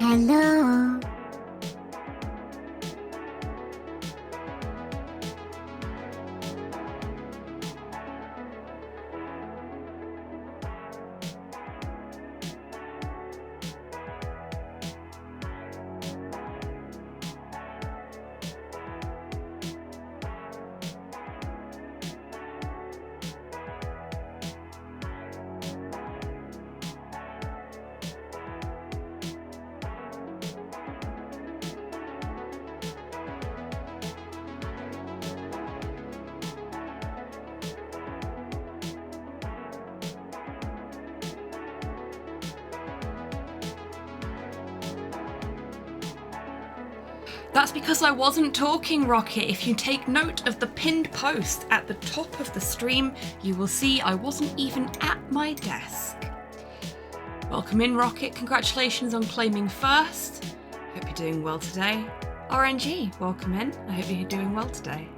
Hello. That's because I wasn't talking, Rocket. If you take note of the pinned post at the top of the stream, you will see I wasn't even at my desk. Welcome in, Rocket. Congratulations on claiming first. Hope you're doing well today. RNG, welcome in. I hope you're doing well today.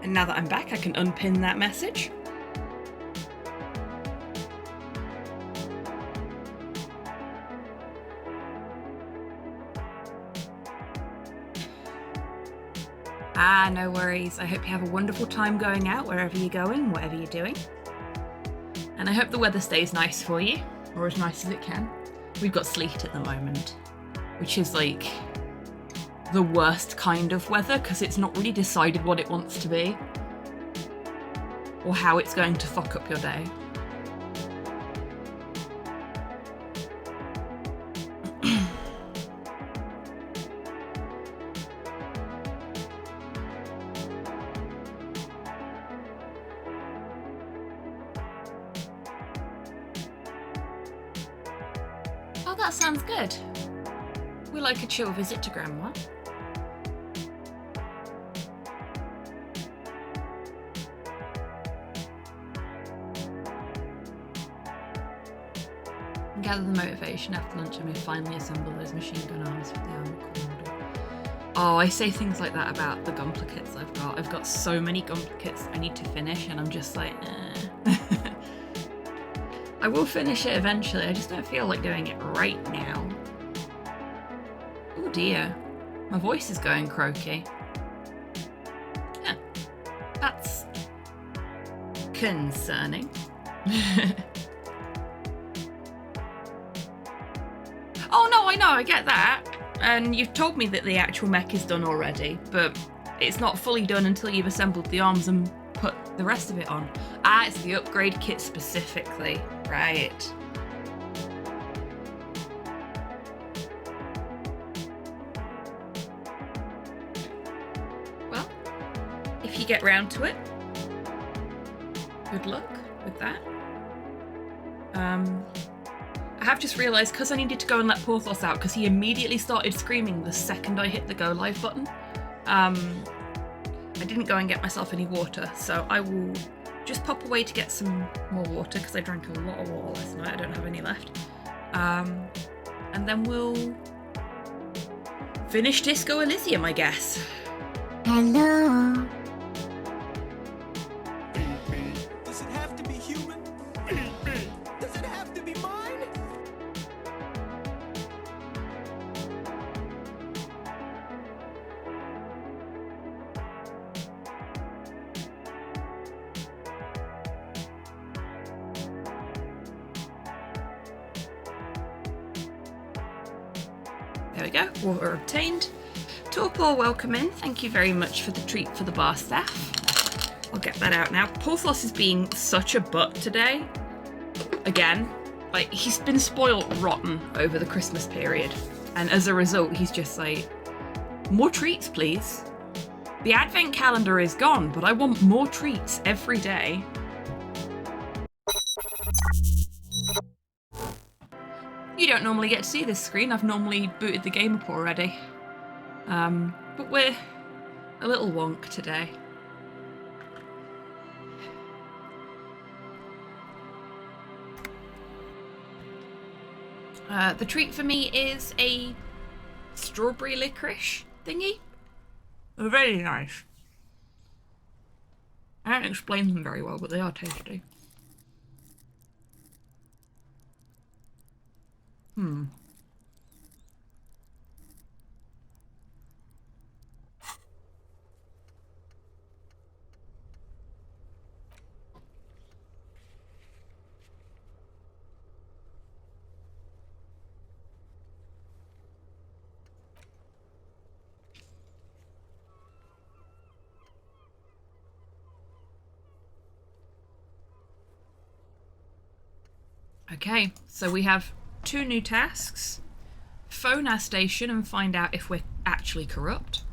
And now that I'm back, I can unpin that message. No worries. I hope you have a wonderful time going out, wherever you're going, whatever you're doing. And I hope the weather stays nice for you, or as nice as it can. We've got sleet at the moment, which is like the worst kind of weather because it's not really decided what it wants to be or how it's going to fuck up your day. Oh, that sounds good. We like a chill visit to Grandma. Gather the motivation after lunch and we finally assemble those machine gun arms for the armor core. Oh, I say things like that about the gunplicates I've got. I've got so many gunplicates I need to finish and I'm just like, eh. I will finish it eventually, I just don't feel like doing it right now. Oh dear, my voice is going croaky. Yeah, that's concerning. Oh no, I know, I get that. And you've told me that the actual mech is done already, but it's not fully done until you've assembled the arms and put the rest of it on. Ah, it's the upgrade kit specifically. Right. Well, if you get round to it, good luck with that. I have just realised, because I needed to go and let Porthos out, because he immediately started screaming the second I hit the go live button. I didn't go and get myself any water, so I will just pop away to get some more water, because I drank a lot of water last night. I don't have any left. And then we'll finish Disco Elysium, I guess. Hello. Does it have to be human? Does it have to be mine? There we go, water obtained. Torpor, welcome in. Thank you very much for the treat for the bar staff. I'll get that out now. Porthos is being such a butt today. Again, like, he's been spoiled rotten over the Christmas period. And as a result, he's just like, more treats, please. The advent calendar is gone, but I want more treats every day. You don't normally get to see this screen. I've normally booted the game up already. But we're a little wonk today. The treat for me is a strawberry licorice thingy. They're very nice. I don't explain them very well, but they are tasty. Okay, so we have 2 new tasks. Phone our station and find out if we're actually corrupt.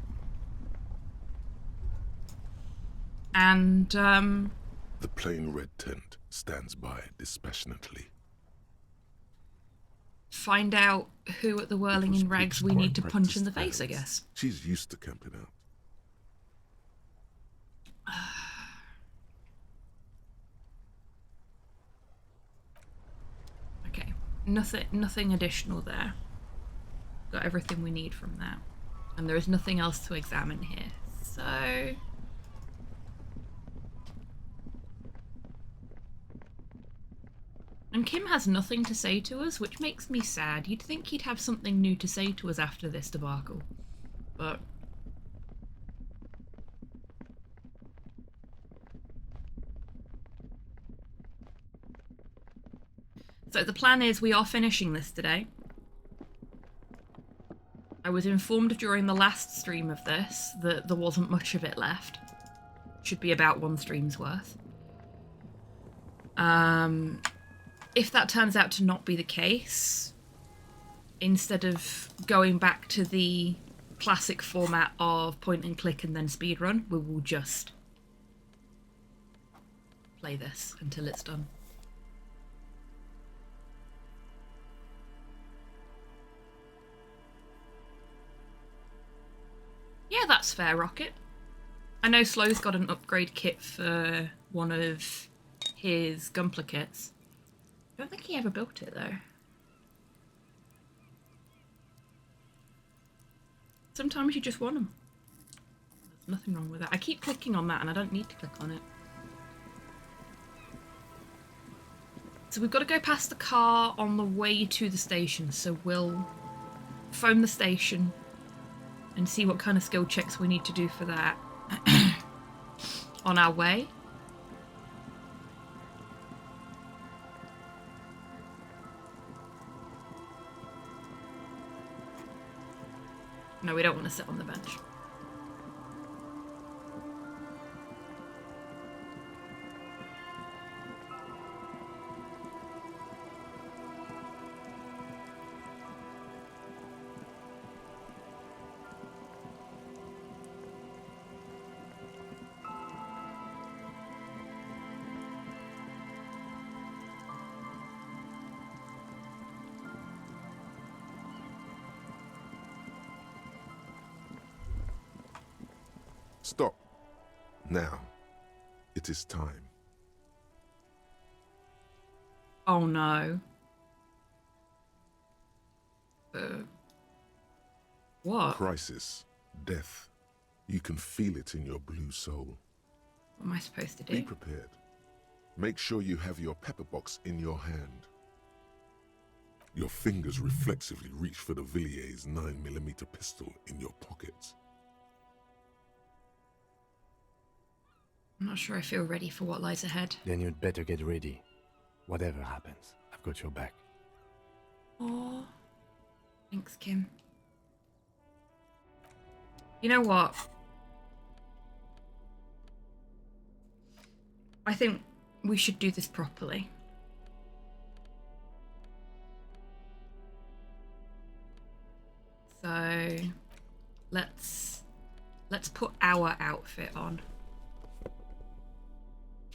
And, The plain red tent stands by dispassionately. find out who at the Whirling in Rags we need to punch in the face, I guess. She's used to camping out. Okay, nothing additional there. Got everything we need from that. And there is nothing else to examine here. So... And Kim has nothing to say to us, which makes me sad. You'd think he'd have something new to say to us after this debacle. But... So the plan is we are finishing this today. I was informed during the last stream of this that there wasn't much of it left. Should be about 1 stream's worth. If that turns out to not be the case, instead of going back to the classic format of point and click and then speedrun, we will just play this until it's done. Yeah, that's fair, Rocket. I know Slow's got an upgrade kit for one of his Gunpla kits. I don't think he ever built it, though. Sometimes you just want them. There's nothing wrong with that. I keep clicking on that and I don't need to click on it. So we've got to go past the car on the way to the station, so we'll phone the station and see what kind of skill checks we need to do for that on our way. No, we don't want to sit on the bench. Stop. Now. It is time. Oh no. What? Crisis. Death. You can feel it in your blue soul. What am I supposed to Be do? prepared. Make sure you have your pepper box in your hand. Your fingers reflexively reach for the Villiers 9mm pistol in your pockets. I'm not sure I feel ready for what lies ahead. Then you'd better get ready. Whatever happens, I've got your back. Oh, thanks, Kim. You know what? I think we should do this properly. So let's put our outfit on.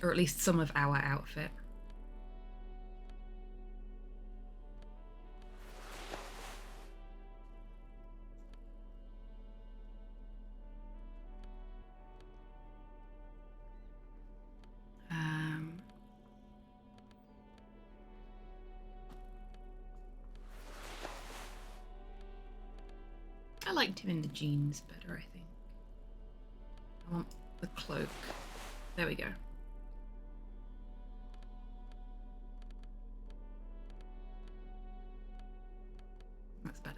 Or at least some of our outfit. I liked him in the jeans better, I think. I want the cloak. There we go. That's better.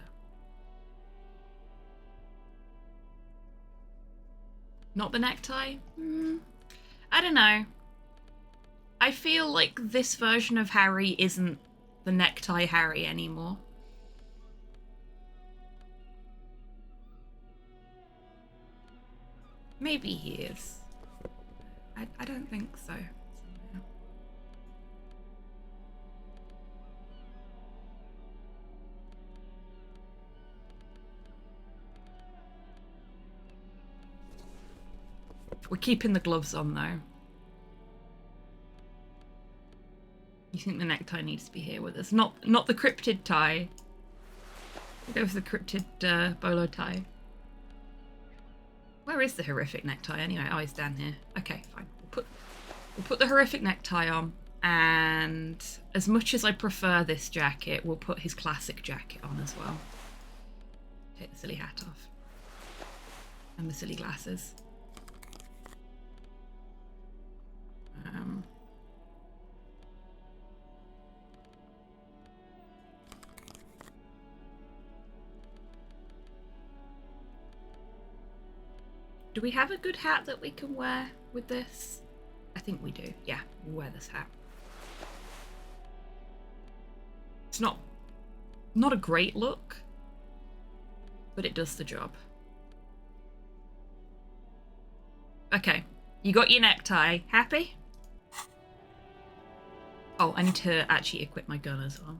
Not the necktie? I don't know. I feel like this version of Harry isn't the necktie Harry anymore. Maybe he is. I don't think so. We're keeping the gloves on though. You think the necktie needs to be here with us? Not the cryptid tie. We'll go for the cryptid bolo tie. Where is the horrific necktie anyway? Oh, he's down here. Okay, fine. We'll put the horrific necktie on, and as much as I prefer this jacket, we'll put his classic jacket on as well. Take the silly hat off. And the silly glasses. Do we have a good hat that we can wear with this? I think we do. Yeah, we'll wear this hat. It's not a great look, but it does the job. Okay, you got your necktie. Happy? Oh, I need to actually equip my gun as well.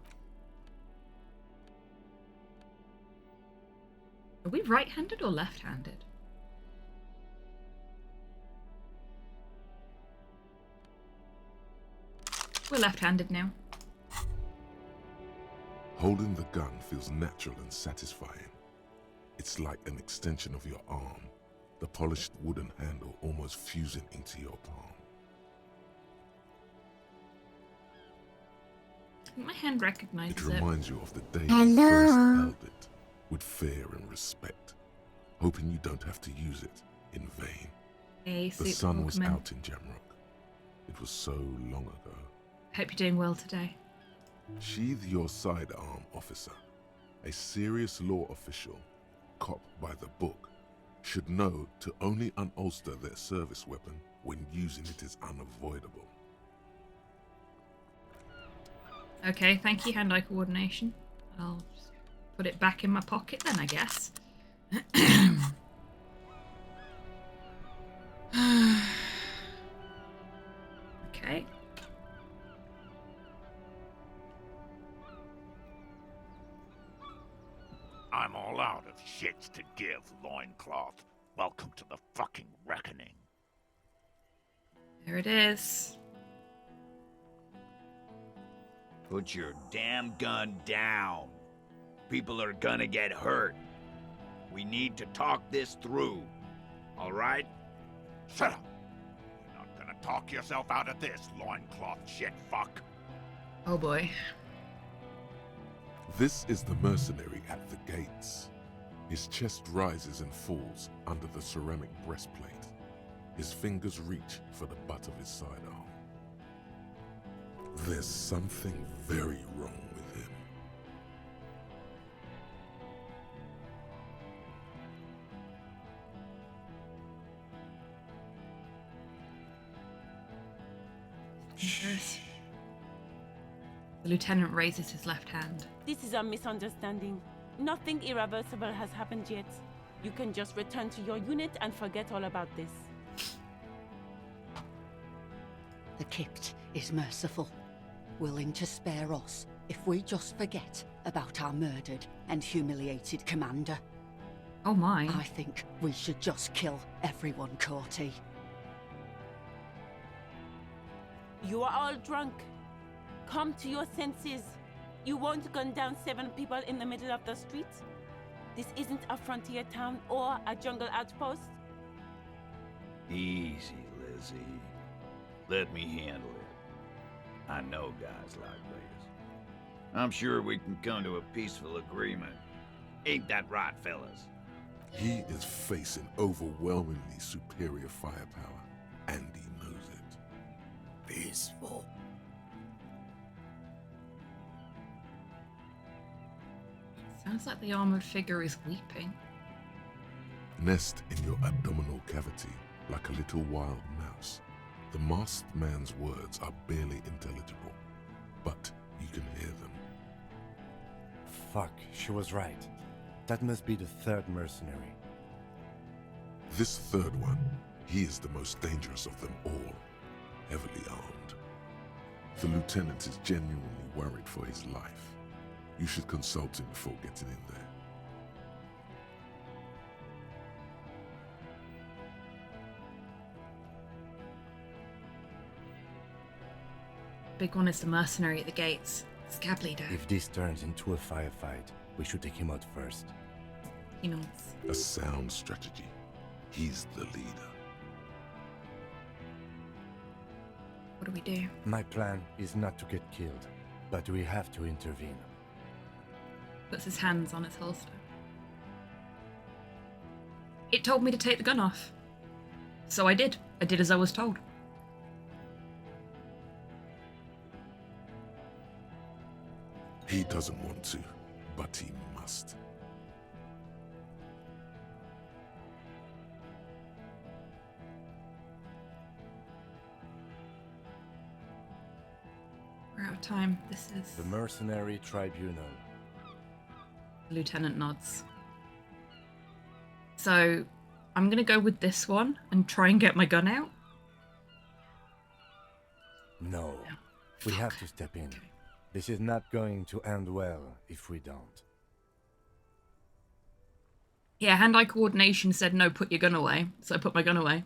Are we right-handed or left-handed? We're left-handed now. Holding the gun feels natural and satisfying. It's like an extension of your arm, the polished wooden handle almost fusing into your palm. My hand recognizes It it. reminds you of the day Hello. you first held it, with fear and respect, hoping you don't have to use it in vain. Hey, The sun was out in Jamrock. It was so long ago. Hope you're doing well today. Sheathe your sidearm, officer. A serious law official, cop by the book, should know to only unholster their service weapon when using it is unavoidable. Okay, thank you, hand-eye coordination. I'll just put it back in my pocket then, I guess. Okay. I'm all out of shits to give, loincloth. Welcome to the fucking reckoning. There it is. Put your damn gun down. People are gonna get hurt. We need to talk this through. All right? Shut up! You're not gonna talk yourself out of this, loincloth shit fuck. Oh boy. This is the mercenary at the gates. His chest rises and falls under the ceramic breastplate. His fingers reach for the butt of his sidearm. There's something very wrong with him. Shh. The lieutenant raises his left hand. This is a misunderstanding. Nothing irreversible has happened yet. You can just return to your unit and forget all about this. The Kypt is merciful, willing to spare us if we just forget about our murdered and humiliated commander. Oh my. I think we should just kill everyone, Corty. You are all drunk. Come to your senses. You won't gun down 7 people in the middle of the street. This isn't a frontier town or a jungle outpost. Easy, Lizzie. Let me handle it. I know guys like this. I'm sure we can come to a peaceful agreement. Ain't that right, fellas? He is facing overwhelmingly superior firepower, and he knows it. Peaceful. Sounds like the armored figure is weeping. Nest in your abdominal cavity like a little wild mouse. The masked man's words are barely intelligible, but you can hear them. Fuck, she was right. That must be the third mercenary. This third one, he is the most dangerous of them all, heavily armed. The lieutenant is genuinely worried for his life. You should consult him before getting in there. Big one is the mercenary at the gates. Scab leader. If this turns into a firefight, we should take him out first. He nods. A sound strategy. He's the leader. What do we do? My plan is not to get killed, but we have to intervene. Puts his hands on its holster. It told me to take the gun off. So I did. I did as I was told. He doesn't want to, but he must. We're out of time. This is... The Mercenary Tribunal. The lieutenant nods. So, I'm gonna go with this one and try and get my gun out. No. We have to step in. Okay. This is not going to end well if we don't. Yeah, hand-eye coordination said no, put your gun away. So I put my gun away.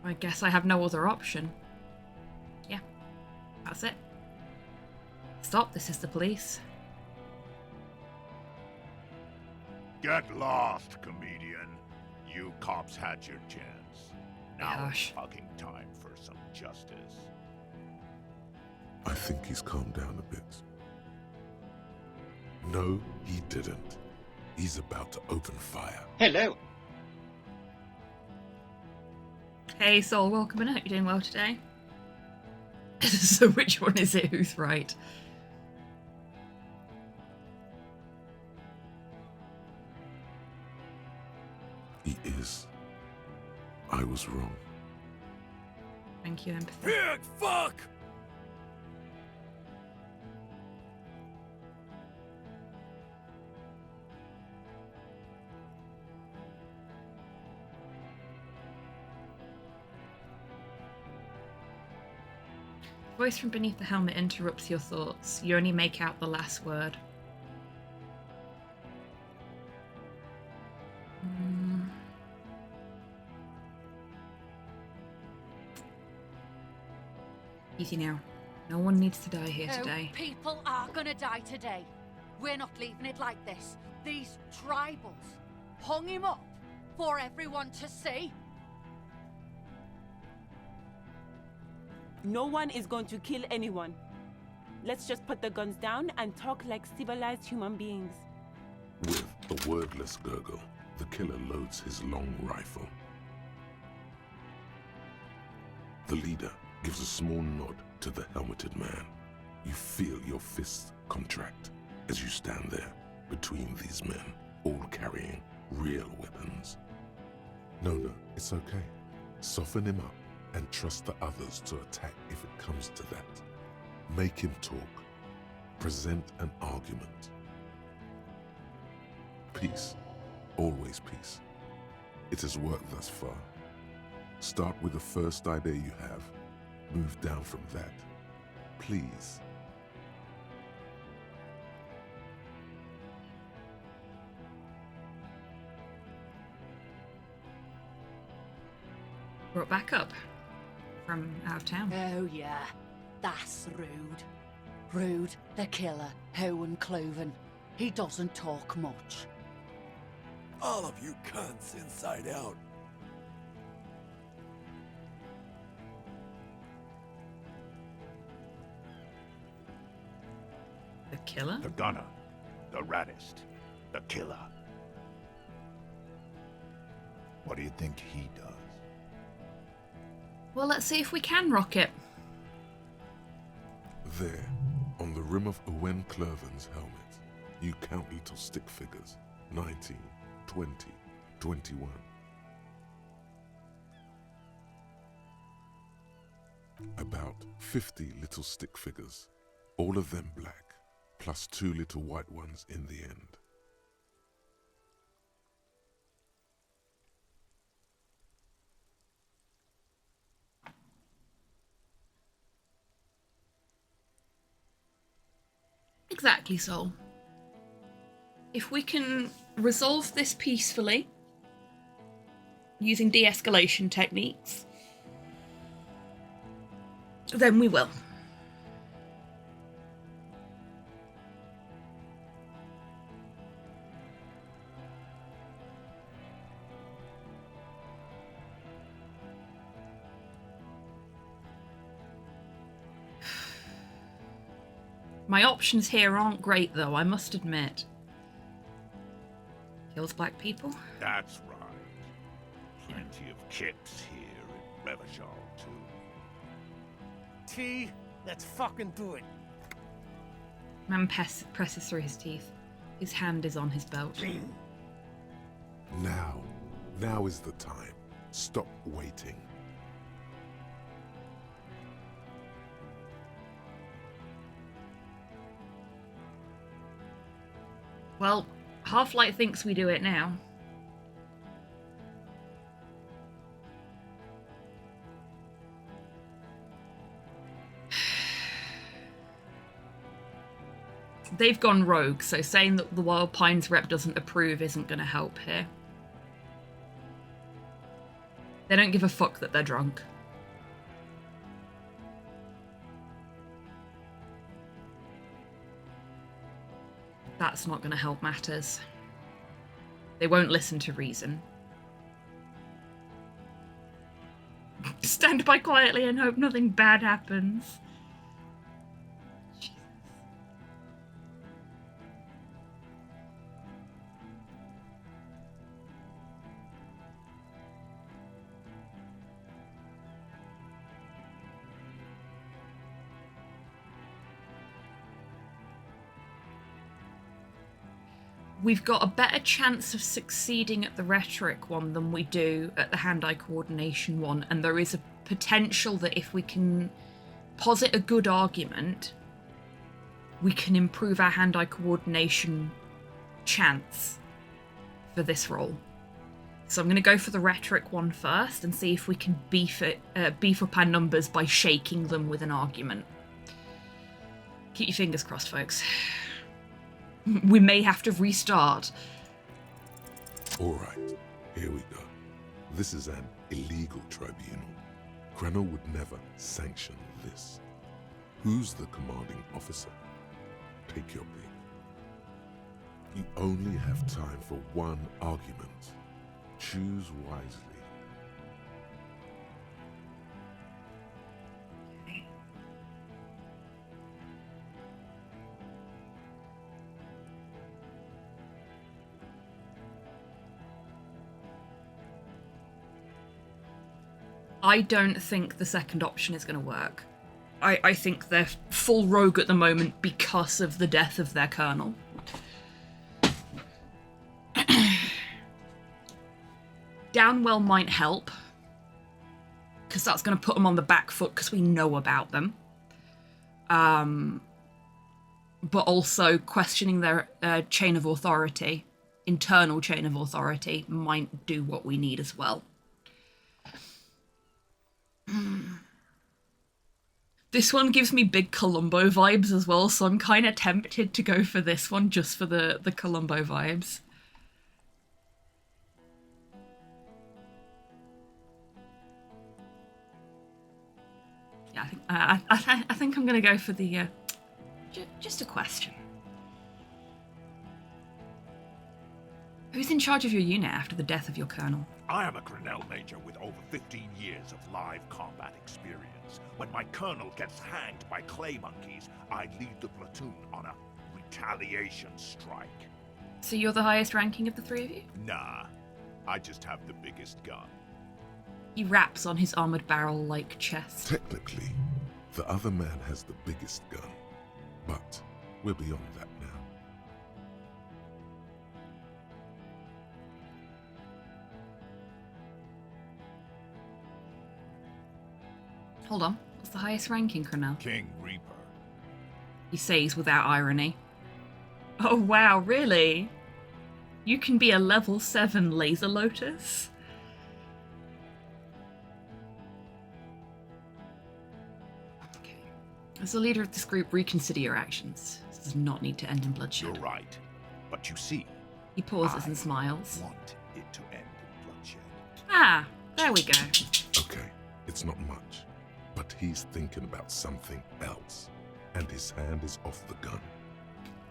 I guess I have no other option. Yeah, that's it. Stop, this is the police. Get lost, comedian. You cops had your chance. Now Gosh. it's fucking time for some justice. I think he's calmed down a bit. No, he didn't. He's about to open fire. Hello. Hey Sol, welcome in. I hope you're doing well today. So which one is it? Who's right? He is. I was wrong. Thank you, empathy. Big fuck! Voice from beneath the helmet interrupts your thoughts. You only make out the last word. Easy now. No one needs to die here today. People are gonna die today. We're not leaving it like this. These tribals hung him up for everyone to see. No one is going to kill anyone. Let's just put the guns down and talk like civilized human beings. With a wordless gurgle, the killer loads his long rifle. The leader gives a small nod to the helmeted man. You feel your fists contract as you stand there between these men, all carrying real weapons. No, it's okay. Soften him up and trust the others to attack if it comes to that. Make him talk. Present an argument. Peace. Always peace. It has worked thus far. Start with the first idea you have. Move down from that. Please. Brought back up from out of town. Oh yeah, that's rude. Rude, the killer, Howan Cloven. He doesn't talk much. All of you cunts inside out. The killer? The gunner. The raddest. The killer. What do you think he does? Well, let's see if we can rock it. There, on the rim of Owen Clerven's helmet, you count little stick figures. 19, 20, 21. About 50 little stick figures, all of them black, plus 2 little white ones in the end. Exactly so. If we can resolve this peacefully, using de-escalation techniques, then we will. My options here aren't great, though, I must admit. Kills black people? That's right. Plenty of kips here in Revachol, too. T, let's fucking do it. Man presses through his teeth. His hand is on his belt. Now is the time. Stop waiting. Well, Half-Light thinks we do it now. They've gone rogue, so saying that the Wild Pines rep doesn't approve isn't going to help here. They don't give a fuck that they're drunk. That's not going to help matters. They won't listen to reason. Stand by quietly and hope nothing bad happens. Jesus. We've got a better chance of succeeding at the rhetoric one than we do at the hand-eye coordination one, and there is a potential that if we can posit a good argument, we can improve our hand-eye coordination chance for this role. So I'm going to go for the rhetoric one first and see if we can beef up our numbers by shaking them with an argument. Keep your fingers crossed, folks. We may have to restart. Alright, here we go. This is an illegal tribunal. Krenner would never sanction this. Who's the commanding officer? Take your pick. You only have time for one argument. Choose wisely. I don't think the second option is going to work. I think they're full rogue at the moment because of the death of their colonel. Downwell might help, because that's going to put them on the back foot because we know about them. But also questioning their chain of authority, internal chain of authority, might do what we need as well. This one gives me big Columbo vibes as well, so I'm kind of tempted to go for this one just for the Columbo vibes. Yeah, I think I'm gonna go for the Just a question. Who's in charge of your unit after the death of your colonel? I am a Grinnell Major with over 15 years of live combat experience. When my colonel gets hanged by clay monkeys, I lead the platoon on a retaliation strike. So you're the highest ranking of the three of you? Nah, I just have the biggest gun. He raps on his armored barrel-like chest. Technically, the other man has the biggest gun, but we're beyond that now. Hold on, what's the highest ranking, Grinnell? King Reaper. He says without irony. Oh wow, really? You can be a level 7 laser lotus? Okay. As the leader of this group, reconsider your actions. This does not need to end in bloodshed. You're right. But you see, He pauses and smiles. want it to end in bloodshed. Ah, there we go. Okay, it's not much, but he's thinking about something else, and his hand is off the gun.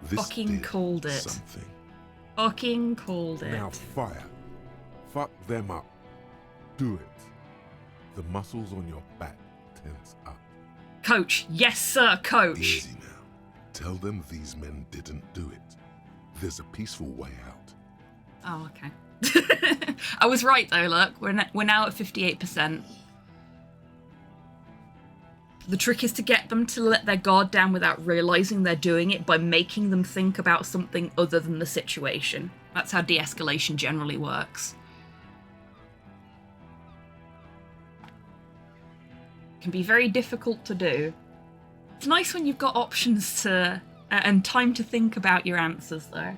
This Fucking did called it. something. Fucking called it. Now fire. Fuck them up. Do it. The muscles on your back tense up. Coach, yes sir, coach. Easy now. Tell them these men didn't do it. There's a peaceful way out. Oh, okay. I was right though, look. We're now at 58%. The trick is to get them to let their guard down without realizing they're doing it by making them think about something other than the situation. That's how de-escalation generally works. It can be very difficult to do. It's nice when you've got options to and time to think about your answers though.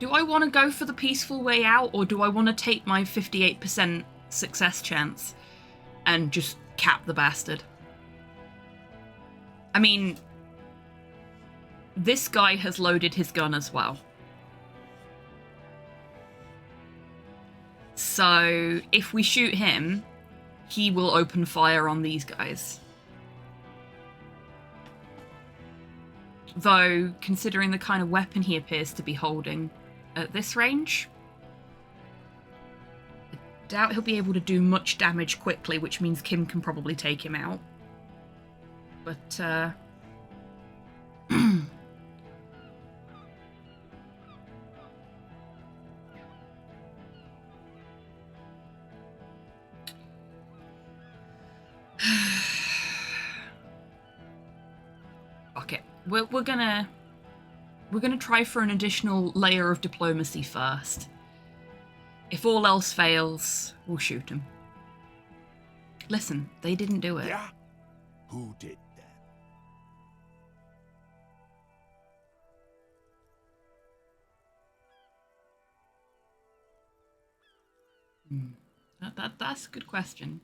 Do I want to go for the peaceful way out, or do I want to take my 58% success chance and just cap the bastard? I mean, this guy has loaded his gun as well. So if we shoot him, he will open fire on these guys. Though, considering the kind of weapon he appears to be holding at this range, I doubt he'll be able to do much damage quickly, which means Kim can probably take him out. But, okay, we're gonna try for an additional layer of diplomacy first. If all else fails, we'll shoot him. Listen, they didn't do it. Yeah? Who did then? That's a good question.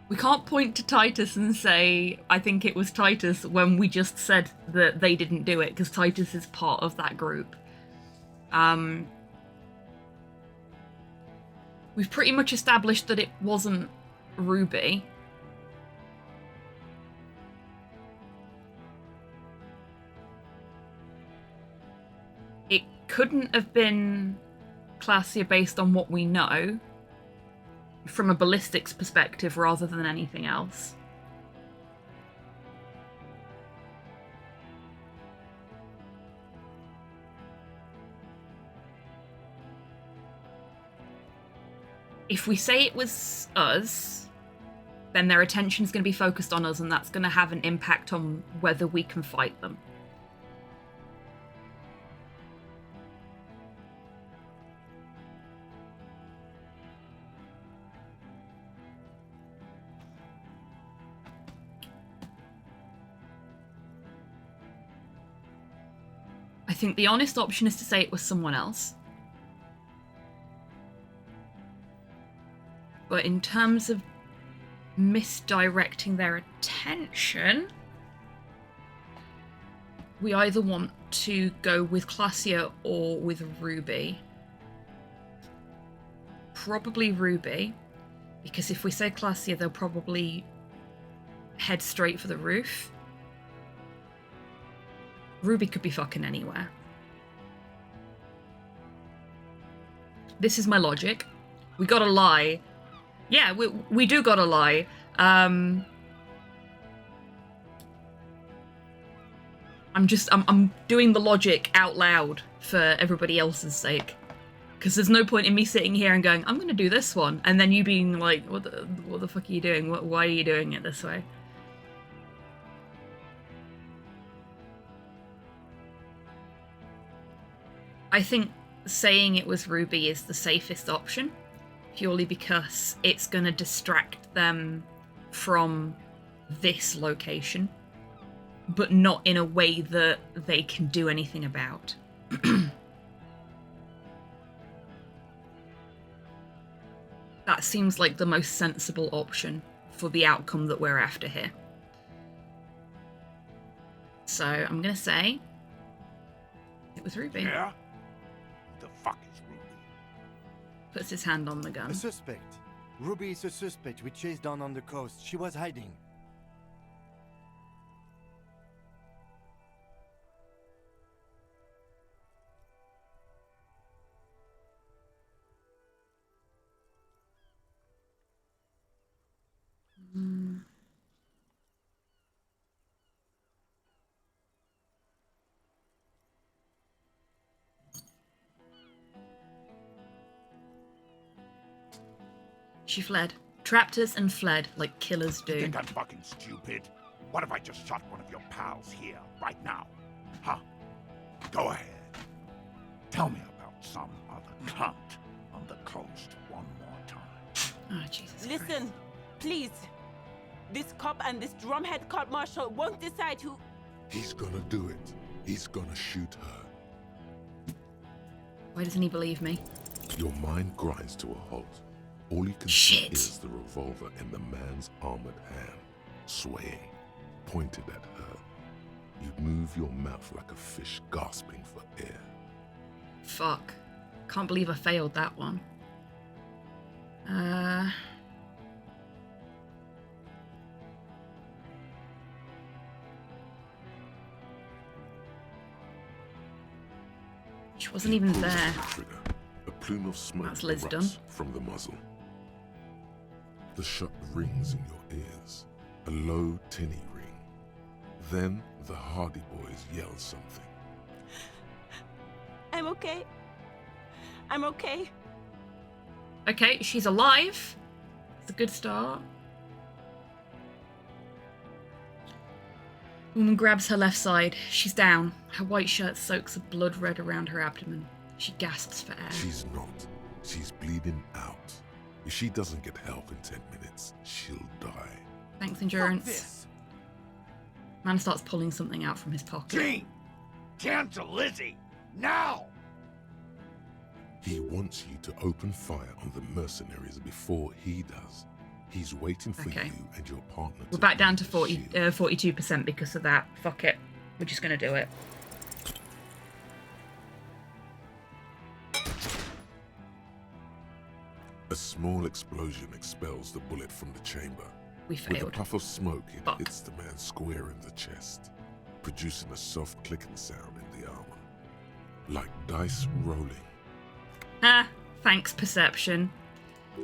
We can't point to Titus and say, I think it was Titus, when we just said that they didn't do it, because Titus is part of that group. We've pretty much established that it wasn't Ruby. It couldn't have been Classia based on what we know, from a ballistics perspective rather than anything else. If we say it was us, then their attention's going to be focused on us, and that's going to have an impact on whether we can fight them. I think the honest option is to say it was someone else. But in terms of misdirecting their attention, we either want to go with Classia or with Ruby. Probably Ruby, because if we say Classia, they'll probably head straight for the roof. Ruby could be fucking anywhere. This is my logic. We gotta lie. Yeah, we do gotta lie. I'm doing the logic out loud for everybody else's sake. Because there's no point in me sitting here and going, I'm gonna do this one, and then you being like, what the fuck are you doing? Why are you doing it this way? I think saying it was Ruby is the safest option, purely because it's going to distract them from this location, but not in a way that they can do anything about. That seems like the most sensible option for the outcome that we're after here. So I'm going to say it was Ruby. Yeah? The fuck is Ruby? Puts his hand on the gun. A suspect. Ruby is a suspect we chased down on the coast. She was hiding. She fled. Trapped us and fled like killers do. You think I'm fucking stupid? What if I just shot one of your pals here, right now? Huh? Go ahead. Tell me about some other cunt on the coast one more time. Oh, Jesus Listen, Christ. please. This cop and this drumhead court marshal won't decide who... He's gonna do it. He's gonna shoot her. Why doesn't he believe me? Your mind grinds to a halt. All you can see is the revolver in the man's armored hand, swaying, pointed at her. You move your mouth like a fish gasping for air. Fuck. Can't believe I failed that one. She wasn't even there. Trigger. A plume of smoke That's Liz erupts done. from the muzzle. The shot rings in your ears, a low, tinny ring. Then the Hardy Boys yell something. I'm okay. I'm okay. Okay, she's alive. It's a good start. Woman grabs her left side. She's down. Her white shirt soaks of blood red around her abdomen. She gasps for air. She's not. She's bleeding out. If she doesn't get help in 10 minutes, she'll die. Thanks, endurance. Man starts pulling something out from his pocket. Gene! Cancel Lizzie! Now! He wants you to open fire on the mercenaries before he does. He's waiting for Okay. you and your partner We're to back down to find the shield. 42% because of that. Fuck it. We're just going to do it. A small explosion expels the bullet from the chamber. We With a failed. puff of smoke, it Fuck. hits the man square in the chest, producing a soft clicking sound in the armor. Like dice rolling. Ah, thanks, perception.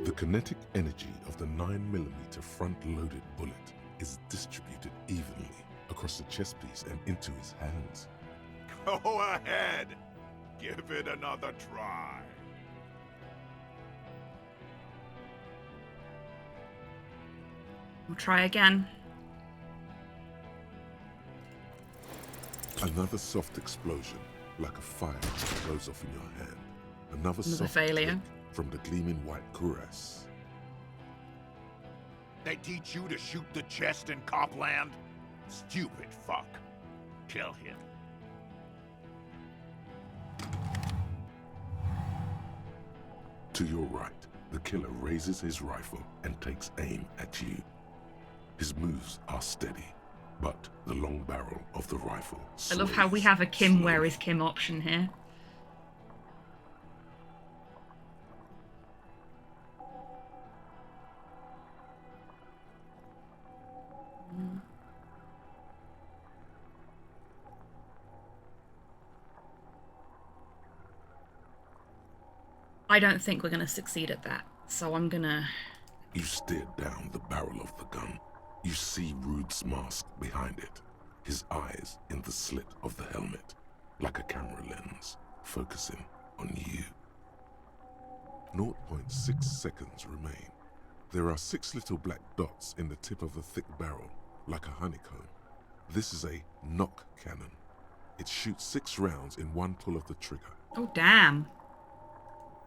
The kinetic energy of the 9mm front-loaded bullet is distributed evenly across the chest piece and into his hands. Go ahead! Give it another try. We'll try again. Another soft explosion, like a fire goes off in your hand. Another soft failure click from the gleaming white cuirass. They teach you to shoot the chest in Copland? Stupid fuck. Kill him. To your right, the killer raises his rifle and takes aim at you. His moves are steady, but the long barrel of the rifle I love how we have a Kim slowly. where is Kim option here. I don't think we're going to succeed at that, so I'm gonna... You stare down the barrel of the gun. You see Rude's mask behind it, his eyes in the slit of the helmet, like a camera lens, focusing on you. 0.6 seconds remain. There are 6 little black dots in the tip of the thick barrel, like a honeycomb. This is a knock cannon. It shoots 6 rounds in one pull of the trigger. Oh, damn.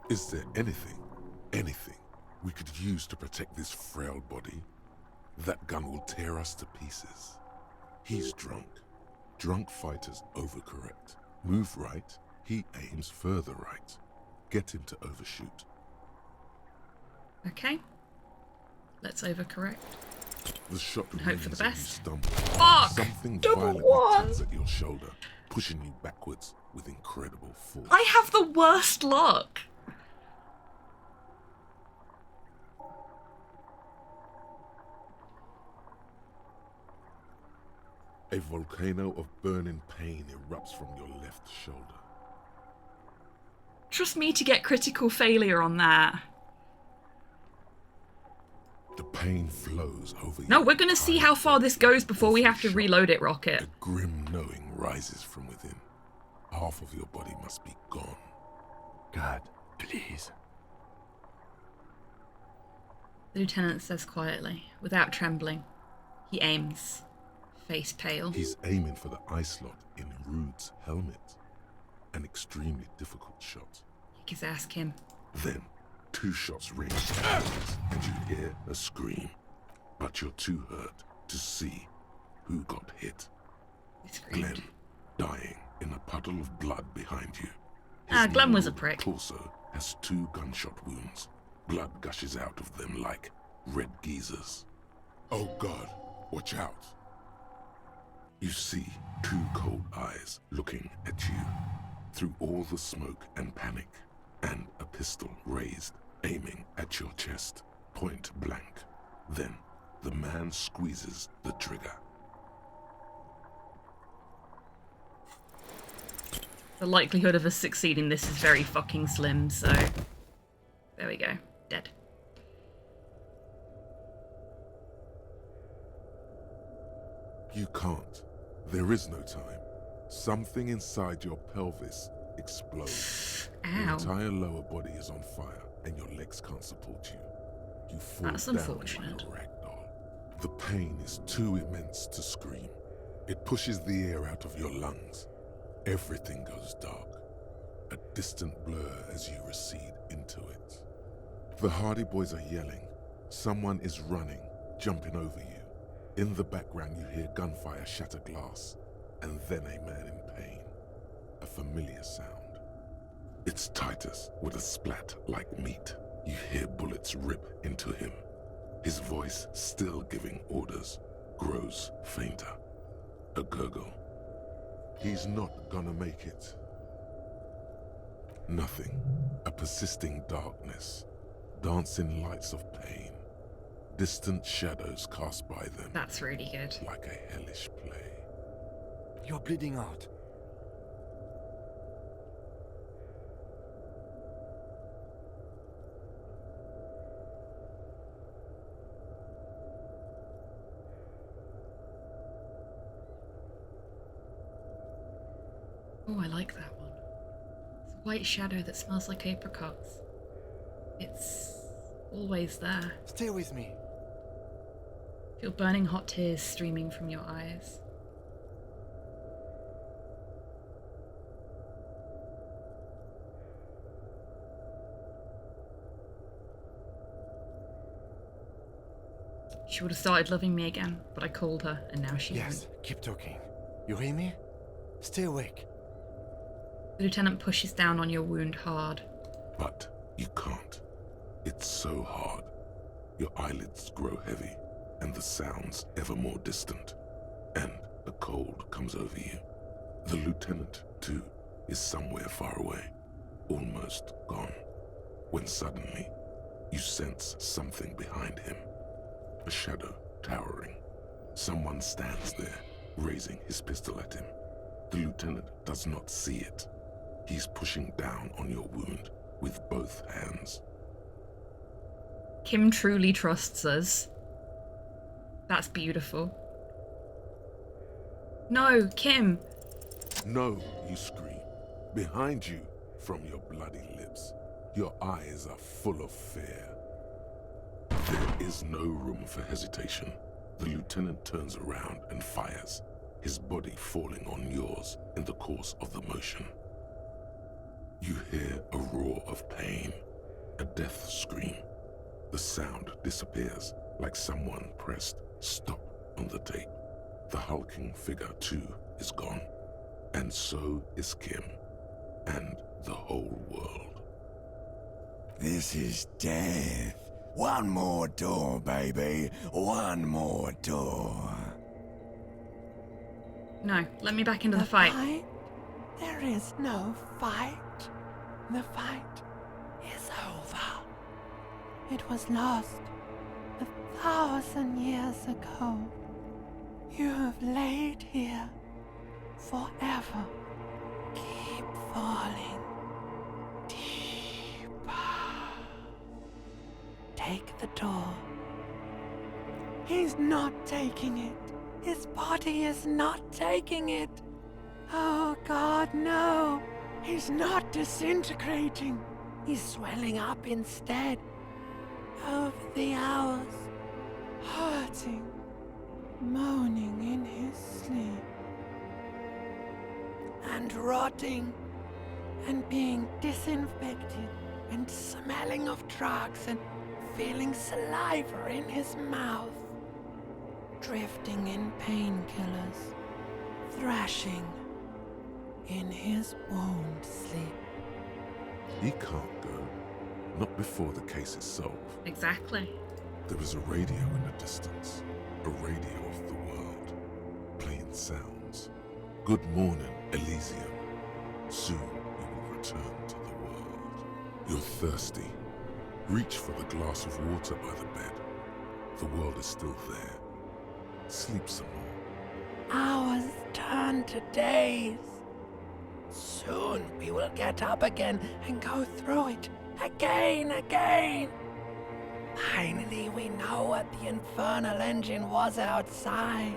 Is there anything we could use to protect this frail body? That gun will tear us to pieces. He's drunk. Drunk fighters overcorrect. Move right, he aims further right. Get him to overshoot. Okay. Let's overcorrect. The shot And hope for the rings and you best. stumble. Fuck! Something Double violently one! tugs at your shoulder, pushing you backwards with incredible force. I have the worst luck. A volcano of burning pain erupts from your left shoulder. Trust me to get critical failure on that. The pain flows over you. No, we're gonna see how far this goes before we have to reload it, Rocket. A grim knowing rises from within. Half of your body must be gone. God, please. The lieutenant says quietly, without trembling. He aims, face pale. He's aiming for the eye slot in Rude's helmet. An extremely difficult shot. Kick his ass, Kim. Then, 2 shots ring, and you hear a scream. But you're too hurt to see who got hit. He screamed. Glenn, dying in a puddle of blood behind you. Glenn was a mangled prick. Torso has 2 gunshot wounds. Blood gushes out of them like red geysers. Oh God, watch out. You see 2 cold eyes looking at you through all the smoke and panic, and a pistol raised, aiming at your chest, point blank. Then the man squeezes the trigger. The likelihood of us succeeding this is very fucking slim, so... There we go. Dead. You can't. There is no time. Something inside your pelvis explodes. Your Ow. entire lower body is on fire, and your legs can't support you. You fall That's down unfortunate. like a rag doll. The pain is too immense to scream. It pushes the air out of your lungs. Everything goes dark. A distant blur as you recede into it. The Hardy Boys are yelling. Someone is running, jumping over you. In the background you hear gunfire shatter glass, and then a man in pain. A familiar sound. It's Titus with a splat like meat. You hear bullets rip into him. His voice, still giving orders, grows fainter. A gurgle. He's not gonna make it. Nothing. A persisting darkness. Dancing lights of pain. Distant shadows cast by them. That's really good. Like a hellish play. You're bleeding out. Oh, I like that one. It's a white shadow that smells like apricots. It's always there. Stay with me. Feel burning hot tears streaming from your eyes. She would have started loving me again, but I called her, and now she Yes, won't. keep talking. You hear me? Stay awake. The lieutenant pushes down on your wound hard. But you can't. It's so hard. Your eyelids grow heavy, and the sounds ever more distant. And a cold comes over you. The lieutenant, too, is somewhere far away, almost gone, when suddenly you sense something behind him. A shadow towering. Someone stands there, raising his pistol at him. The lieutenant does not see it. He's pushing down on your wound with both hands. Kim truly trusts us. That's beautiful. No, Kim! No, you scream. Behind you, from your bloody lips, your eyes are full of fear. There is no room for hesitation. The lieutenant turns around and fires, his body falling on yours in the course of the motion. You hear a roar of pain, a death scream. The sound disappears like someone pressed stop on the tape. The hulking figure, too, is gone. And so is Kim, and the whole world. This is death. One more door, baby. One more door. No, let me back into the fight. There is no fight. The fight is over. It was lost 1,000 years ago. You have laid here forever. Keep falling deeper. Take the door. He's not taking it. His body is not taking it. Oh God, no. He's not disintegrating. He's swelling up instead. Over the hours, hurting, moaning in his sleep, and rotting, and being disinfected, and smelling of drugs, and feeling saliva in his mouth, drifting in painkillers, thrashing in his wound sleep. He can't go. Not before the case is solved. Exactly. There is a radio in the distance. A radio of the world. Playing sounds. Good morning, Elysium. Soon you will return to the world. You're thirsty. Reach for the glass of water by the bed. The world is still there. Sleep some more. Hours turn to days. Soon we will get up again and go through it again. Finally we know what the infernal engine was outside.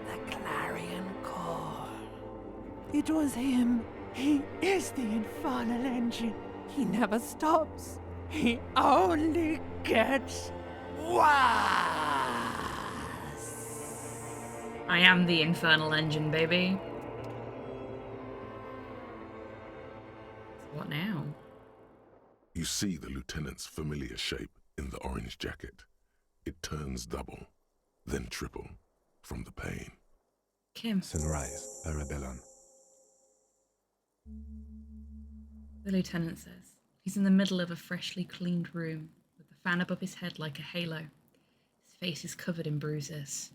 The clarion call. It was him. He is the infernal engine. He never stops. He only gets worse. I am the infernal engine, baby. What now? You see the lieutenant's familiar shape in the orange jacket. It turns double, then triple, from the pain. Kim. Sunrise, Parabellum. The lieutenant says. He's in the middle of a freshly cleaned room, with the fan above his head like a halo. His face is covered in bruises.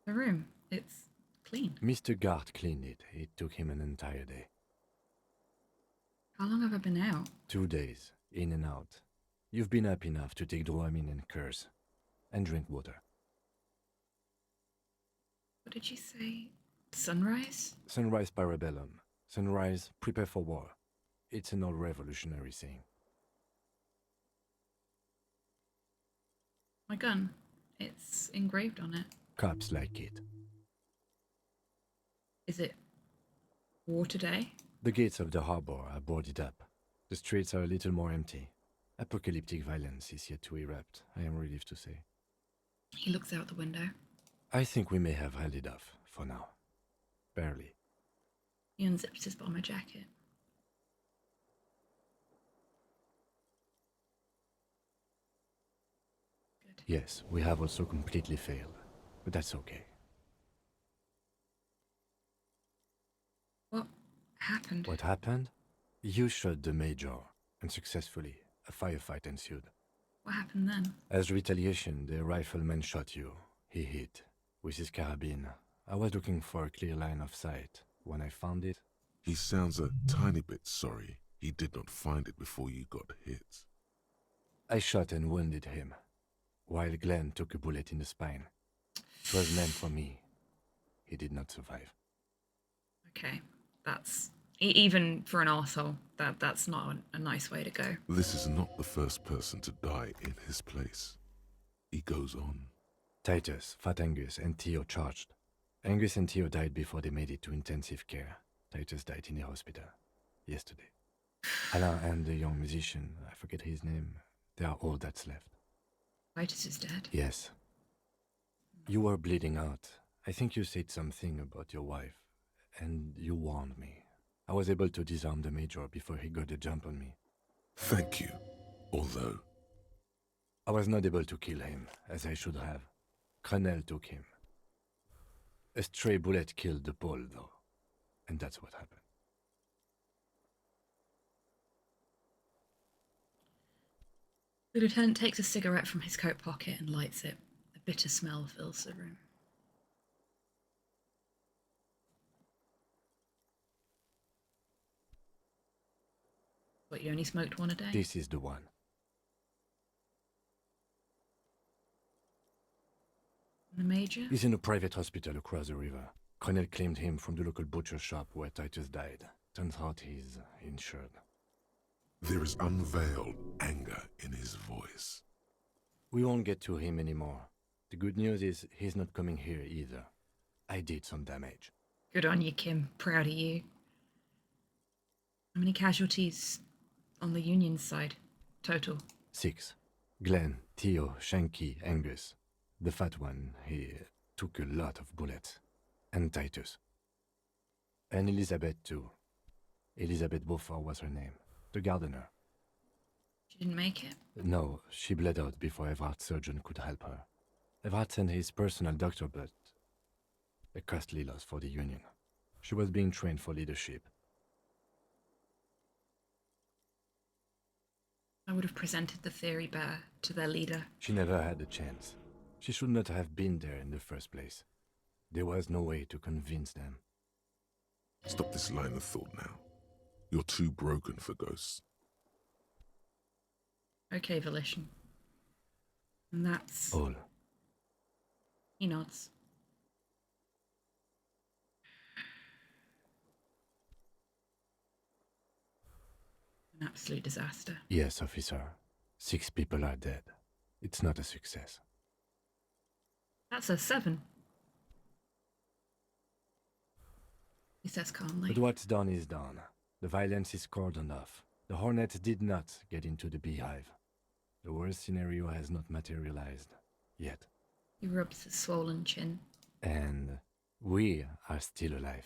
The room, it's clean. Mr. Gart cleaned it. It took him an entire day. How long have I been out? 2 days, in and out. You've been up enough to take Dramamine and curse. And drink water. What did you say? Sunrise? Sunrise Parabellum. Sunrise, prepare for war. It's an old revolutionary saying. My gun. It's engraved on it. Cops like it. Is it war today? The gates of the harbor are boarded up. The streets are a little more empty. Apocalyptic violence is yet to erupt, I am relieved to say. He looks out the window. I think we may have held it off, for now. Barely. He unzips his bomber jacket. Good. Yes, we have also completely failed, but that's okay. What happened? What happened? You shot the Major, and successfully, a firefight ensued. What happened then? As retaliation, the rifleman shot you. He hit. With his carabine. I was looking for a clear line of sight. When I found it... He sounds a tiny bit sorry he did not find it before you got hit. I shot and wounded him, while Glenn took a bullet in the spine. It was meant for me. He did not survive. Okay, that's... even for an arsehole, that's not a nice way to go. This is not the first person to die in his place. He goes on. Titus, Fat Angus, and Theo charged. Angus and Theo died before they made it to intensive care. Titus died in the hospital yesterday. Alain and the young musician, I forget his name, they are all that's left. Titus is dead? Yes. You were bleeding out. I think you said something about your wife, and you warned me. I was able to disarm the Major before he got a jump on me. Thank you, although... I was not able to kill him, as I should have. Crenel took him. A stray bullet killed the Pole, though. And that's what happened. The lieutenant takes a cigarette from his coat pocket and lights it. A bitter smell fills the room. What, you only smoked one a day? This is the one. The Major? He's in a private hospital across the river. Crenel claimed him from the local butcher shop where Titus died. Turns out he's insured. There is unveiled anger in his voice. We won't get to him anymore. The good news is he's not coming here either. I did some damage. Good on you, Kim. Proud of you. How many casualties on the Union side? Total? 6. Glenn, Theo, Shanky, Angus. The fat one, he took a lot of bullets. And Titus. And Elizabeth too. Elizabeth Beaufort was her name. The gardener. She didn't make it? No, she bled out before Everard's surgeon could help her. Everard sent his personal doctor, but a costly loss for the Union. She was being trained for leadership. I would have presented the theory better to their leader. She never had a chance. She should not have been there in the first place. There was no way to convince them. Stop this line of thought now. You're too broken for ghosts. Okay, Volition. And that's... All. He nods. An absolute disaster. Yes, officer. 6 people are dead. It's not a success. That's a 7. He says calmly. But what's done is done. The violence is cordoned off. The Hornets did not get into the beehive. The worst scenario has not materialized. Yet. He rubs his swollen chin. And we are still alive.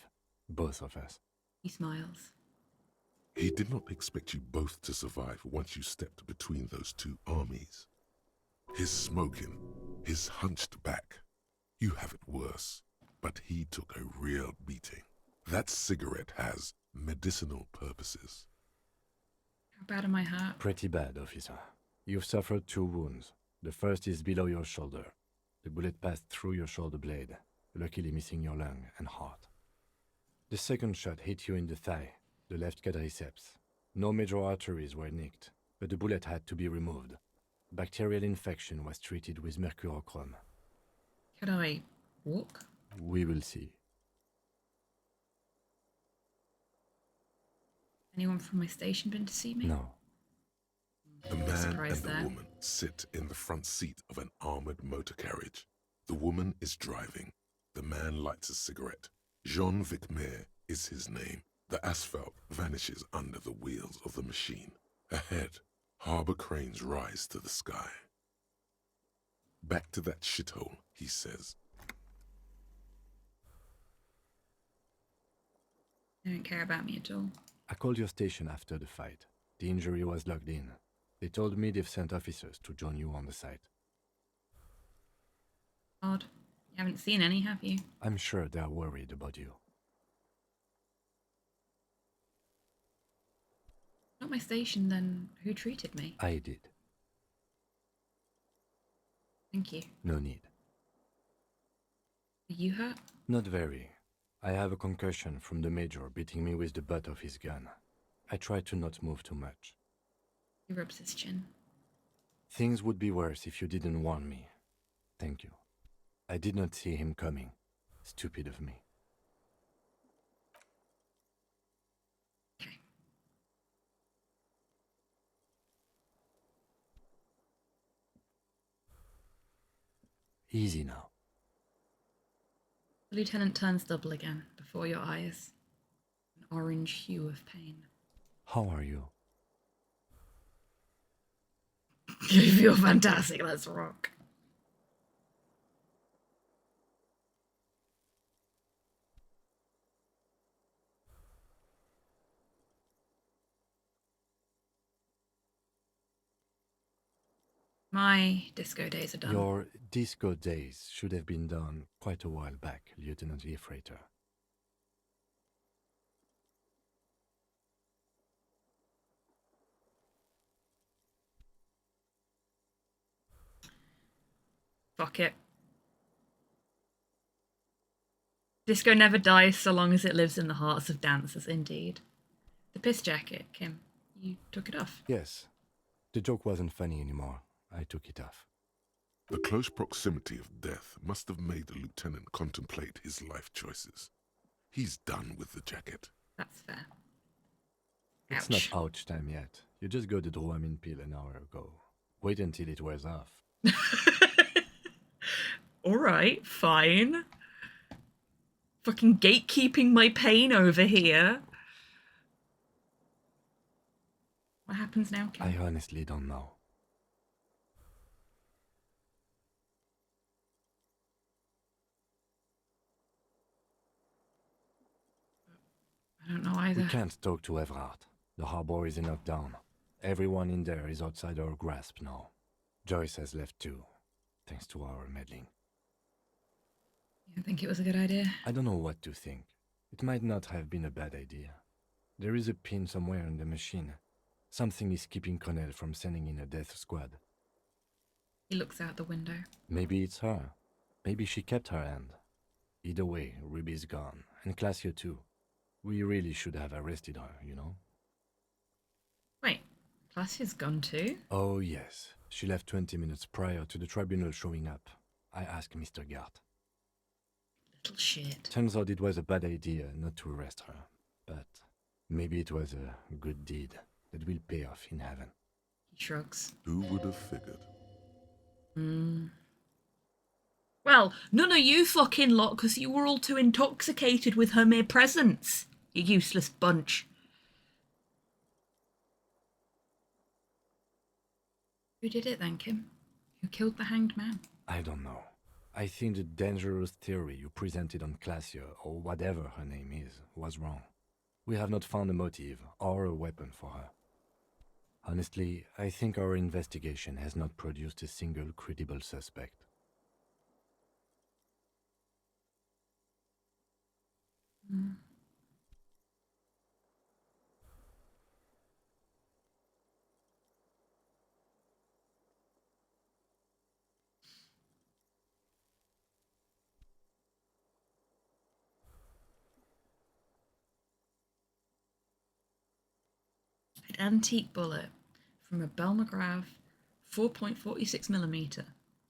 Both of us. He smiles. He did not expect you both to survive once you stepped between those two armies. His smoking, his hunched back. You have it worse, but he took a real beating. That cigarette has medicinal purposes. How bad am I hurt? Pretty bad, officer. You've suffered 2 wounds. The first is below your shoulder. The bullet passed through your shoulder blade, luckily missing your lung and heart. The second shot hit you in the thigh, the left quadriceps. No major arteries were nicked, but the bullet had to be removed. Bacterial infection was treated with mercurochrome. Can I walk? We will see. Anyone from my station been to see me? No. A man and there. a woman sit in the front seat of an armored motor carriage. The woman is driving. The man lights a cigarette. Jean Vicmer is his name. The asphalt vanishes under the wheels of the machine. Ahead, harbor cranes rise to the sky. Back to that shithole, he says. They don't care about me at all. I called your station after the fight. The injury was logged in. They told me they've sent officers to join you on the site. Odd. You haven't seen any, have you? I'm sure they're worried about you. Not my station, then who treated me? I did. Thank you. No need. Are you hurt? Not very. I have a concussion from the major beating me with the butt of his gun. I try to not move too much. He rubs his chin. Things would be worse if you didn't warn me. Thank you. I did not see him coming. Stupid of me. Okay. Easy now. The lieutenant turns double again before your eyes. An orange hue of pain. How are you? You feel fantastic, let's rock. My disco days are done. Your disco days should have been done quite a while back, Lieutenant Leafrater. Fuck it. Disco never dies so long as it lives in the hearts of dancers, indeed. The piss jacket, Kim. You took it off. Yes. The joke wasn't funny anymore. I took it off. The close proximity of death must have made the lieutenant contemplate his life choices. He's done with the jacket. That's fair. It's Ouch. not ouch time yet. You just got the Dramamine pill an hour ago. Wait until it wears off. Alright, fine. Fucking gatekeeping my pain over here. What happens now, Kim? I honestly don't know. I don't know either. We can't talk to Everard. The harbor is in lockdown. Everyone in there is outside our grasp now. Joyce has left too, thanks to our meddling. You think it was a good idea? I don't know what to think. It might not have been a bad idea. There is a pin somewhere in the machine. Something is keeping Connell from sending in a death squad. He looks out the window. Maybe it's her. Maybe she kept her hand. Either way, Ruby's gone, and Classio too. We really should have arrested her, you know? Wait, Classia's gone too? Oh yes, she left 20 minutes prior to the tribunal showing up. I asked Mr. Gart. Little shit. Turns out it was a bad idea not to arrest her, but maybe it was a good deed that will pay off in heaven. He shrugs. Who would have figured? Well, none of you fucking lot, because you were all too intoxicated with her mere presence. You useless bunch. Who did it then, Kim? Who killed the hanged man? I don't know. I think the dangerous theory you presented on Classio, or whatever her name is, was wrong. We have not found a motive or a weapon for her. Honestly, I think our investigation has not produced a single credible suspect. An antique bullet from a Bell McGrath 4.46mm.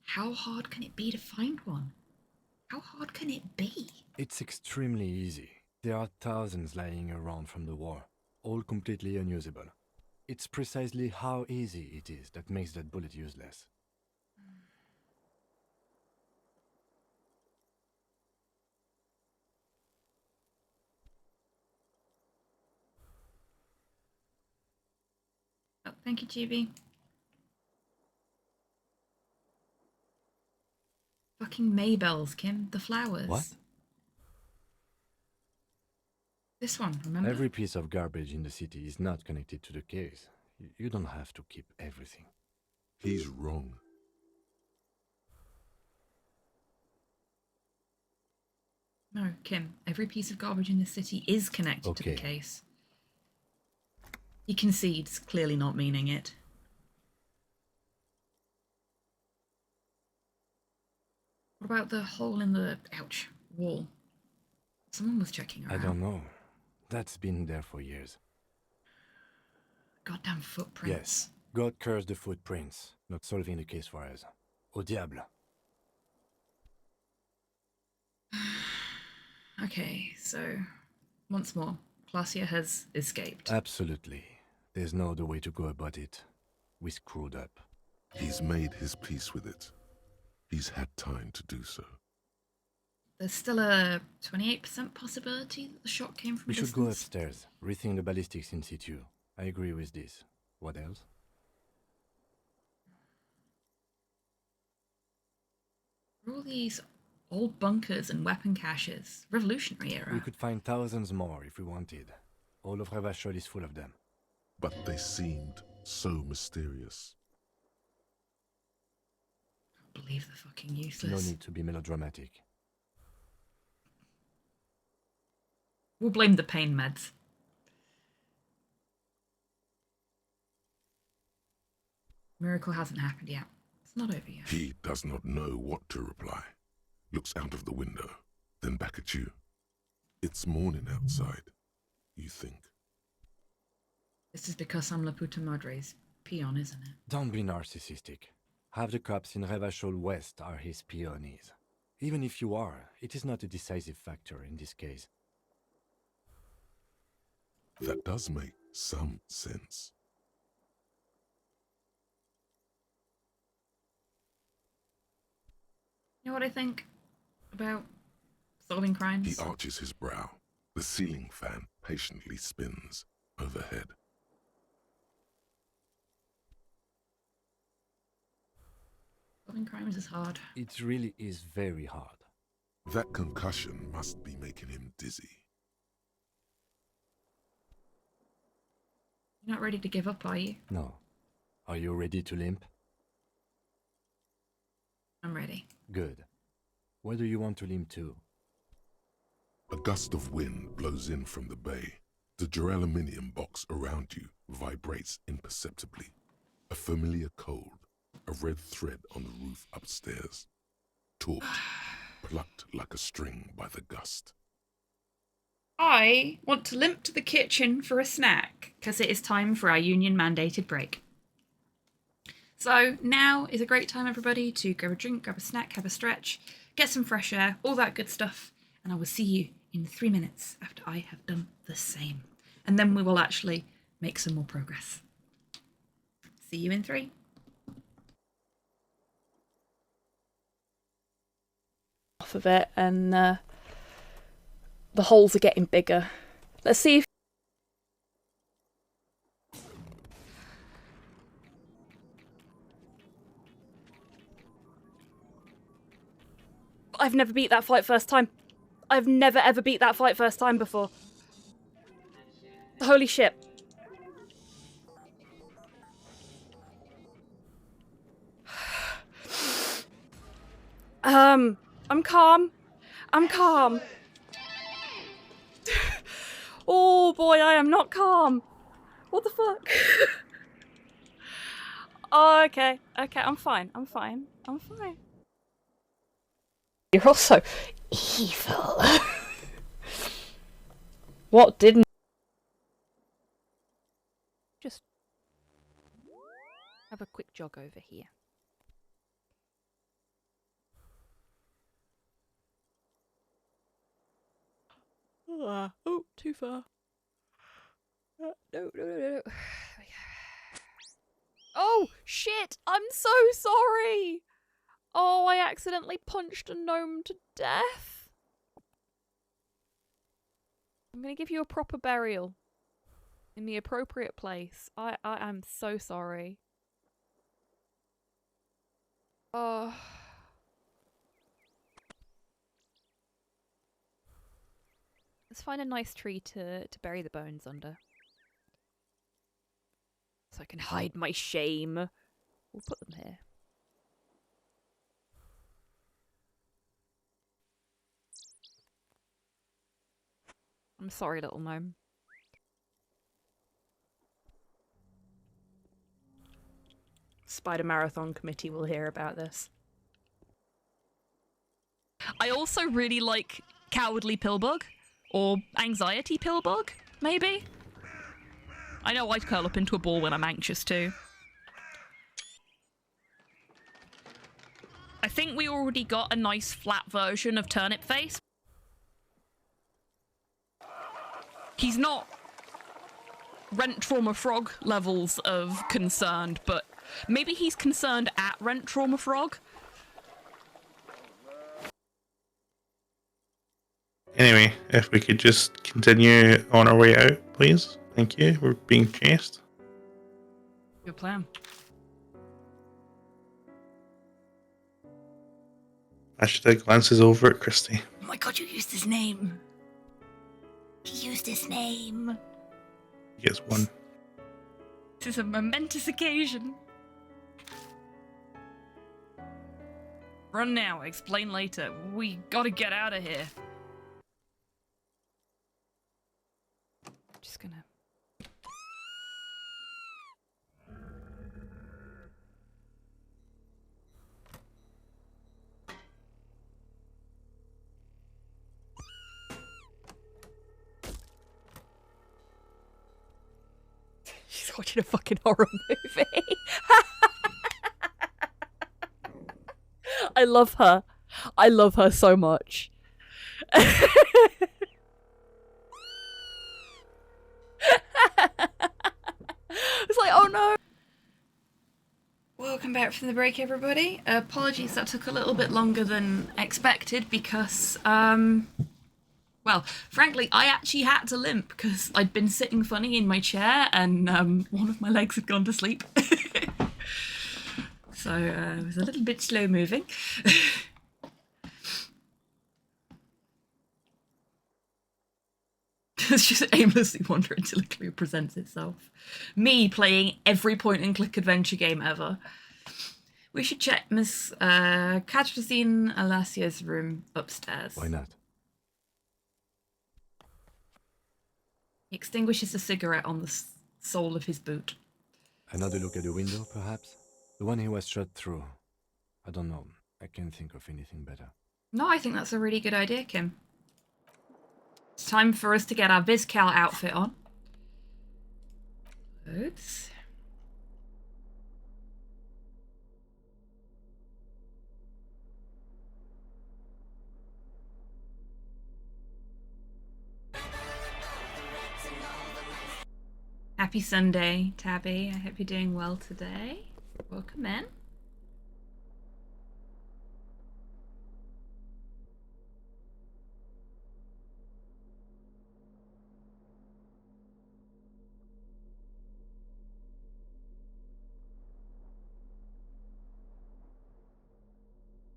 How hard can it be to find one? How hard can it be? It's extremely easy. There are thousands lying around from the war, all completely unusable. It's precisely how easy it is that makes that bullet useless. Thank you, Chibi. Fucking Maybells, Kim. The flowers. What? This one, remember? Every piece of garbage in the city is not connected to the case. You don't have to keep everything. He's wrong. No, Kim. Every piece of garbage in this city is connected to the case. He concedes, clearly not meaning it. What about the hole in the, ouch, wall? Someone was checking her out. I don't know. That's been there for years. Goddamn footprints. Yes. God curse the footprints. Not solving the case for us. Au diable. Okay, so once more, Glacia has escaped. Absolutely. There's no other way to go about it. We screwed up. He's made his peace with it. He's had time to do so. There's still a 28% possibility that the shot came from We a should go distance. upstairs. Rethink the ballistics in situ. I agree with this. What else? All these old bunkers and weapon caches. Revolutionary era. We could find thousands more if we wanted. All of Revachol is full of them. But they seemed so mysterious. I can't believe they're fucking No useless. need to be melodramatic. We'll blame the pain meds. Miracle hasn't happened yet. It's not over yet. He does not know what to reply. Looks out of the window, then back at you. It's morning outside, you think. This is because I'm La Puta Madre's peon, isn't it? Don't be narcissistic. Half the cops in Revachol West are his peonies. Even if you are, it is not a decisive factor in this case. That does make some sense. You know what I think about solving crimes? He arches his brow. The ceiling fan patiently spins overhead. Solving crimes is hard. It really is very hard. That concussion must be making him dizzy. You're not ready to give up, are you? No. Are you ready to limp? I'm ready. Good. Where do you want to limp to? A gust of wind blows in from the bay. The duraluminum box around you vibrates imperceptibly. A familiar cold, a red thread on the roof upstairs. Taut, plucked like a string by the gust. I want to limp to the kitchen for a snack, because it is time for our union-mandated break. So now is a great time, everybody, to grab a drink, grab a snack, have a stretch, get some fresh air, all that good stuff, and I will see you in 3 minutes after I have done the same. And then we will actually make some more progress. See you in 3. Off of it, and the holes are getting bigger. Let's see if I've never beat that fight first time. I've never ever beat that fight first time before. Holy shit. I'm calm. I'm calm. Oh boy, I am not calm. What the fuck? Oh, okay. Okay, I'm fine. I'm fine. I'm fine. You're also evil. What didn't... Just have a quick jog over here. Oh, too far. No. Oh, shit! I'm so sorry! Oh, I accidentally punched a gnome to death. I'm gonna give you a proper burial. in the appropriate place. I am so sorry. Oh. Let's find a nice tree to bury the bones under. So I can hide my shame. We'll put them here. I'm sorry, little gnome. Spider Marathon Committee will hear about this. I also really like Cowardly Pillbug. Or Anxiety Pillbug, maybe? I know I'd curl up into a ball when I'm anxious too. I think we already got a nice flat version of Turnip Face. He's not Rent Trauma Frog levels of concerned, but maybe he's concerned at Rent Trauma Frog. Anyway, if we could just continue on our way out, please. Thank you. We're being chased. Good plan. Ashton glances over at Christy. Oh my god, you used his name. He used his name. He gets one. This is a momentous occasion. Run now, explain later. We gotta get out of here. Just gonna... She's watching a fucking horror movie. I love her. I love her so much. It's like, oh no. Welcome back from the break, everybody. Apologies that took a little bit longer than expected because, well, frankly, I actually had to limp because I'd been sitting funny in my chair and one of my legs had gone to sleep. So it was a little bit slow moving. It's just aimlessly wander until a clue presents itself. Me playing every point-and-click adventure game ever. We should check Miss Katrine Alasia's room upstairs. Why not? He extinguishes a cigarette on the sole of his boot. Another look at the window, perhaps? The one he was shot through. I don't know. I can't think of anything better. No, I think that's a really good idea, Kim. It's time for us to get our VizCal outfit on. Oops. Happy Sunday, Tabby. I hope you're doing well today. Welcome in.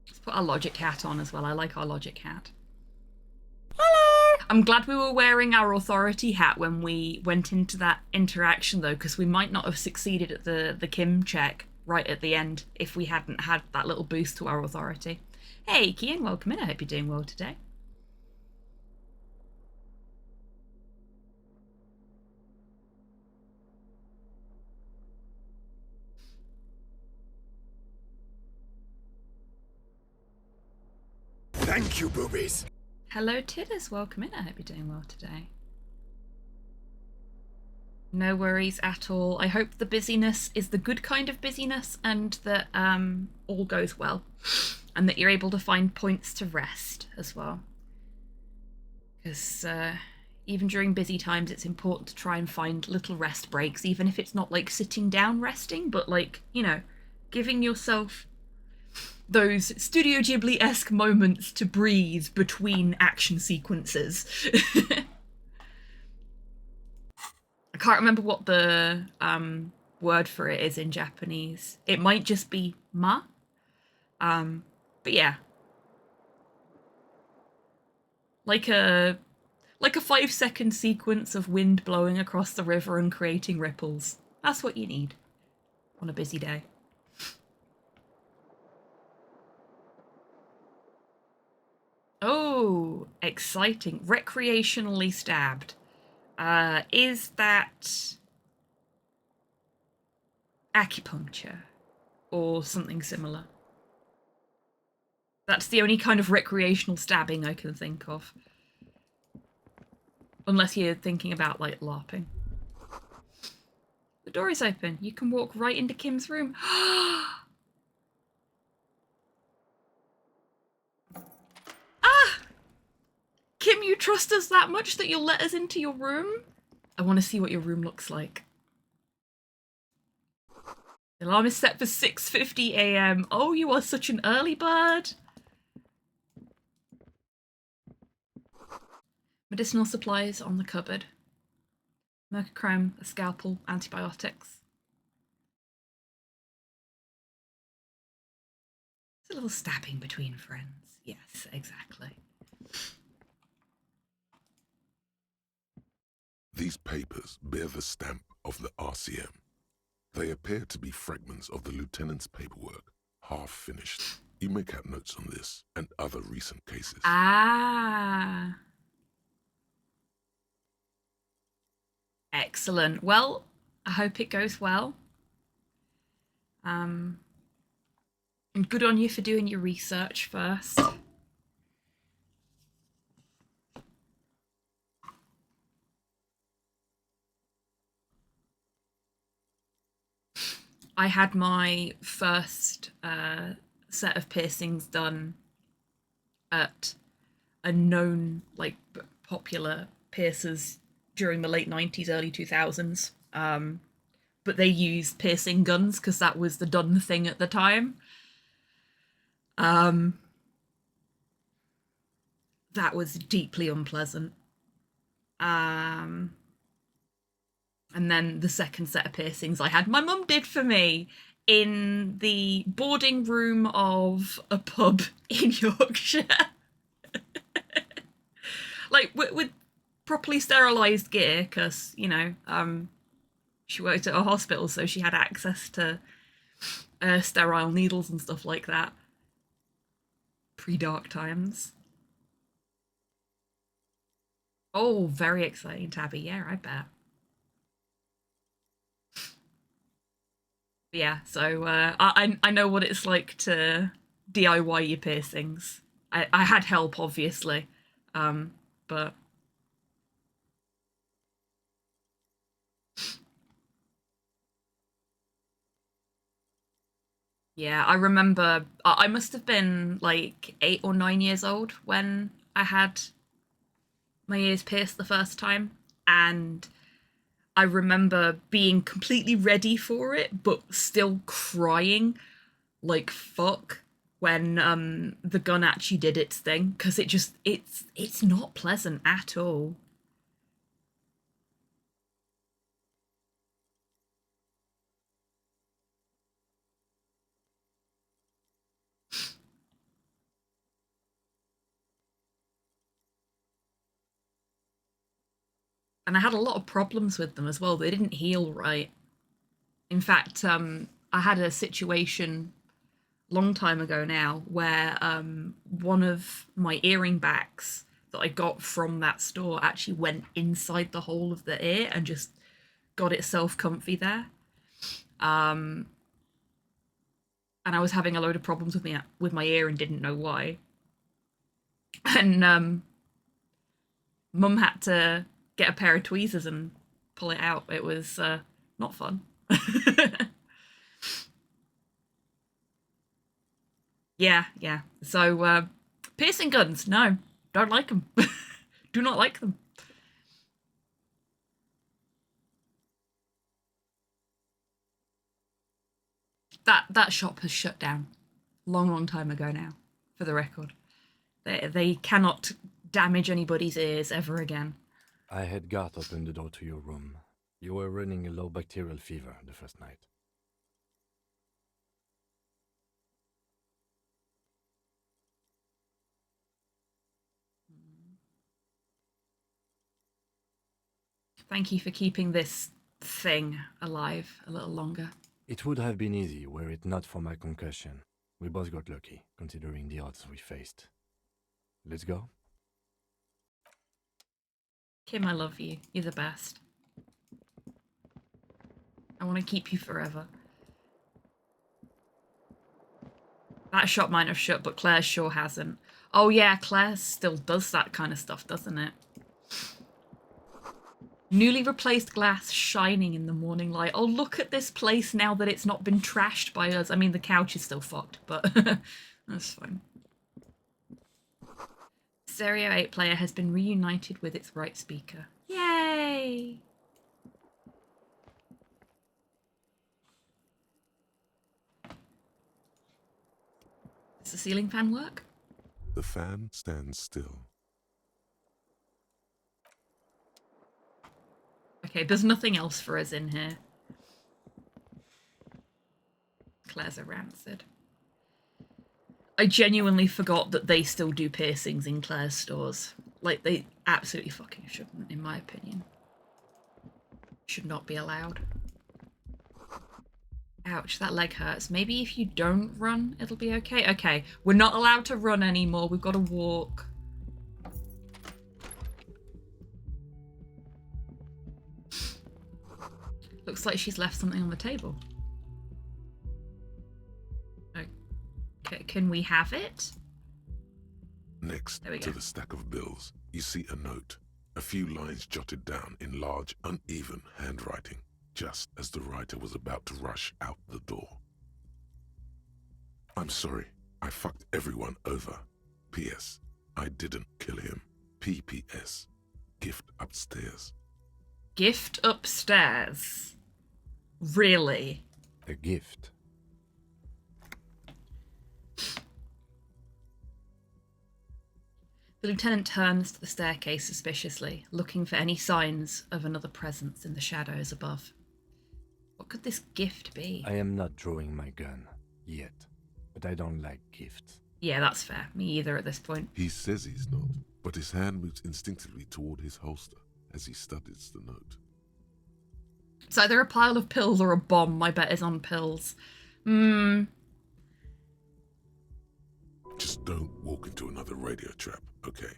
Let's put our logic hat on as well. I like our logic hat. Hello! I'm glad we were wearing our authority hat when we went into that interaction, though, because we might not have succeeded at the Kim check right at the end if we hadn't had that little boost to our authority. Hey, Kian, welcome in. I hope you're doing well today. Thank you, boobies. Hello, Tidders. Welcome in. I hope you're doing well today. No worries at all. I hope the busyness is the good kind of busyness and that all goes well and that you're able to find points to rest as well. Because even during busy times, it's important to try and find little rest breaks, even if it's not like sitting down resting, but like, you know, giving yourself those Studio Ghibli-esque moments to breathe between action sequences. I can't remember what the word for it is in Japanese. It might just be ma. But yeah. Like a 5-second sequence of wind blowing across the river and creating ripples. That's what you need on a busy day. Oh, exciting. Recreationally stabbed. Is that acupuncture or something similar? That's the only kind of recreational stabbing I can think of. Unless you're thinking about, like, LARPing. The door is open. You can walk right into Kim's room. Ah! Kim, you trust us that much that you'll let us into your room? I want to see what your room looks like. The alarm is set for 6:50 a.m. Oh, you are such an early bird. Medicinal supplies on the cupboard. Mercurochrome, a scalpel, antibiotics. It's a little stabbing between friends. Yes, exactly. These papers bear the stamp of the RCM. They appear to be fragments of the lieutenant's paperwork, half finished. You may have notes on this and other recent cases. Ah. Excellent. Well, I hope it goes well. And good on you for doing your research first. I had my first set of piercings done at a known, like, popular piercers during the late 90s, early 2000s. But they used piercing guns because that was the done thing at the time. That was deeply unpleasant. And then the second set of piercings I had, my mum did for me in the boarding room of a pub in Yorkshire. Like, with properly sterilised gear, because, you know, she worked at a hospital, so she had access to sterile needles and stuff like that. Pre-dark times. Oh, very exciting, Tabby. Yeah, I bet. Yeah, so I know what it's like to DIY your piercings. I had help, obviously, but yeah, I remember I must have been like 8 or 9 years old when I had my ears pierced the first time, and I remember being completely ready for it, but still crying like fuck when the gun actually did its thing, because it's not pleasant at all. And I had a lot of problems with them as well. They didn't heal right. In fact, I had a situation long time ago now where one of my earring backs that I got from that store actually went inside the hole of the ear and just got itself comfy there. And I was having a load of problems with my ear and didn't know why. And Mum had to get a pair of tweezers and pull it out. It was not fun. Yeah. So, piercing guns, no, don't like them. Do not like them. That shop has shut down long time ago now, for the record. They cannot damage anybody's ears ever again. I had Garth open the door to your room. You were running a low bacterial fever the first night. Thank you for keeping this thing alive a little longer. It would have been easy were it not for my concussion. We both got lucky, considering the odds we faced. Let's go? Kim, I love you. You're the best. I want to keep you forever. That shop might have shut, but Claire sure hasn't. Oh yeah, Claire still does that kind of stuff, doesn't it? Newly replaced glass shining in the morning light. Oh, look at this place now that it's not been trashed by us. I mean, the couch is still fucked, but that's fine. Stereo 8 player has been reunited with its right speaker. Yay! Does the ceiling fan work? The fan stands still. Okay, there's nothing else for us in here. Claire's a rancid. I genuinely forgot that they still do piercings in Claire's stores. Like, they absolutely fucking shouldn't, in my opinion. Should not be allowed. Ouch, that leg hurts. Maybe if you don't run, it'll be okay. Okay, we're not allowed to run anymore. We've got to walk. Looks like she's left something on the table. Okay, can we have it? Next to the stack of bills, you see a note. A few lines jotted down in large, uneven handwriting, just as the writer was about to rush out the door. I'm sorry, I fucked everyone over. P.S. I didn't kill him. P.P.S. Gift upstairs. Gift upstairs? Really? A gift. The lieutenant turns to the staircase suspiciously, looking for any signs of another presence in the shadows above. What could this gift be? I am not drawing my gun, yet, but I don't like gifts. Yeah, that's fair. Me either at this point. He says he's not, but his hand moves instinctively toward his holster as he studies the note. It's either a pile of pills or a bomb. My bet is on pills. Just don't walk into another radio trap, okay?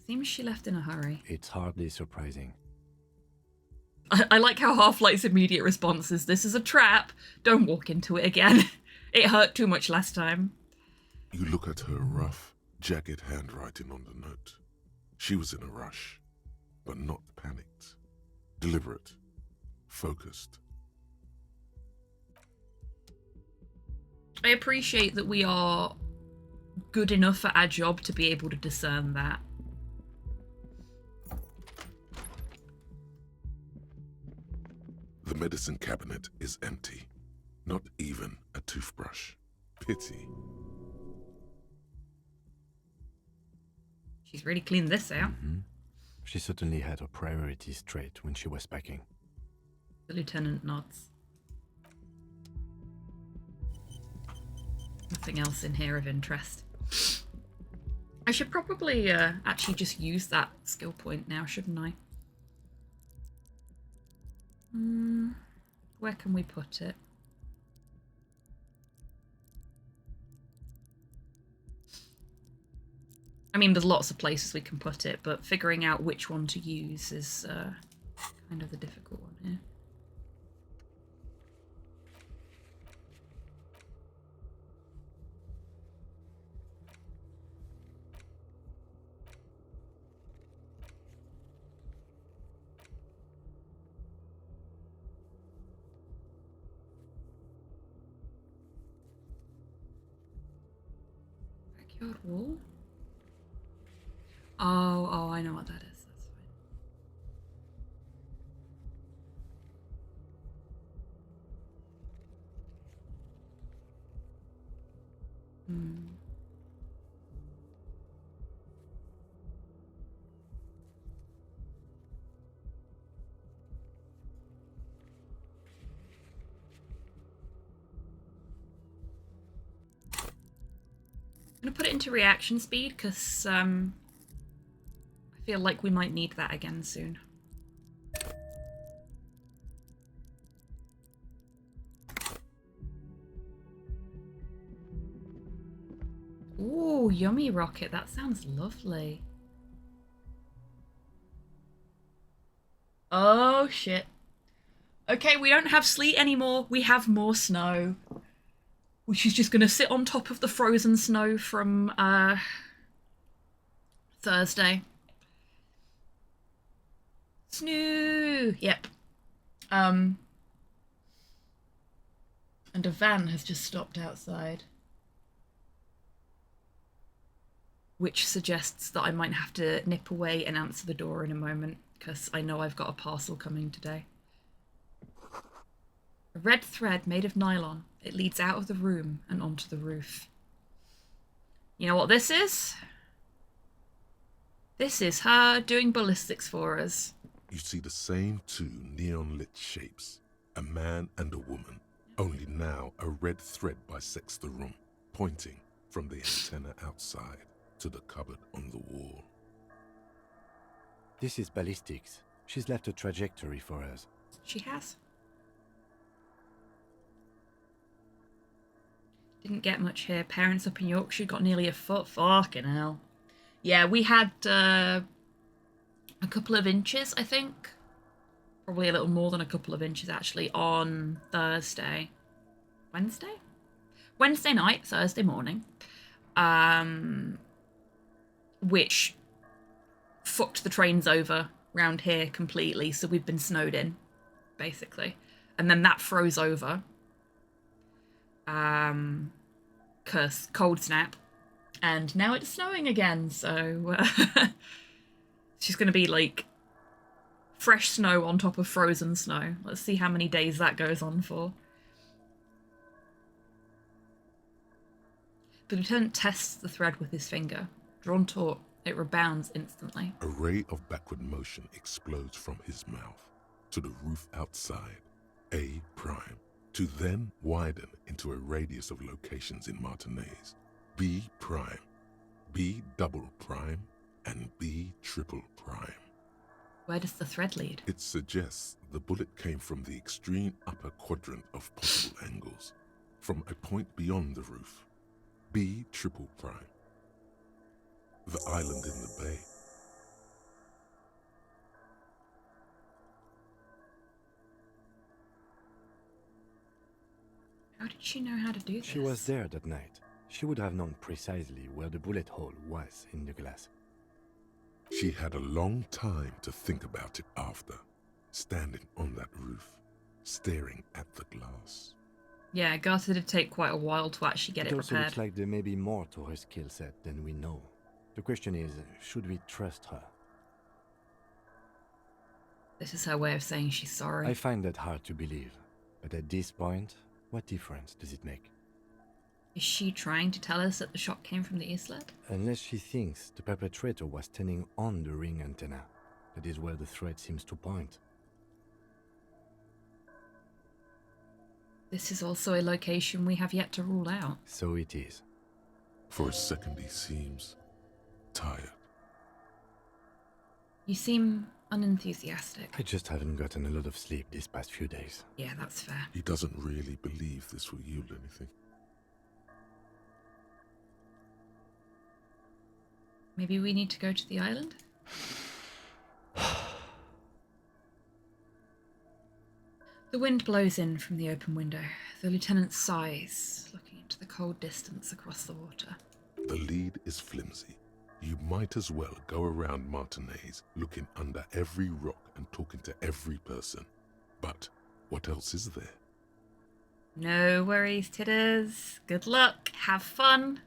Seems she left in a hurry. It's hardly surprising. I like how Half-Light's immediate response is, this is a trap. Don't walk into it again. It hurt too much last time. You look at her rough, jagged handwriting on the note. She was in a rush, but not panicked. Deliberate. Focused. I appreciate that we are good enough at our job to be able to discern that. The medicine cabinet is empty. Not even a toothbrush. Pity. She's really cleaned this out. She certainly had her priorities straight when she was packing. The lieutenant nods. Nothing else in here of interest. I should probably actually just use that skill point now, shouldn't I? Where can we put it? I mean, there's lots of places we can put it, but figuring out which one to use is kind of the difficult one here. Backyard wall? Oh, I know what that is. That's fine. I'm gonna put it into reaction speed because I feel like we might need that again soon. Ooh, yummy rocket. That sounds lovely. Oh, shit. Okay, we don't have sleet anymore. We have more snow. Which is just going to sit on top of the frozen snow from Thursday. Snoo! Yep. And a van has just stopped outside. Which suggests that I might have to nip away and answer the door in a moment, because I know I've got a parcel coming today. A red thread made of nylon. It leads out of the room and onto the roof. You know what this is? This is her doing ballistics for us. You see the same two neon-lit shapes, a man and a woman, only now a red thread bisects the room, pointing from the antenna outside to the cupboard on the wall. This is ballistics. She's left a trajectory for us. She has. Didn't get much here. Parents up in Yorkshire got nearly a foot. Fucking hell. Yeah, we had a couple of inches, I think. Probably a little more than a couple of inches, actually, on Thursday. Wednesday? Wednesday night, Thursday morning. Which fucked the trains over round here completely, so we've been snowed in, basically. And then that froze over. Curse, cold snap. And now it's snowing again, so it's just going to be like fresh snow on top of frozen snow. Let's see how many days that goes on for. The lieutenant tests the thread with his finger. Drawn taut, it rebounds instantly. A ray of backward motion explodes from his mouth to the roof outside, A prime, to then widen into a radius of locations in Martinez. B prime, B double prime, and B triple prime. Where does the thread lead? It suggests the bullet came from the extreme upper quadrant of possible angles, from a point beyond the roof. B triple prime. The island in the bay. How did she know how to do this? She was there that night. She would have known precisely where the bullet hole was in the glass. She had a long time to think about it after, standing on that roof, staring at the glass. Yeah, Garza did take quite a while to actually get it It also prepared. looks like there may be more to her skill set than we know. The question is, should we trust her? This is her way of saying she's sorry. I find that hard to believe. But at this point, what difference does it make? Is she trying to tell us that the shot came from the islet? Unless she thinks the perpetrator was standing on the ring antenna. That is where the thread seems to point. This is also a location we have yet to rule out. So it is. For a second he seems tired. You seem unenthusiastic. I just haven't gotten a lot of sleep these past few days. Yeah, that's fair. He doesn't really believe this will yield anything. Maybe we need to go to the island? The wind blows in from the open window. The lieutenant sighs, looking into the cold distance across the water. The lead is flimsy. You might as well go around Martinez, looking under every rock and talking to every person. But what else is there? No worries, Titters. Good luck. Have fun.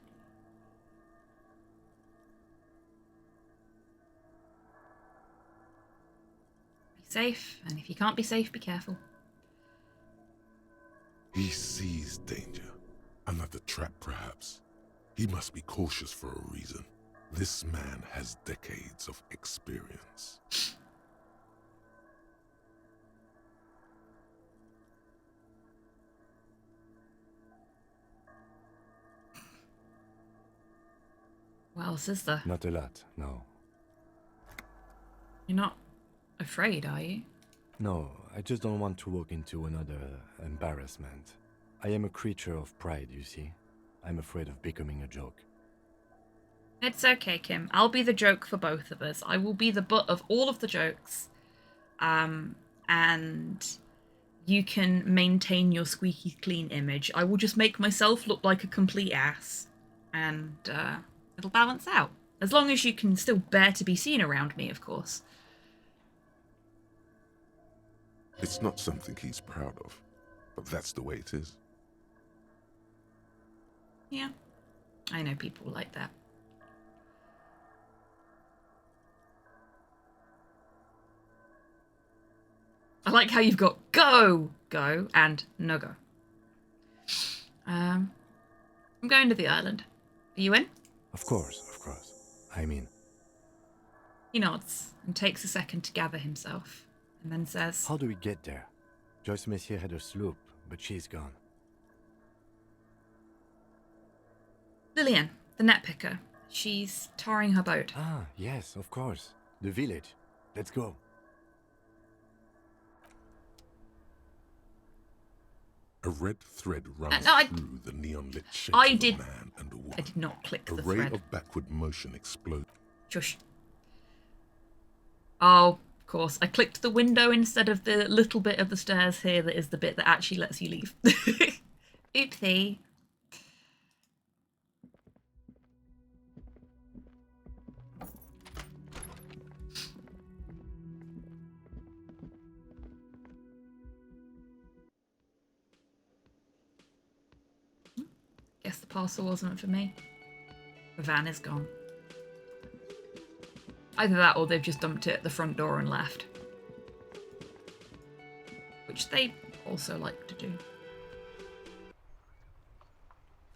Be safe, and if you can't be safe, be careful. He sees danger. Another trap, perhaps. He must be cautious for a reason. This man has decades of experience. What else is there? Not a lot, no. You're not afraid, are you? No, I just don't want to walk into another embarrassment. I am a creature of pride, you see. I'm afraid of becoming a joke. It's okay, Kim. I'll be the joke for both of us. I will be the butt of all of the jokes. And you can maintain your squeaky clean image. I will just make myself look like a complete ass. And it'll balance out. As long as you can still bear to be seen around me, of course. It's not something he's proud of, but that's the way it is. Yeah, I know people like that. I like how you've got go, and no go. I'm going to the island. Are you in? Of course, I'm in. He nods and takes a second to gather himself, and then says, How do we get there? Joyce Messier had a sloop, but she's gone. Lillian, the net picker. She's tarring her boat. Ah, yes, of course. The village. Let's go. A red thread runs through the neon-lit shapes of a man and a woman. I did not click a the ray thread. of backward motion explodes. Shush. Oh, of course. I clicked the window instead of the little bit of the stairs here that is the bit that actually lets you leave. Oopsie. Guess the parcel wasn't for me. The van is gone. Either that or they've just dumped it at the front door and left. Which they also like to do.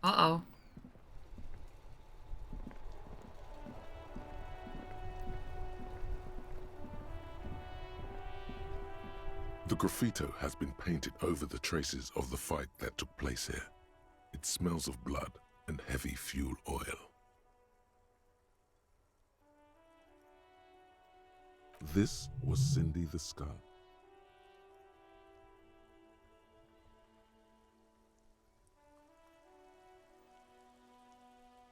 Uh-oh. The graffito has been painted over the traces of the fight that took place here. It smells of blood and heavy fuel oil. This was Cindy the Skull.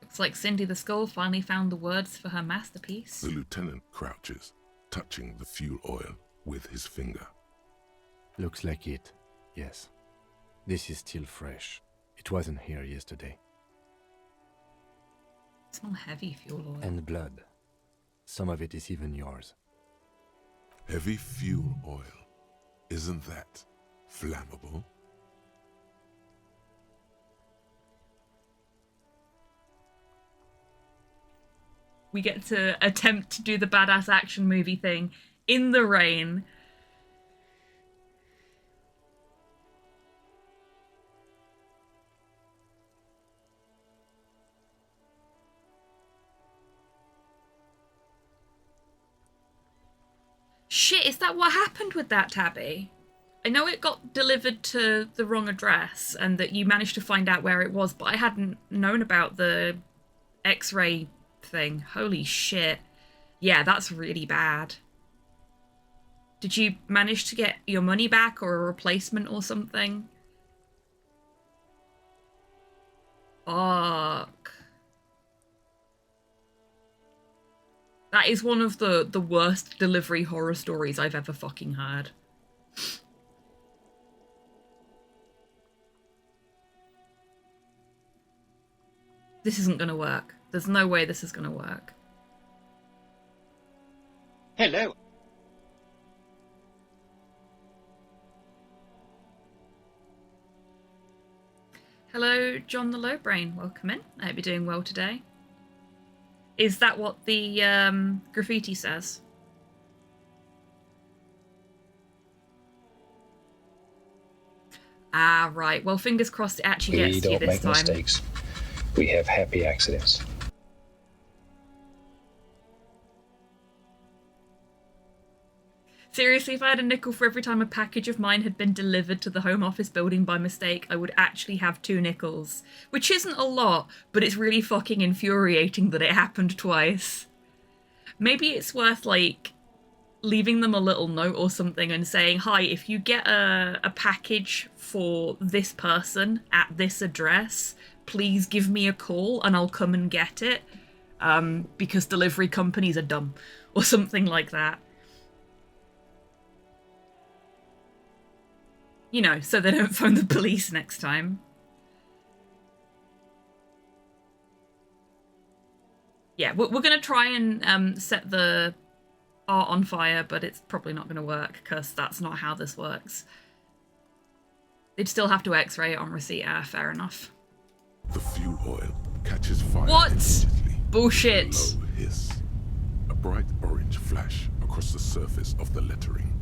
Looks like Cindy the Skull finally found the words for her masterpiece. The lieutenant crouches, touching the fuel oil with his finger. Looks like it, yes. This is still fresh. It wasn't here yesterday. It smells heavy fuel oil. And blood. Some of it is even yours. Heavy fuel oil. Isn't that flammable? We get to attempt to do the badass action movie thing in the rain. Shit, is that what happened with that, Tabby? I know it got delivered to the wrong address and that you managed to find out where it was, but I hadn't known about the X-ray thing. Holy shit. Yeah, that's really bad. Did you manage to get your money back or a replacement or something? Fuck. That is one of the worst delivery horror stories I've ever fucking heard. This isn't gonna work. There's no way this is gonna work. Hello. Hello, John the Lowbrain. Welcome in. I hope you're doing well today. Is that what the graffiti says? Ah, right. Well, fingers crossed it actually gets to you this time. We don't make mistakes. We have happy accidents. Seriously, if I had a nickel for every time a package of mine had been delivered to the Home Office building by mistake, I would actually have 2 nickels. Which isn't a lot, but it's really fucking infuriating that it happened twice. Maybe it's worth, like, leaving them a little note or something and saying, hi, if you get a package for this person at this address, please give me a call and I'll come and get it. Because delivery companies are dumb. Or something like that. You know, so they don't phone the police next time. Yeah, we're going to try and set the art on fire, but it's probably not going to work, because that's not how this works. They'd still have to x-ray it on receipt. Fair enough. The fuel oil catches fire. What? Bullshit. With a low hiss. A bright orange flash across the surface of the lettering.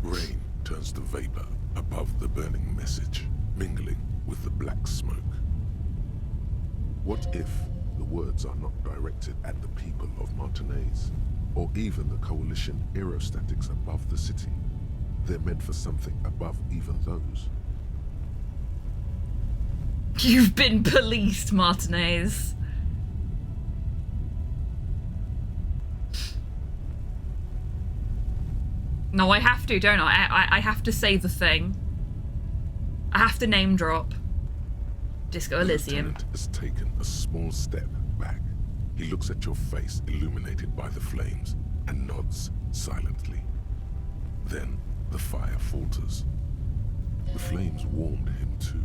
Rain turns to vapor above the burning message, mingling with the black smoke. What if the words are not directed at the people of Martinez, or even the coalition aerostatics above the city? They're meant for something above even those. You've been policed, Martinez. No, I have to, don't I? I have to say the thing. I have to name drop. Disco Elysium. The lieutenant has taken a small step back. He looks at your face illuminated by the flames and nods silently. Then the fire falters. The flames warmed him too.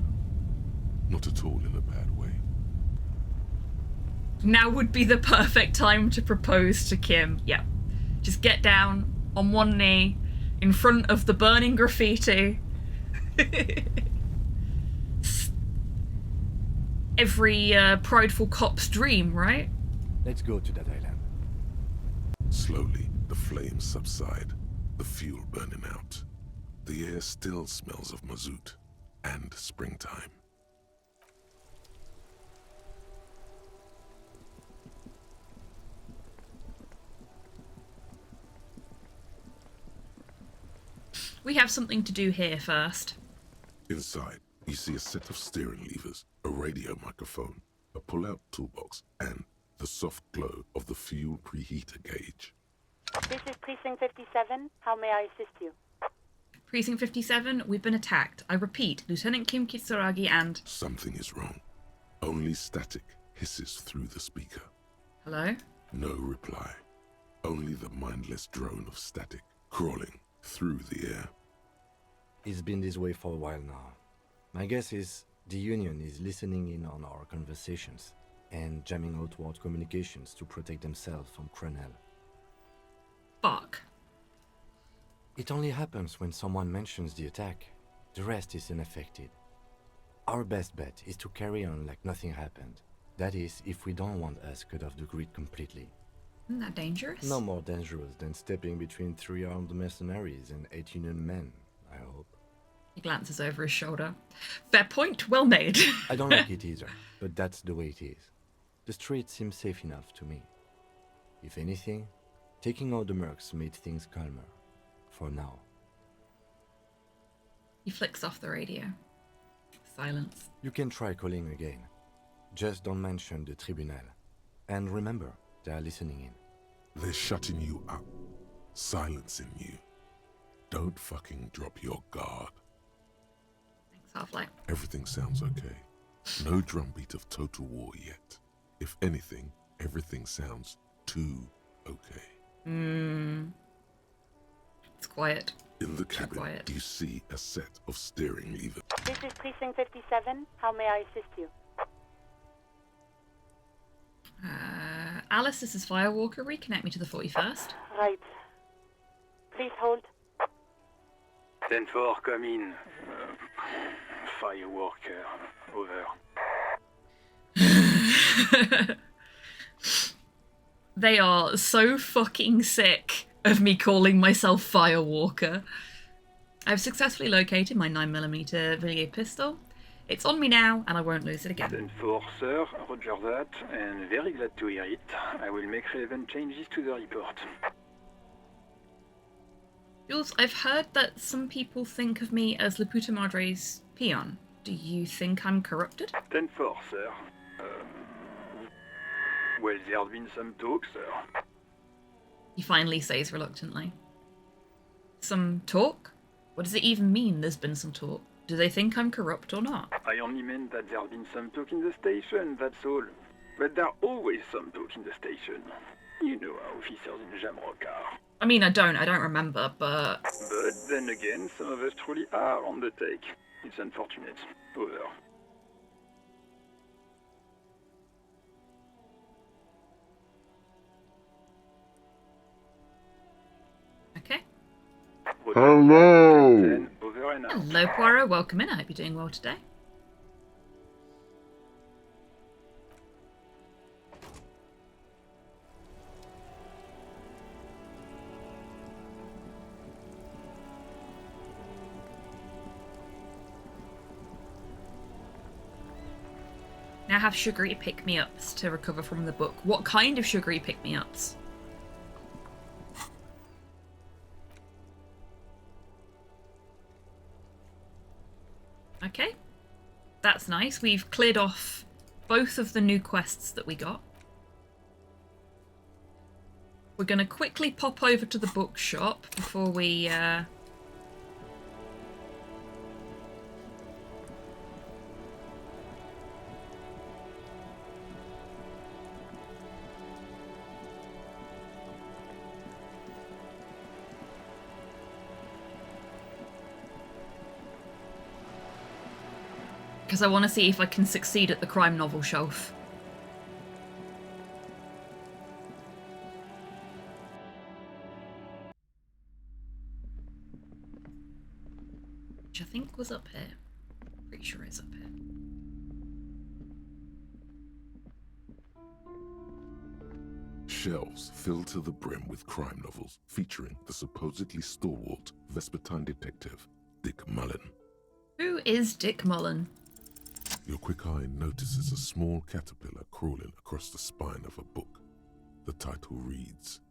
Not at all in a bad way. Now would be the perfect time to propose to Kim. Yeah. Just get down on one knee in front of the burning graffiti. Every prideful cop's dream, right? Let's go to that island. Slowly, the flames subside, the fuel burning out. The air still smells of mazout and springtime. We have something to do here first. Inside, you see a set of steering levers, a radio microphone, a pull-out toolbox, and the soft glow of the fuel preheater gauge. This is Precinct 57. How may I assist you? Precinct 57, we've been attacked. I repeat, Lieutenant Kim Kitsuragi and... Something is wrong. Only static hisses through the speaker. Hello? No reply. Only the mindless drone of static crawling through the air. It's been this way for a while now. My guess is the Union is listening in on our conversations and jamming outward communications to protect themselves from Cronel. Fuck. It only happens when someone mentions the attack. The rest is unaffected. Our best bet is to carry on like nothing happened. That is, if we don't want us cut off the grid completely. Isn't that dangerous? No more dangerous than stepping between 3 armed mercenaries and 8 Union men, I hope. He glances over his shoulder. Fair point, well made. I don't like it either, but that's the way it is. The street seems safe enough to me. If anything, taking out the mercs made things calmer. For now. He flicks off the radio. Silence. You can try calling again. Just don't mention the tribunal. And remember, they are listening in. They're shutting you up. Silencing you. Don't fucking drop your guard. Thanks, Half-Light. Everything sounds okay. No drumbeat of total war yet. If anything, everything sounds too okay. It's quiet. In the cabin, you see a set of steering levers. This is Precinct 57. How may I assist you? Alice, this is Firewalker. Reconnect me to the 41st. Right. Please hold. 10-4, come in. Firewalker, over. They are so fucking sick of me calling myself Firewalker. I've successfully located my 9mm Villiers pistol. It's on me now, and I won't lose it again. 10-4, sir. Roger that, and very glad to hear it. I will make relevant changes to the report. Jules, I've heard that some people think of me as La Puta Madre's peon. Do you think I'm corrupted? 10-4, sir. Well, there's been some talk, sir. He finally says reluctantly. Some talk? What does it even mean there's been some talk? Do they think I'm corrupt or not? I only meant that there's been some talk in the station, that's all. But there's always some talk in the station. You know how officers in Jamrock are. I mean, I don't remember, but... But then again, some of us truly are on the take. It's unfortunate. Over. Okay. Hello! Hello, Poirot. Welcome in. I hope you're doing well today. Now have sugary pick-me-ups to recover from the book. What kind of sugary pick-me-ups? Okay, that's nice. We've cleared off both of the new quests that we got. We're going to quickly pop over to the bookshop before we... because I want to see if I can succeed at the crime novel shelf. Which I think was up here. Pretty sure it's up here. Shelves filled to the brim with crime novels featuring the supposedly stalwart Vespertine detective, Dick Mullen. Who is Dick Mullen? Your quick eye notices a small caterpillar crawling across the spine of a book. The title reads,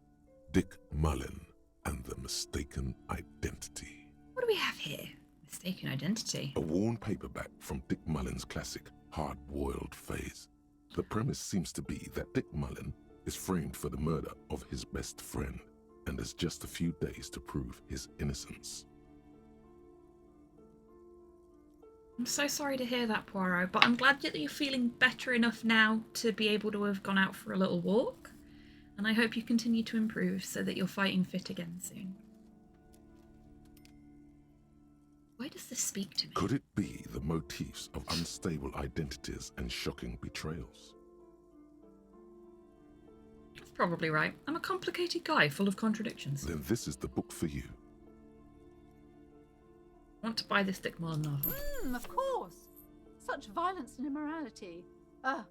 Dick Mullen and the Mistaken Identity. What do we have here? Mistaken Identity. A worn paperback from Dick Mullen's classic Hard-Boiled Phase. The premise seems to be that Dick Mullen is framed for the murder of his best friend and has just a few days to prove his innocence. I'm so sorry to hear that, Poirot, but I'm glad that you're feeling better enough now to be able to have gone out for a little walk. And I hope you continue to improve so that you're fighting fit again soon. Why does this speak to me? Could it be the motifs of unstable identities and shocking betrayals? That's probably right. I'm a complicated guy full of contradictions. Then this is the book for you. I want to buy this Dick Mullen novel. Of course. Such violence and immorality. I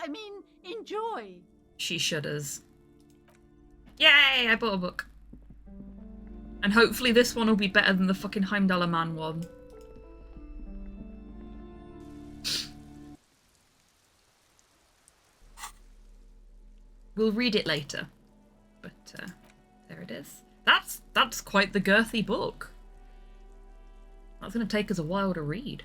mean, enjoy. She shudders. Yay, I bought a book. And hopefully this one will be better than the fucking Heimdall Man one. We'll read it later. But, there it is. That's quite the girthy book. That's going to take us a while to read.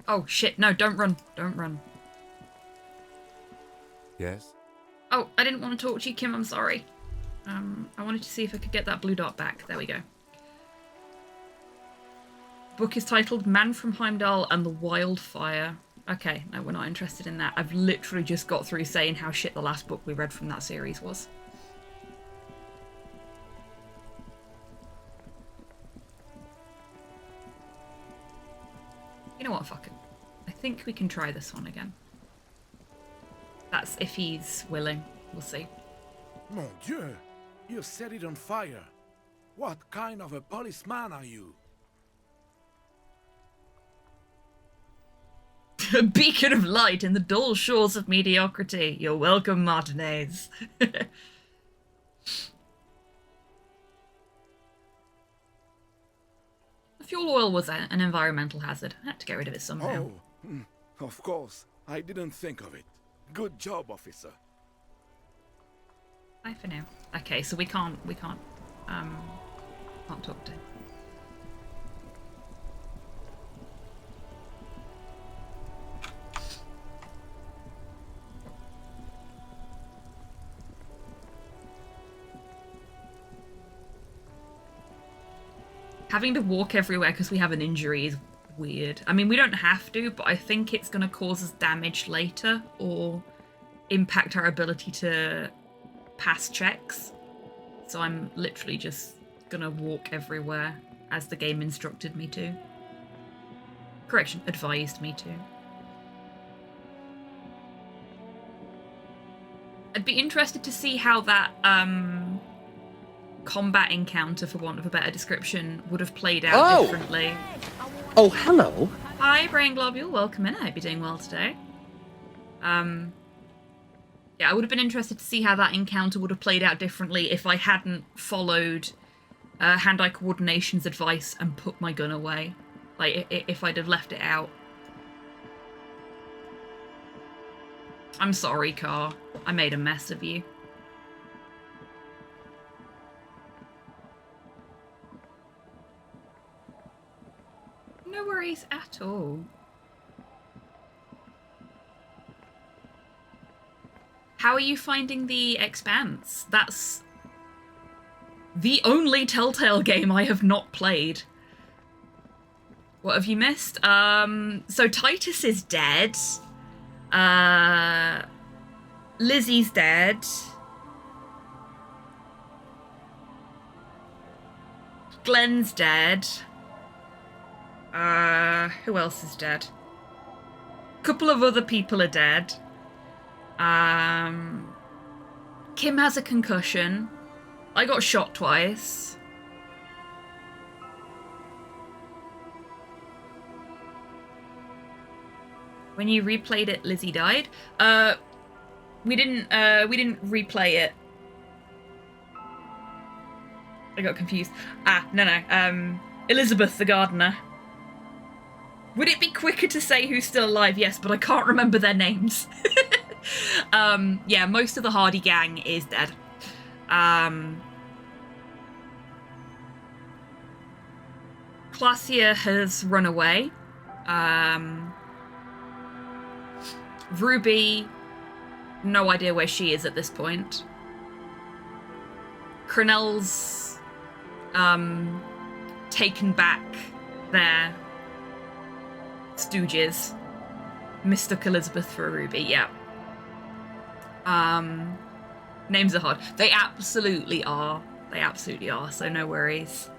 Oh shit, no, don't run. Don't run. Yes? Oh, I didn't want to talk to you, Kim, I'm sorry. I wanted to see if I could get that blue dot back. There we go. Book is titled Man from Heimdall and the Wildfire. Okay, no, we're not interested in that. I've literally just got through saying how shit the last book we read from that series was. You know what, fuck it. I think we can try this one again. That's if he's willing. We'll see. Mon Dieu! You set it on fire. What kind of a policeman are you? A beacon of light in the dull shores of mediocrity. You're welcome, Martinez. The fuel oil was an environmental hazard. I had to get rid of it somehow. Oh, of course. I didn't think of it. Good job, officer. Bye for now. Okay, so we can't talk to him. Having to walk everywhere because we have an injury is weird. I mean, we don't have to, but I think it's going to cause us damage later or impact our ability to pass checks. So I'm literally just going to walk everywhere as the game instructed me to. Correction, advised me to. I'd be interested to see how that combat encounter, for want of a better description, would have played out differently. Oh, hello. Hi, Brain Globule. Welcome in. I hope you're doing well today. Yeah, I would have been interested to see how that encounter would have played out differently if I hadn't followed hand-eye coordination's advice and put my gun away. Like, if I'd have left it out. I'm sorry, Car. I made a mess of you. No worries at all. How are you finding The Expanse? That's the only Telltale game I have not played. What have you missed? So Titus is dead. Lizzie's dead. Glenn's dead. Who else is dead? A couple of other people are dead. Kim has a concussion. I got shot twice. When you replayed it, Lizzie died. We didn't replay it. I got confused. No. Elizabeth the gardener. Would it be quicker to say who's still alive? Yes, but I can't remember their names. Yeah, most of the Hardy gang is dead. Classia has run away. Ruby, no idea where she is at this point. Cronell's taken back their stooges. Mistook Elizabeth for a Ruby, yeah. Names are hard. They absolutely are. They absolutely are, so no worries.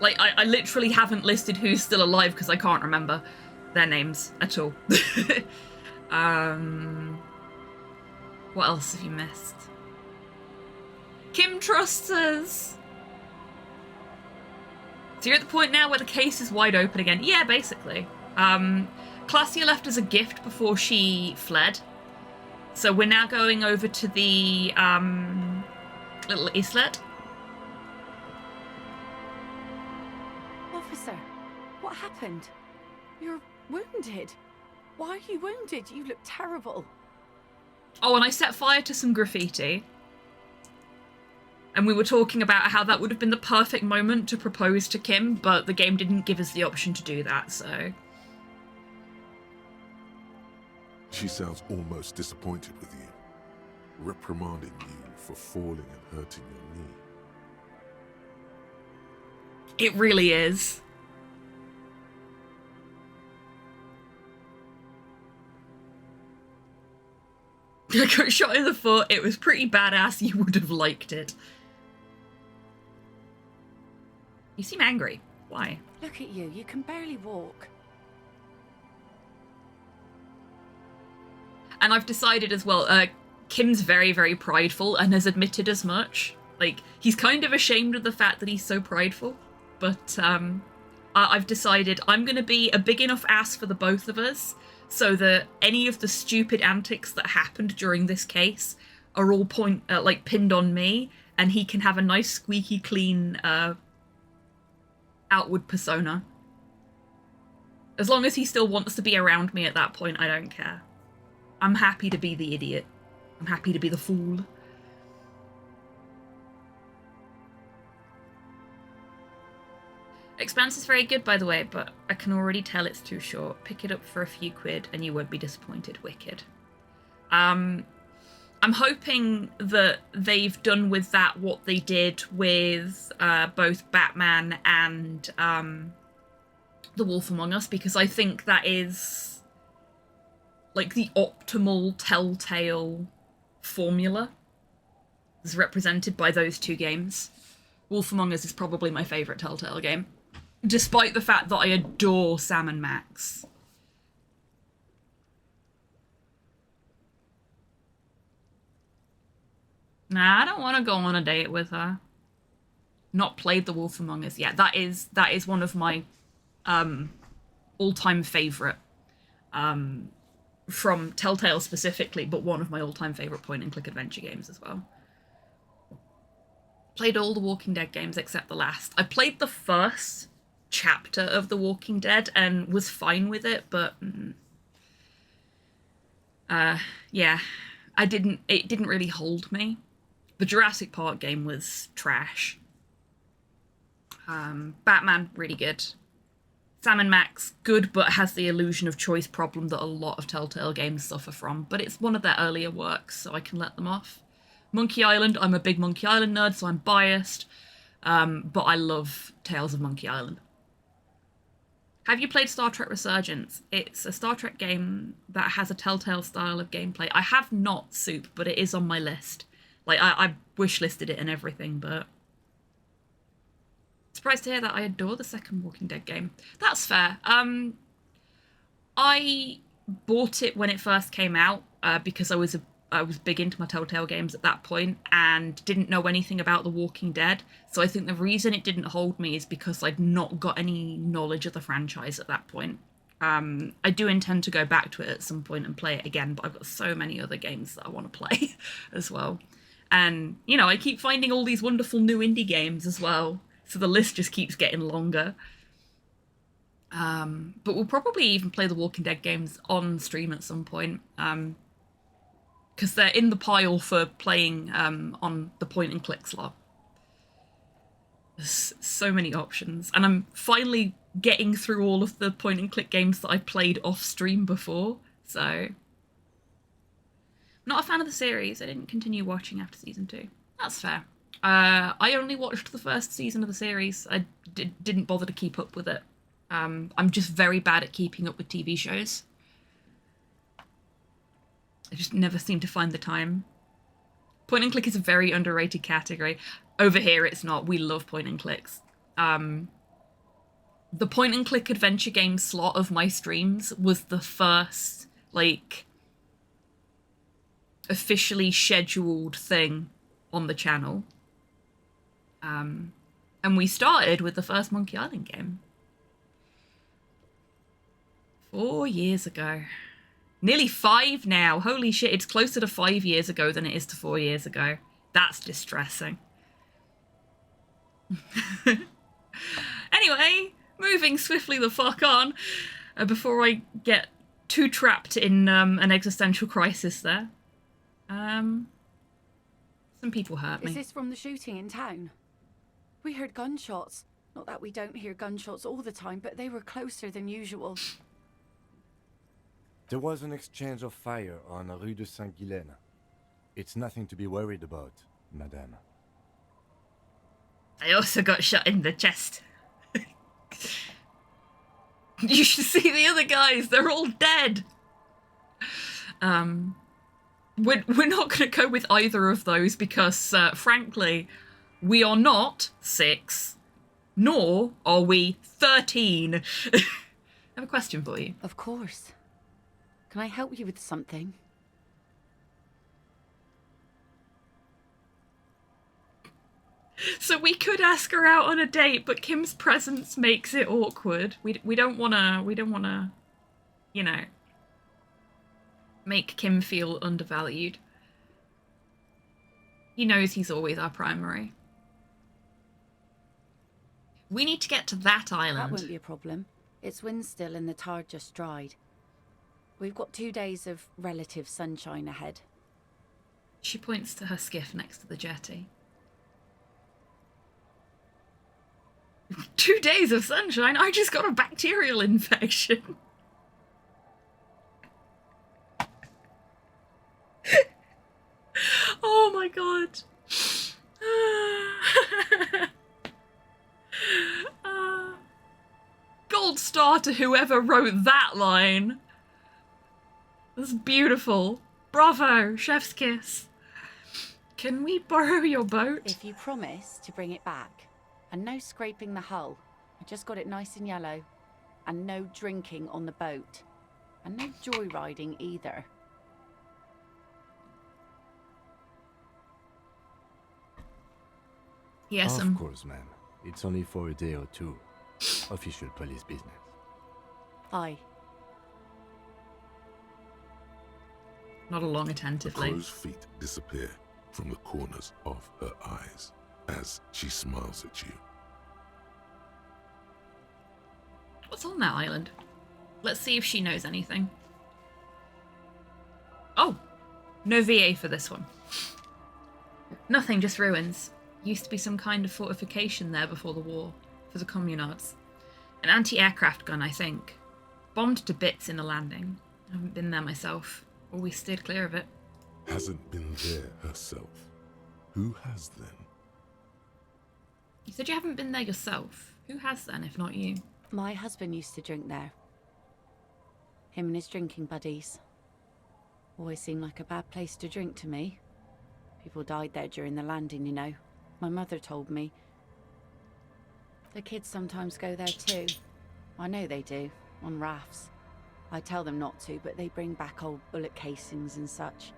Like, I literally haven't listed who's still alive because I can't remember their names at all. What else have you missed? Kim trusts us! So you're at the point now where the case is wide open again. Yeah, basically. Classia left as a gift before she fled. So we're now going over to the little islet. Officer, what happened? You're wounded. Why are you wounded? You look terrible. Oh, and I set fire to some graffiti. And we were talking about how that would have been the perfect moment to propose to Kim, but the game didn't give us the option to do that, so... She sounds almost disappointed with you, reprimanding you for falling and hurting your knee. It really is. I got shot in the foot. It was pretty badass. You would have liked it. You seem angry. Why? Look at you. You can barely walk. And I've decided as well, Kim's very, very prideful and has admitted as much. Like, he's kind of ashamed of the fact that he's so prideful. But I've decided I'm going to be a big enough ass for the both of us so that any of the stupid antics that happened during this case are all pinned on me, and he can have a nice squeaky clean outward persona As long as he still wants to be around me at that point, I don't care. I'm happy to be the idiot. I'm happy to be the fool. Expanse is very good, by the way, but I can already tell it's too short. Pick it up for a few quid and you won't be disappointed. Wicked. I'm hoping that they've done with that what they did with both Batman and The Wolf Among Us, because I think that is like the optimal Telltale formula is represented by those two games. Wolf Among Us is probably my favourite Telltale game, despite the fact that I adore Sam and Max. Nah, I don't want to go on a date with her. Not played The Wolf Among Us yet. That is one of my all-time favourite from Telltale specifically, but one of my all-time favourite point-and-click adventure games as well. Played all the Walking Dead games except the last. I played the first chapter of The Walking Dead and was fine with it, but yeah, it didn't really hold me. The Jurassic Park game was trash. Batman, really good. Sam and Max, good, but has the illusion of choice problem that a lot of Telltale games suffer from, but it's one of their earlier works, so I can let them off. Monkey Island, I'm a big Monkey Island nerd, so I'm biased, but I love Tales of Monkey Island. Have you played Star Trek Resurgence? It's a Star Trek game that has a Telltale style of gameplay. I have not, Soup, but it is on my list. Like, I wish-listed it and everything, but... Surprised to hear that I adore the second Walking Dead game. That's fair. I bought it when it first came out because I was big into my Telltale games at that point and didn't know anything about The Walking Dead. So I think the reason it didn't hold me is because I'd not got any knowledge of the franchise at that point. I do intend to go back to it at some point and play it again, but I've got so many other games that I want to play as well. And, you know, I keep finding all these wonderful new indie games as well. So the list just keeps getting longer. But we'll probably even play the Walking Dead games on stream at some point. Because they're in the pile for playing on the point-and-click slot. There's so many options. And I'm finally getting through all of the point-and-click games that I played off-stream before. So... Not a fan of the series. I didn't continue watching after season 2. That's fair. I only watched the first season of the series. I didn't bother to keep up with it. I'm just very bad at keeping up with TV shows. I just never seem to find the time. Point and click is a very underrated category. Over here, it's not. We love point and clicks. The point and click adventure game slot of my streams was the first, like, officially scheduled thing on the channel. And we started with the first Monkey Island game. 4 years ago. Nearly 5 now. Holy shit, it's closer to 5 years ago than it is to 4 years ago. That's distressing. Anyway, moving swiftly the fuck on, before I get too trapped in an existential crisis there. Some people hurt me. Is this from the shooting in town? We heard gunshots. Not that we don't hear gunshots all the time, but they were closer than usual. There was an exchange of fire on Rue de Saint-Guylaine. It's nothing to be worried about, madame. I also got shot in the chest. You should see the other guys. They're all dead. We're not going to go with either of those because, frankly, we are not 6, nor are we 13. I have a question for you. Of course. Can I help you with something? So we could ask her out on a date, but Kim's presence makes it awkward. We don't wanna, you know, make Kim feel undervalued. He knows he's always our primary. We need to get to that island. That won't be a problem. It's wind still and the tide just dried. We've got 2 days of relative sunshine ahead. She points to her skiff next to the jetty. 2 days of sunshine? I just got a bacterial infection. Oh my god. Gold star to whoever wrote that line. That's beautiful. Bravo, chef's kiss. Can we borrow your boat? If you promise to bring it back. And no scraping the hull. I just got it nice and yellow. And no drinking on the boat. And no joyriding either. Yes, Of course, ma'am. It's only for a day or two. Official police business. Aye. Not along attentively. Crow's feet disappear from the corners of her eyes as she smiles at you. What's on that island? Let's see if she knows anything. Oh, no VA for this one. Nothing, just ruins. Used to be some kind of fortification there before the war, for the communards. An anti-aircraft gun, I think. Bombed to bits in a landing. I haven't been there myself. Always steered clear of it. Hasn't been there herself. Who has then? You said you haven't been there yourself. Who has then, if not you? My husband used to drink there. Him and his drinking buddies. Always seemed like a bad place to drink to me. People died there during the landing, you know. My mother told me. The kids sometimes go there too. I know they do, on rafts. I tell them not to, but they bring back old bullet casings and such.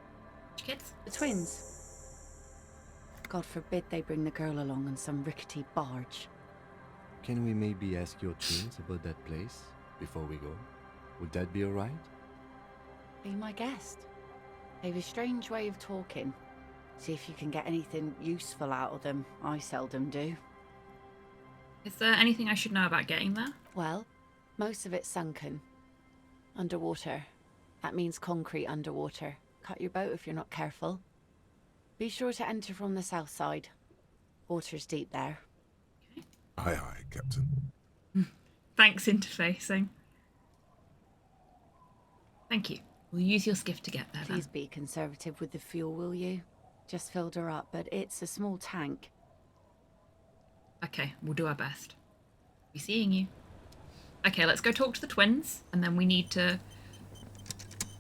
Which kids? The twins. God forbid they bring the girl along on some rickety barge. Can we maybe ask your twins about that place before we go? Would that be alright? Be my guest. They've a strange way of talking. See if you can get anything useful out of them. I seldom do. Is there anything I should know about getting there? Well, most of it's sunken. Underwater. That means concrete underwater. Cut your boat if you're not careful. Be sure to enter from the south side. Water's deep there. Aye, aye, Captain. Thanks, interfacing. Thank you. We'll use your skiff to get there, Please be conservative with the fuel, will you? Just filled her up, but it's a small tank. Okay, we'll do our best. Be seeing you. Okay, let's go talk to the twins, and then we need to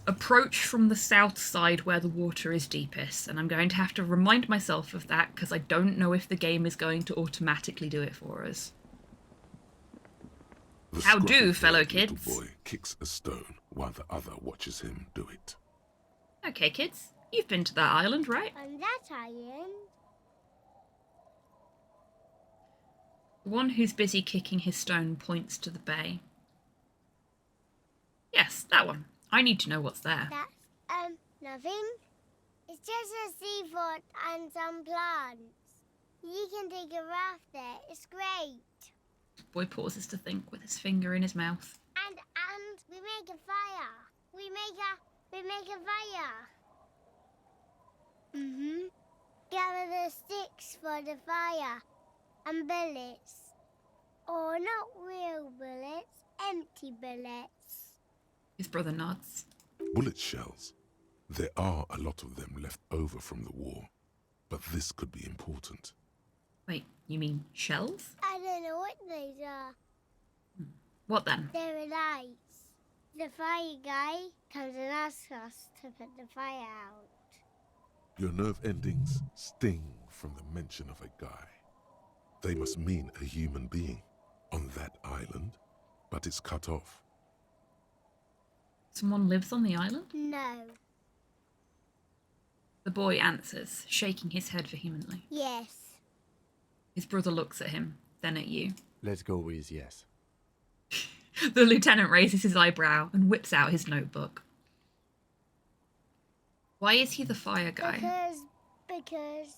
approach from the south side where the water is deepest, and I'm going to have to remind myself of that because I don't know if the game is going to automatically do it for us. How do, fellow kids? DuBois kicks a stone while the other watches him do it. Okay, kids, you've been to that island, right? On that island? The one who's busy kicking his stone points to the bay. Yes, that one. I need to know what's there. That's, nothing. It's just a seafort and some plants. You can take a raft there. It's great. Boy pauses to think with his finger in his mouth. And we make a fire. We make a fire. Mm-hmm. Gather the sticks for the fire. And bullets. Or not real bullets, empty bullets. His brother nods. Bullet shells. There are a lot of them left over from the war, but this could be important. Wait, you mean shells? I don't know what these are. What then? They're lights. The fire guy comes and asks us to put the fire out. Your nerve endings sting from the mention of a guy. They must mean a human being on that island, but it's cut off. Someone lives on the island? No. The boy answers, shaking his head vehemently. Yes. His brother looks at him, then at you. Let's go with yes. The lieutenant raises his eyebrow and whips out his notebook. Why is he the fire guy? Because...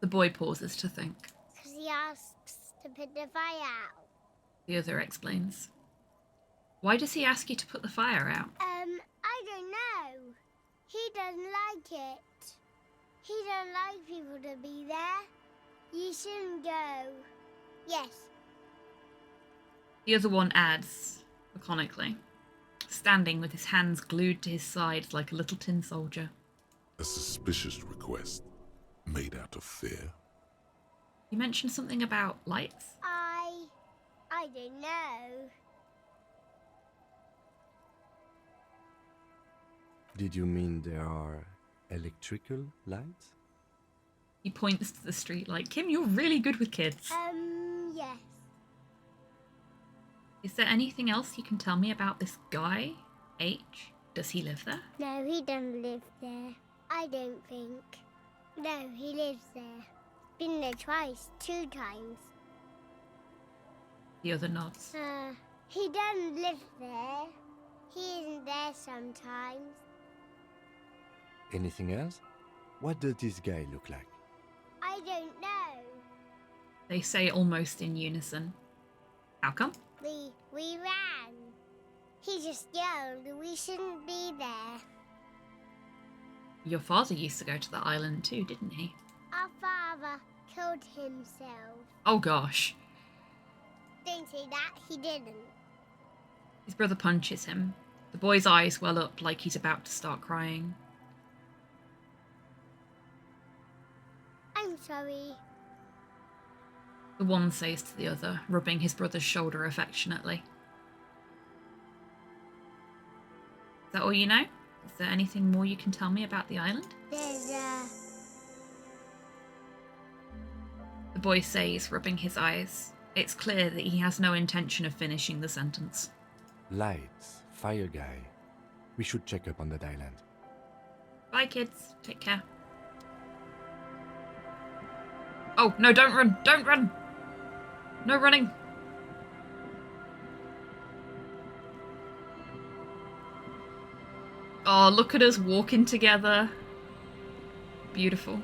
The boy pauses to think. Because he asks to put the fire out. The other explains. Why does he ask you to put the fire out? I don't know. He doesn't like it. He don't like people to be there. You shouldn't go. Yes. The other one adds, laconically, standing with his hands glued to his sides like a little tin soldier. A suspicious request made out of fear. You mentioned something about lights? I don't know. Did you mean there are electrical lights? He points to the street like, Kim, you're really good with kids. Yes. Is there anything else you can tell me about this guy, H? Does he live there? No, he doesn't live there. I don't think. No, he lives there. Been there twice, 2 times. The other nods. He doesn't live there. He isn't there sometimes. Anything else? What does this guy look like? I don't know. They say almost in unison. How come? We ran. He just yelled we shouldn't be there. Your father used to go to the island too, didn't he? Our father killed himself. Oh gosh. Don't say that, he didn't. His brother punches him. The boy's eyes well up like he's about to start crying. I'm sorry. The one says to the other, rubbing his brother's shoulder affectionately. Is that all you know? Is there anything more you can tell me about the island? There's The boy says, rubbing his eyes. It's clear that he has no intention of finishing the sentence. Lights, fire guy. We should check up on that island. Bye, kids. Take care. Oh, no, don't run. Don't run. No running. Oh, look at us walking together. Beautiful.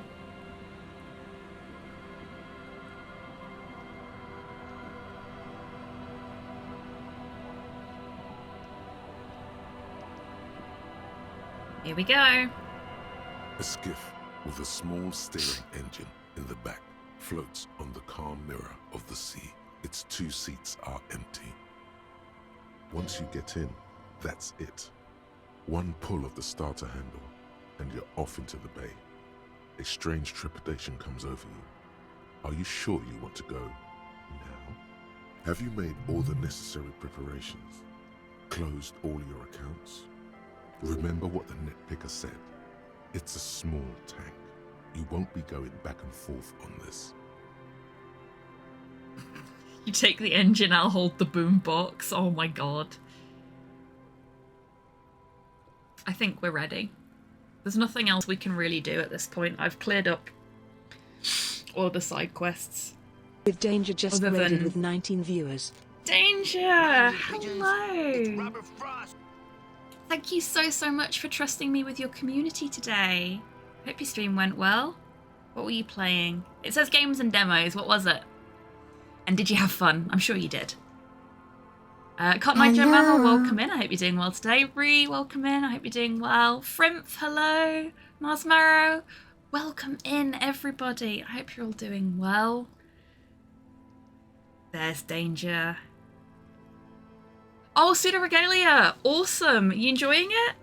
Here we go. A skiff with a small steering engine in the back floats on the calm mirror of the sea. Its 2 seats are empty. Once you get in, that's it. One pull of the starter handle, and you're off into the bay. A strange trepidation comes over you. Are you sure you want to go now? Have you made all the necessary preparations? Closed all your accounts? Remember what the nitpicker said. It's a small tank. You won't be going back and forth on this. You take the engine, I'll hold the boom box. Oh my god. I think we're ready. There's nothing else we can really do at this point. I've cleared up all the side quests. With Danger just raided with 19 viewers. Danger! Hello! Thank you so much for trusting me with your community today. Hope your stream went well. What were you playing? It says games and demos. What was it? And did you have fun? I'm sure you did. Cotton Eye Joe Mammal, welcome in. I hope you're doing well today. Ree, welcome in. I hope you're doing well. Frimph, hello. Mars Marrow, welcome in, everybody. I hope you're all doing well. There's Danger. Oh, Pseudo Regalia! Awesome! You enjoying it?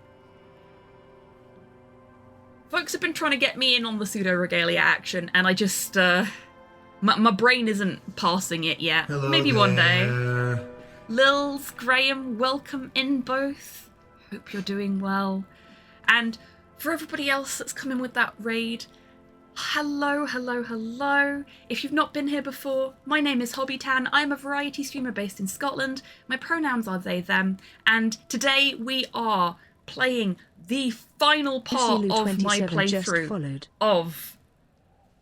Folks have been trying to get me in on the Pseudo Regalia action, and I just, my brain isn't passing it yet. Hello Maybe there. one day. Lils, Graham, welcome in both. Hope you're doing well. And for everybody else that's coming with that raid, hello, hello, hello. If you've not been here before, my name is HobbyTan. I'm a variety streamer based in Scotland. My pronouns are they, them. And today we are playing the final part of my playthrough of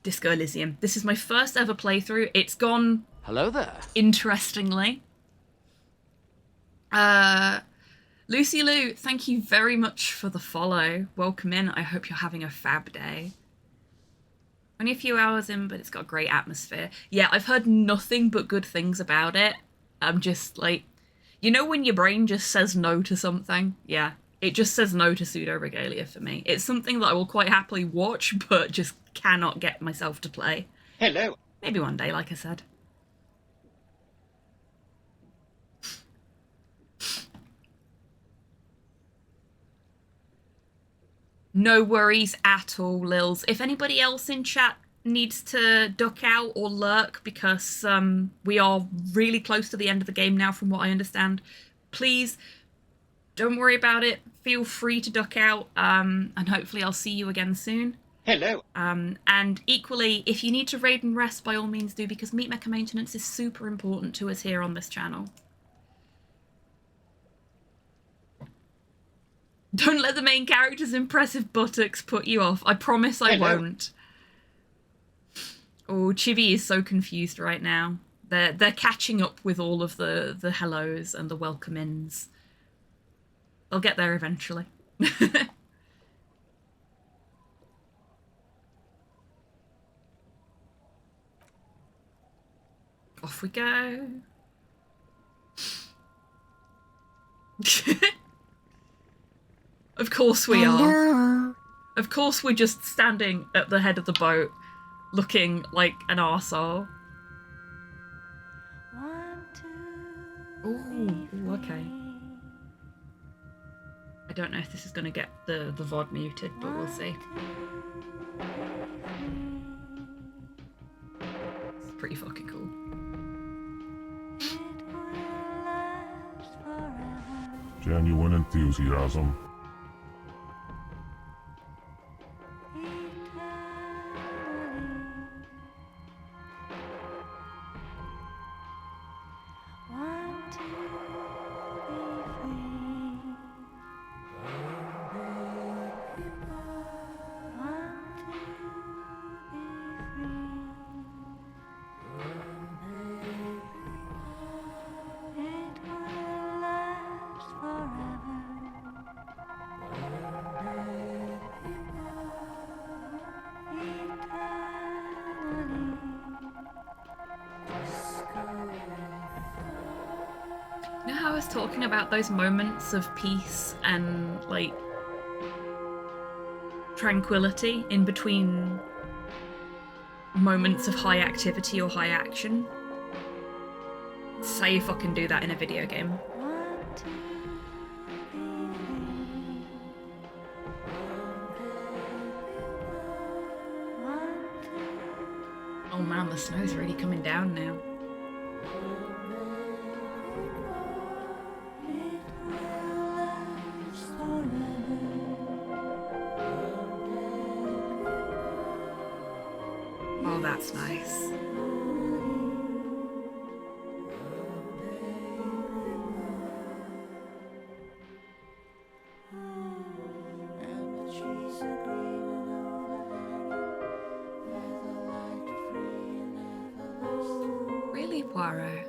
Disco Elysium. This is my first ever playthrough. It's gone... Hello there. Interestingly. Lucy Lou, thank you very much for the follow. Welcome in. I hope you're having a fab day. Only a few hours in, but it's got a great atmosphere. Yeah, I've heard nothing but good things about it. I'm just like, You know when your brain just says no to something? Yeah, it just says no to Pseudo Regalia for me. It's something that I will quite happily watch, but just cannot get myself to play. Hello. Maybe one day, like I said. No worries at all, Lils. If anybody else in chat needs to duck out or lurk because we are really close to the end of the game now from what I understand, please don't worry about it. Feel free to duck out and hopefully I'll see you again soon. Hello. And equally, if you need to raid and rest, by all means do, because Meat Mecha maintenance is super important to us here on this channel. Don't let the main character's impressive buttocks put you off. I promise I won't. Oh, Chibi is so confused right now. They're catching up with all of the hellos and the welcome-ins. They'll get there eventually. Off we go. Of course we are. Of course we're just standing at the head of the boat, looking like an arsehole. Ooh, okay. I don't know if this is going to get the VOD muted, but we'll see. It's pretty fucking cool. Genuine enthusiasm. You know how I was talking about those moments of peace and, like, tranquility in between moments of high activity or high action? It's how you fucking do that in a video game. Oh man, the snow's really coming down now. Oh, that's nice. Really, Poirot?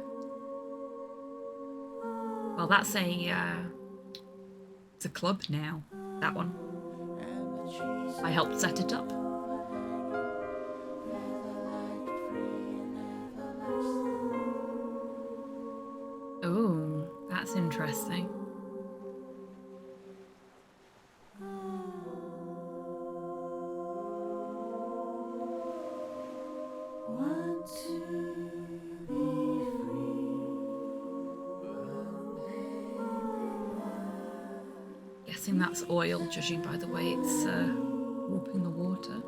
Well, that's it's a club now, that one. I helped set it up. Oh, that's interesting. Guessing that's oil, judging by the way it's warping the water.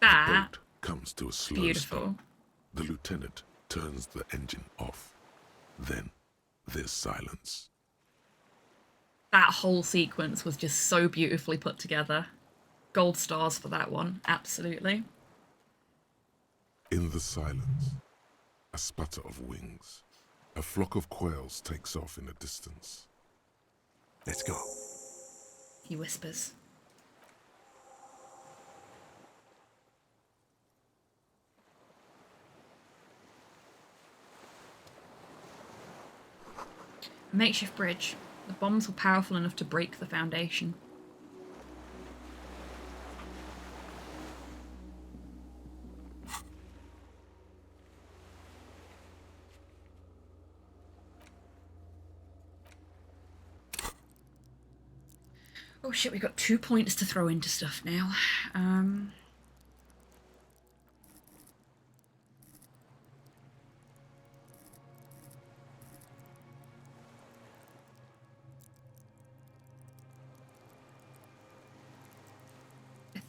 That boat comes to a slow beautiful. stop. The lieutenant turns the engine off. Then there's silence. That whole sequence was just so beautifully put together. Gold stars for that one, absolutely. In the silence, a sputter of wings. A flock of quails takes off in the distance. Let's go. He whispers. Makeshift bridge. The bombs were powerful enough to break the foundation. Oh shit, we got 2 points to throw into stuff now. I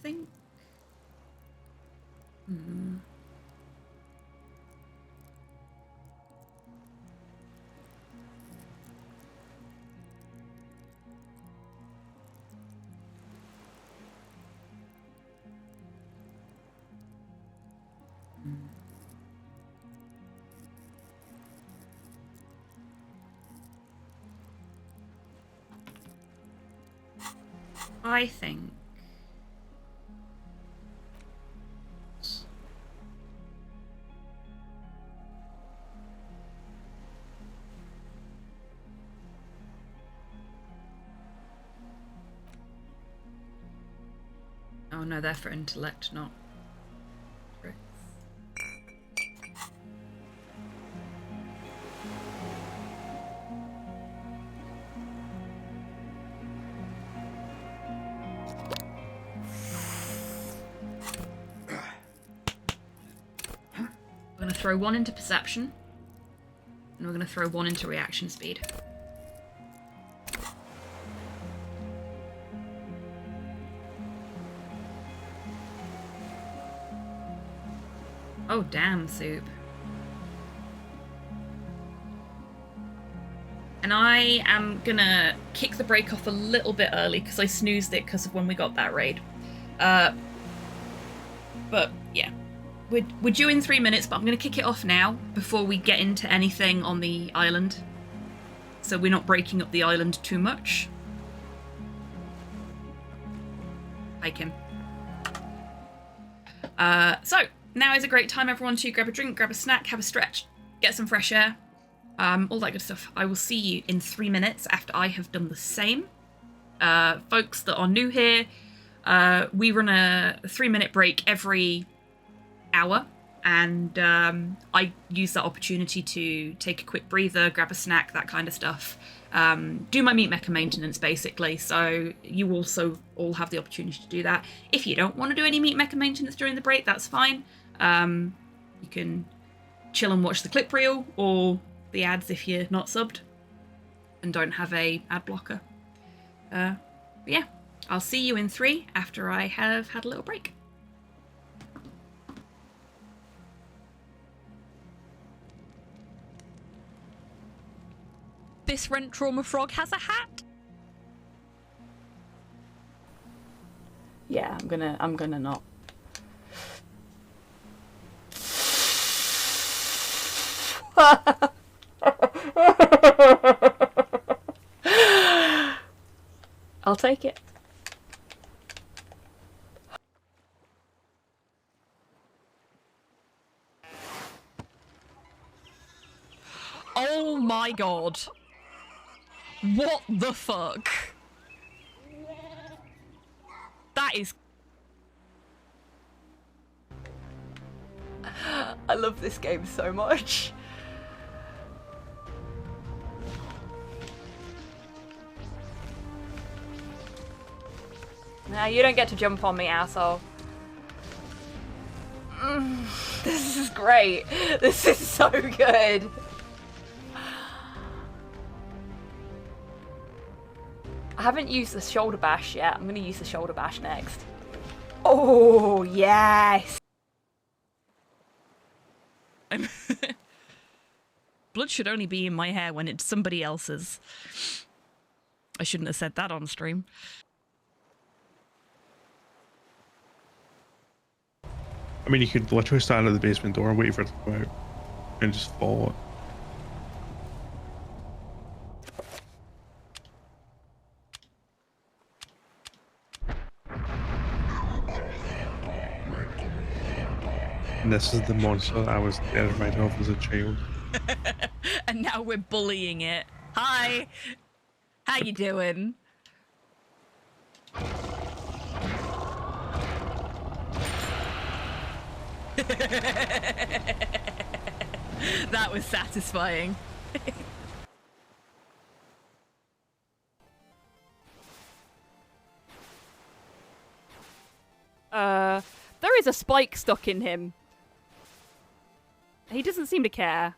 think... I think... Oh no, they're for intellect, not tricks. We're going to throw 1 into perception, and we're going to throw 1 into reaction speed. Oh, damn, Soup. And I am gonna kick the break off a little bit early because I snoozed it because of when we got that raid. But yeah, we're due in 3 minutes, but I'm gonna kick it off now before we get into anything on the island, so we're not breaking up the island too much. Hi, Kim. So now is a great time, everyone, to grab a drink, grab a snack, have a stretch, get some fresh air, all that good stuff. I will see you in 3 minutes after I have done the same. Folks that are new here, we run a 3-minute break every hour, and I use that opportunity to take a quick breather, grab a snack, that kind of stuff. Do my meat mecha maintenance, basically, so you also all have the opportunity to do that. If you don't want to do any meat mecha maintenance during the break, that's fine. You can chill and watch the clip reel or the ads if you're not subbed and don't have a ad blocker. But yeah, I'll see you in 3 after I have had a little break. This rent trauma frog has a hat. Yeah, I'm gonna not. I'll take it. Oh my god. What the fuck? That is... I love this game so much. Nah, you don't get to jump on me, asshole. This is great. This is so good. I haven't used the shoulder bash yet. I'm going to use the shoulder bash next. Oh, yes. Blood should only be in my hair when it's somebody else's. I shouldn't have said that on stream. I mean, you could literally stand at the basement door and wait for it to come out and just follow it. And this is the monster that I was terrified of as a child. And now we're bullying it. Hi. How you doing? That was satisfying. There is a spike stuck in him. He doesn't seem to care.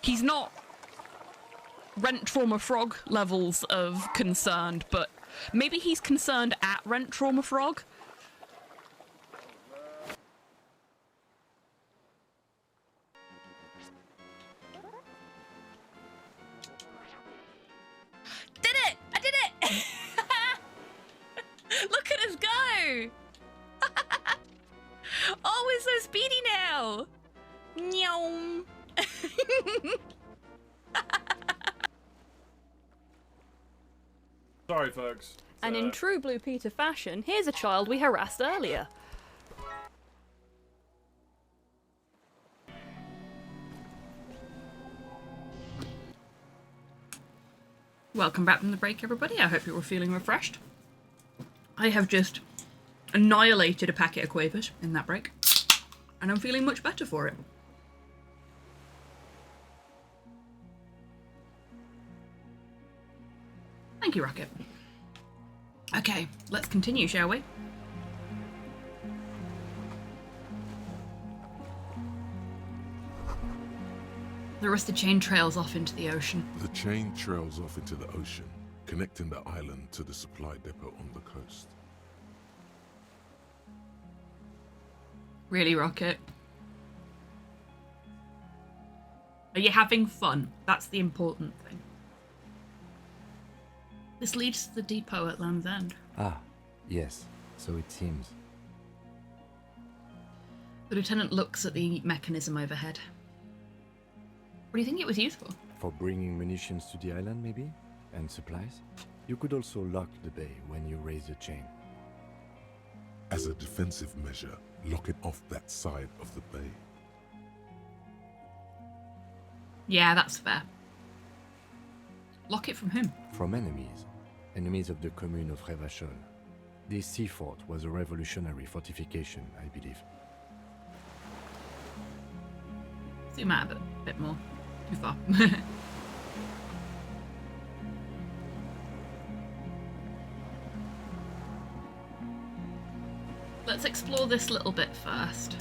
He's not Rent Trauma Frog levels of concerned, but maybe he's concerned at Rent Trauma Frog. Did it! I did it! Look at us go! Oh, we're so speedy now! Nyom. Sorry, folks. And in true Blue Peter fashion, here's a child we harassed earlier. Welcome back from the break, everybody. I hope you're all feeling refreshed. I have just annihilated a packet of quavers in that break, and I'm feeling much better for it. Thank you, Rocket. Okay, let's continue, shall we? The rusted chain trails off into the ocean. The chain trails off into the ocean, connecting the island to the supply depot on the coast. Really, Rocket? Are you having fun? That's the important thing. This leads to the depot at Land's End. Ah, yes, so it seems. The lieutenant looks at the mechanism overhead. What do you think it was used for? For bringing munitions to the island, maybe? And supplies? You could also lock the bay when you raise the chain. As a defensive measure, lock it off that side of the bay. Yeah, that's fair. Lock it from whom? From enemies. Enemies of the commune of Revachol. This sea fort was a revolutionary fortification, I believe. Zoom out a bit more. Too far. Let's explore this little bit first.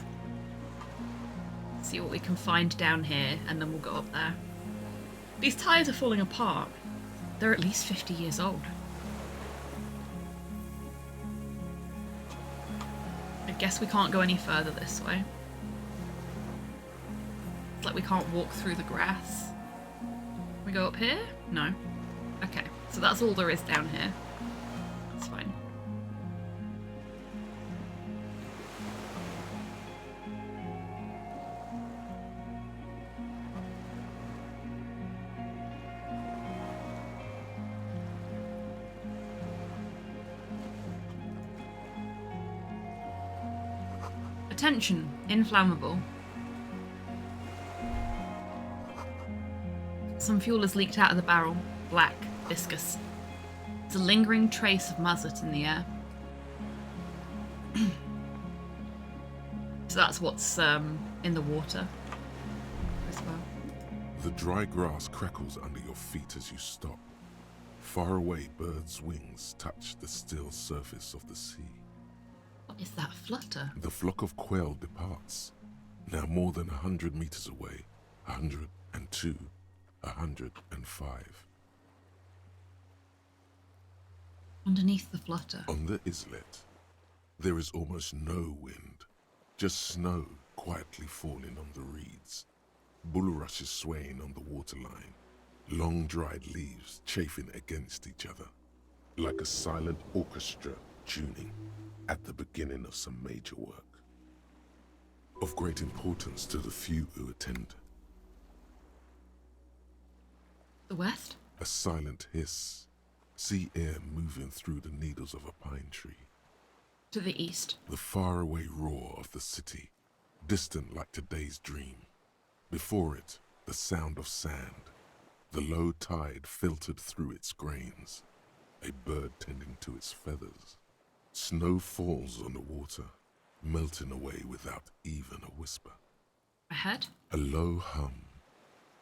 See what we can find down here, and then we'll go up there. These tires are falling apart. They're at least 50 years old. I guess we can't go any further this way. It's like we can't walk through the grass. We go up here? No. Okay, so that's all there is down here. That's fine. Attention, inflammable. Some fuel has leaked out of the barrel. Black, viscous. There's a lingering trace of mazut in the air. So that's what's in the water as well. The dry grass crackles under your feet as you stop. Far away, birds' wings touch the still surface of the sea. What is that flutter? The flock of quail departs. Now more than 100 meters away. 102, 105. Underneath the flutter. On the islet, there is almost no wind. Just snow quietly falling on the reeds. Bulrushes swaying on the waterline. Long dried leaves chafing against each other. Like a silent orchestra tuning at the beginning of some major work. Of great importance to the few who attend. The west? A silent hiss. Sea air moving through the needles of a pine tree. To the east. The faraway roar of the city, distant like today's dream. Before it, the sound of sand. The low tide filtered through its grains. A bird tending to its feathers. Snow falls on the water, melting away without even a whisper. Ahead? A low hum.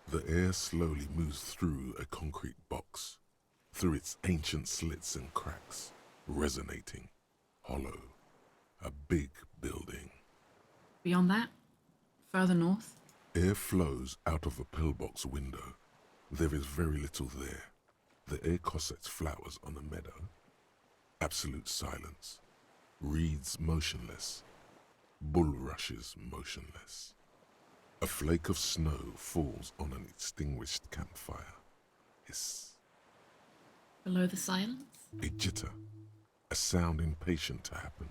The air slowly moves through a concrete box, through its ancient slits and cracks, resonating, hollow. A big building. Beyond that? Further north? Air flows out of a pillbox window. There is very little there. The air cossets flowers on a meadow. Absolute silence. Reeds motionless. Bulrushes motionless. A flake of snow falls on an extinguished campfire. Hiss. Below the silence? A jitter. A sound impatient to happen,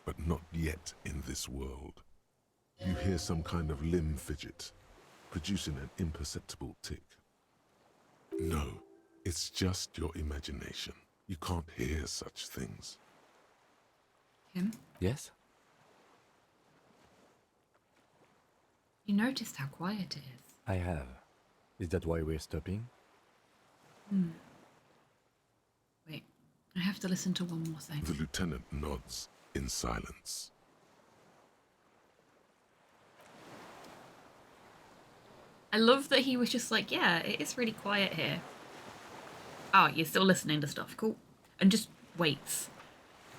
but not yet in this world. You hear some kind of limb fidget, producing an imperceptible tick. No, it's just your imagination. You can't hear such things. Him? Yes? You noticed how quiet it is. I have. Is that why we're stopping? Wait, I have to listen to one more thing. The lieutenant nods in silence. I love that he was just like, yeah, it is really quiet here. Oh, you're still listening to stuff, cool. And just waits.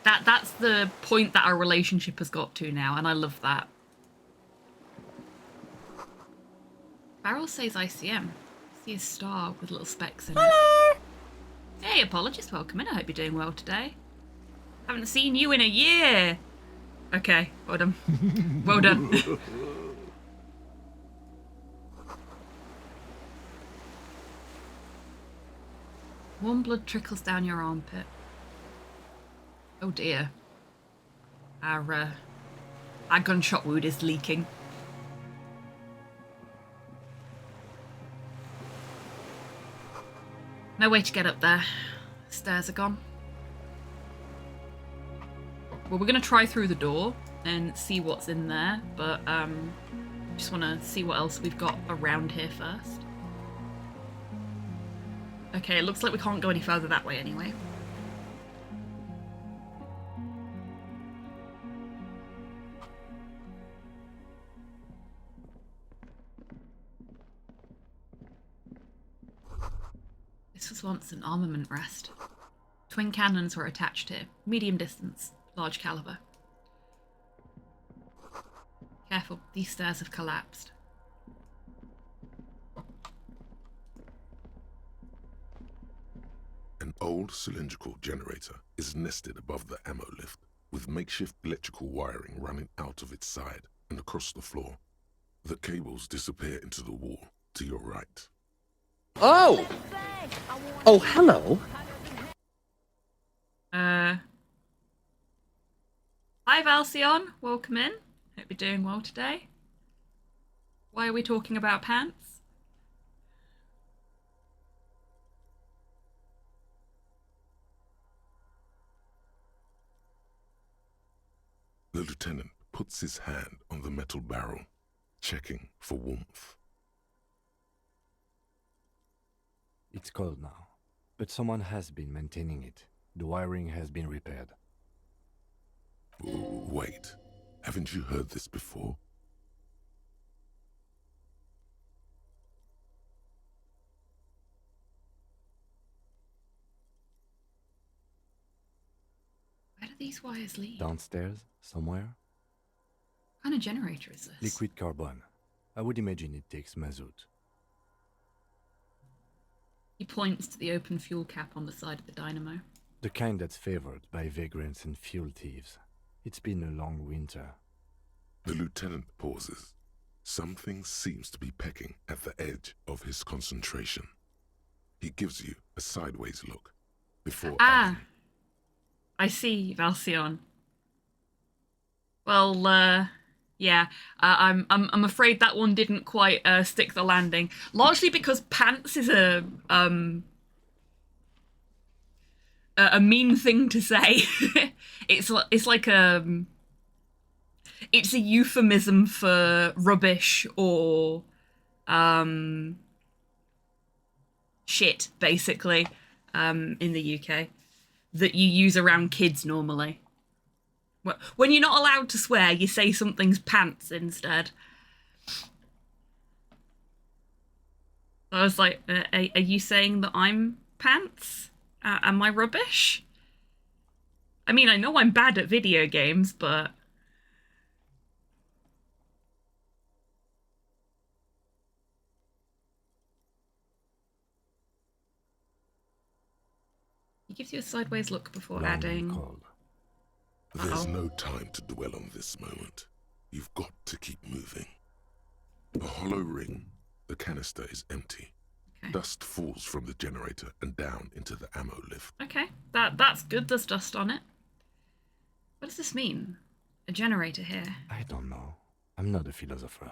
That's the point that our relationship has got to now, and I love that. Barrel says ICM. See a star with little specks in it. Hey, apologist, welcome in. I hope you're doing well today. Haven't seen you in a year. Okay, well done. Well done. Warm blood trickles down your armpit. Oh dear. Our gunshot wound is leaking. No way to get up there. Stairs are gone. Well, we're going to try through the door and see what's in there, but just want to see what else we've got around here first. Okay, it looks like we can't go any further that way anyway. This was once an armament rest. Twin cannons were attached here. Medium distance, large caliber. Careful, these stairs have collapsed. An old cylindrical generator is nested above the ammo lift, with makeshift electrical wiring running out of its side and across the floor. The cables disappear into the wall to your right. Oh! Oh, hello. Hi, Valcion. Welcome in. Hope you're doing well today. Why are we talking about pants? The lieutenant puts his hand on the metal barrel, checking for warmth. It's cold now, but someone has been maintaining it. The wiring has been repaired. Wait, haven't you heard this before? Where do these wires lead? Downstairs, somewhere? What kind of generator is this? Liquid carbon. I would imagine it takes mazout. He points to the open fuel cap on the side of the dynamo. The kind that's favored by vagrants and fuel thieves. It's been a long winter. The lieutenant pauses. Something seems to be pecking at the edge of his concentration. He gives you a sideways look before adding, I see, Valcion. Well, yeah, I'm afraid that one didn't quite stick the landing. Largely because pants is a a mean thing to say. It's like it's a euphemism for rubbish or shit, basically, in the UK, that you use around kids normally. When you're not allowed to swear, you say something's pants instead. I was like, are you saying that I'm pants? Am I rubbish? I mean, I know I'm bad at video games, but... He gives you a sideways look before adding... There's no time to dwell on this moment. You've got to keep moving. The hollow ring, the canister is empty. Okay. Dust falls from the generator and down into the ammo lift. Okay, that's good, there's dust on it. What does this mean? A generator here? I don't know. I'm not a philosopher.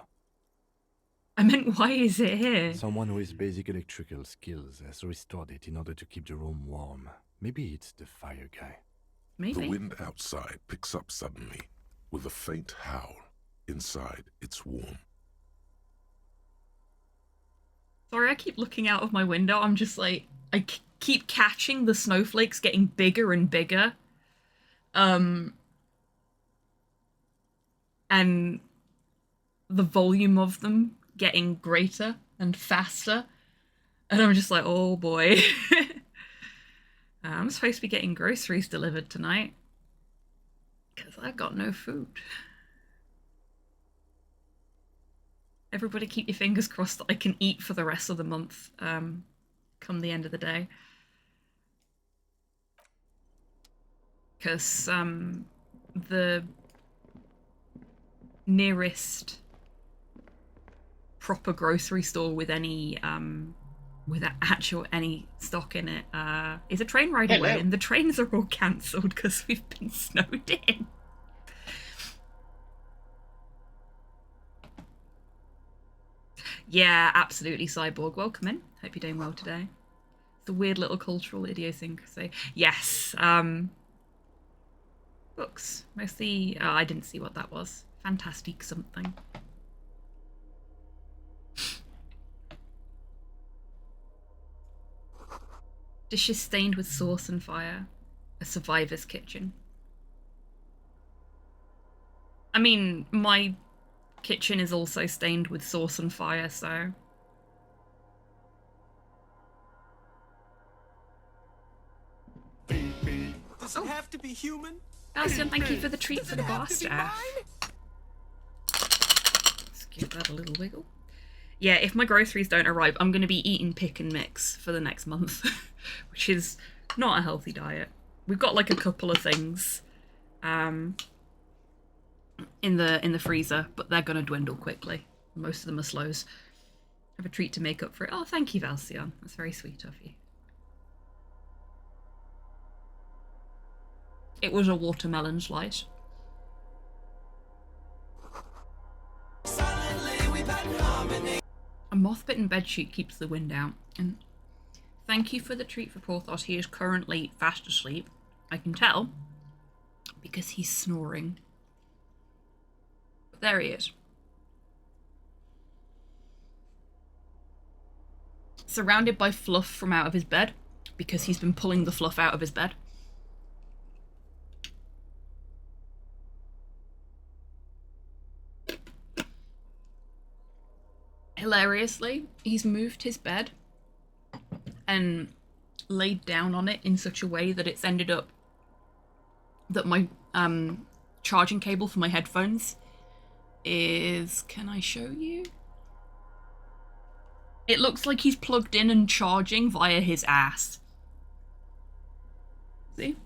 I meant, why is it here? Someone with basic electrical skills has restored it in order to keep the room warm. Maybe it's the fire guy. Maybe. The wind outside picks up suddenly, with a faint howl. Inside, it's warm. Sorry, I keep looking out of my window. I'm just like, I keep catching the snowflakes getting bigger and bigger. And the volume of them getting greater and faster. And I'm just like, oh boy. I'm supposed to be getting groceries delivered tonight. Because I've got no food. Everybody keep your fingers crossed that I can eat for the rest of the month, come the end of the day. Because the nearest proper grocery store with any any stock in it is a train ride away, and the trains are all cancelled because we've been snowed in. Yeah, absolutely, Cyborg. Welcome in. Hope you're doing well today. It's a weird little cultural idiosyncrasy. Yes, books. Mostly, I didn't see what that was. Fantastic something. Dishes stained with sauce and fire. A survivor's kitchen. I mean, my kitchen is also stained with sauce and fire, so... Does it have to be human? Alcyon, thank you for the treat for the bar staff. Let's give that a little wiggle. Yeah, if my groceries don't arrive, I'm going to be eating pick and mix for the next month, which is not a healthy diet. We've got like a couple of things in the freezer, but they're going to dwindle quickly. Most of them are slows. I have a treat to make up for it. Oh, thank you, Valcion. That's very sweet of you. It was a watermelon slice. A moth-bitten bedsheet keeps the wind out. And thank you for the treat for Porthos. He is currently fast asleep. I can tell because he's snoring. But there he is. Surrounded by fluff from out of his bed because he's been pulling the fluff out of his bed. Hilariously, he's moved his bed and laid down on it in such a way that it's ended up that my charging cable for my headphones is... Can I show you? It looks like he's plugged in and charging via his ass. See?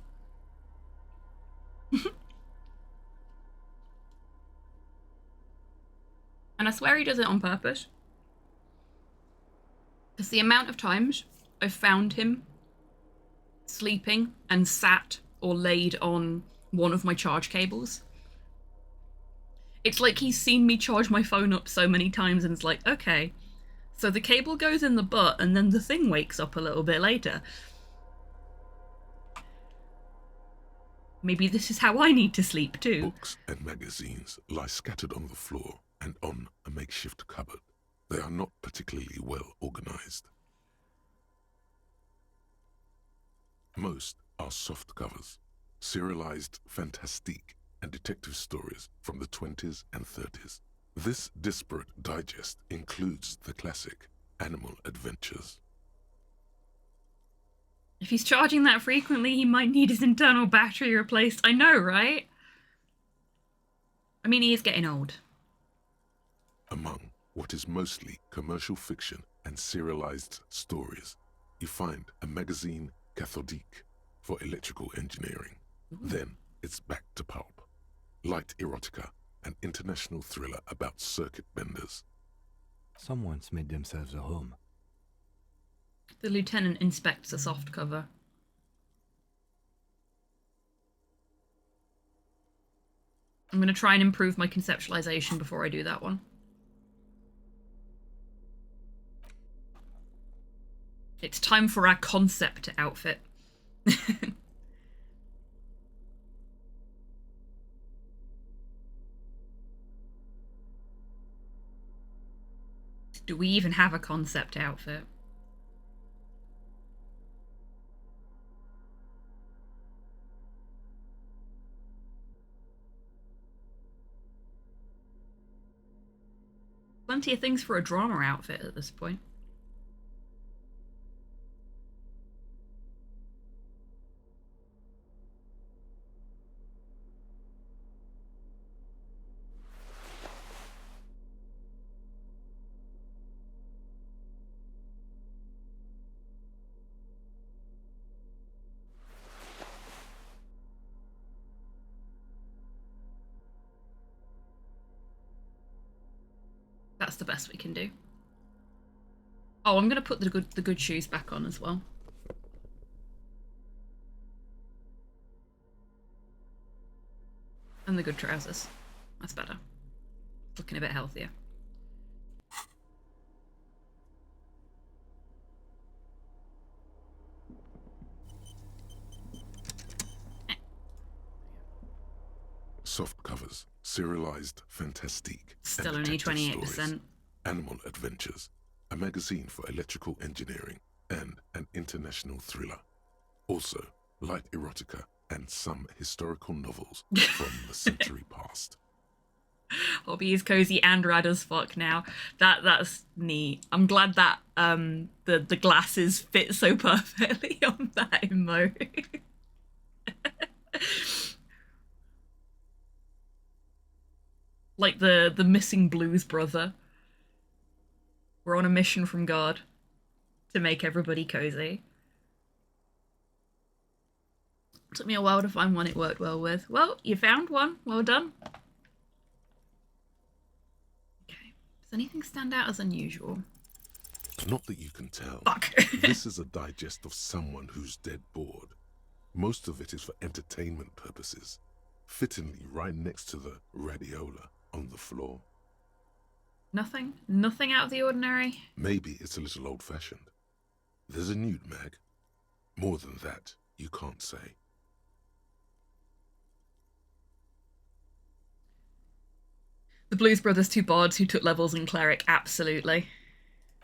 And I swear he does it on purpose. Because the amount of times I've found him sleeping and sat or laid on one of my charge cables. It's like he's seen me charge my phone up so many times and it's like, okay, so the cable goes in the butt and then the thing wakes up a little bit later. Maybe this is how I need to sleep too. Books and magazines lie scattered on the floor and on a makeshift cupboard. They are not particularly well organized. Most are soft covers, serialized fantastique and detective stories from the 20s and 30s. This disparate digest includes the classic Animal Adventures. If he's charging that frequently, he might need his internal battery replaced. I know, right? I mean, he is getting old. Among what is mostly commercial fiction and serialized stories, you find a magazine cathodique for electrical engineering. Then it's back to pulp. Light erotica, an international thriller about circuit benders. Someone's made themselves a home. The lieutenant inspects a soft cover. I'm going to try and improve my conceptualization before I do that one. It's time for our concept outfit. Do we even have a concept outfit? Plenty of things for a drama outfit at this point. That's the best we can do. Oh, I'm gonna put the good shoes back on as well. And the good trousers. That's better. It's looking a bit healthier. Soft covers, serialized fantastique. Still only 28%. Animal Adventures, a magazine for electrical engineering, and an international thriller. Also, light erotica and some historical novels from the century past. Hobby is cozy and rad as fuck now. That's neat. I'm glad that the glasses fit so perfectly on that emote. Like the missing blues brother. We're on a mission from God to make everybody cozy. Took me a while to find one it worked well with. Well, you found one. Well done. Okay. Does anything stand out as unusual? Not that you can tell. Fuck. This is a digest of someone who's dead bored. Most of it is for entertainment purposes. Fittingly right next to the radiola on the floor. Nothing? Nothing out of the ordinary? Maybe it's a little old-fashioned. There's a nude mag. More than that, you can't say. The Blues Brothers, two bards who took levels in cleric, absolutely.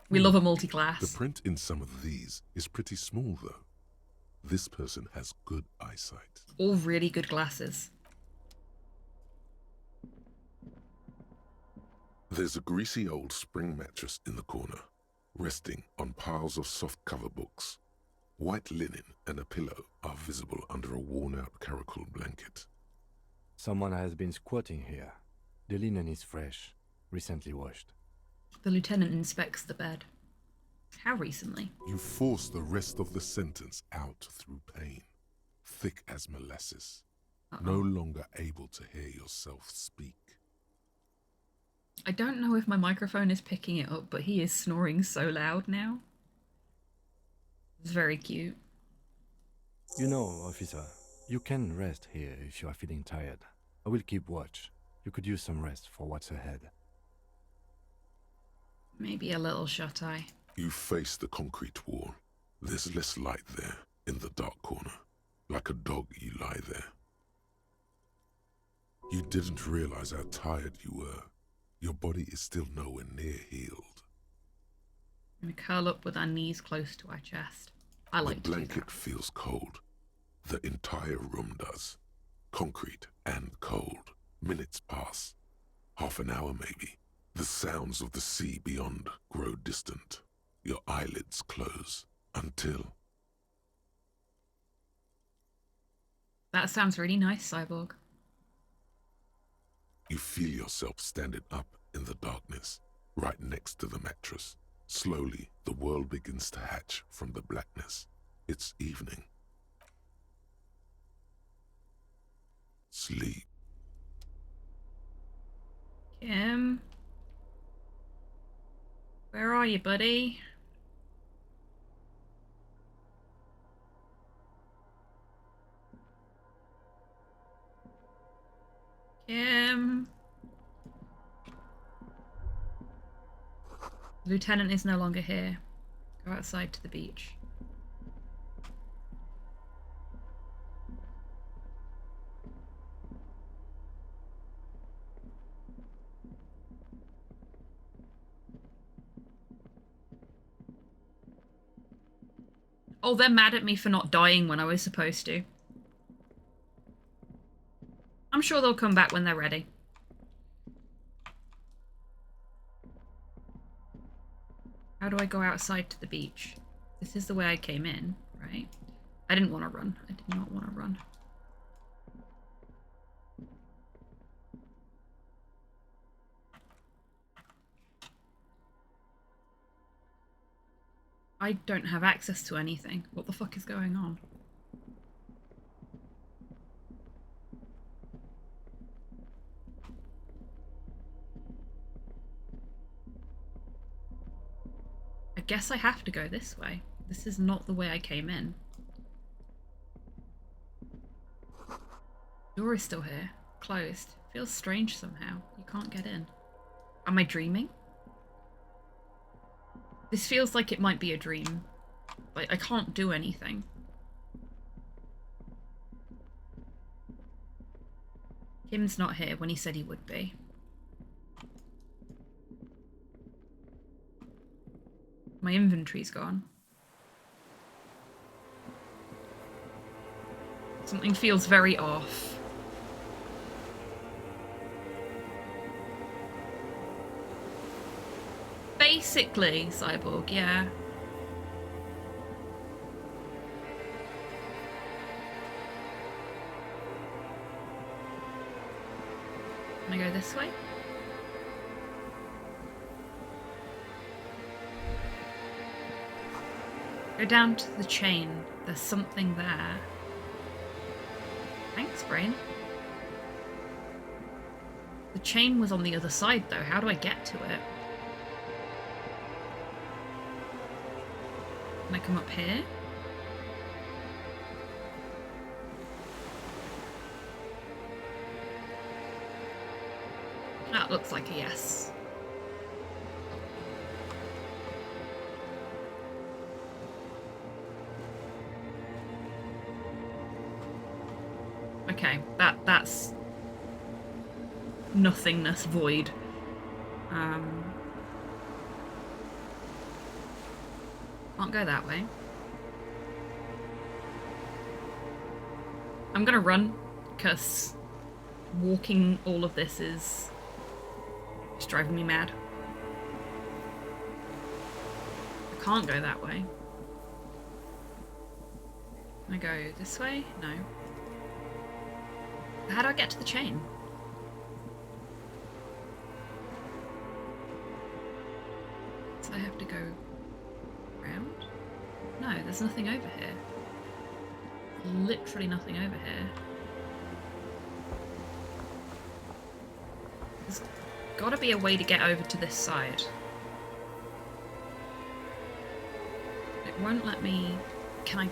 We love a multi-class. The print in some of these is pretty small, though. This person has good eyesight. All really good glasses. There's a greasy old spring mattress in the corner, resting on piles of soft cover books. White linen and a pillow are visible under a worn-out caracol blanket. Someone has been squatting here. The linen is fresh, recently washed. The lieutenant inspects the bed. How recently? You force the rest of the sentence out through pain, thick as molasses, no longer able to hear yourself speak. I don't know if my microphone is picking it up, but he is snoring so loud now. It's very cute. You know, officer, you can rest here if you are feeling tired. I will keep watch. You could use some rest for what's ahead. Maybe a little shut-eye. You face the concrete wall. There's less light there, in the dark corner. Like a dog, you lie there. You didn't realize how tired you were. Your body is still nowhere near healed. I'm gonna curl up with our knees close to our chest. I like The to do that. blanket feels cold. The entire room does. Concrete and cold. Minutes pass. Half an hour maybe. The sounds of the sea beyond grow distant. Your eyelids close until... That sounds really nice, Cyborg. You feel yourself standing up in the darkness, right next to the mattress. Slowly, the world begins to hatch from the blackness. It's evening. Sleep. Kim? Where are you, buddy? Kim? The lieutenant is no longer here. Go outside to the beach. Oh, they're mad at me for not dying when I was supposed to. I'm sure they'll come back when they're ready. How do I go outside to the beach? This is the way I came in, right? I didn't want to run. I did not want to run. I don't have access to anything. What the fuck is going on? I guess I have to go this way. This is not the way I came in. Door is still here. Closed. Feels strange somehow. You can't get in. Am I dreaming? This feels like it might be a dream. Like, I can't do anything. Kim's not here when he said he would be. My inventory's gone. Something feels very off. Basically, Cyborg, yeah. Can I go this way? Go down to the chain. There's something there. Thanks, brain. The chain was on the other side, though. How do I get to it? Can I come up here? That looks like a yes. Okay, that's nothingness, void. Can't go that way. I'm gonna run, because walking all of this is just driving me mad. I can't go that way. Can I go this way? No. How do I get to the chain? So I have to go around? No, there's nothing over here. Literally nothing over here. There's gotta be a way to get over to this side. It won't let me... Can I...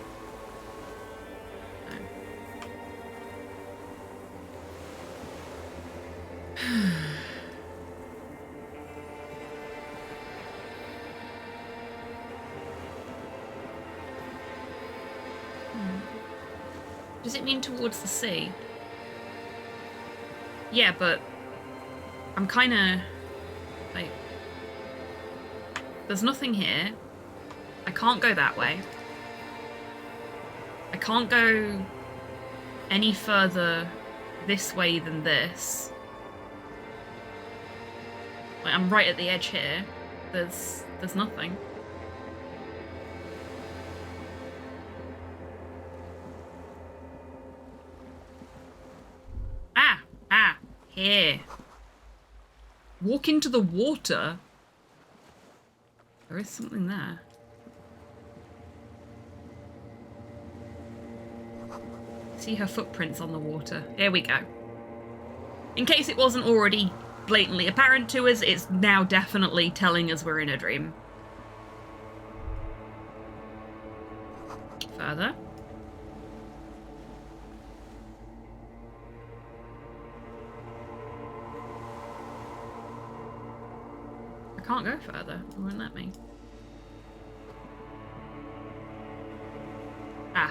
Does it mean towards the sea? Yeah, but I'm kind of like, there's nothing here. I can't go that way. I can't go any further this way than this. Like, I'm right at the edge here. There's nothing. Here. Walk into the water. There is something there. See her footprints on the water. Here we go. In case it wasn't already blatantly apparent to us, it's now definitely telling us we're in a dream. Further. I can't go further. It won't let me.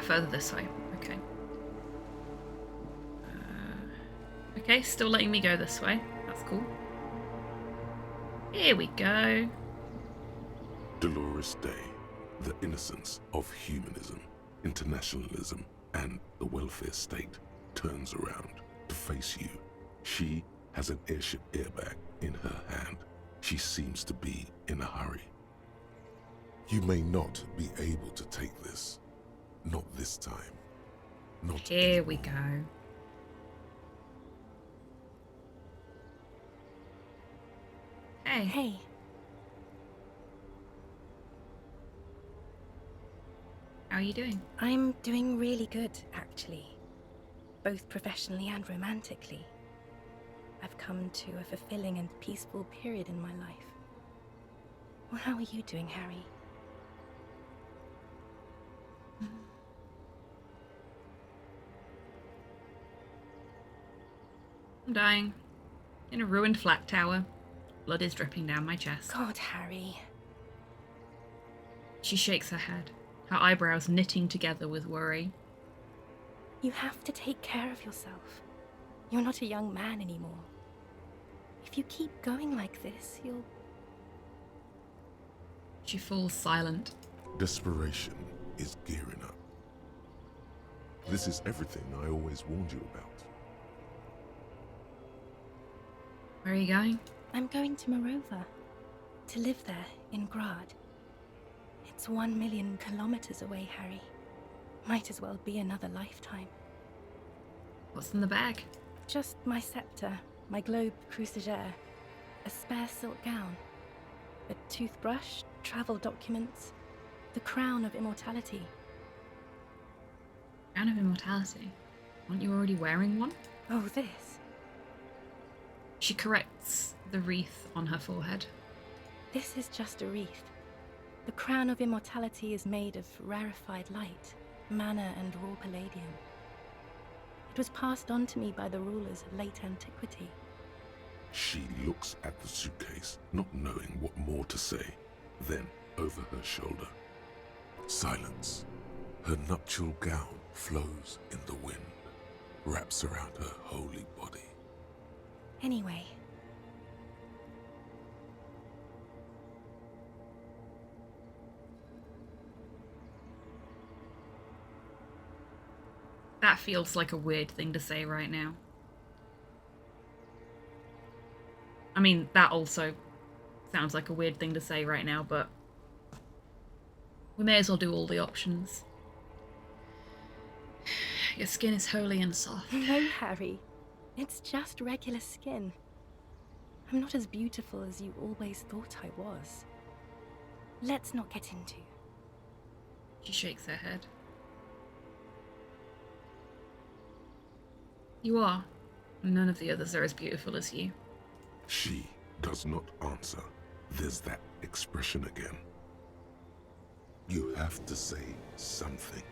Further this way. Okay. Okay, still letting me go this way. That's cool. Here we go. Dolores Day, the innocence of humanism, internationalism, and the welfare state turns around to face you. She has an airship airbag in her hand. She seems to be in a hurry. You may not be able to take this. Not this time. Not Here we go. Hey. Hey. How are you doing? I'm doing really good, actually. Both professionally and romantically. I've come to a fulfilling and peaceful period in my life. Well, how are you doing, Harry? I'm dying. In a ruined flat tower. Blood is dripping down my chest. God, Harry. She shakes her head, her eyebrows knitting together with worry. You have to take care of yourself. You're not a young man anymore. If you keep going like this, you'll... She falls silent. Desperation is gearing up. This is everything I always warned you about. Where are you going? I'm going to Morova. To live there, in Grad. It's 1 million kilometers away, Harry. Might as well be another lifetime. What's in the bag? Just my scepter, my globe cruciger, a spare silk gown, a toothbrush, travel documents, the crown of immortality. Crown of immortality? Aren't you already wearing one? Oh, this. She corrects the wreath on her forehead. This is just a wreath. The crown of immortality is made of rarefied light, mana and raw palladium. It was passed on to me by the rulers of late antiquity. She looks at the suitcase, not knowing what more to say. Then, over her shoulder, silence. Her nuptial gown flows in the wind, wraps around her holy body. Anyway. That feels like a weird thing to say right now. I mean, that also sounds like a weird thing to say right now, but we may as well do all the options. Your skin is holy and soft. No, Harry. It's just regular skin. I'm not as beautiful as you always thought I was. Let's not get into. She shakes her head. You are. None of the others are as beautiful as you. She does not answer. There's that expression again. You have to say something.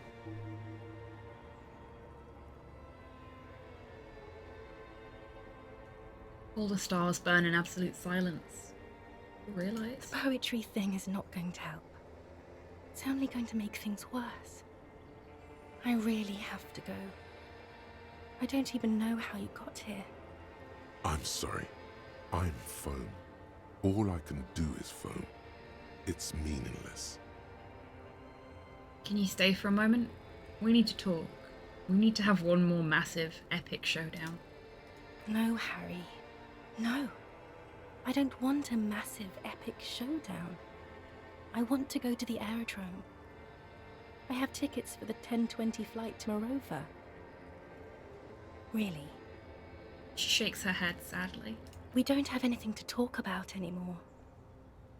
All the stars burn in absolute silence. You realise? The poetry thing is not going to help. It's only going to make things worse. I really have to go. I don't even know how you got here. I'm sorry. I'm foam. All I can do is foam. It's meaningless. Can you stay for a moment? We need to talk. We need to have one more massive, epic showdown. No, Harry. No. I don't want a massive, epic showdown. I want to go to the aerodrome. I have tickets for the 10:20 flight to Morova. Really. She shakes her head sadly. We don't have anything to talk about anymore.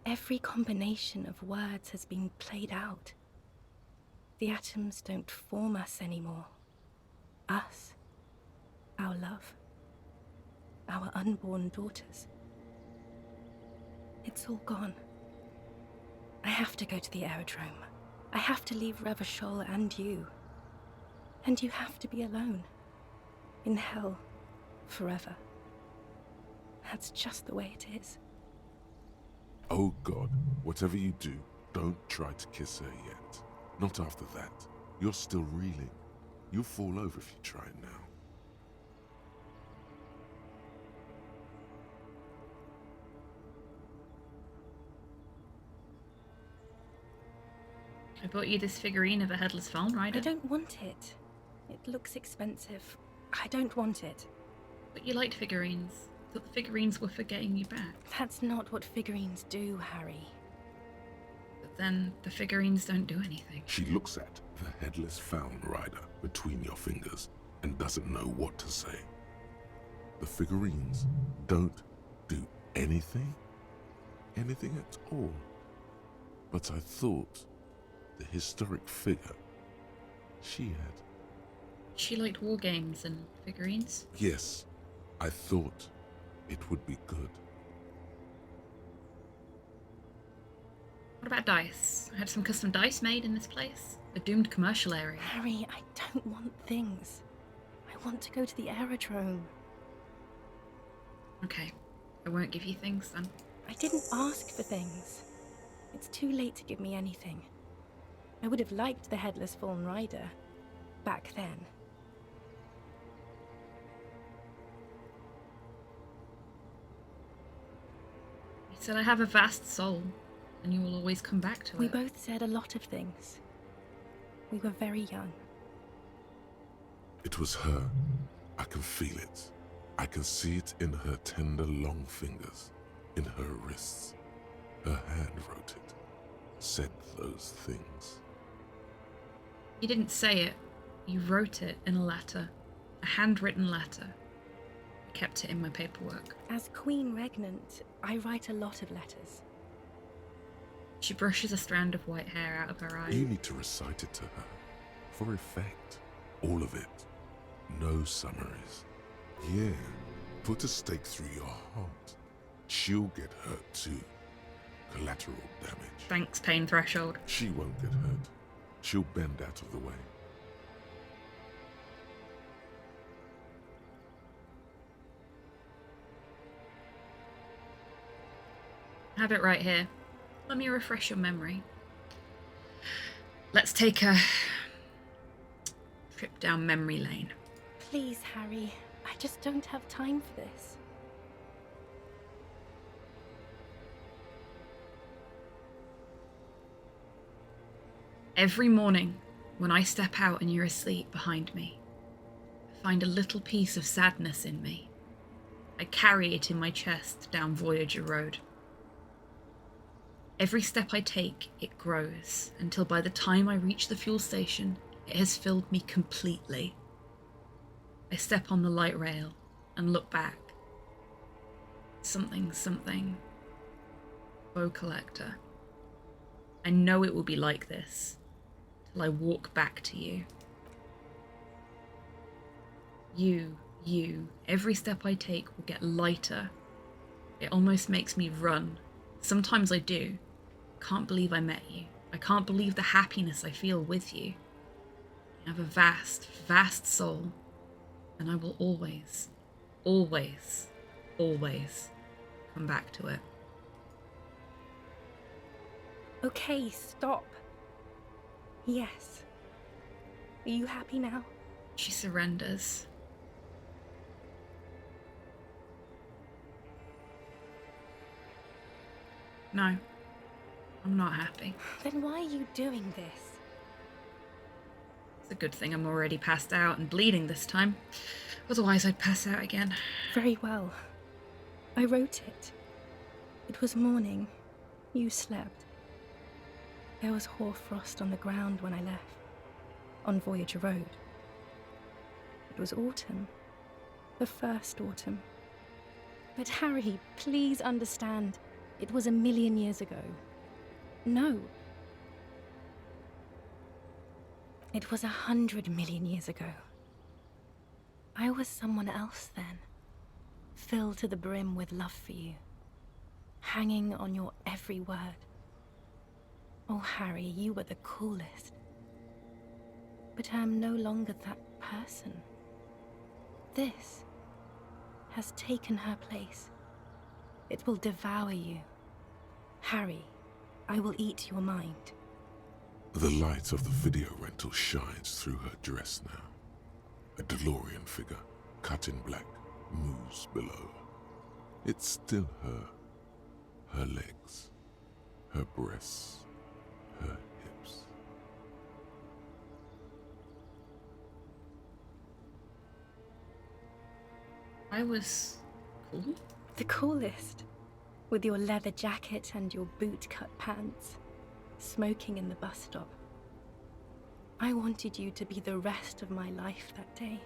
Every combination of words has been played out. The atoms don't form us anymore. Us. Our love. Our unborn daughters. It's all gone. I have to go to the aerodrome. I have to leave Revachol and you. And you have to be alone. In hell. Forever. That's just the way it is. Oh God, whatever you do, don't try to kiss her yet. Not after that. You're still reeling. You'll fall over if you try it now. I bought you this figurine of a headless Fallen Rider. I don't want it. It looks expensive. I don't want it. But you liked figurines. Thought the figurines were for getting you back. That's not what figurines do, Harry. But then the figurines don't do anything. She looks at the headless Fallen Rider between your fingers and doesn't know what to say. The figurines don't do anything? Anything at all. But I thought the historic figure she had. She liked war games and figurines. Yes, I thought it would be good. What about dice? I had some custom dice made in this place. A doomed commercial area. Harry, I don't want things. I want to go to the aerodrome. Okay, I won't give you things then. I didn't ask for things. It's too late to give me anything. I would have liked the Headless Fallen Rider back then. You said I have a vast soul, and you will always come back to it. We both said a lot of things. We were very young. It was her. I can feel it. I can see it in her tender long fingers, in her wrists. Her hand wrote it, said those things. You didn't say it. You wrote it in a letter. A handwritten letter. I kept it in my paperwork. As Queen Regnant, I write a lot of letters. She brushes a strand of white hair out of her eye. You need to recite it to her. For effect. All of it. No summaries. Yeah. Put a stake through your heart. She'll get hurt too. Collateral damage. Thanks, pain threshold. She won't get hurt. She'll bend out of the way. I have it right here. Let me refresh your memory. Let's take a trip down memory lane. Please, Harry. I just don't have time for this. Every morning, when I step out and you're asleep behind me, I find a little piece of sadness in me. I carry it in my chest down Voyager Road. Every step I take, it grows, until by the time I reach the fuel station, it has filled me completely. I step on the light rail and look back. Something. Bow collector. I know it will be like this, till I walk back to you. You, every step I take will get lighter. It almost makes me run. Sometimes I do. Can't believe I met you. I can't believe the happiness I feel with you. You have a vast, vast soul, and I will always, always, always come back to it. Okay, stop. Yes. Are you happy now? She surrenders. No. I'm not happy. Then why are you doing this? It's a good thing I'm already passed out and bleeding this time. Otherwise I'd pass out again. Very well. I wrote it. It was morning. You slept. There was hoarfrost on the ground when I left, on Voyager Road. It was autumn. The first autumn. But Harry, please understand, it was 1,000,000 years ago. No. It was 100,000,000 years ago. I was someone else then, filled to the brim with love for you, hanging on your every word. Oh, Harry, you were the coolest. But I am no longer that person. This has taken her place. It will devour you. Harry, I will eat your mind. The light of the video rental shines through her dress now. A DeLorean figure, cut in black, moves below. It's still her. Her legs, her breasts, her hips. I was cool? The coolest. With your leather jacket and your boot-cut pants, smoking in the bus stop. I wanted you to be the rest of my life that day.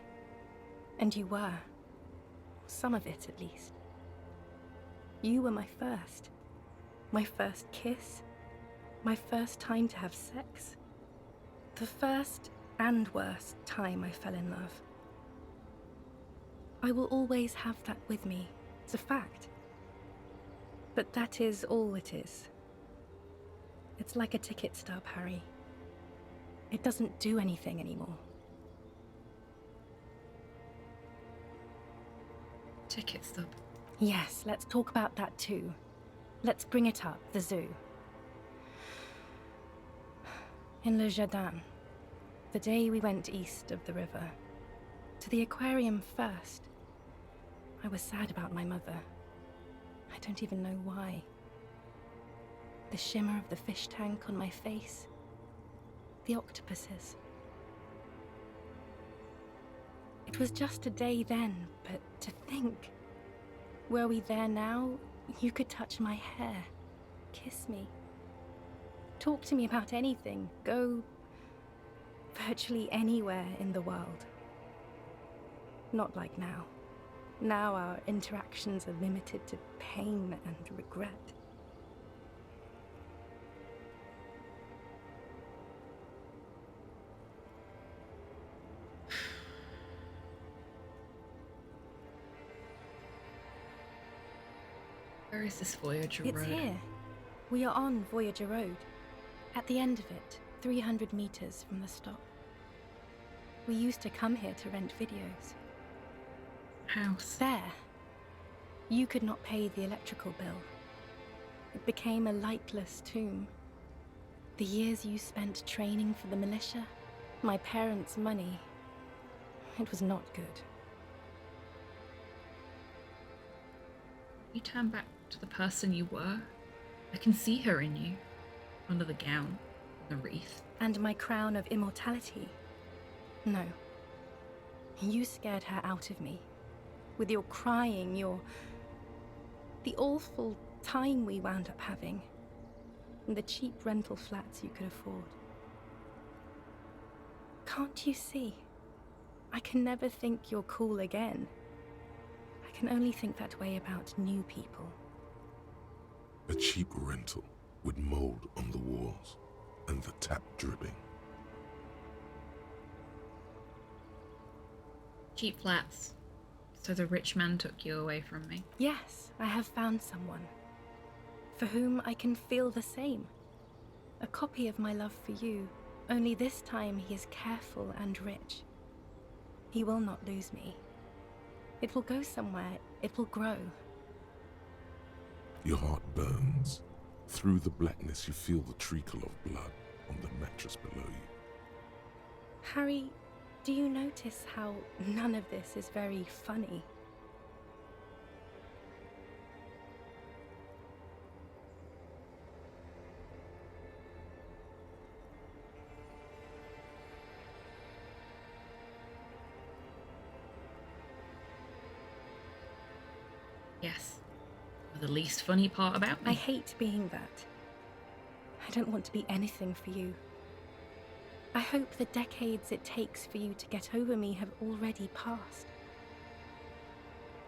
And you were. Some of it, at least. You were my first. My first kiss. My first time to have sex. The first and worst time I fell in love. I will always have that with me. It's a fact. But that is all it is. It's like a ticket stub, Harry. It doesn't do anything anymore. Ticket stub? Yes, let's talk about that too. Let's bring it up, the zoo. In Le Jardin, the day we went east of the river, to the aquarium first, I was sad about my mother. I don't even know why. The shimmer of the fish tank on my face. The octopuses. It was just a day then, but to think. Were we there now, you could touch my hair, kiss me. Talk to me about anything, go virtually anywhere in the world. Not like now. Now our interactions are limited to pain and regret. Where is this Voyager Road? It's here. We are on Voyager Road. At the end of it, 300 meters from the stop. We used to come here to rent videos. House. There. You could not pay the electrical bill. It became a lightless tomb. The years you spent training for the militia, my parents' money, it was not good. You turn back to the person you were. I can see her in you, under the gown, the wreath. And my crown of immortality. No. You scared her out of me. With your crying, the awful time we wound up having. And the cheap rental flats you could afford. Can't you see? I can never think you're cool again. I can only think that way about new people. A cheap rental with mold on the walls and the tap dripping. Cheap flats. So the rich man took you away from me? Yes, I have found someone. For whom I can feel the same. A copy of my love for you, only this time he is careful and rich. He will not lose me. It will go somewhere, it will grow. Your heart burns. Through the blackness you feel the trickle of blood on the mattress below you. Harry, do you notice how none of this is very funny? Yes. The least funny part about me. I hate being that. I don't want to be anything for you. I hope the decades it takes for you to get over me have already passed.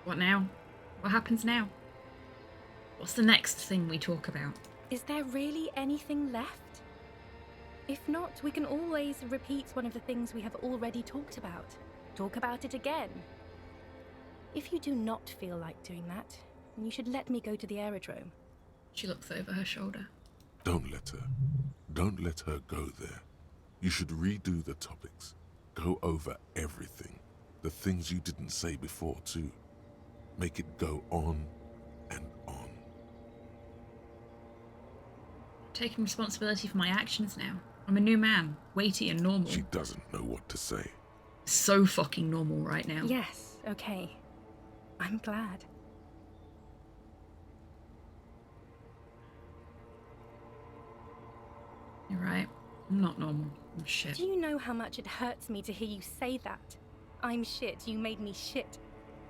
What now? What happens now? What's the next thing we talk about? Is there really anything left? If not, we can always repeat one of the things we have already talked about. Talk about it again. If you do not feel like doing that, you should let me go to the aerodrome. She looks over her shoulder. Don't let her. Don't let her go there. You should redo the topics. Go over everything. The things you didn't say before, too. Make it go on and on. Taking responsibility for my actions now. I'm a new man, weighty and normal. She doesn't know what to say. So fucking normal right now. Yes, okay. I'm glad. You're right. I'm not normal. I'm shit. Do you know how much it hurts me to hear you say that? I'm shit, you made me shit.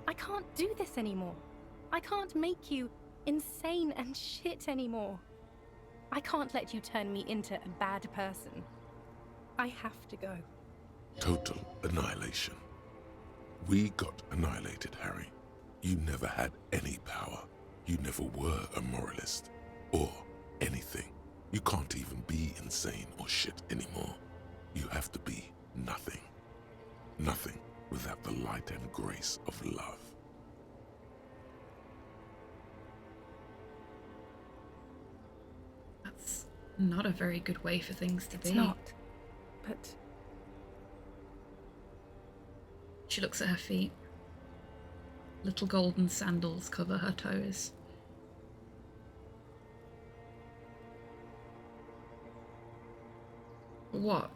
I can't do this anymore. I can't make you insane and shit anymore. I can't let you turn me into a bad person. I have to go. Total annihilation. We got annihilated, Harry. You never had any power. You never were a moralist. Or anything. You can't even be insane or shit anymore. You have to be nothing. Nothing without the light and grace of love. That's not a very good way for things to be. It's not. But... She looks at her feet. Little golden sandals cover her toes. What?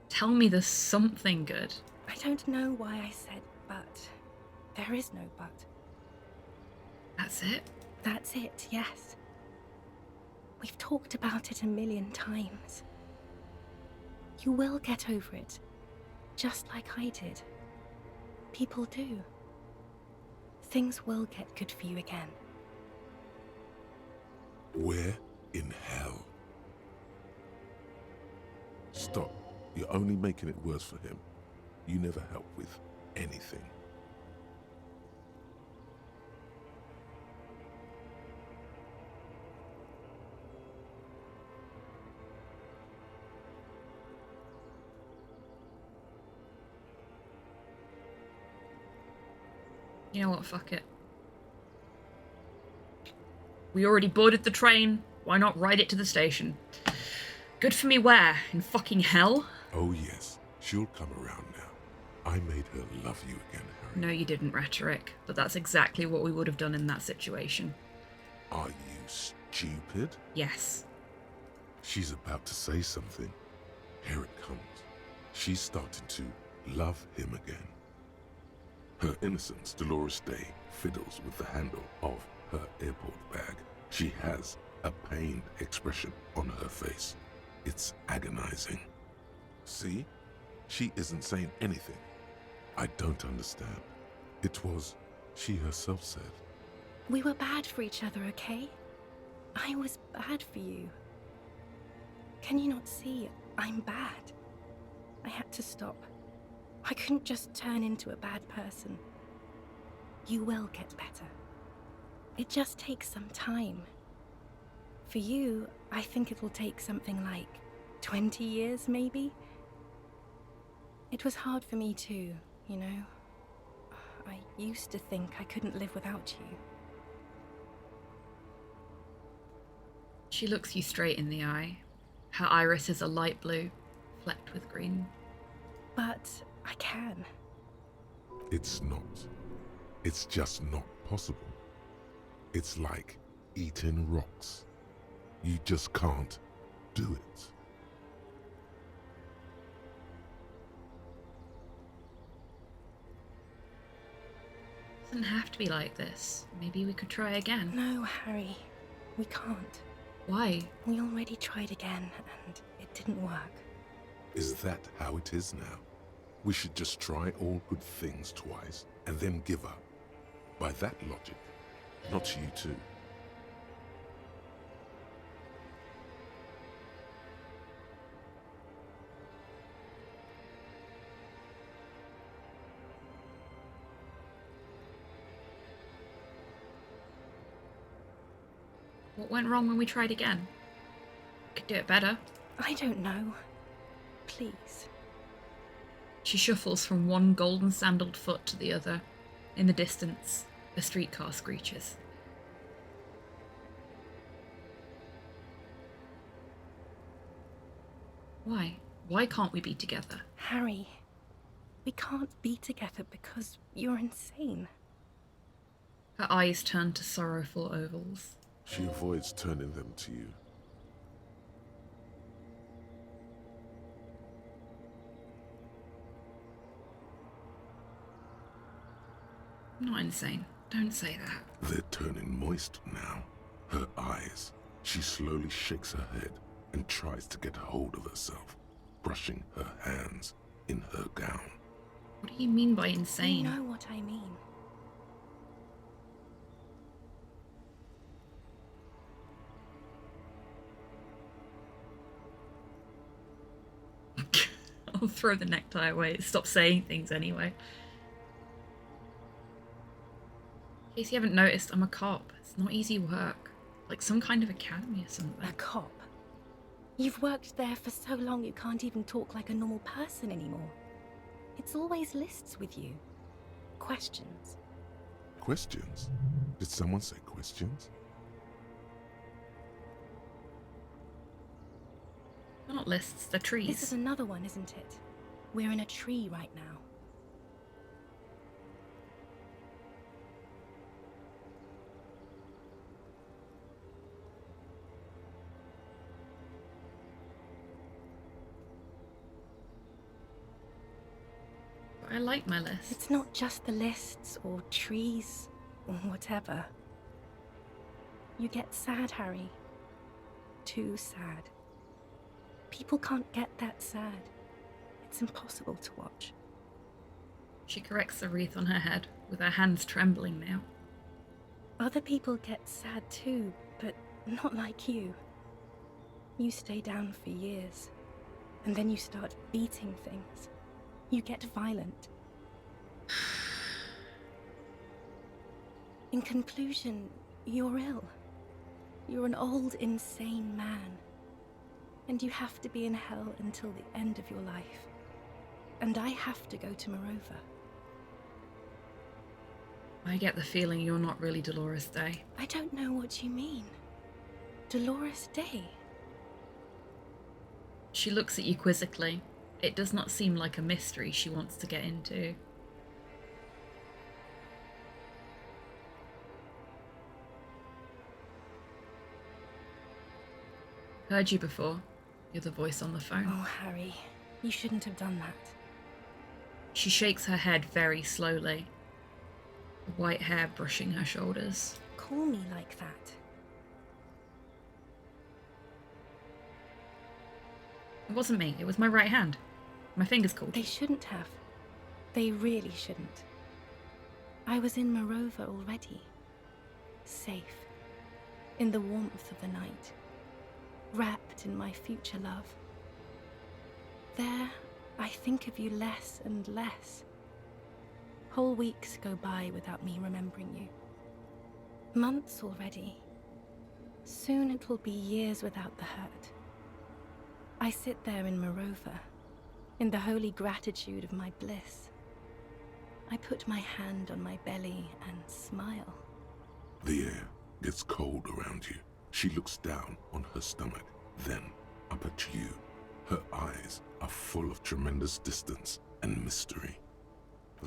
Tell me there's something good. I don't know why I said but. There is no but. That's it? That's it, yes. We've talked about it a million times. You will get over it, just like I did. People do. Things will get good for you again. Where in hell? Stop. You're only making it worse for him. You never help with anything. You know what, fuck it. We already boarded the train. Why not ride it to the station? Good for me where? In fucking hell? Oh yes, she'll come around now. I made her love you again, Harry. No, you didn't, Rhetoric. But that's exactly what we would have done in that situation. Are you stupid? Yes. She's about to say something. Here it comes. She's starting to love him again. Her innocence, Dolores Day, fiddles with the handle of her airport bag. She has a pained expression on her face. It's agonizing. See? She isn't saying anything. I don't understand. It was, she herself said. We were bad for each other, okay? I was bad for you. Can you not see? I'm bad. I had to stop. I couldn't just turn into a bad person. You will get better. It just takes some time. For you, I think it will take something like 20 years, maybe? It was hard for me too, you know? I used to think I couldn't live without you. She looks you straight in the eye. Her iris is a light blue, flecked with green. But I can. It's not. It's just not possible. It's like eating rocks. You just can't do it. Doesn't have to be like this. Maybe we could try again. No, Harry. We can't. Why? We already tried again, and it didn't work. Is that how it is now? We should just try all good things twice, and then give up. By that logic, Not you too. What went wrong when we tried again? Could do it better. I don't know. Please. She shuffles from one golden sandaled foot to the other. In the distance, a streetcar screeches. Why? Why can't we be together? Harry, we can't be together because you're insane. Her eyes turn to sorrowful ovals. She avoids turning them to you. I'm not insane. Don't say that. They're turning moist now. Her eyes. She slowly shakes her head and tries to get hold of herself, brushing her hands in her gown. What do you mean by insane? You know what I mean. I'll throw the necktie away. Stop saying things anyway. In case you haven't noticed, I'm a cop. It's not easy work. Like some kind of academy or something. A cop? You've worked there for so long you can't even talk like a normal person anymore. It's always lists with you. Questions. Questions? Did someone say questions? They're not lists, they're trees. This is another one, isn't it? We're in a tree right now. I like my list. It's not just the lists or trees or whatever. You get sad, Harry. Too sad. People can't get that sad. It's impossible to watch. She corrects the wreath on her head, with her hands trembling now. Other people get sad too, but not like you. You stay down for years, and then you start beating things. You get violent. In conclusion, you're ill. You're an old, insane man. And you have to be in hell until the end of your life. And I have to go to Morova. I get the feeling you're not really Dolores Day. I don't know what you mean. Dolores Day? She looks at you quizzically. It does not seem like a mystery she wants to get into. Heard you before. You're the voice on the phone. Oh, Harry, you shouldn't have done that. She shakes her head very slowly, the white hair brushing her shoulders. Call me like that. It wasn't me, it was my right hand. My fingers called. They shouldn't have. They really shouldn't. I was in Morova already. Safe. In the warmth of the night. Wrapped in my future love. There, I think of you less and less. Whole weeks go by without me remembering you. Months already. Soon it will be years without the hurt. I sit there in Morova, in the holy gratitude of my bliss. I put my hand on my belly and smile. The air gets cold around you. She looks down on her stomach, then up at you. Her eyes are full of tremendous distance and mystery.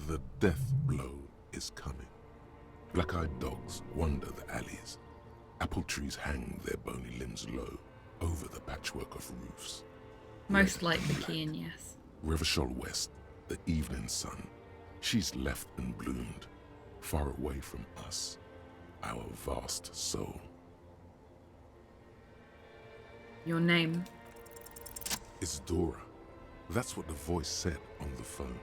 The death blow is coming. Black-eyed dogs wander the alleys. Apple trees hang their bony limbs low over the patchwork of roofs. Most likely Kian, yes. Rivershall West, the evening sun. She's left and bloomed, far away from us, our vast soul. Your name? It's Dora. That's what the voice said on the phone.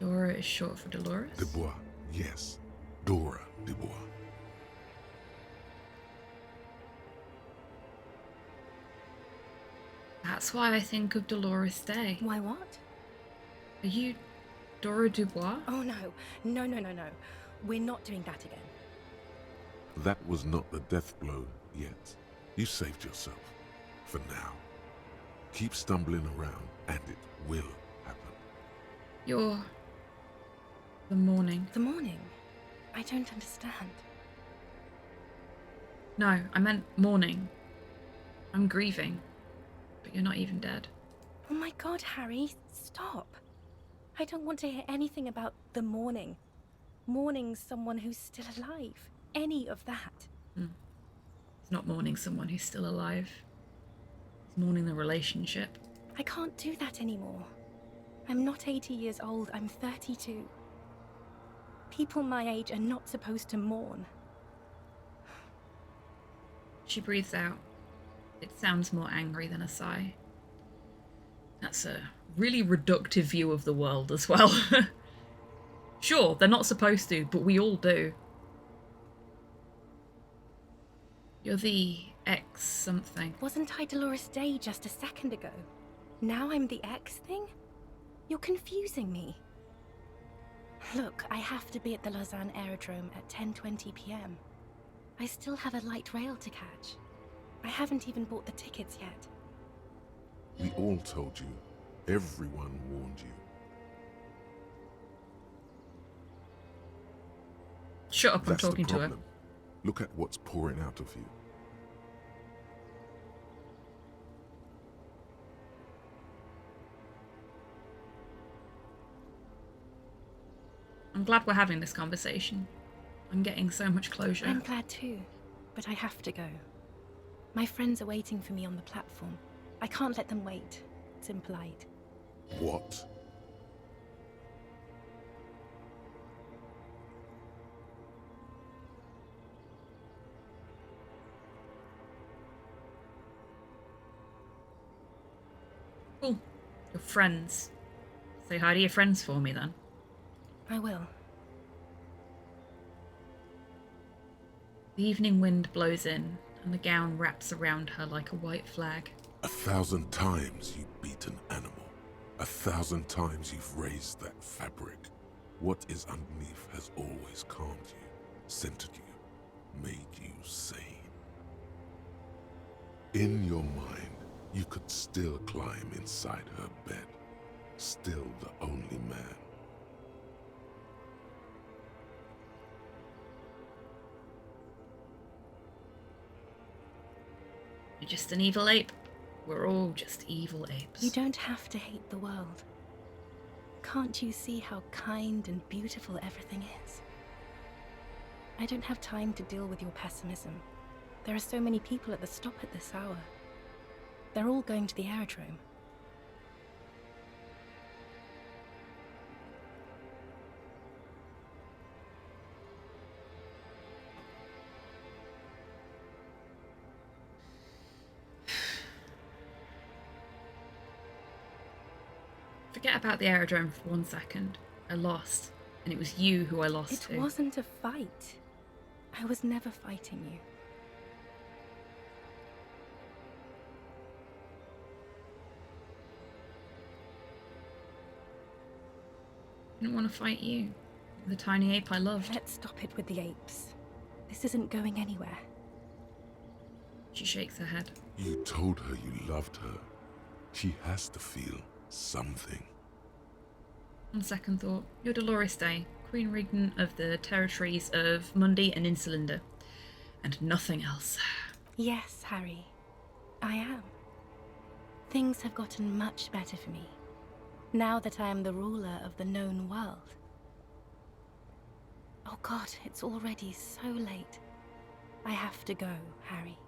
Dora is short for Dolores? DuBois, yes. Dora DuBois. That's why I think of Dolores Day. Why what? Are you Dora DuBois? Oh no. No. We're not doing that again. That was not the death blow yet. You saved yourself. For now. Keep stumbling around, and it will happen. You're... the morning. The morning? I don't understand. No, I meant morning. I'm grieving. But you're not even dead. Oh my god, Harry, stop. I don't want to hear anything about the morning. Mourning someone who's still alive. Any of that. It's not mourning someone who's still alive. It's mourning the relationship. I can't do that anymore. I'm not 80 years old, I'm 32. People my age are not supposed to mourn. She breathes out. It sounds more angry than a sigh. That's a really reductive view of the world as well. Sure, they're not supposed to, but we all do. You're the X something. Wasn't I Dolores Day just a second ago? Now I'm the X thing? You're confusing me. Look, I have to be at the Lausanne Aerodrome at 10:20 p.m. I still have a light rail to catch. I haven't even bought the tickets yet. We all told you. Everyone warned you. Shut up, I'm That's talking the to her. problem. Look at what's pouring out of you. I'm glad we're having this conversation. I'm getting so much closure. I'm glad too, but I have to go. My friends are waiting for me on the platform. I can't let them wait. It's impolite. What? Cool. Your friends. Say hi to your friends for me then. I will. The evening wind blows in, and the gown wraps around her like a white flag. 1,000 times you beat an animal. 1,000 times you've raised that fabric. What is underneath has always calmed you, centered you, made you sane. In your mind, you could still climb inside her bed, still the only man. You're just an evil ape. We're all just evil apes. You don't have to hate the world. Can't you see how kind and beautiful everything is? I don't have time to deal with your pessimism. There are so many people at the stop at this hour. They're all going to the aerodrome. Forget about the aerodrome for 1 second. I lost. And it was you who I lost to. It wasn't a fight. I was never fighting you. I didn't want to fight you. The tiny ape I loved. Let's stop it with the apes. This isn't going anywhere. She shakes her head. You told her you loved her. She has to feel something. On second thought, you're Dolores Day, Queen Regent of the territories of Mundi and Insulinda. And nothing else. Yes, Harry. I am. Things have gotten much better for me, now that I am the ruler of the known world. Oh God, it's already so late. I have to go, Harry.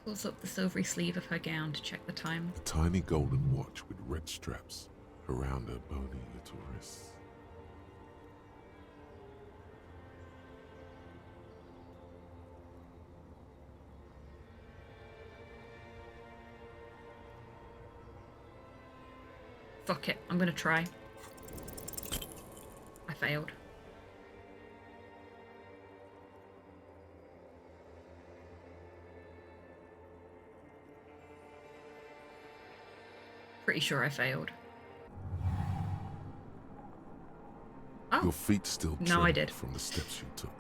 Pulls up the silvery sleeve of her gown to check the time. A tiny golden watch with red straps around her bony little wrists. Fuck it, I'm gonna try. failed. Pretty sure I failed. Oh. Your feet still No, I trembled did. from the steps you took,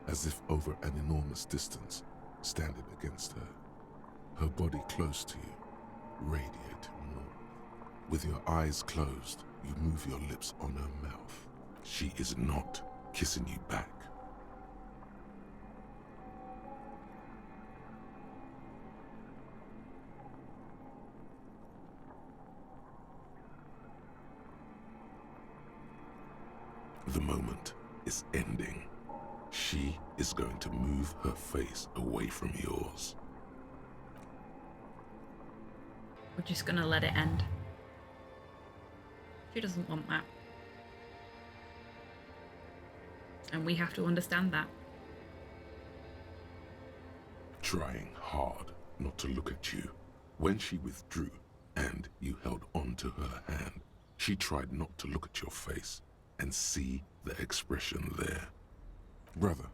as if over an enormous distance, standing against her. Her body close to you, radiating warmth. With your eyes closed, you move your lips on her mouth. She is not kissing you back. The moment is ending. She is going to move her face away from yours. We're just gonna let it end. She doesn't want that. And we have to understand that. Trying hard not to look at you. When she withdrew and you held on to her hand, she tried not to look at your face and see the expression there. Brother,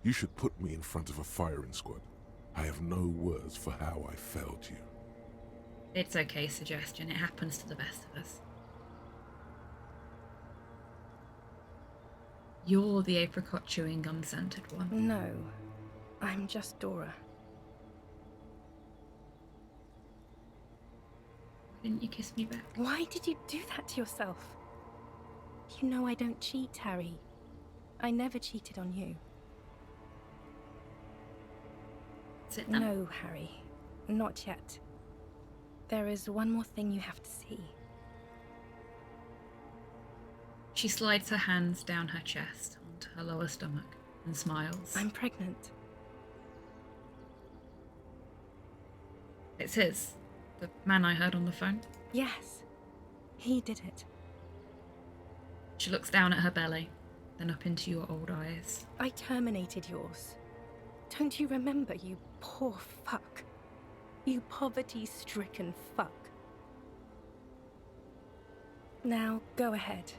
you should put me in front of a firing squad. I have no words for how I failed you. It's okay, Suggestion. It happens to the best of us. You're the apricot chewing gum scented one. No, I'm just Dora. Why didn't you kiss me back? Why did you do that to yourself? You know I don't cheat, Harry. I never cheated on you. Sit down. No, Harry. Not yet. There is one more thing you have to see. She slides her hands down her chest onto her lower stomach and smiles. I'm pregnant. It's his. The man I heard on the phone. Yes. He did it. She looks down at her belly, then up into your old eyes. I terminated yours. Don't you remember, you poor fuck? You poverty-stricken fuck. Now, go ahead.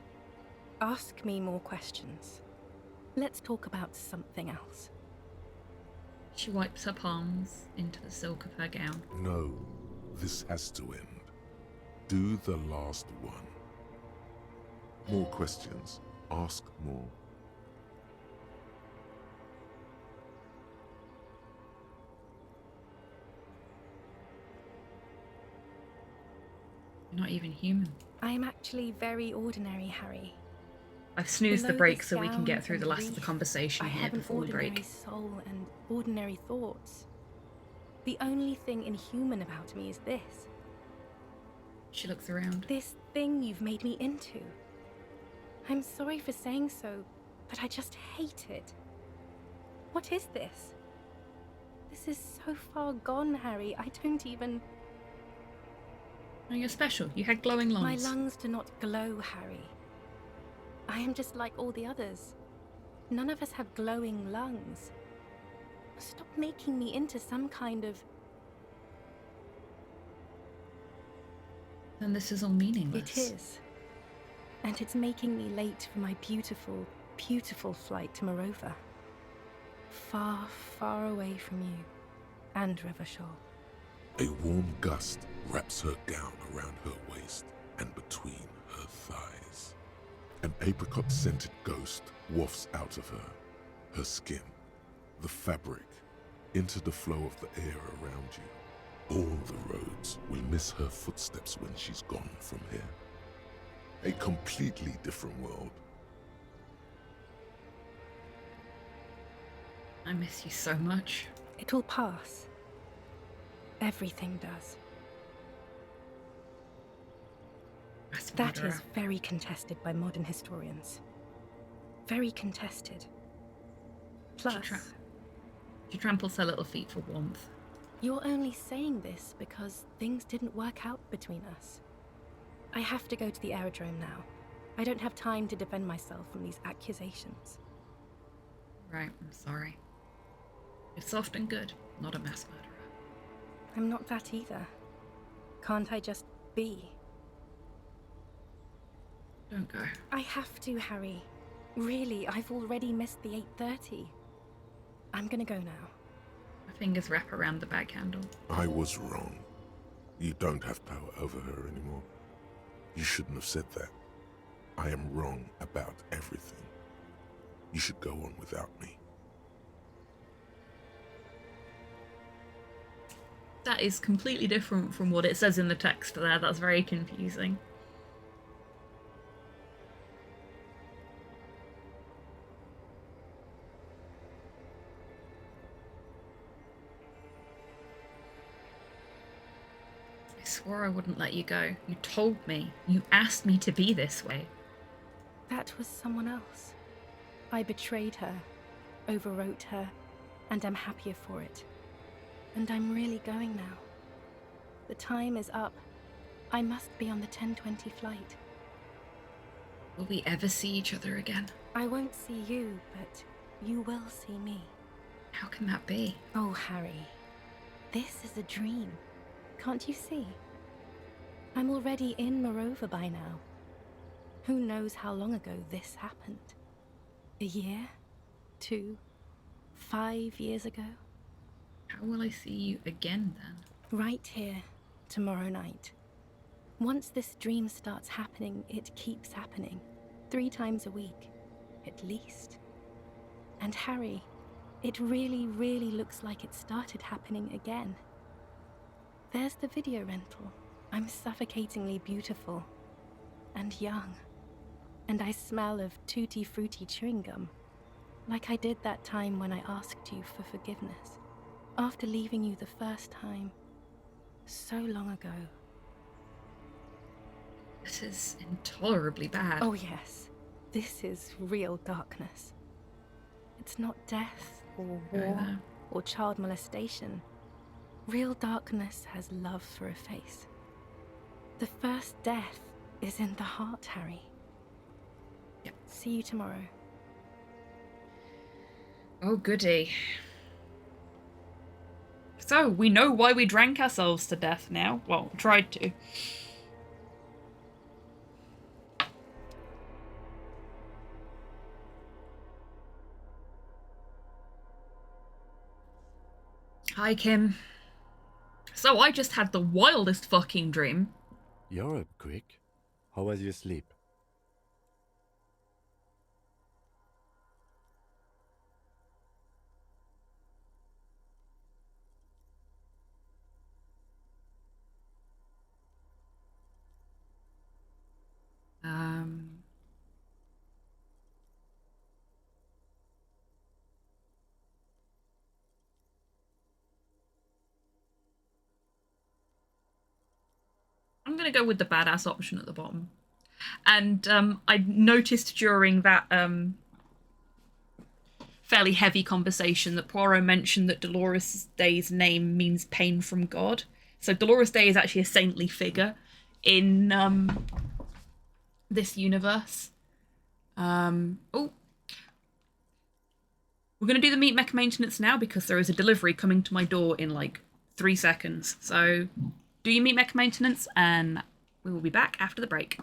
Ask me more questions. Let's talk about something else. She wipes her palms into the silk of her gown. No, this has to end. Do the last one. More questions. Ask more. You're not even human. I am actually very ordinary, Harry. I've snoozed the Below break this so we can gown get through the and last of the wreath, conversation I here have an before we ordinary break. soul and ordinary thoughts. The only thing inhuman about me is this. She looks around. This thing you've made me into. I'm sorry for saying so, but I just hate it. What is this? This is so far gone, Harry. I don't even... Oh, you're special. You had glowing lungs. My lungs do not glow, Harry. I am just like all the others. None of us have glowing lungs. Stop making me into some kind of... Then this is all meaningless. It is. And it's making me late for my beautiful, beautiful flight to Morova. Far, far away from you and Revachol. A warm gust wraps her gown around her waist and between her thighs. An apricot-scented ghost wafts out of her, her skin, the fabric, into the flow of the air around you. All the roads will miss her footsteps when she's gone from here. A completely different world. I miss you so much. It'll pass. Everything does. That is very contested by modern historians. Very contested. Plus, she tramples her little feet for warmth. You're only saying this because things didn't work out between us. I have to go to the aerodrome now. I don't have time to defend myself from these accusations. Right, I'm sorry. You're soft and good, not a mass murderer. I'm not that either. Can't I just be? Don't go. I have to, Harry. Really, I've already missed the 8:30. I'm gonna go now. My fingers wrap around the bag handle. I was wrong. You don't have power over her anymore. You shouldn't have said that. I am wrong about everything. You should go on without me. That is completely different from what it says in the text there. That's very confusing. I swore I wouldn't let you go. You told me. You asked me to be this way. That was someone else. I betrayed her, overwrote her, and I'm happier for it. And I'm really going now. The time is up. I must be on the 10:20 flight. Will we ever see each other again? I won't see you, but you will see me. How can that be? Oh, Harry. This is a dream. Can't you see? I'm already in Morova by now. Who knows how long ago this happened? A year? 2? 5 years ago? How will I see you again then? Right here, tomorrow night. Once this dream starts happening, it keeps happening. 3 times a week, at least. And Harry, it really, really looks like it started happening again. There's the video rental. I'm suffocatingly beautiful. And young. And I smell of tutti frutti chewing gum. Like I did that time when I asked you for forgiveness. After leaving you the first time. So long ago. This is intolerably bad. Oh yes. This is real darkness. It's not death or war or child molestation. Real darkness has love for a face. The first death is in the heart, Harry. Yep. See you tomorrow. Oh, goody. So, we know why we drank ourselves to death now. Well, tried to. Hi, Kim. So, I just had the wildest fucking dream. You're up quick. How was your sleep? I'm going to go with the badass option at the bottom. And I noticed during that fairly heavy conversation that Poirot mentioned that Dolores Day's name means pain from God. So Dolores Day is actually a saintly figure in this universe. Oh. We're going to do the meat mech maintenance now because there is a delivery coming to my door in like 3 seconds. So do your meat mech maintenance and we will be back after the break.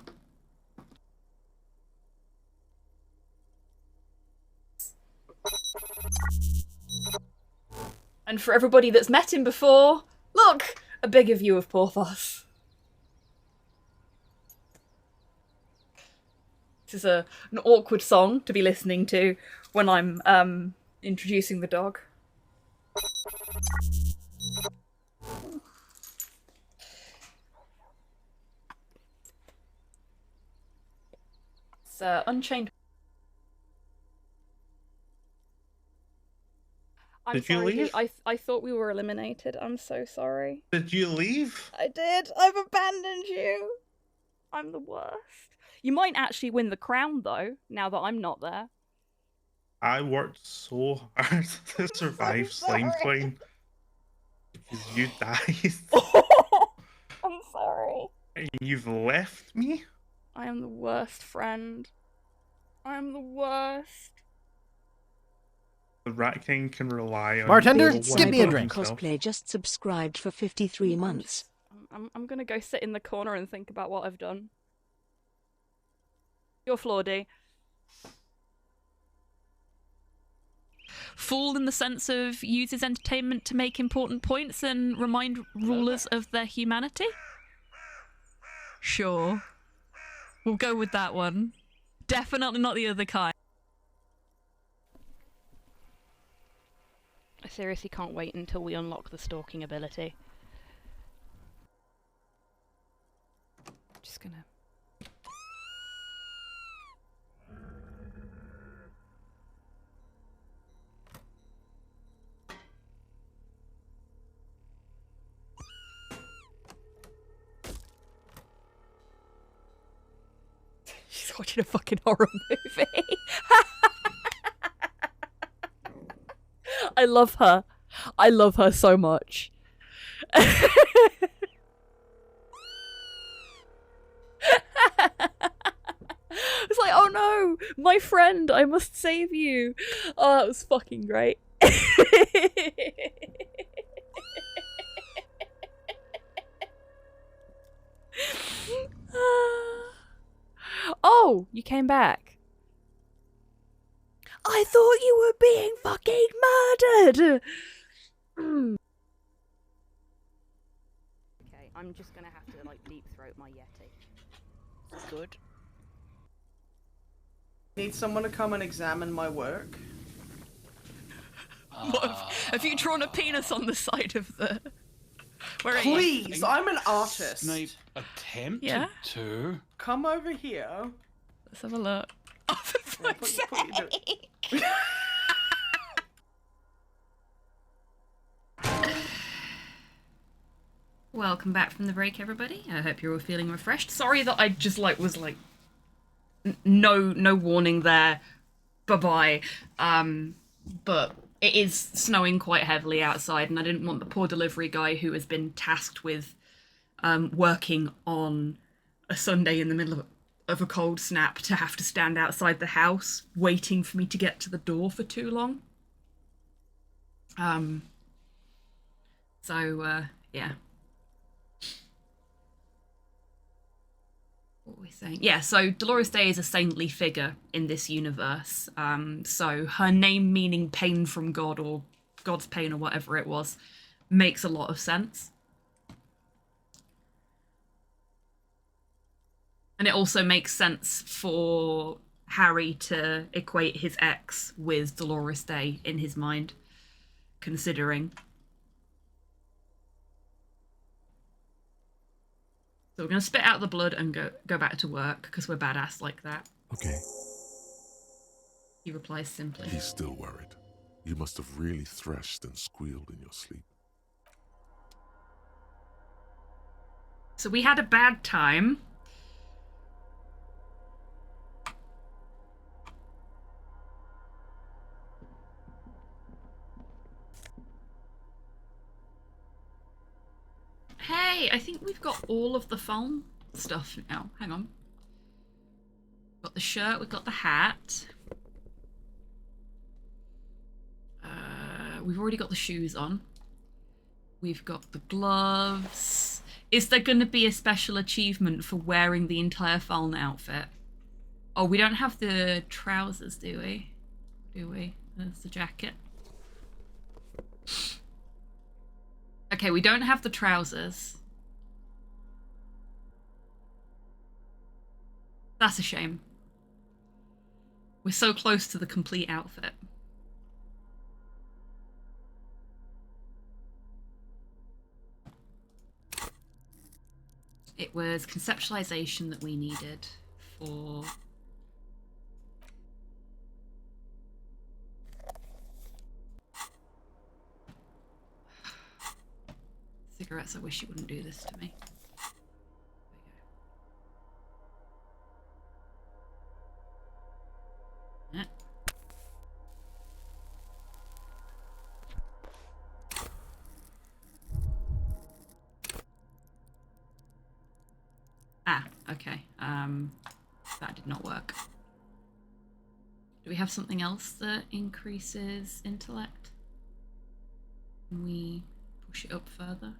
And for everybody that's met him before, look! A bigger view of Porthos. This is an awkward song to be listening to when I'm introducing the dog. It's Unchained. I'm Did you sorry, leave? I thought we were eliminated. I'm so sorry. Did you leave? I did. I've abandoned you. I'm the worst. You might actually win the crown, though, now that I'm not there. I worked so hard to survive Slime Twine. Because you died. I'm sorry. And you've left me? I am the worst friend. I am the worst. The Rat King can rely on... Bartender, give me a drink. Cosplay just subscribed for 53 months. I'm gonna go sit in the corner and think about what I've done. You're Flawdy. fool in the sense of uses entertainment to make important points and remind rulers of their humanity? Sure. We'll go with that one. Definitely not the other kind. I seriously can't wait until we unlock the stalking ability. Just gonna... She's watching a fucking horror movie. I love her. I love her so much. It's like, oh no, my friend, I must save you. Oh, that was fucking great. Oh, you came back. I thought you were being fucking murdered. Okay, I'm just gonna have to like deep throat my Yeti. Good. Need someone to come and examine my work? What, have you drawn a penis on the side of the... Where are Please, you? I'm an artist. Snape attempted Yeah? to. Come over here. Let's have a look. Oh, for fuck's sake. Welcome back from the break, everybody. I hope you're all feeling refreshed. Sorry that I just was no warning there. Bye-bye. But it is snowing quite heavily outside, and I didn't want the poor delivery guy who has been tasked with working on a Sunday in the middle of a cold snap to have to stand outside the house waiting for me to get to the door for too long. Yeah. What were we saying? Yeah, so Dolores Day is a saintly figure in this universe. So her name meaning pain from God or God's pain or whatever it was makes a lot of sense. And it also makes sense for Harry to equate his ex with Dolores Day in his mind, considering. So we're going to spit out the blood and go back to work, because we're badass like that. Okay. He replies simply. He's still worried. You must have really threshed and squealed in your sleep. So we had a bad time. Hey, I think we've got all of the phone stuff now. Hang on. We've got the shirt, we've got the hat. We've already got the shoes on. We've got the gloves. Is there going to be a special achievement for wearing the entire Fallen outfit? Oh, we don't have the trousers, do we? Do we? There's the jacket. Okay, we don't have the trousers. That's a shame. We're so close to the complete outfit. It was conceptualization that we needed for... Cigarettes, I wish you wouldn't do this to me. There Ah, okay. That did not work. Do we have something else that increases intellect? Can we push it up further?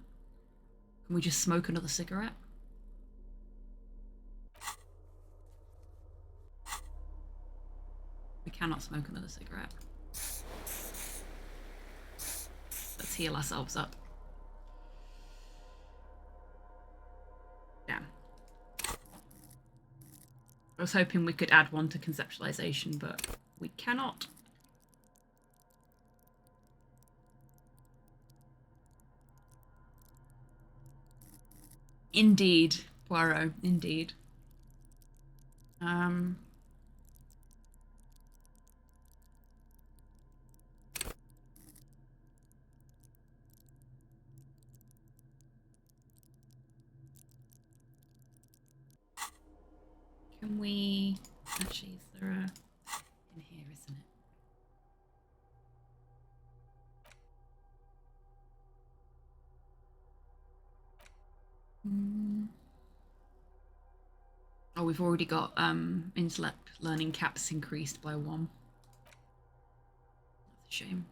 Can we just smoke another cigarette? We cannot smoke another cigarette. Let's heal ourselves up. Damn. I was hoping we could add one to conceptualization, but we cannot. Indeed, Poirot, indeed. Can we... Actually, is there a... in here, isn't it? Oh, we've already got intellect learning caps increased by 1. That's a shame.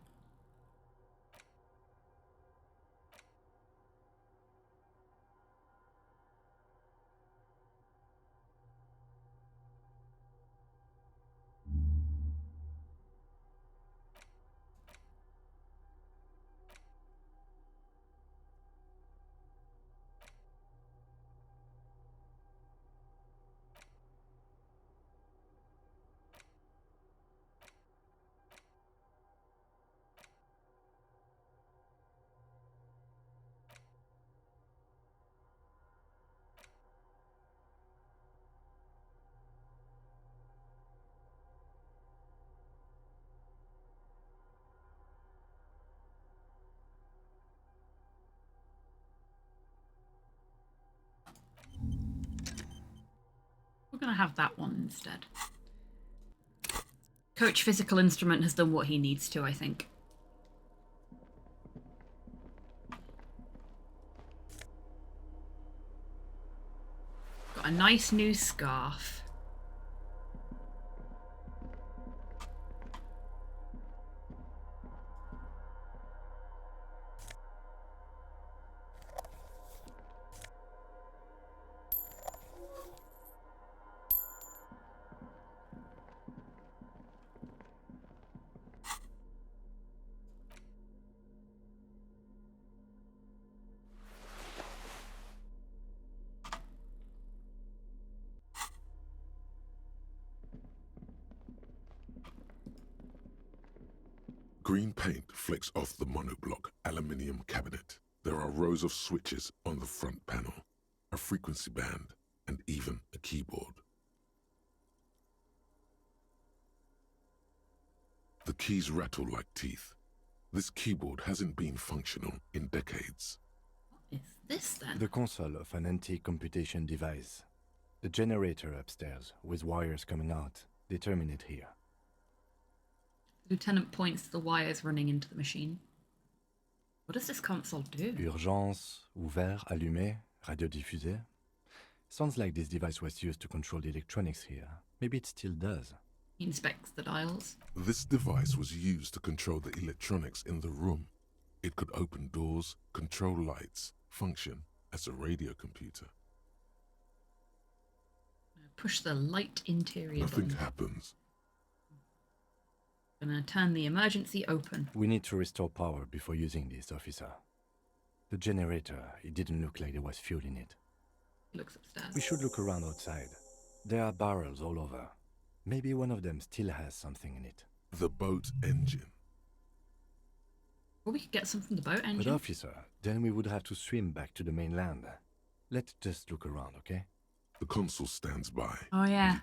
We're going to have that one instead. Coach Physical Instrument has done what he needs to, I think. Got a nice new scarf. Green paint flicks off the monoblock aluminium cabinet. There are rows of switches on the front panel, a frequency band, and even a keyboard. The keys rattle like teeth. This keyboard hasn't been functional in decades. What is this then? The console of an anti-computation device. The generator upstairs, with wires coming out, they terminate here. Lieutenant points to the wires running into the machine. What does this console do? Urgence, ouvert, allumé, radio diffusé. Sounds like this device was used to control the electronics here. Maybe it still does. He inspects the dials. This device was used to control the electronics in the room. It could open doors, control lights, function as a radio computer. Push the light interior Nothing button. happens. Gonna turn the emergency open. We need to restore power before using this, officer. The generator, it didn't look like there was fuel in it. He looks upstairs. We should look around outside. There are barrels all over. Maybe one of them still has something in it. The boat engine. Or we could get some from the boat engine. But officer, then we would have to swim back to the mainland. Let's just look around, okay? The console stands by. Oh yeah,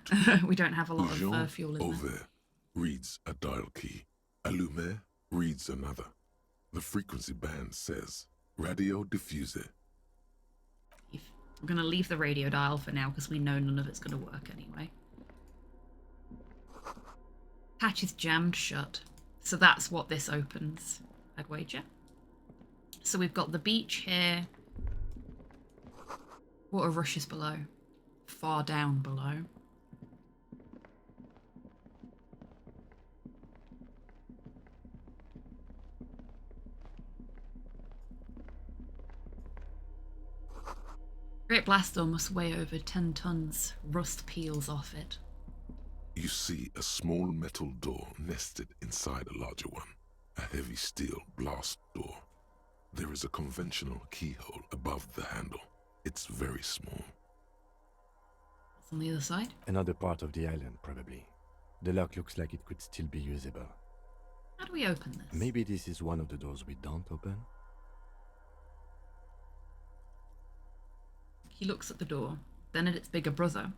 we don't have a lot of fuel in there. Over reads a dial key. Allumé reads another. The frequency band says radio diffuser. I'm gonna leave the radio dial for now because we know none of it's gonna work anyway. Hatch is jammed shut, so that's what this opens, I'd wager. So we've got the beach here. Water rushes below. Far down below. Great blast door must weigh over 10 tons. Rust peels off it. You see a small metal door nested inside a larger one. A heavy steel blast door. There is a conventional keyhole above the handle. It's very small. What's on the other side? Another part of the island, probably. The lock looks like it could still be usable. How do we open this? Maybe this is one of the doors we don't open? He looks at the door, then at its bigger brother,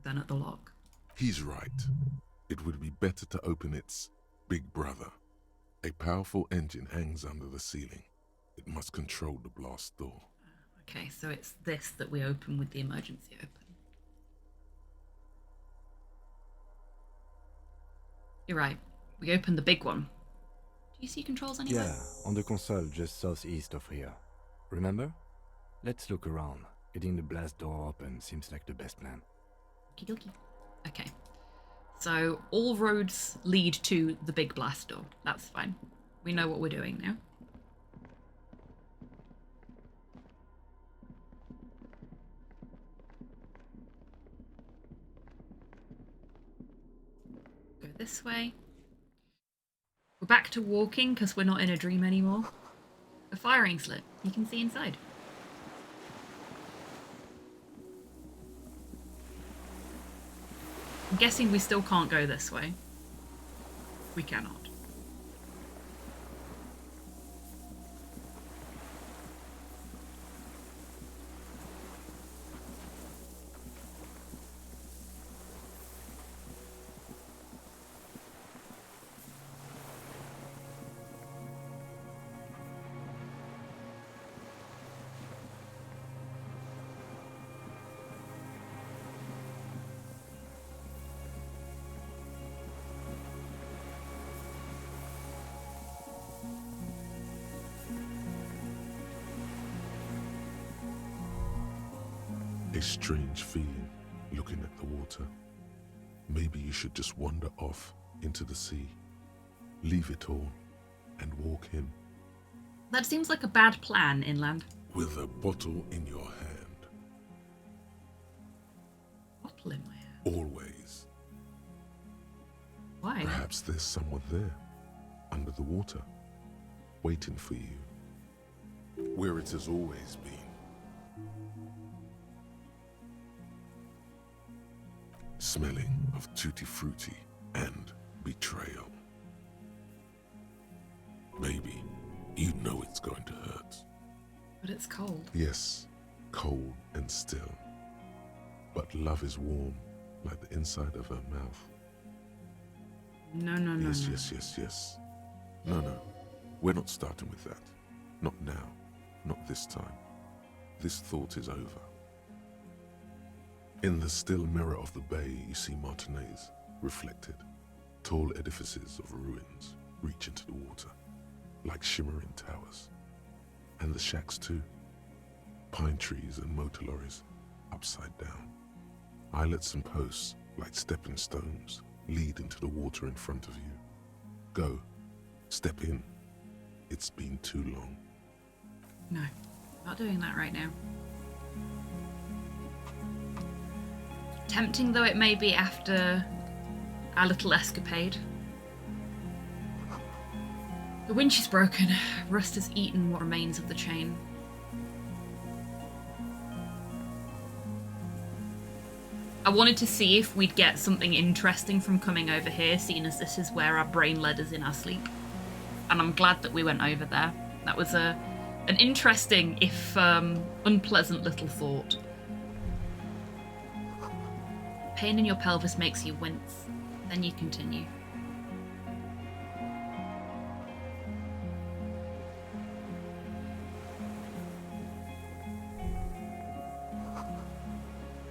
then at the lock. He's right. It would be better to open its big brother. A powerful engine hangs under the ceiling. It must control the blast door. Okay, so it's this that we open with the emergency open. You're right. We open the big one. Do you see controls anywhere? Yeah, on the console just southeast of here. Remember? Let's look around. Getting the blast door open seems like the best plan. Okie dokie. Okay. So all roads lead to the big blast door. That's fine. We know what we're doing now. Go this way. We're back to walking because we're not in a dream anymore. A firing slit. You can see inside. I'm guessing we still can't go this way. We cannot. A strange feeling looking at the water. Maybe you should just wander off into the sea. Leave it all and walk in. That seems like a bad plan, Inland. With a bottle in your hand. Bottle in my hand? Always. Why? Perhaps there's someone there, under the water, waiting for you. Where it has always been. Smelling of tutti frutti and betrayal. Maybe you know it's going to hurt. But it's cold. Yes, cold and still. But love is warm, like the inside of her mouth. No, no, no. Yes, no. yes, yes, yes. No, we're not starting with that. Not now. Not this time. This thought is over. In the still mirror of the bay, you see Martinez, reflected. Tall edifices of ruins reach into the water, like shimmering towers. And the shacks too. Pine trees and motor lorries, upside down. Islets and posts, like stepping stones, lead into the water in front of you. Go. Step in. It's been too long. No, not doing that right now. Tempting though it may be after our little escapade. The winch is broken. Rust has eaten what remains of the chain. I wanted to see if we'd get something interesting from coming over here, seeing as this is where our brain led us in our sleep. And I'm glad that we went over there. That was an interesting, if unpleasant little thought. Pain in your pelvis makes you wince. Then you continue.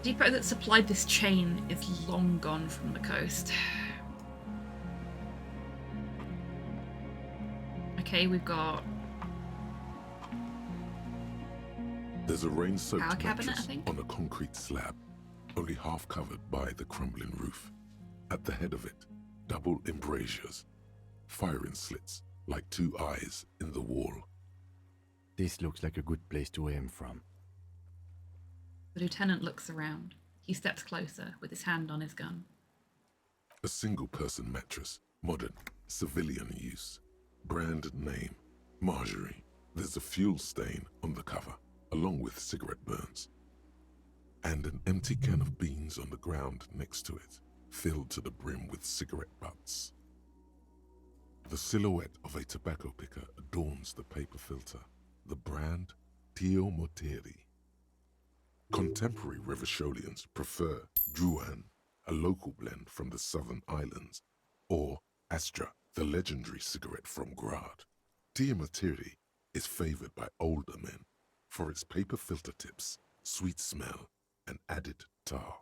The depot that supplied this chain is long gone from the coast. Okay, we've got... There's a rain-soaked Power cabinet, mattress I think? on a concrete slab, only half covered by the crumbling roof. At the head of it, double embrasures, firing slits like two eyes in the wall. This looks like a good place to aim from. The lieutenant looks around. He steps closer with his hand on his gun. A single-person mattress, modern, civilian use. Brand name, Marjorie. There's a fuel stain on the cover, along with cigarette burns, and an empty can of beans on the ground next to it, filled to the brim with cigarette butts. The silhouette of a tobacco picker adorns the paper filter, the brand Tio Moteri. Contemporary Revacholians prefer Druan, a local blend from the southern islands, or Astra, the legendary cigarette from Grad. Tio Moteri is favored by older men for its paper filter tips, sweet smell, and added tar.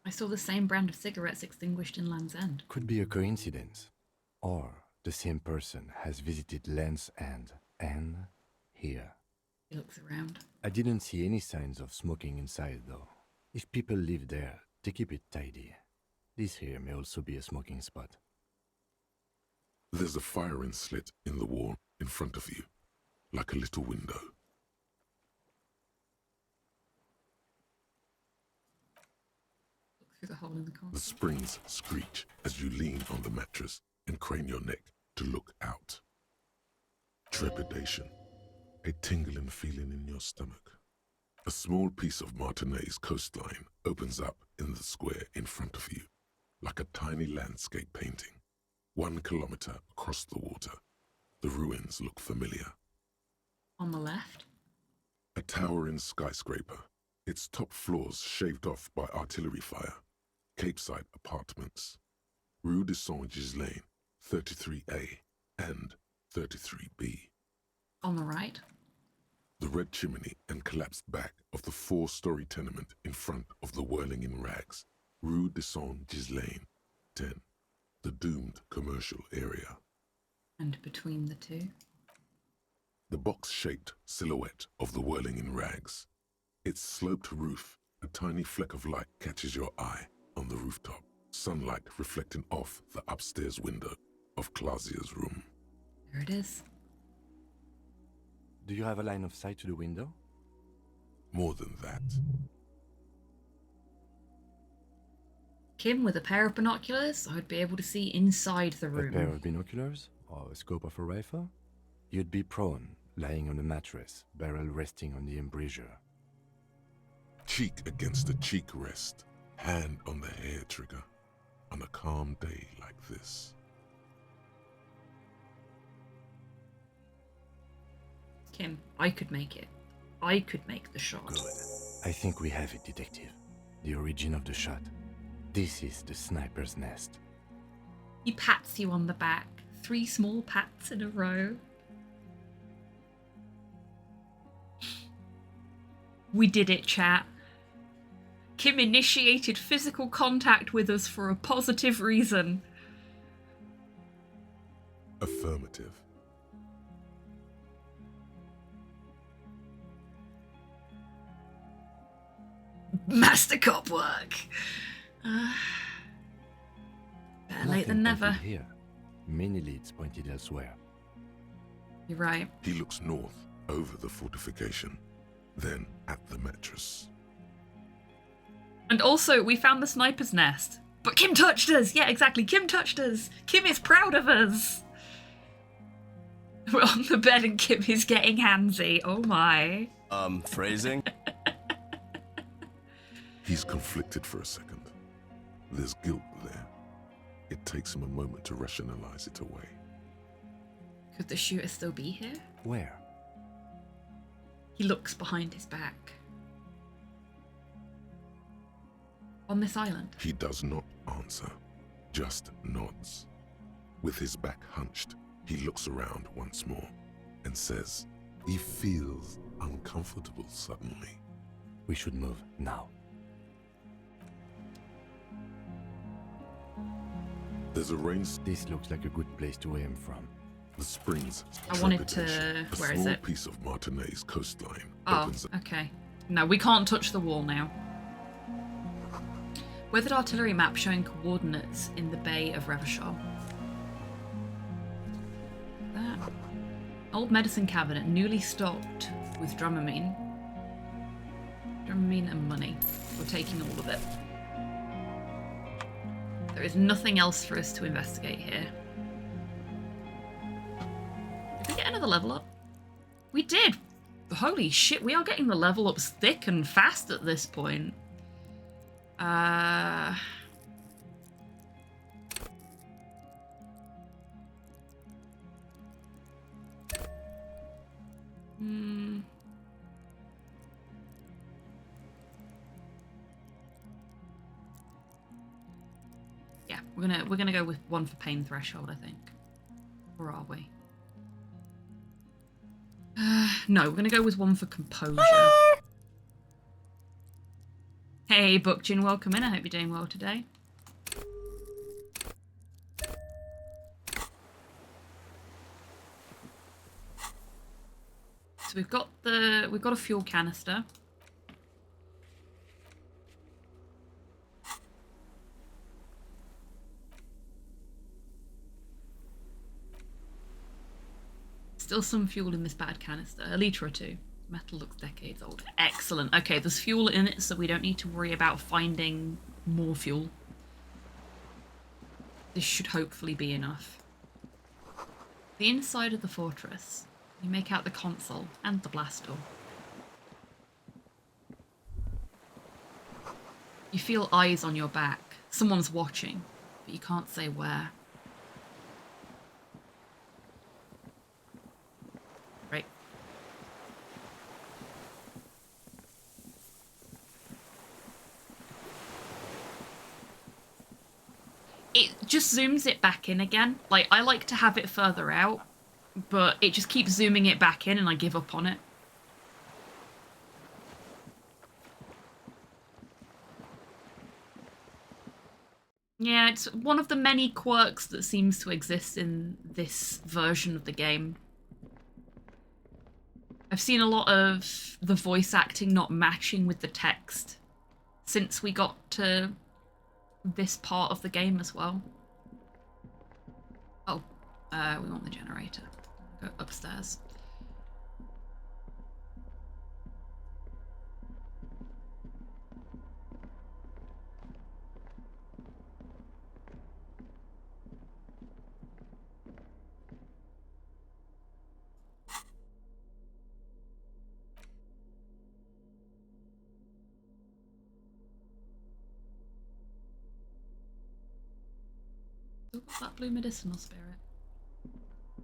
I saw the same brand of cigarettes extinguished in Land's End. Could be a coincidence. Or the same person has visited Land's End and here. He looks around. I didn't see any signs of smoking inside, though. If people live there, they keep it tidy. This here may also be a smoking spot. There's a firing slit in the wall in front of you, like a little window. Look through the hole in the corner. The springs screech as you lean on the mattress and crane your neck to look out. Trepidation, a tingling feeling in your stomach. A small piece of Martinez coastline opens up in the square in front of you, like a tiny landscape painting. 1 kilometer across the water, the ruins look familiar. On the left? A towering skyscraper, its top floors shaved off by artillery fire. Capeside apartments. Rue de Saint-Ghislain, 33A and 33B. On the right? The red chimney and collapsed back of the 4-story tenement in front of the Whirling in Rags. Rue de Saint-Ghislain, 10. The doomed commercial area. And between the two? The box-shaped silhouette of the Whirling in Rags. Its sloped roof, a tiny fleck of light catches your eye on the rooftop, sunlight reflecting off the upstairs window of Clausia's room. There it is. Do you have a line of sight to the window? More than that. Kim, with a pair of binoculars, I would be able to see inside the room. A pair of binoculars? Or a scope of a rifle? You'd be prone, lying on a mattress, barrel resting on the embrasure. Cheek against the cheek rest, hand on the hair trigger, on a calm day like this. Kim, I could make it. I could make the shot. Good. I think we have it, Detective. The origin of the shot. This is the sniper's nest. He pats you on the back. 3 small pats in a row. We did it, chat. Kim initiated physical contact with us for a positive reason. Affirmative. Master cop work. Better late than never. Here. Many leads pointed elsewhere. You're right. He looks north, over the fortification, then at the mattress. And also, we found the sniper's nest. But Kim touched us! Yeah, exactly, Kim touched us! Kim is proud of us! We're on the bed and Kim is getting handsy. Oh my. Phrasing? He's conflicted for a second. There's guilt there. It takes him a moment to rationalize it away. Could the shooter still be here? Where? He looks behind his back. On this island? He does not answer, just nods. With his back hunched, he looks around once more and says, he feels uncomfortable suddenly. We should move now. There's a rain. This looks like a good place to aim from. The springs. I wanted to. Where is small it? Piece of Martinez coastline Oh, opens up. okay. No, we can't touch the wall now. Weathered artillery map showing coordinates in the Bay of Revachol. That. Old medicine cabinet, newly stocked with Dramamine. Dramamine and money. We're taking all of it. There is nothing else for us to investigate here. another level up? We did. Holy shit, we are getting the level ups thick and fast at this point. Yeah, we're gonna go with 1 for pain threshold, I think. Or are we? No, we're gonna go with 1 for composure. Hey, Bookchin, welcome in. I hope you're doing well today. So we've got a fuel canister. Still some fuel in this bad canister. A litre or 2. Metal looks decades old. Excellent. Okay, there's fuel in it, so we don't need to worry about finding more fuel. This should hopefully be enough. The inside of the fortress. You make out the console and the blast door. You feel eyes on your back. Someone's watching, but you can't say where. Right. It just zooms it back in again. Like, I like to have it further out, but it just keeps zooming it back in and I give up on it. Yeah, it's one of the many quirks that seems to exist in this version of the game. I've seen a lot of the voice acting not matching with the text since we got to this part of the game as well. Oh, we want the generator. Go upstairs. Still got that blue medicinal spirit.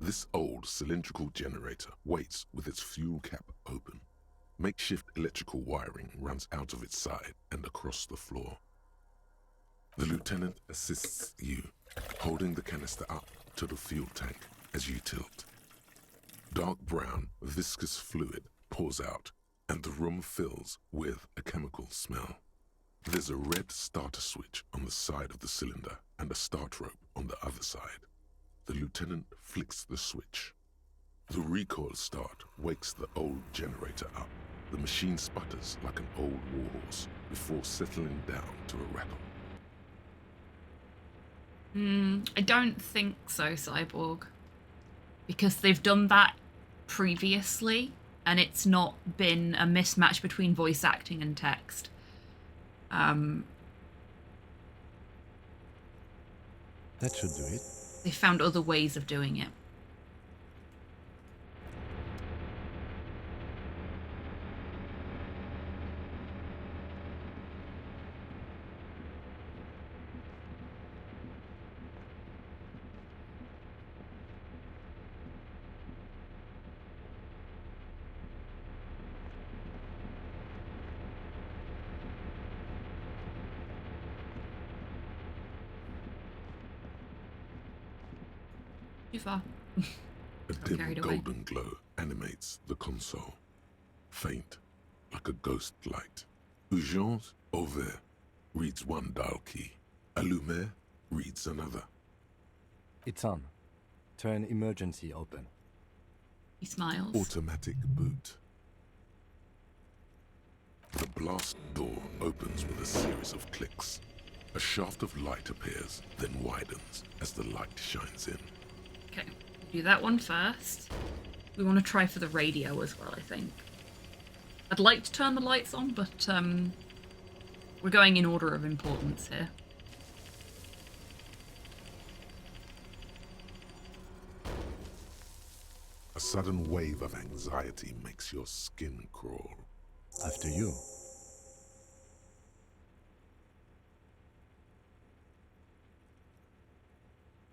This old cylindrical generator waits with its fuel cap open. Makeshift electrical wiring runs out of its side and across the floor. The lieutenant assists you, holding the canister up to the fuel tank as you tilt. Dark brown, viscous fluid pours out, and the room fills with a chemical smell. There's a red starter switch on the side of the cylinder and a start rope on the other side. The lieutenant flicks the switch. The recoil start wakes the old generator up. The machine sputters like an old warhorse before settling down to a rattle. I don't think so, Cyborg. Because they've done that previously, and it's not been a mismatch between voice acting and text. That should do it. They found other ways of doing it. Too far. A dim golden glow animates the console. Faint, like a ghost light. Urgence ouvert reads one dial key. Allumer reads another. It's on. Turn emergency open. He smiles. Automatic boot. The blast door opens with a series of clicks. A shaft of light appears, then widens as the light shines in. Okay, do that one first. We want to try for the radio as well, I think. I'd like to turn the lights on, but we're going in order of importance here. A sudden wave of anxiety makes your skin crawl. After you.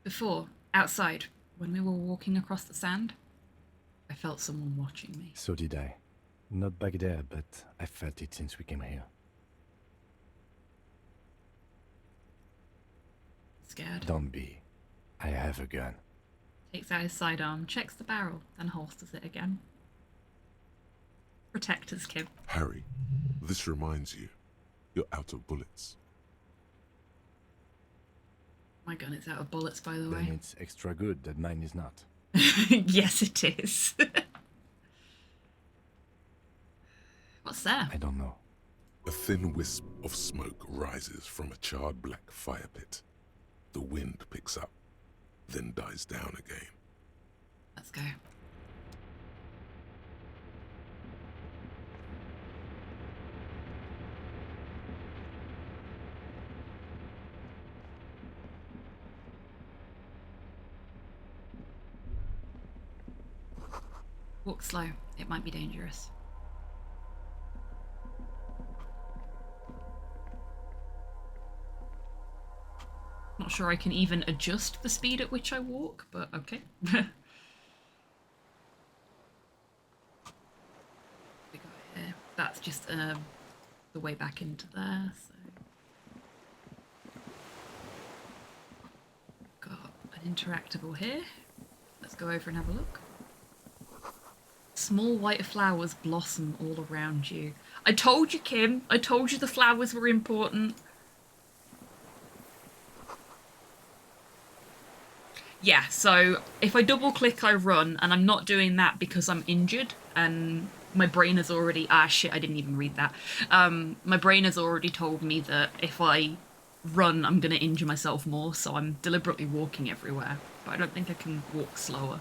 Before, outside, when we were walking across the sand, I felt someone watching me. So did I. Not back there, but I felt it since we came here. Scared. Don't be. I have a gun. Takes out his sidearm, checks the barrel, then holsters it again. Protectors, kid. Harry, this reminds you, you're out of bullets. My gun is out of bullets, by the Then way. it's extra good that mine is not. Yes, it is. What's there? I don't know. A thin wisp of smoke rises from a charred black fire pit. The wind picks up, then dies down again. Let's go. Walk slow. It might be dangerous. Not sure I can even adjust the speed at which I walk, but okay. We got here. That's just the way back into there. So got an interactable here. Let's go over and have a look. Small white flowers blossom all around you. I told you, Kim. I told you the flowers were important. Yeah, so if I double click, I run, and I'm not doing that because I'm injured, and my brain has already... Ah, shit, I didn't even read that. My brain has already told me that if I run, I'm going to injure myself more, so I'm deliberately walking everywhere. But I don't think I can walk slower.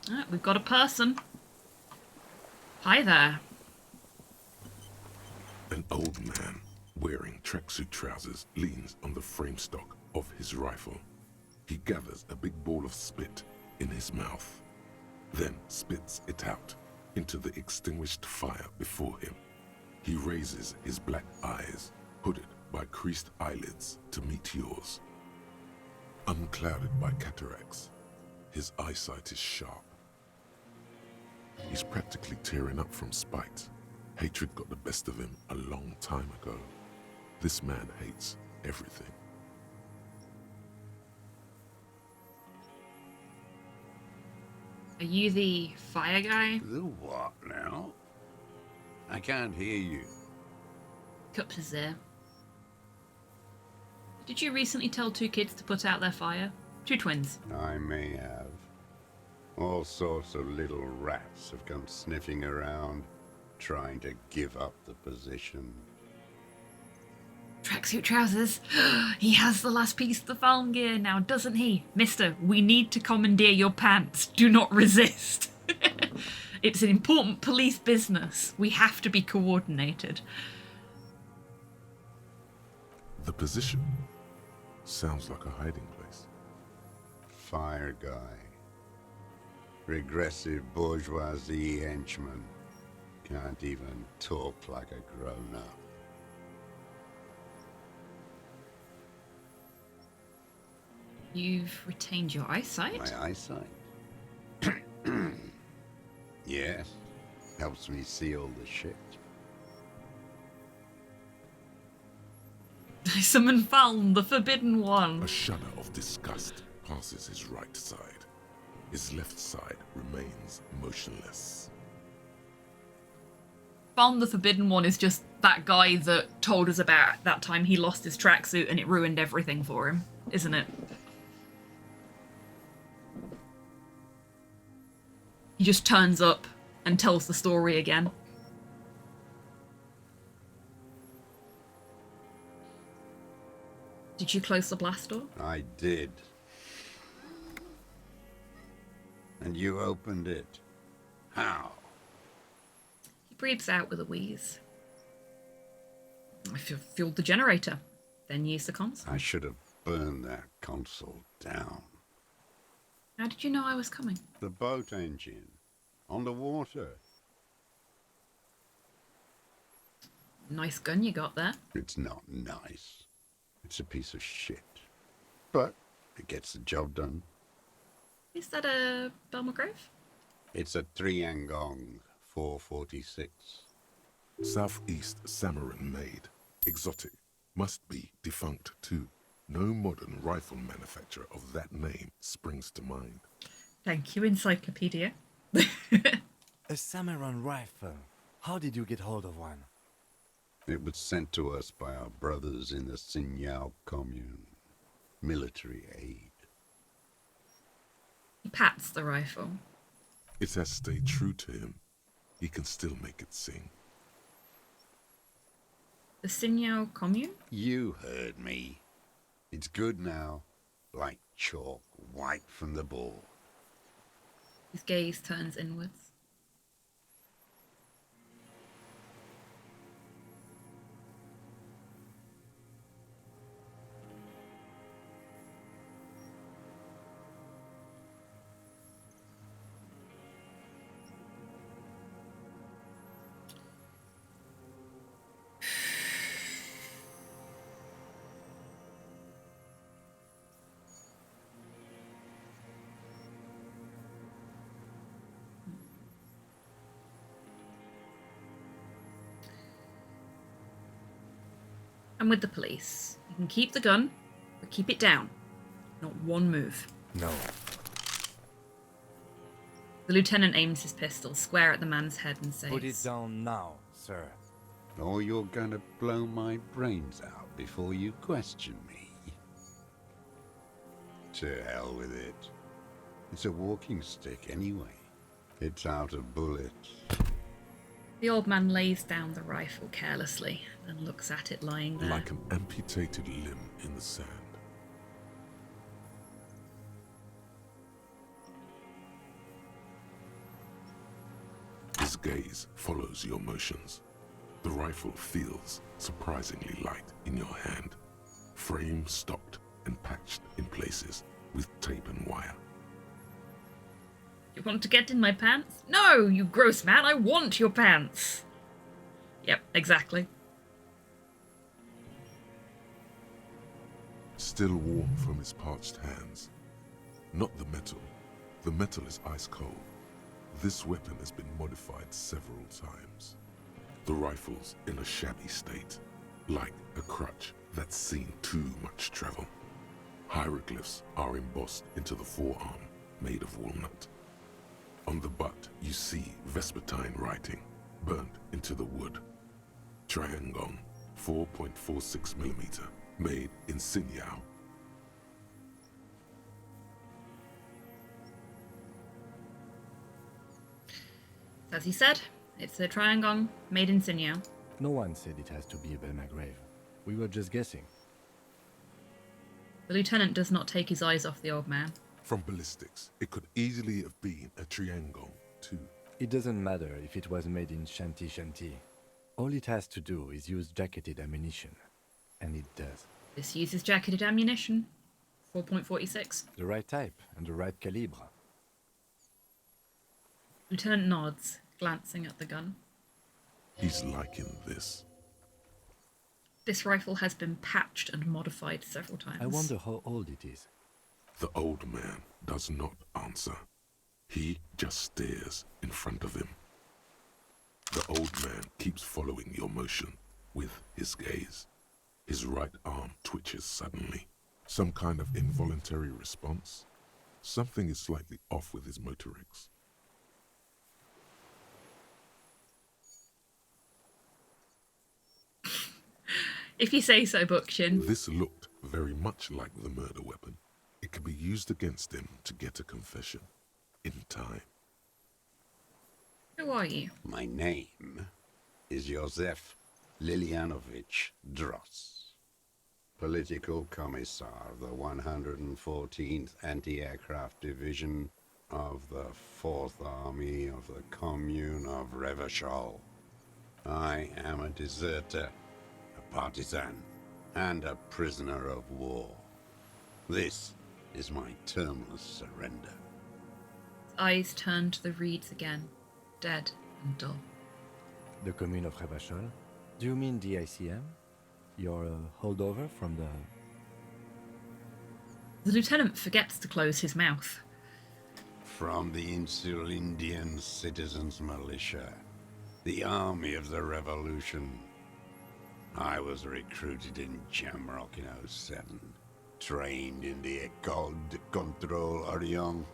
Alright, we've got a person. Hi there. An old man wearing tracksuit trousers leans on the frame stock of his rifle. He gathers a big ball of spit in his mouth, then spits it out into the extinguished fire before him. He raises his black eyes, hooded by creased eyelids, to meet yours. Unclouded by cataracts, his eyesight is sharp. He's practically tearing up from spite. Hatred got the best of him a long time ago. This man hates everything. Are you the fire guy? The what now? I can't hear you. Cups is there. Did you recently tell 2 kids to put out their fire? 2 twins. I may have. All sorts of little rats have come sniffing around, trying to give up the position. Tracksuit trousers. He has the last piece of the farm gear now, doesn't he? Mister, we need to commandeer your pants. Do not resist. It's an important police business. We have to be coordinated. The position sounds like a hiding place. Fire guy. Regressive bourgeoisie henchman. Can't even talk like a grown-up. You've retained your eyesight? My eyesight? Yes. Helps me see all the shit. Someone found the forbidden one. A shudder of disgust passes his right side. His left side remains motionless. Found the forbidden one is just that guy that told us about that time he lost his tracksuit and it ruined everything for him, isn't it? He just turns up and tells the story again. Did you close the blast door? I did. And you opened it. How? He breathes out with a wheeze. I fueled the generator, then used the comms. I should have burn that console down. How did you know I was coming? The boat engine. On the water. Nice gun you got there. It's not nice. It's a piece of shit. But it gets the job done. Is that a Belmograve? It's a Triangong 446. Southeast Samaran made. Exotic. Must be defunct too. No modern rifle manufacturer of that name springs to mind. Thank you, Encyclopedia. A Samaran rifle. How did you get hold of one? It was sent to us by our brothers in the Sinyao commune. Military aid. He pats the rifle. It has stayed true to him. He can still make it sing. The Sinyao commune? You heard me. It's good now. Like chalk wiped from the board. His gaze turns inwards. I'm with the police. You can keep the gun, but keep it down. Not one move. No. The lieutenant aims his pistol square at the man's head and says, Put it down now, sir. Or you're gonna blow my brains out before you question me. To hell with it. It's a walking stick anyway. It's out of bullets. The old man lays down the rifle carelessly, then looks at it lying there. Like an amputated limb in the sand. His gaze follows your motions. The rifle feels surprisingly light in your hand. Frame stocked and patched in places with tape and wire. You want to get in my pants? No, you gross man, I want your pants. Yep, exactly. Still warm from his parched hands. Not the metal. The metal is ice cold. This weapon has been modified several times. The rifle's in a shabby state, like a crutch that's seen too much travel. Hieroglyphs are embossed into the forearm, made of walnut. On the butt, you see Vespertine writing, burnt into the wood. Triangong, 4.46mm, made in Sinyao. As he said, it's a Triangong made in Sinyao. No one said it has to be a Belmograve. We were just guessing. The lieutenant does not take his eyes off the old man. From ballistics, it could easily have been a Triangong, too. It doesn't matter if it was made in Shanti. All it has to do is use jacketed ammunition. And it does. This uses jacketed ammunition. 4.46. The right type and the right calibre. Lieutenant nods, glancing at the gun. He's liking this. This rifle has been patched and modified several times. I wonder how old it is. The old man does not answer. He just stares in front of him. The old man keeps following your motion with his gaze. His right arm twitches suddenly. Some kind of involuntary response. Something is slightly off with his motorics. If you say so, Bookshin. This looked very much like the murder weapon. It could be used against him to get a confession. In time. Who are you? My name is Josef Lilianovich Dross, Political Commissar of the 114th Anti-Aircraft Division of the 4th Army of the Commune of Revachol. I am a deserter, a partisan, and a prisoner of war. This is my termless surrender. His eyes turn to the reeds again, dead and dull. The commune of Revachol? Do you mean the ICM? Your holdover from the... The lieutenant forgets to close his mouth. From the Insular Indian Citizens Militia, the army of the revolution. I was recruited in Jamrock in 07, trained in the École de Contrôle Orient,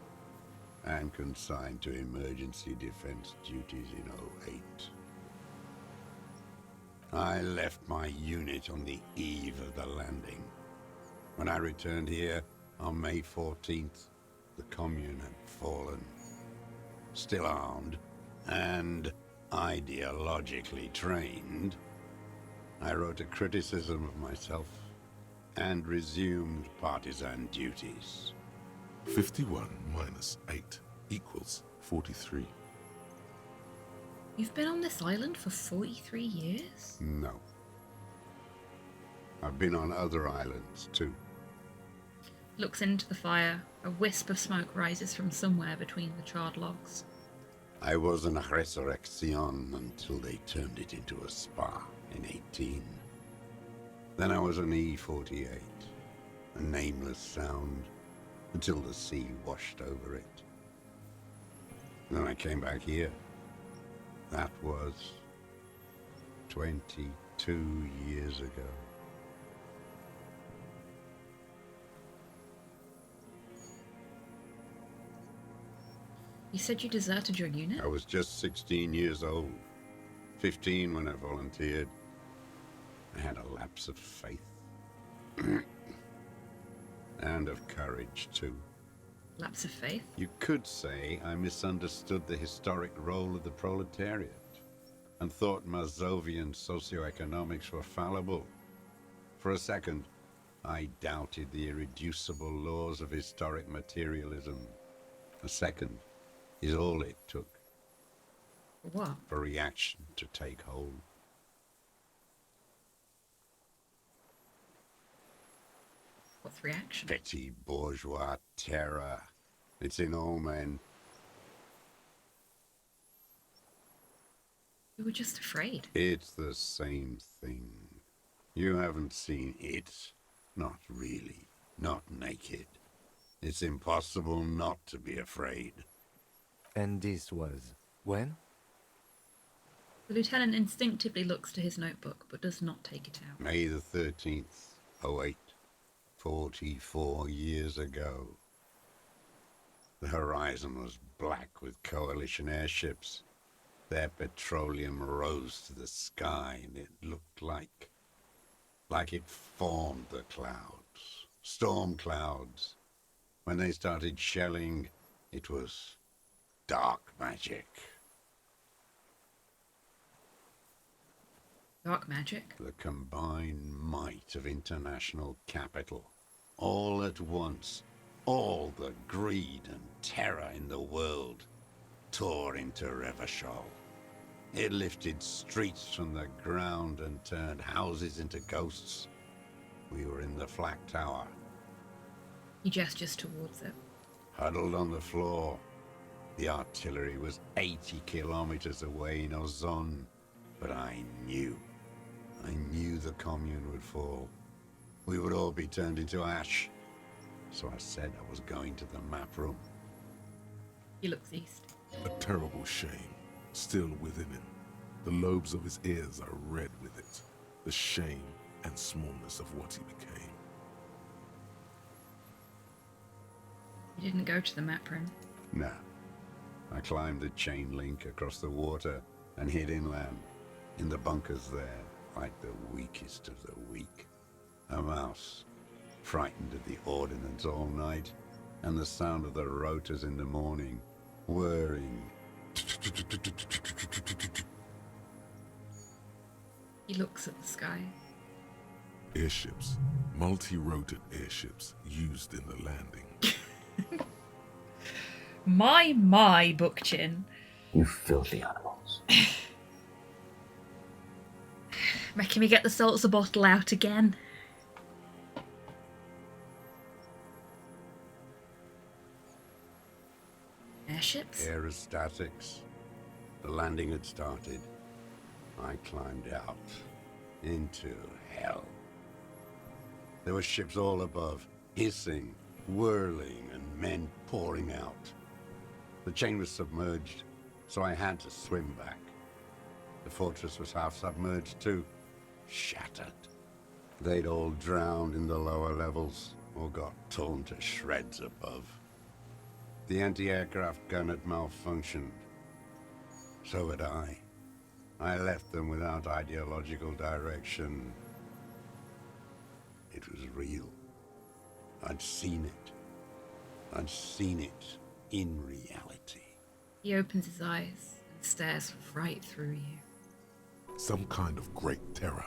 and consigned to emergency defense duties in 08. I left my unit on the eve of the landing. When I returned here on May 14th, the commune had fallen. Still armed and ideologically trained, I wrote a criticism of myself and resumed partisan duties. 51 minus 8 equals 43. You've been on this island for 43 years? No. I've been on other islands too. Looks into the fire. A wisp of smoke rises from somewhere between the charred logs. I was an resurrection until they turned it into a spa in 18. Then I was an E-48, a nameless sound, until the sea washed over it. Then I came back here. That was 22 years ago. You said you deserted your unit? I was just 16 years old. 15 when I volunteered. I had a lapse of faith. And of courage, too. Lapse of faith? You could say I misunderstood the historic role of the proletariat and thought Mazovian socioeconomics were fallible. For a second, I doubted the irreducible laws of historic materialism. A second is all it took. What? For reaction to take hold. What's reaction? Petty bourgeois terror. It's in all men. You were just afraid. It's the same thing. You haven't seen it. Not really. Not naked. It's impossible not to be afraid. And this was when? The lieutenant instinctively looks to his notebook, but does not take it out. May the 13th, 08. 44 years ago. The horizon was black with coalition airships. Their petroleum rose to the sky, and it looked like it formed the clouds. Storm clouds. When they started shelling, it was dark magic. Dark magic? The combined might of international capital. All at once, all the greed and terror in the world tore into Revachol. It lifted streets from the ground and turned houses into ghosts. We were in the flak tower. He gestures towards it. Huddled on the floor. The artillery was 80 kilometers away in Ozon, but I knew the commune would fall. We would all be turned into ash. So I said I was going to the map room. He looks east. A terrible shame, still within him. The lobes of his ears are red with it. The shame and smallness of what he became. You didn't go to the map room? No. I climbed the chain link across the water and hid inland, in the bunkers there, like the weakest of the weak. A mouse, frightened of the ordnance all night, and the sound of the rotors in the morning, whirring. He looks at the sky. Airships, multi-roted airships used in the landing. My, Bookchin. You filthy animals. Making me get the seltzer bottle out again. airships? Aerostatics. The landing had started. I climbed out into hell. There were ships all above, hissing, whirling, and men pouring out. The chain was submerged, so I had to swim back. The fortress was half submerged too, shattered. They'd all drowned in the lower levels, or got torn to shreds above. The anti-aircraft gun had malfunctioned. So had I. I left them without ideological direction. It was real. I'd seen it. I'd seen it in reality. He opens his eyes and stares right through you. Some kind of great terror.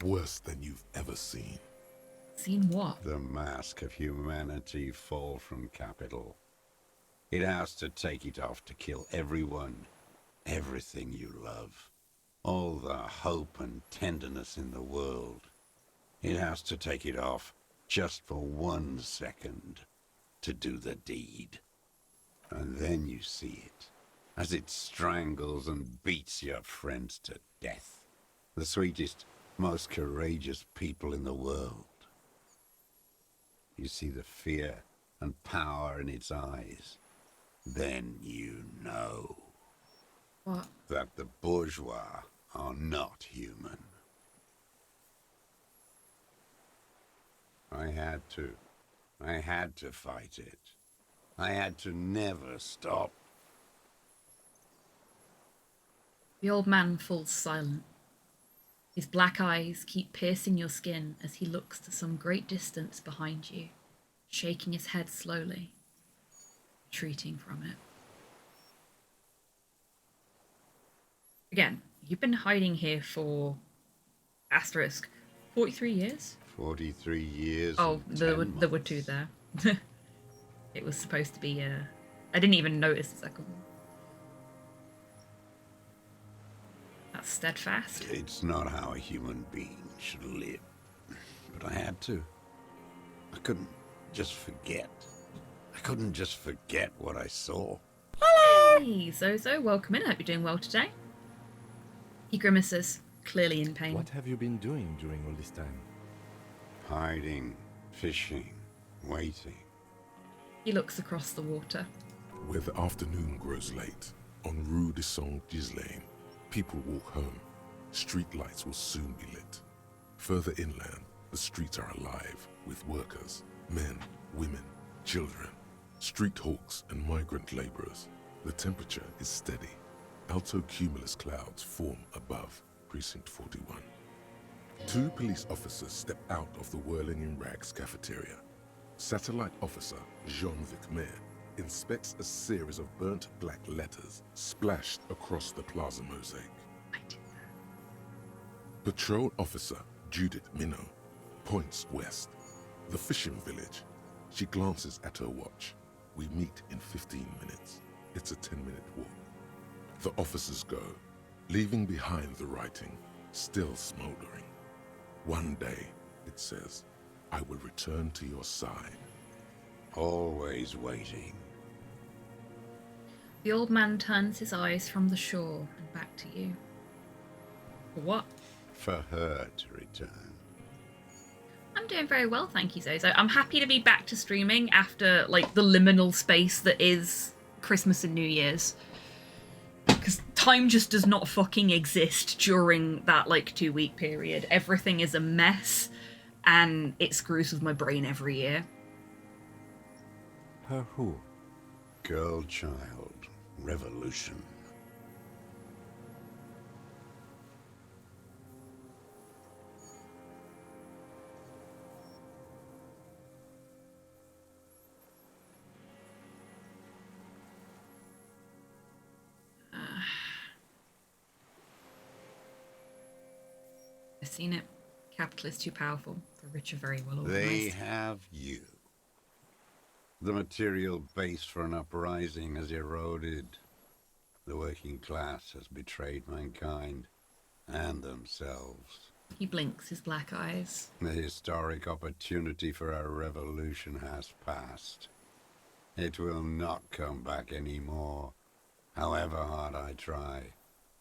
Worse than you've ever seen. Seen what? The mask of humanity fall from capital. It has to take it off to kill everyone, everything you love. All the hope and tenderness in the world. It has to take it off just for 1 second to do the deed. And then you see it, as it strangles and beats your friends to death. The sweetest, most courageous people in the world. You see the fear and power in its eyes. Then you know. What? That the bourgeois are not human. I had to fight it. I had to never stop. The old man falls silent. His black eyes keep piercing your skin as he looks to some great distance behind you, shaking his head slowly, retreating from it. Again, you've been hiding here for, asterisk, 43 years? 43 years. Oh, and there 10 were 2 there. It was supposed to be, I didn't even notice the second one. That's steadfast. It's not how a human being should live. But I had to. I couldn't just forget. I couldn't just forget what I saw. Hey, Zozo, welcome in. I hope you're doing well today. He grimaces, clearly in pain. What have you been doing during all this time? Hiding, fishing, waiting. He looks across the water. Where the afternoon grows late, on Rue de Saint-Ghislain, people walk home. Street lights will soon be lit. Further inland, the streets are alive with workers, men, women, children, street hawks and migrant laborers. The temperature is steady. Alto cumulus clouds form above Precinct 41. 2 police officers step out of the whirling in rags cafeteria. Satellite officer Jean-Vic Mayer inspects a series of burnt black letters splashed across the plaza mosaic. Patrol officer Judith Minot points west. The fishing village. She glances at her watch. We meet in 15 minutes. It's a 10-minute walk. The officers go, leaving behind the writing, still smoldering. One day, it says, I will return to your side. Always waiting. The old man turns his eyes from the shore and back to you. For what? For her to return. I'm doing very well, thank you, Zozo. I'm happy to be back to streaming after, like, the liminal space that is Christmas and New Year's. Because time just does not fucking exist during that, like, 2-week period. Everything is a mess, and it screws with my brain every year. Her who? Girl child. Revolution. I've seen it. Capital is too powerful. The rich are very well organized. They have you. The material base for an uprising has eroded. The working class has betrayed mankind and themselves. He blinks his black eyes. The historic opportunity for a revolution has passed. It will not come back anymore, however hard I try,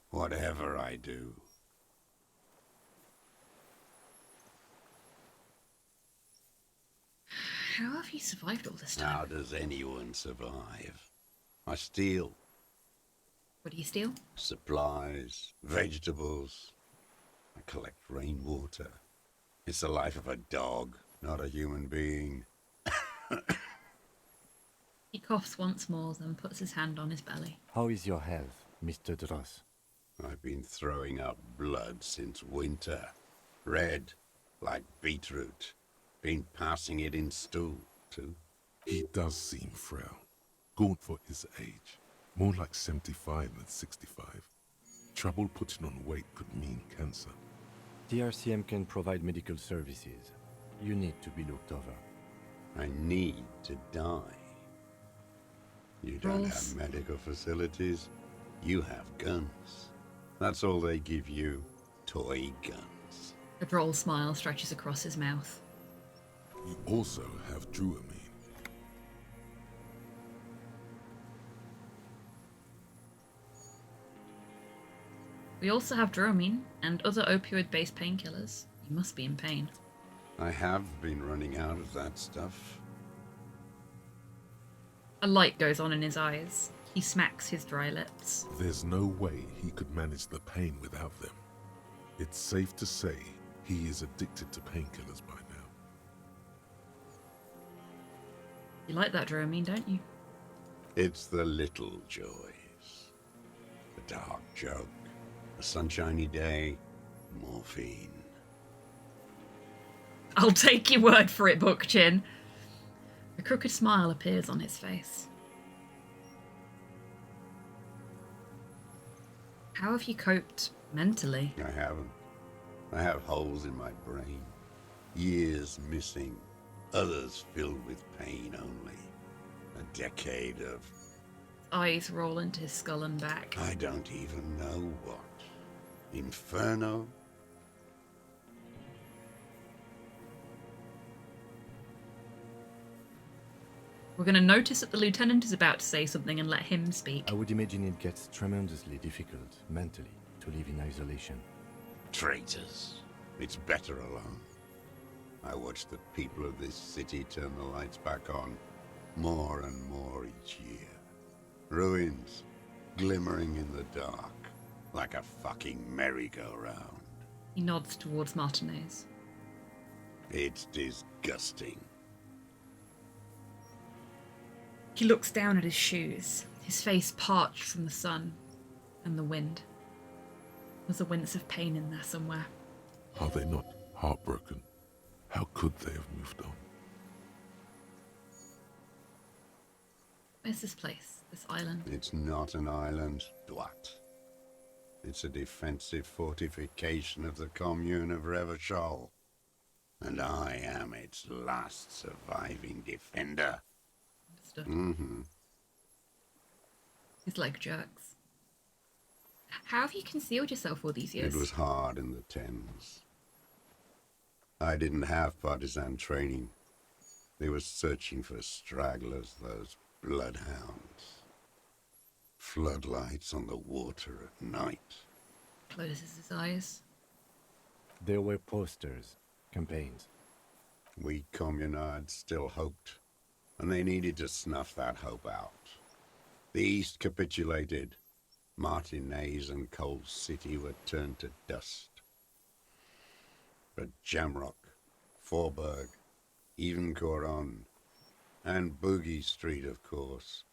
whatever I do. How have you survived all this time? How does anyone survive? I steal. What do you steal? Supplies, vegetables. I collect rainwater. It's the life of a dog, not a human being. He coughs once more, then puts his hand on his belly. How is your health, Mr. Dross? I've been throwing up blood since winter. Red, like beetroot. Been passing it in stool, too. He does seem frail. Gaunt for his age. More like 75 than 65. Trouble putting on weight could mean cancer. The RCM can provide medical services. You need to be looked over. I need to die. You don't have medical facilities. You have guns. That's all they give you. Toy guns. A droll smile stretches across his mouth. You also have Druamine. We also have Dramamine and other opioid-based painkillers. You must be in pain. I have been running out of that stuff. A light goes on in his eyes. He smacks his dry lips. There's no way he could manage the pain without them. It's safe to say he is addicted to painkillers by now. You like that Dramamine, don't you? It's the little joys. A dark joke, a sunshiny day, morphine. I'll take your word for it, Bookchin. A crooked smile appears on his face. How have you coped mentally? I haven't. I have holes in my brain. Years missing. Others filled with pain only. A decade of... Eyes roll into his skull and back. I don't even know what. Inferno? We're going to notice that the lieutenant is about to say something and let him speak. I would imagine it gets tremendously difficult, mentally, to live in isolation. Traitors. It's better alone. I watch the people of this city turn the lights back on, more and more each year. Ruins, glimmering in the dark, like a fucking merry-go-round. He nods towards Martinez. It's disgusting. He looks down at his shoes, his face parched from the sun and the wind. There's a wince of pain in there somewhere. Are they not heartbroken? How could they have moved on? Where's this place, this island? It's not an island, Dwat. It's a defensive fortification of the commune of Revachol. And I am its last surviving defender. Mm-hmm. His leg jerks. How have you concealed yourself all these years? It was hard in the Thames. I didn't have partisan training. They were searching for stragglers, those bloodhounds. Floodlights on the water at night. Closes his eyes. There were posters, campaigns. We communards still hoped, and they needed to snuff that hope out. The East capitulated. Martinez and Cold City were turned to dust. But Jamrock, Forburg, even Coron, and Boogie Street, of course.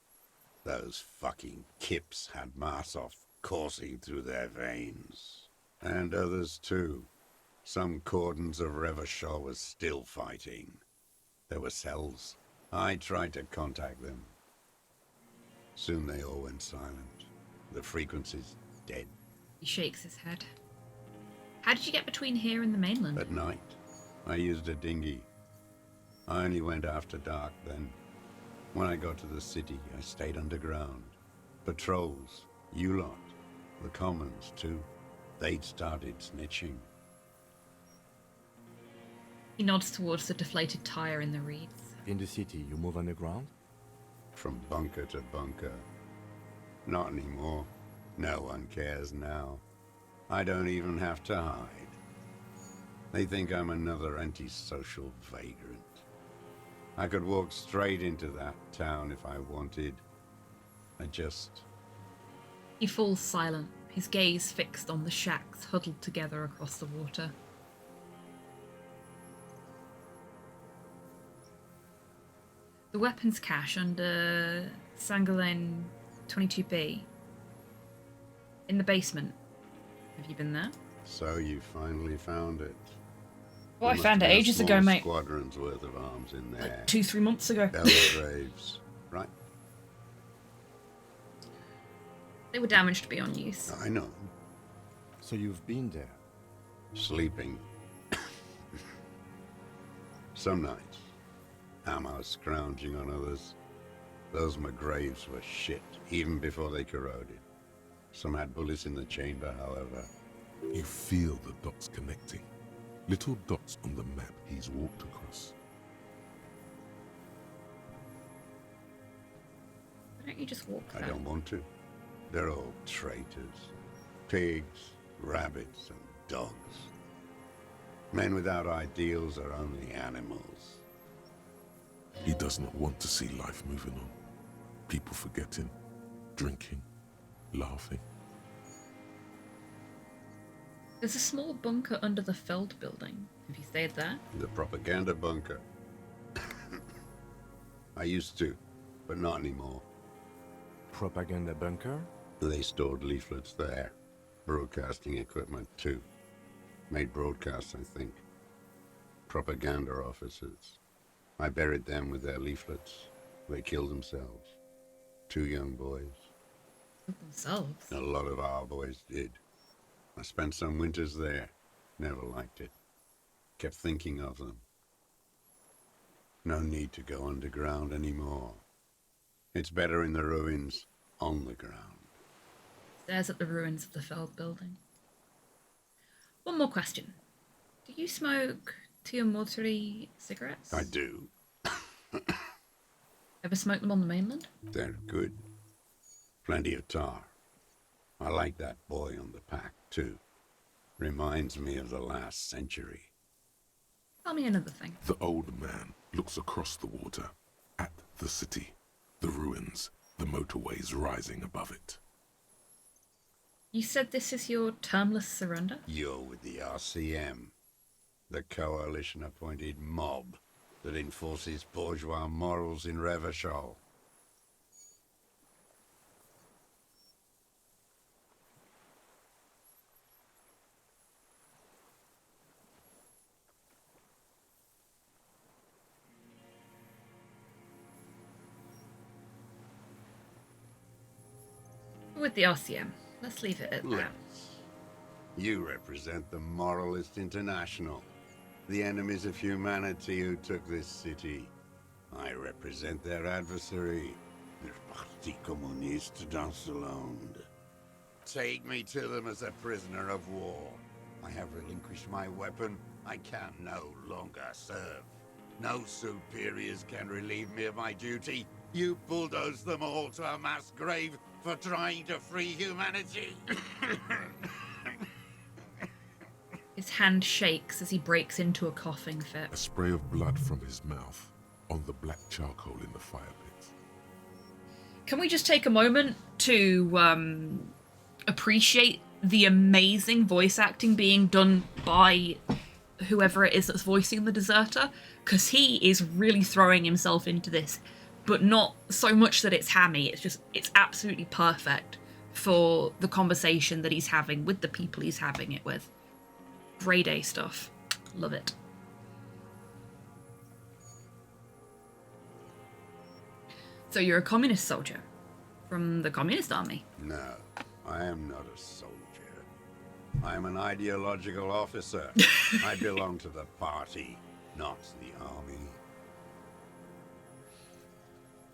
Those fucking kips had Marsov coursing through their veins. And others too. Some cordons of Revachol was still fighting. There were cells. I tried to contact them. Soon they all went silent. The frequency's dead. He shakes his head. How did you get between here and the mainland? At night, I used a dinghy. I only went after dark then. When I got to the city, I stayed underground. Patrols, you lot, the commons too. They'd started snitching. He nods towards the deflated tire in the reeds. In the city, you move underground? from bunker to bunker. Not anymore. No one cares now. I don't even have to hide. They think I'm another antisocial vagrant. I could walk straight into that town if I wanted. He falls silent, his gaze fixed on the shacks huddled together across the water. The weapons cache under Sangalen 22B. In the basement. Have you been there? So you finally found it. Well, I There found must it be a ages ago, small mate. Squadron's worth of arms in there. Like 2-3 months ago. Graves, right? They were damaged beyond use. I know. So you've been there? Sleeping. Some nights. Ammo scrounging on others. Those McGraves were shit, even before they corroded. Some had bullets in the chamber, however. You feel the dots connecting. Little dots on the map he's walked across. Why don't you just walk I there? don't want to. They're all traitors. Pigs, rabbits, and dogs. Men without ideals are only animals. He does not want to see life moving on. People forgetting, drinking, laughing. There's a small bunker under the Feld building. Have you stayed there? The propaganda bunker. I used to, but not anymore. Propaganda bunker? They stored leaflets there. Broadcasting equipment, too. Made broadcasts, I think. Propaganda officers. I buried them with their leaflets. They killed themselves. 2 young boys. Themselves? A lot of our boys did. I spent some winters there. Never liked it. Kept thinking of them. No need to go underground anymore. It's better in the ruins, on the ground. Stares at the ruins of the Feld building. One more question. Do you smoke Tiamotri cigarettes? I do. Ever smoked them on the mainland? They're good. Plenty of tar. I like that boy on the pack, too. Reminds me of the last century. Tell me another thing. The old man looks across the water, at the city, the ruins, the motorways rising above it. You said this is your termless surrender? You're with the RCM, the coalition-appointed mob that enforces bourgeois morals in Revachol. With the RCM. Let's leave it at that. You represent the Moralist International, the enemies of humanity who took this city. I represent their adversary, the Parti Communiste dans le Monde. Take me to them as a prisoner of war. I have relinquished my weapon. I can no longer serve. No superiors can relieve me of my duty. You bulldoze them all to a mass grave for trying to free humanity. His hand shakes as he breaks into a coughing fit. A spray of blood from his mouth on the black charcoal in the fire pit. Can we just take a moment to appreciate the amazing voice acting being done by whoever it is that's voicing the deserter? Because he is really throwing himself into this, but not so much that it's hammy. It's absolutely perfect for the conversation that he's having with the people he's having it with. Grade A stuff. Love it. So you're a communist soldier from the communist army? No, I am not a soldier. I am an ideological officer. I belong to the party, not the army.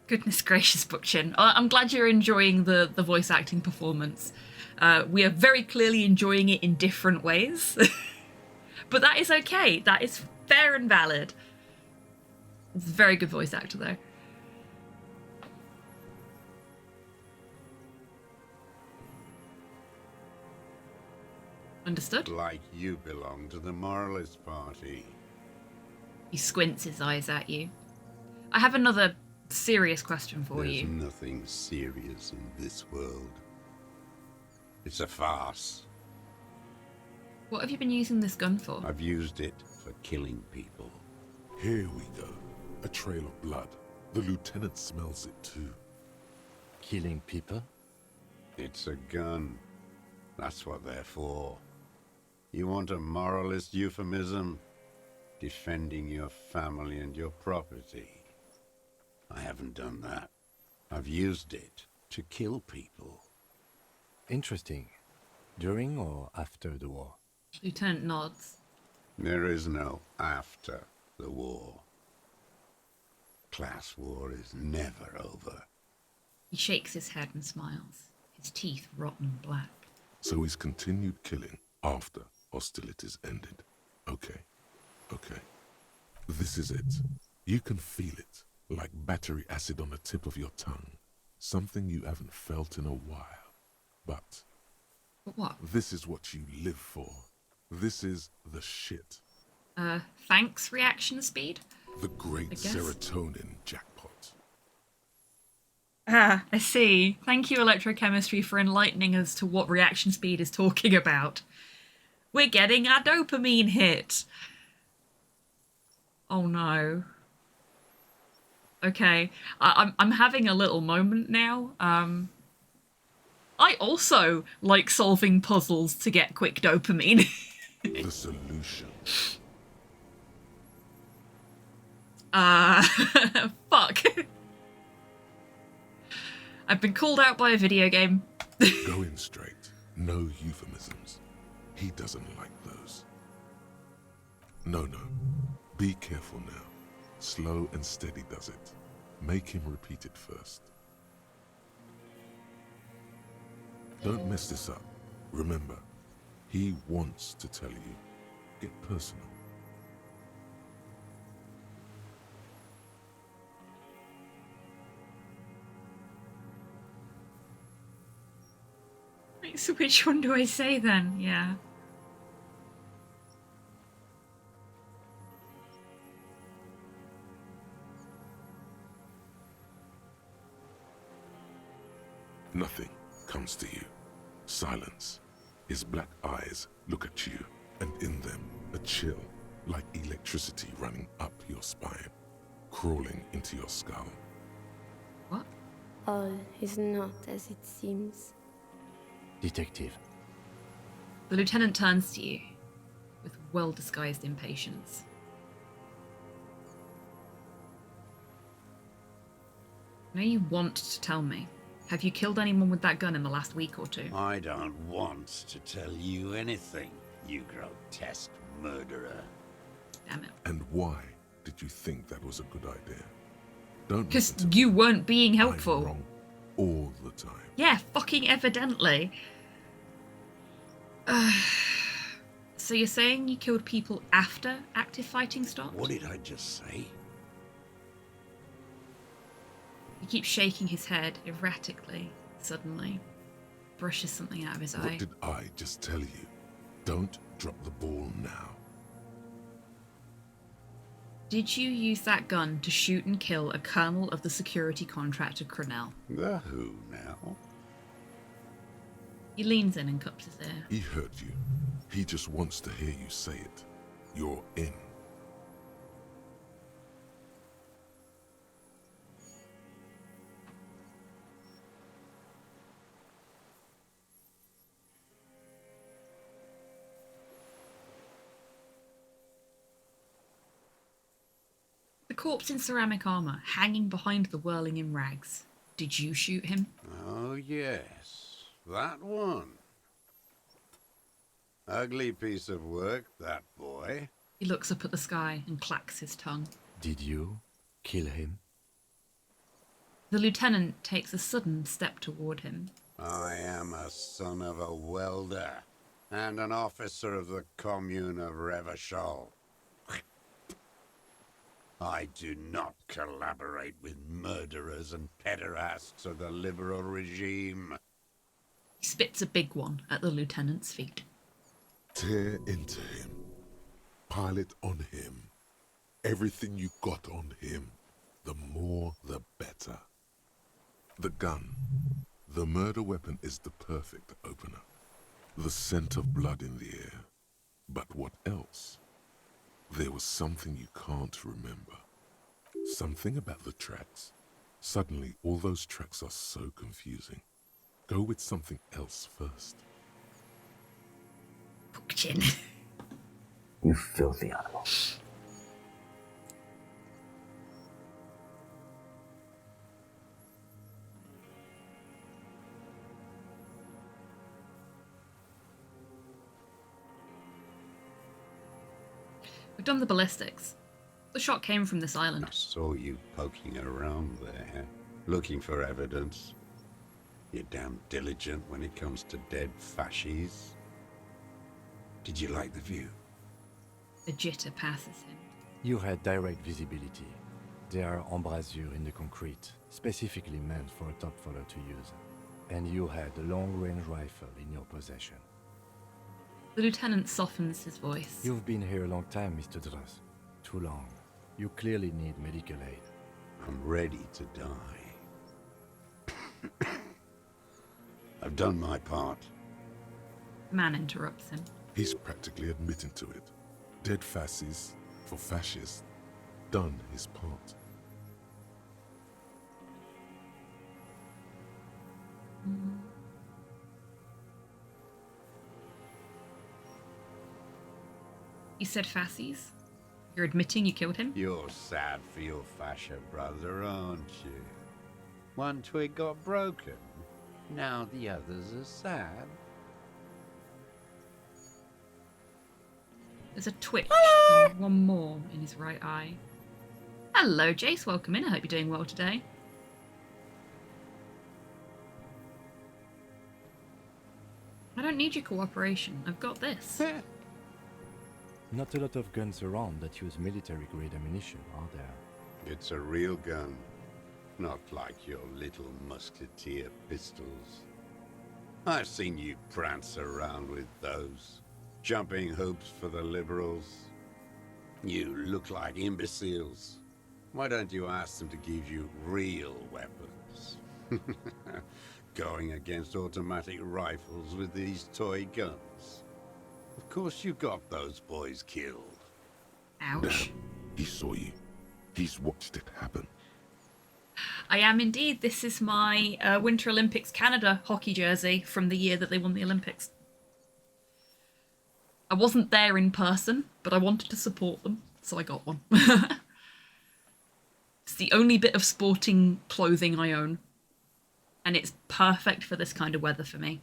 Goodness gracious, Bookchin. I'm glad you're enjoying the voice acting performance. We are very clearly enjoying it in different ways. But that is okay. That is fair and valid. It's a very good voice actor, though. Understood? Like you belong to the Moralist Party. He squints his eyes at you. I have another serious question for There's you. nothing serious in this world. It's a farce. What have you been using this gun for? I've used it for killing people. Here we go. A trail of blood. The lieutenant smells it too. Killing people? It's a gun. That's what they're for. You want a moralist euphemism? Defending your family and your property. I haven't done that. I've used it to kill people. Interesting. During or after the war? Lieutenant nods. There is no after the war. Class war is never over. He shakes his head and smiles, his teeth rotten black. So he's continued killing after hostilities ended. Okay. Okay. This is it. You can feel it, like battery acid on the tip of your tongue. Something you haven't felt in a while. But what? This is what you live for. This is the shit. Thanks, reaction speed? The great serotonin jackpot. Ah, I see. Thank you, electrochemistry, for enlightening us to what reaction speed is talking about. We're getting our dopamine hit. Oh no. Okay, I'm having a little moment now. I also like solving puzzles to get quick dopamine. The solution. Fuck. I've been called out by a video game. Go in straight. No euphemisms. He doesn't like those. No. Be careful now. Slow and steady does it. Make him repeat it first. Don't mess this up. Remember, he wants to tell you. Get personal. Wait, so which one do I say then? Yeah. Nothing comes to you. Silence. His black eyes look at you, and in them a chill, like electricity running up your spine, crawling into your skull. What? All is not as it seems. Detective. The lieutenant turns to you with well-disguised impatience. I know you want to tell me. Have you killed anyone with that gun in the last week or two? I don't want to tell you anything, you grotesque murderer. Damn it. And why did you think that was a good idea? Don't Because you weren't being helpful. I'm wrong all the time. Yeah, fucking evidently. So you're saying you killed people after active fighting stopped? What did I just say? He keeps shaking his head erratically, suddenly. Brushes something out of his eye. What did I just tell you? Don't drop the ball now. Did you use that gun to shoot and kill a colonel of the security contractor Cronell? The who now? He leans in and cups his ear. He heard you. He just wants to hear you say it. You're in. The corpse in ceramic armor, hanging behind the whirling in rags. Did you shoot him? Oh, yes. That one. Ugly piece of work, that boy. He looks up at the sky and clacks his tongue. Did you kill him? The lieutenant takes a sudden step toward him. I am a son of a welder and an officer of the commune of Revachol. I do not collaborate with murderers and pederasts of the liberal regime. He spits a big one at the lieutenant's feet. Tear into him. Pile it on him. Everything you got on him. The more, the better. The gun. The murder weapon is the perfect opener. The scent of blood in the air. But what else? There was something you can't remember. Something about the tracks. Suddenly, all those tracks are so confusing. Go with something else first. Chin. You filthy animal. We've done the ballistics. The shot came from this island. I saw you poking around there, looking for evidence. You're damn diligent when it comes to dead fascies. Did you like the view? The jitter passes him. You had direct visibility. There are embrasures in the concrete, specifically meant for a top follower to use. And you had a long-range rifle in your possession. The lieutenant softens his voice. You've been here a long time, Mr. Druss. Too long. You clearly need medical aid. I'm ready to die. I've done my part. The man interrupts him. He's practically admitting to it. Dead fascists for fascists. Done his part. You said fascies? You're admitting you killed him? You're sad for your fascia brother, aren't you? One twig got broken. Now the others are sad. There's a twitch. And one more in his right eye. Hello, Jace. Welcome in. I hope you're doing well today. I don't need your cooperation. I've got this. Not a lot of guns around that use military-grade ammunition, are there? It's a real gun. Not like your little musketeer pistols. I've seen you prance around with those. Jumping hoops for the liberals. You look like imbeciles. Why don't you ask them to give you real weapons? Going against automatic rifles with these toy guns. Of course you got those boys killed. Ouch. He saw you. He's watched it happen. I am indeed. This is my Winter Olympics Canada hockey jersey from the year that they won the Olympics. I wasn't there in person, but I wanted to support them, so I got one. It's the only bit of sporting clothing I own, and it's perfect for this kind of weather for me.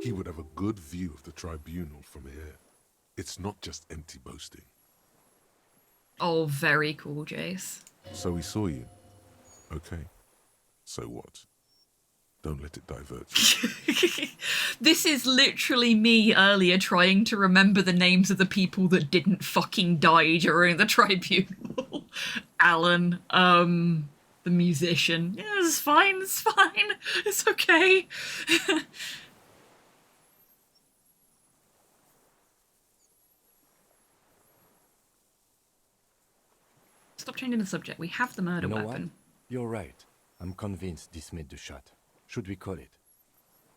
He would have a good view of the tribunal from here. It's not just empty boasting. Oh, very cool, Jace. So he saw you. Okay. So what? Don't let it divert you. This is literally me earlier trying to remember the names of the people that didn't fucking die during the tribunal. Alan, the musician. Yeah, it's fine, it's okay. Stop changing the subject. We have the murder weapon. What? You're right. I'm convinced this made the shot. Should we call it?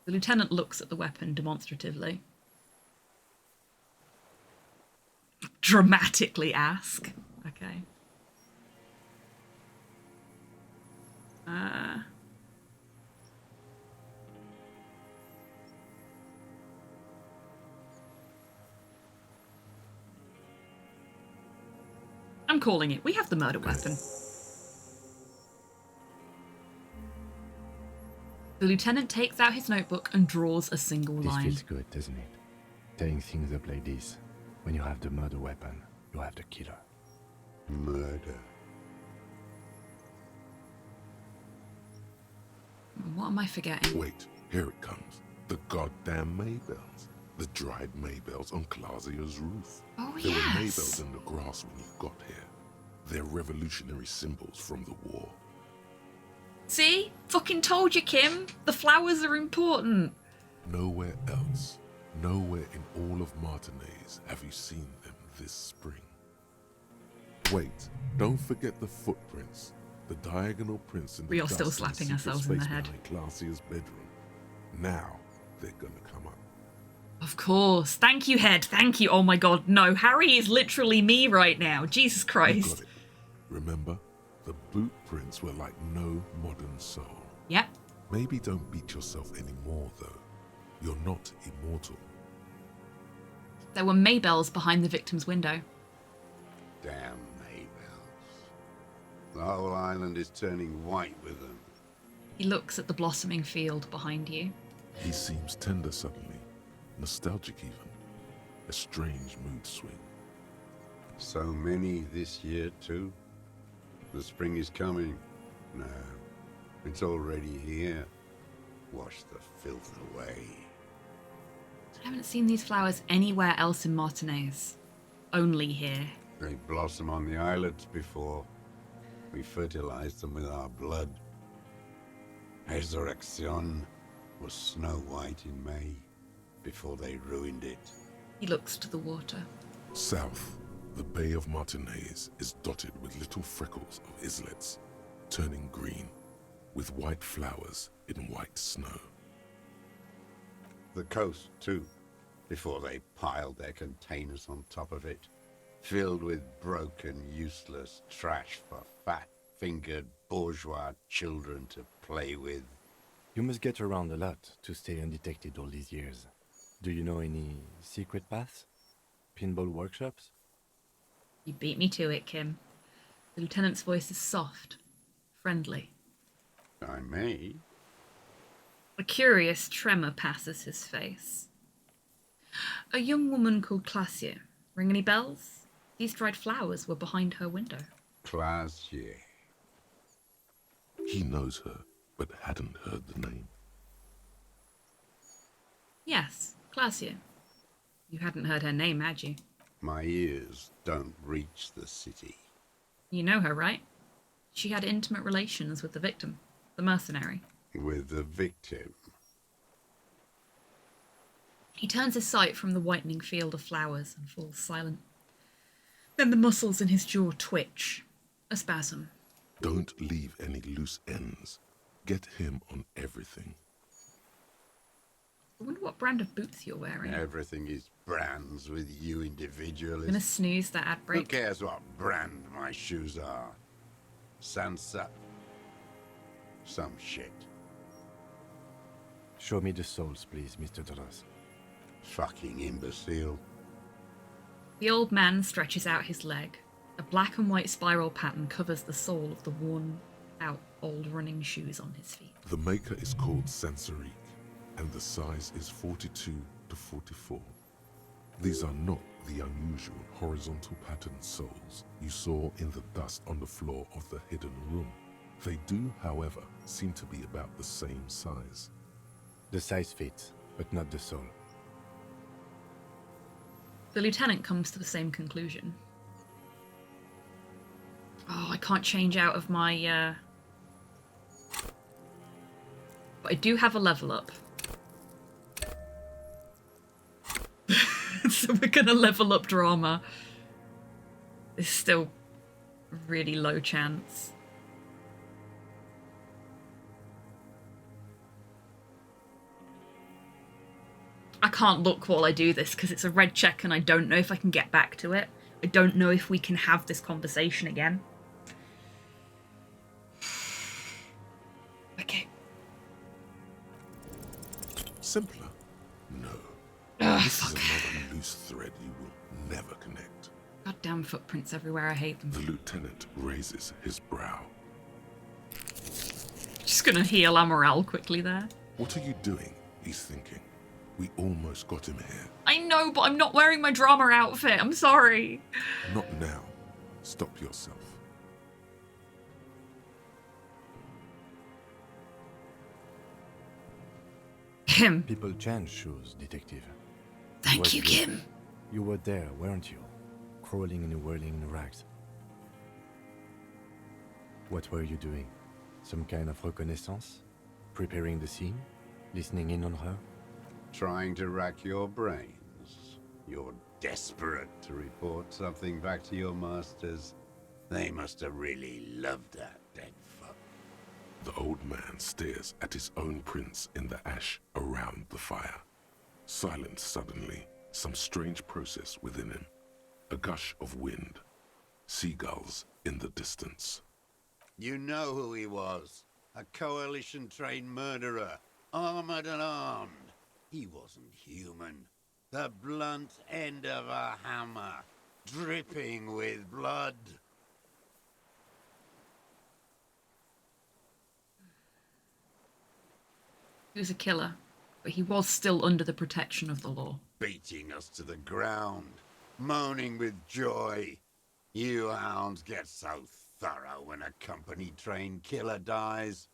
The lieutenant looks at the weapon demonstratively. Dramatically ask. Okay. I'm calling it. We have the murder weapon. The lieutenant takes out his notebook and draws a single line. This feels good, doesn't it? Tearing things up like this. When you have the murder weapon, you have the killer. Murder. What am I forgetting? Wait, here it comes. The goddamn Maybells. The dried Maybells on Clausia's roof. Oh, there yes. were Maybells in the grass when you got here. They're revolutionary symbols from the war. See? Fucking told you, Kim. The flowers are important. Nowhere else, nowhere in all of Martinez have you seen them this spring. Wait, don't forget the footprints. The diagonal prints in the We are still dust in the slapping secret ourselves in the space head. behind Classia's bedroom. Now they're gonna come up. Of course. Thank you, Head. Thank you. Oh my god, no. Harry is literally me right now. Jesus You got Christ. it. Remember, the boot prints were like no modern soul. Yep. Maybe don't beat yourself anymore, though. You're not immortal. There were Maybells behind the victim's window. Damn Maybells. The whole island is turning white with them. He looks at the blossoming field behind you. He seems tender suddenly, nostalgic even. A strange mood swing. So many this year, too. The spring is coming. No, it's already here. Wash the filth away. I haven't seen these flowers anywhere else in Martinez. Only here. They blossom on the islets before. We fertilized them with our blood. Resurrection was snow white in May, before they ruined it. He looks to the water. South, the Bay of Martinez is dotted with little freckles of islets, turning green, with white flowers in white snow. The coast, too, before they piled their containers on top of it, filled with broken, useless trash for fat-fingered bourgeois children to play with. You must get around a lot to stay undetected all these years. Do you know any secret paths? Pinball workshops? You beat me to it, Kim. The lieutenant's voice is soft, friendly. I may. A curious tremor passes his face. A young woman called Clasia. Ring any bells? These dried flowers were behind her window. Clasia. He knows her, but hadn't heard the name. Yes, Clasia. You hadn't heard her name, had you? My ears don't reach the city. You know her, right? She had intimate relations with the victim, the mercenary. With the victim? He turns his sight from the whitening field of flowers and falls silent. Then the muscles in his jaw twitch. A spasm. Don't leave any loose ends. Get him on everything. I wonder what brand of boots you're wearing. Everything is brands with you individualists. I'm gonna snooze that ad break. Who cares what brand my shoes are? Sansa. Some shit. Show me the souls, please, Mr. Doras. Fucking imbecile. The old man stretches out his leg. A black and white spiral pattern covers the sole of the worn-out old running shoes on his feet. The maker is called Sansarique, and the size is 42 to 44. These are not the unusual horizontal patterned soles you saw in the dust on the floor of the hidden room. They do, however, seem to be about the same size. The size fits, but not the sole. The lieutenant comes to the same conclusion. Oh, I can't change out of my, But I do have a level up. So we're gonna level up drama. It's still a really low chance. I can't look while I do this because it's a red check and I don't know if I can get back to it. I don't know if we can have this conversation again. Okay. Simpler? No. This is another loose thread you will never connect. Goddamn footprints everywhere, I hate them. The lieutenant raises his brow. Just gonna heal our morale quickly there. What are you doing? He's thinking. We almost got him here. I know, but I'm not wearing my drama outfit. I'm sorry. Not now. Stop yourself. Kim. People change shoes, detective. Thank you, Kim. You were there, weren't you? Crawling and whirling in the rags. What were you doing? Some kind of reconnaissance? Preparing the scene? Listening in on her? Trying to rack your brains. You're desperate to report something back to your masters. They must have really loved that dead fuck. The old man stares at his own prints in the ash around the fire. Silent suddenly, some strange process within him. A gush of wind. Seagulls in the distance. You know who he was. A coalition-trained murderer. Armored and armed. He wasn't human. The blunt end of a hammer. Dripping with blood. He was a killer, but he was still under the protection of the law. Beating us to the ground. Moaning with joy. You hounds get so thorough when a company-trained killer dies.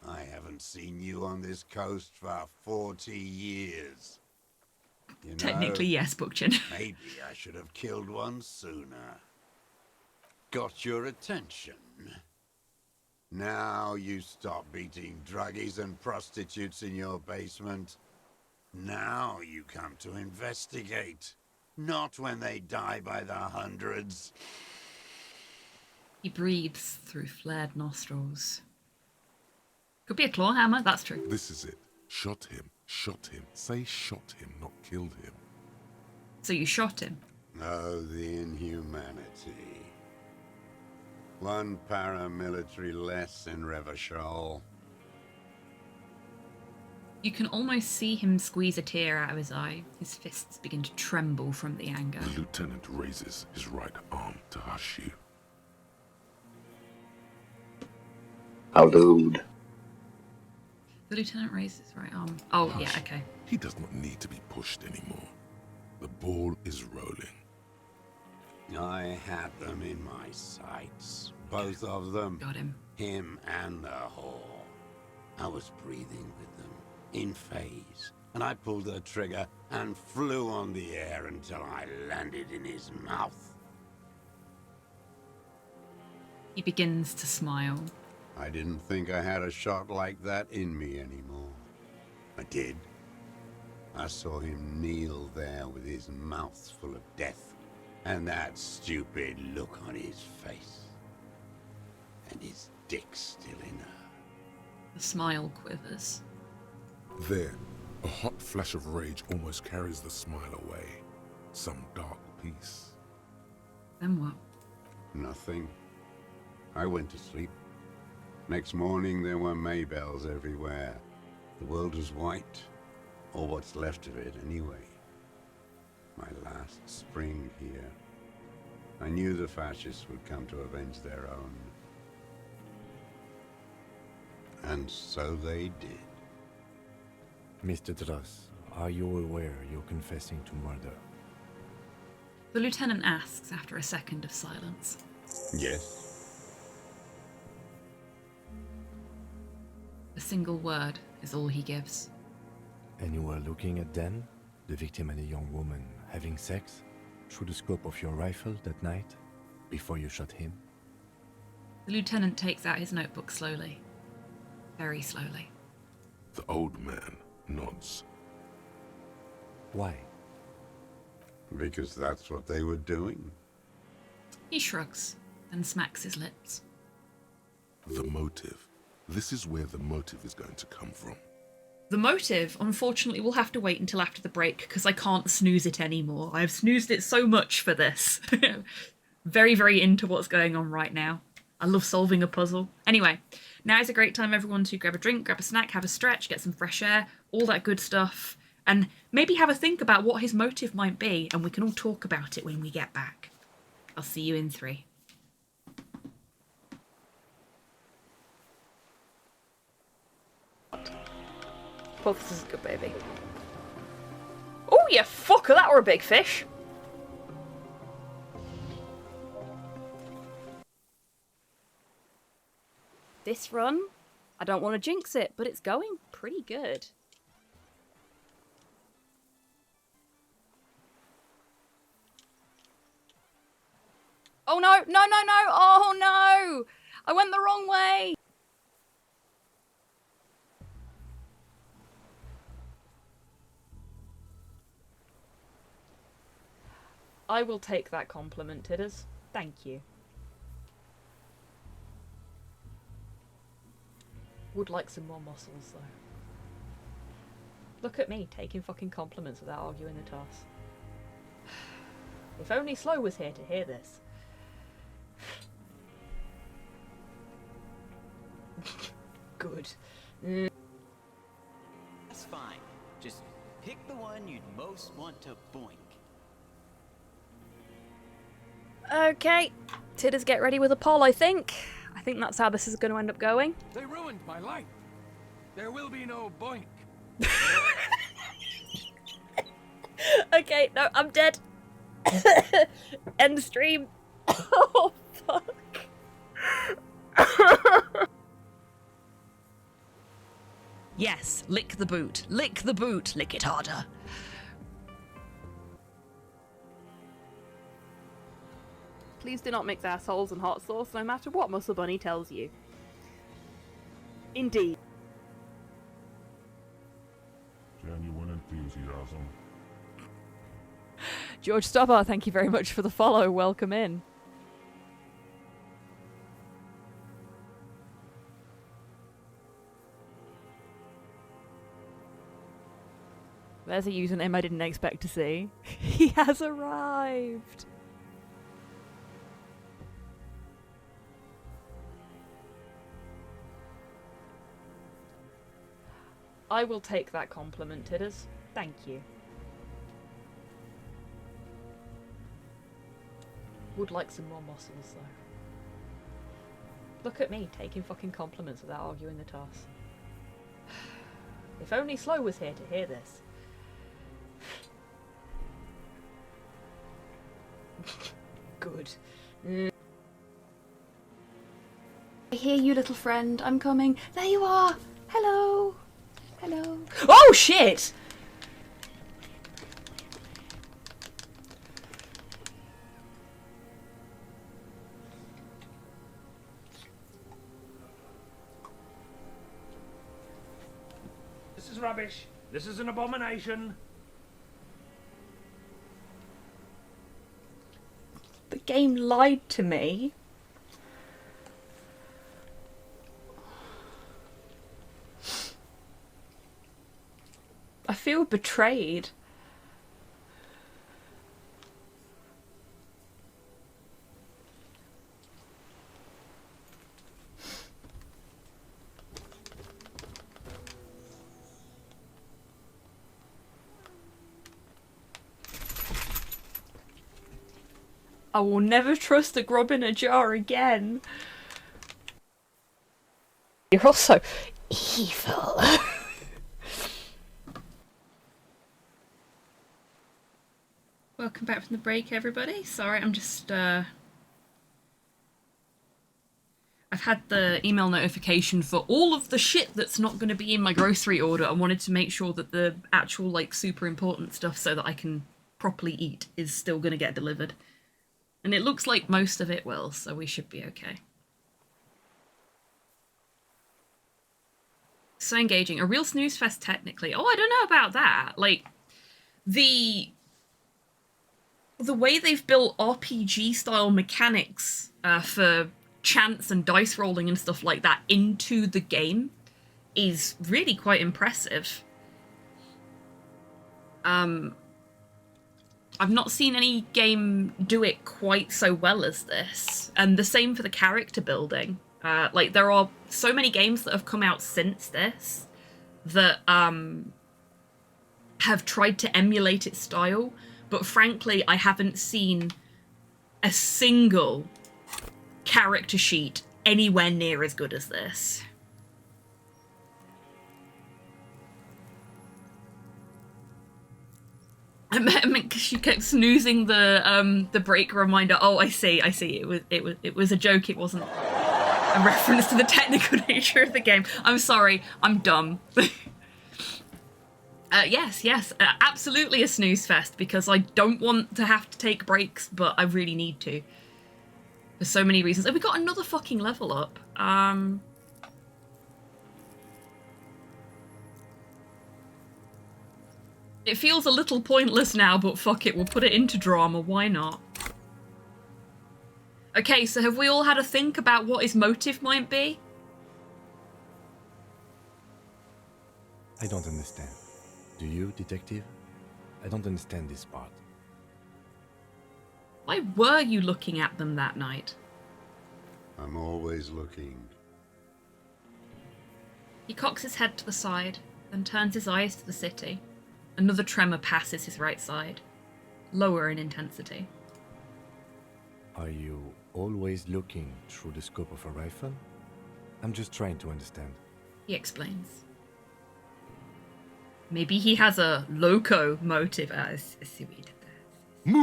I haven't seen you on this coast for 40 years. You know, Technically, yes, Bookchin. maybe I should have killed one sooner. Got your attention. Now you stop beating druggies and prostitutes in your basement. Now you come to investigate. Not when they die by the hundreds. He breathes through flared nostrils. Could be a claw hammer, that's true. This is it. Shot him. Shot him. Say shot him, not killed him. So you shot him? Oh, the inhumanity. One paramilitary less in Revachol. You can almost see him squeeze a tear out of his eye. His fists begin to tremble from the anger. The lieutenant raises his right arm to hush you. Allude. The lieutenant raises his right arm. Oh, Hush. yeah, okay. He does not need to be pushed anymore. The ball is rolling. I had them in my sights. Both of them. Got him. Him and the whore. I was breathing with them, in phase, and I pulled the trigger and flew on the air until I landed in his mouth. He begins to smile. I didn't think I had a shot like that in me anymore. I did. I saw him kneel there with his mouth full of death, and that stupid look on his face. And his dick still in her. The smile quivers. There, a hot flash of rage almost carries the smile away. Some dark peace. Then what? Nothing. I went to sleep. Next morning there were Maybells everywhere. The world was white, or what's left of it anyway. My last spring here. I knew the fascists would come to avenge their own. And so they did. Mr. Dross, are you aware you're confessing to murder? The lieutenant asks after a second of silence. Yes. A single word is all he gives. And you were looking at Dan, the victim and a young woman, having sex through the scope of your rifle that night, before you shot him? The lieutenant takes out his notebook slowly. Very slowly. The old man nods. Why? Because that's what they were doing. He shrugs, then smacks his lips. The motive. This is where the motive is going to come from. The motive, unfortunately, will have to wait until after the break because I can't snooze it anymore. I've snoozed it so much for this. Very, very into what's going on right now. I love solving a puzzle. Anyway, now is a great time, everyone, to grab a drink, grab a snack, have a stretch, get some fresh air, all that good stuff, and maybe have a think about what his motive might be, and we can all talk about it when we get back. I'll see you in 3. Both is a good baby. Oh, you fucker, that were a big fish. This run, I don't want to jinx it, but it's going pretty good. Oh no, no, no, no, oh no! I went the wrong way! I will take that compliment, Tidders. Thank you. Would like some more muscles, though. Look at me, taking fucking compliments without arguing the toss. If only Slow was here to hear this. Good. That's fine. Just pick the one you'd most want to boink. Okay, Tidders, get ready with a poll, I think. I think that's how this is going to end up going. They ruined my life. There will be no boink. Okay, no, I'm dead. End the stream. Oh, fuck. Yes, lick the boot. Lick the boot. Lick it harder. Please do not mix assholes and hot sauce, no matter what Muscle Bunny tells you. Indeed. Genuine enthusiasm. George Stubber, thank you very much for the follow. Welcome in. There's a username I didn't expect to see. He has arrived. I will take that compliment, Tidders. Thank you. Would like some more muscles, though. Look at me, taking fucking compliments without arguing the toss. If only Slow was here to hear this. Good. I hear you, little friend. I'm coming. There you are. Hello. Hello. Oh, shit! This is rubbish. This is an abomination. The game lied to me. I feel betrayed. I will never trust a grub in a jar again. You're also evil. Welcome back from the break, everybody. Sorry, I'm just, I've had the email notification for all of the shit that's not going to be in my grocery order. I wanted to make sure that the actual, like, super important stuff so that I can properly eat is still going to get delivered. And it looks like most of it will, so we should be okay. So engaging. A real snooze fest, technically. Oh, I don't know about that. Like, the way they've built RPG-style mechanics for chance and dice rolling and stuff like that into the game is really quite impressive. I've not seen any game do it quite so well as this. And the same for the character building. Like, there are so many games that have come out since this that have tried to emulate its style, but frankly, I haven't seen a single character sheet anywhere near as good as this. I meant because she kept snoozing the break reminder. Oh, I see. It was a joke. It wasn't a reference to the technical nature of the game. I'm sorry. I'm dumb. Yes, absolutely a snooze fest because I don't want to have to take breaks, but I really need to. For so many reasons. Oh, we got another fucking level up. It feels a little pointless now, but fuck it, we'll put it into drama, why not? Okay, so have we all had a think about what his motive might be? I don't understand. Do you, detective? I don't understand this part. Why were you looking at them that night? I'm always looking. He cocks his head to the side, then turns his eyes to the city. Another tremor passes his right side, lower in intensity. Are you always looking through the scope of a rifle? I'm just trying to understand. He explains. Maybe he has a loco motive. I see what you did there.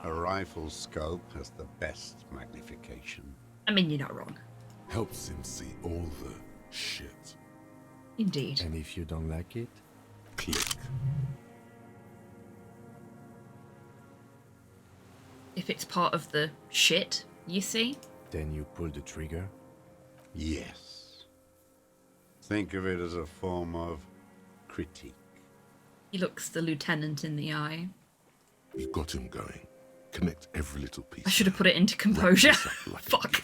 A rifle scope has the best magnification. I mean, you're not wrong. Helps him see all the shit. Indeed. And if you don't like it? Click. If it's part of the shit, you see? Then you pull the trigger? Yes. Think of it as a form of critique. He looks the lieutenant in the eye. You got him going. Connect every little piece. I should have put it into composure. Fuck.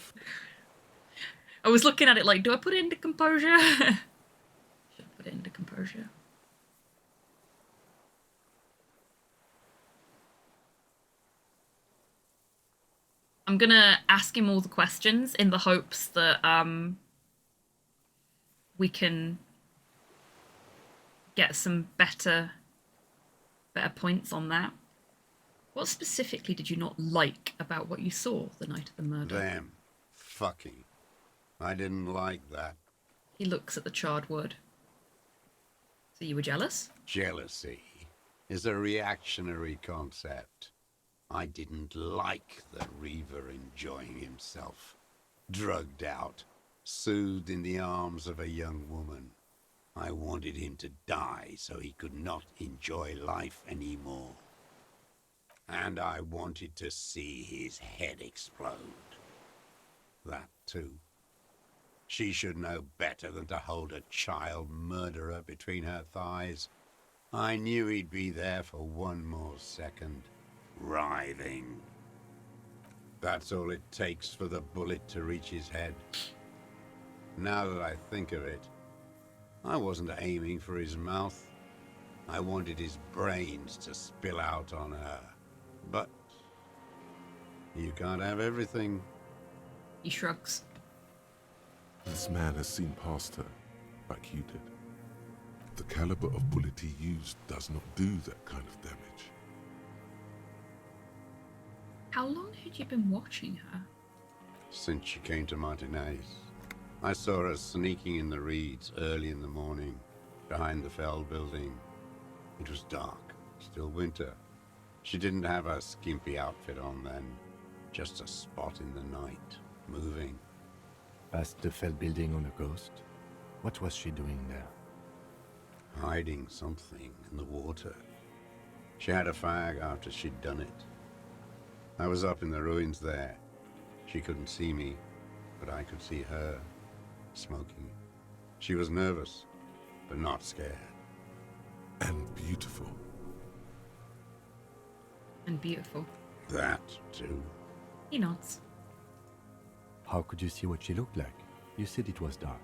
I was looking at it like, do I put it into composure? Should have put it into composure. I'm gonna ask him all the questions in the hopes that we can get some better points on that. What specifically did you not like about what you saw the night of the murder? Them. Fucking. I didn't like that. He looks at the charred wood. So you were jealous? Jealousy is a reactionary concept. I didn't like the Reaver enjoying himself. Drugged out, soothed in the arms of a young woman. I wanted him to die so he could not enjoy life anymore. And I wanted to see his head explode. That too. She should know better than to hold a child murderer between her thighs. I knew he'd be there for one more second, writhing. That's all it takes for the bullet to reach his head. Now that I think of it, I wasn't aiming for his mouth. I wanted his brains to spill out on her. But you can't have everything. He shrugs. This man has seen past her, like you did. The caliber of bullet he used does not do that kind of damage. How long had you been watching her? Since she came to Martinez. I saw her sneaking in the reeds early in the morning, behind the Fell building. It was dark, still winter. She didn't have a skimpy outfit on then, just a spot in the night, moving. Past the Fell building on a ghost? What was she doing there? Hiding something in the water. She had a fag after she'd done it. I was up in the ruins there. She couldn't see me, but I could see her, smoking. She was nervous, but not scared. And beautiful. And beautiful. That, too. He nods. How could you see what she looked like? You said it was dark.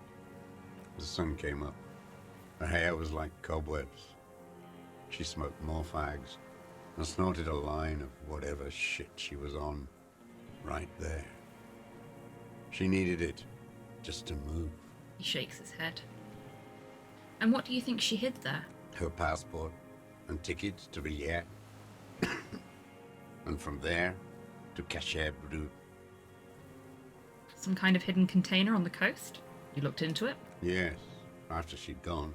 The sun came up. Her hair was like cobwebs. She smoked more fags and snorted a line of whatever shit she was on, right there. She needed it just to move. He shakes his head. And what do you think she hid there? Her passport and ticket to Villiers. And from there to Cachet Brut. Some kind of hidden container on the coast? You looked into it? Yes, after she'd gone.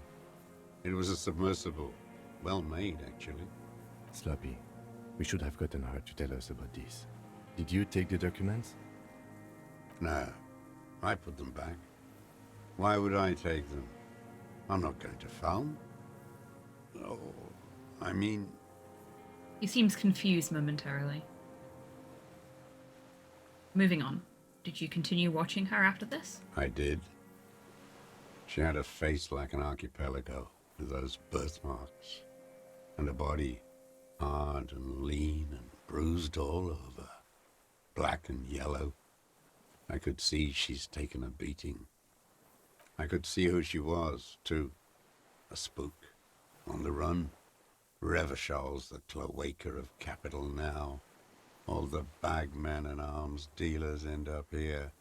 It was a submersible. Well made, actually. Sloppy. We should have gotten her to tell us about this. Did you take the documents? No, I put them back. Why would I take them? I'm not going to phone. Oh, I mean... He seems confused momentarily. Moving on. Did you continue watching her after this? I did. She had a face like an archipelago. with those birthmarks, and a body hard and lean and bruised all over, black and yellow. I could see she's taken a beating. I could see who she was, too. A spook, on the run. Revershal's the cloaca of capital now. All the bagmen and arms dealers end up here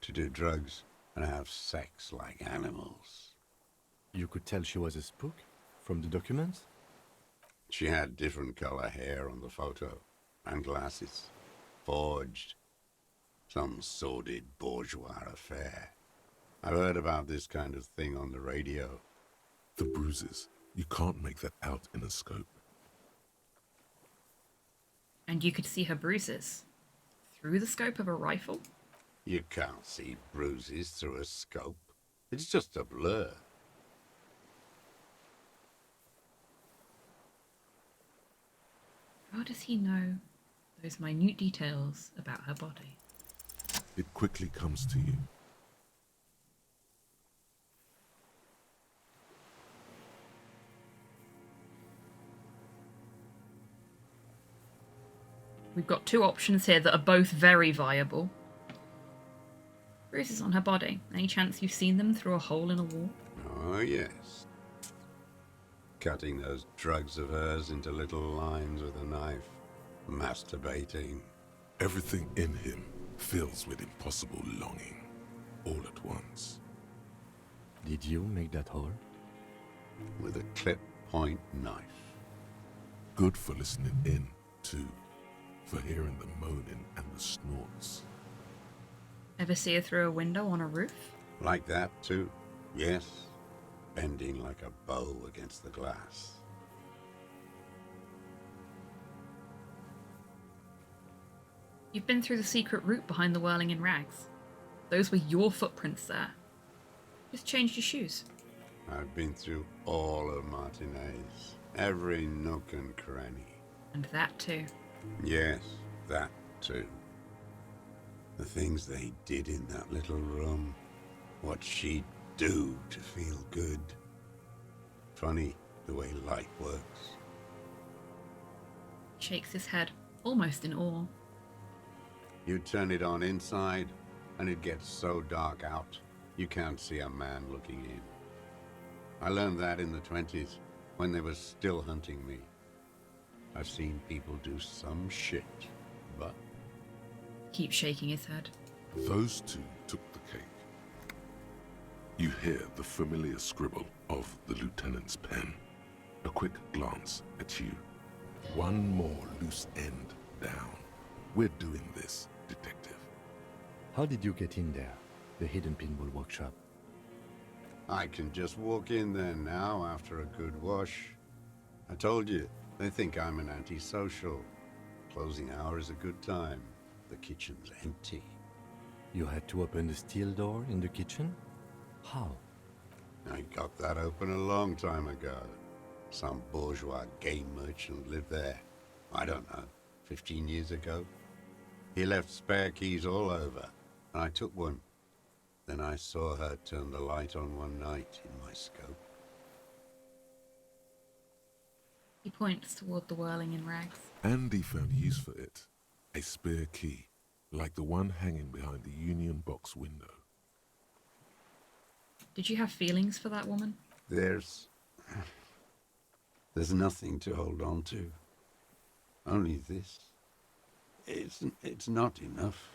to do drugs and have sex like animals. You could tell she was a spook from the documents? She had different color hair on the photo, and glasses. Forged. Some sordid bourgeois affair. I've heard about this kind of thing on the radio. The bruises. You can't make that out in a scope. And you could see her bruises through the scope of a rifle? You can't see bruises through a scope. It's just a blur. How does he know those minute details about her body? It quickly comes to you. We've got two options here that are both very viable. Bruises on her body. Any chance you've seen them through a hole in a wall? Oh, yes. Cutting those drugs of hers into little lines with a knife. Masturbating. Everything in him fills with impossible longing, all at once. Did you make that hole? With a clip point knife. Good for listening in, too. For hearing the moaning and the snorts. Ever see her through a window on a roof? Like that, too. Yes. Bending like a bow against the glass. You've been through the secret route behind the whirling in rags. Those were your footprints there. Just changed your shoes. I've been through all of Martinez. Every nook and cranny. And that too. Yes, that too. The things they did in that little room. What she'd do to feel good. Funny the way light works. Shakes his head, almost in awe. You turn it on inside, and it gets so dark out, you can't see a man looking in. I learned that in the 20s, when they were still hunting me. I've seen people do some shit, but... Keeps shaking his head. Those two took the cake. You hear the familiar scribble of the lieutenant's pen. A quick glance at you. One more loose end down. We're doing this, detective. How did you get in there? The hidden pinball workshop. I can just walk in there now after a good wash. I told you, they think I'm an antisocial. Closing hour is a good time. The kitchen's empty. You had to open the steel door in the kitchen? How? I got that open a long time ago. Some bourgeois game merchant lived there. I don't know, 15 years ago. He left spare keys all over, and I took one. Then I saw her turn the light on one night in my scope. He points toward the whirling in rags. Andy found use for it. A spare key, like the one hanging behind the Union Box window. Did you have feelings for that woman? There's nothing to hold on to. Only this. It's not enough.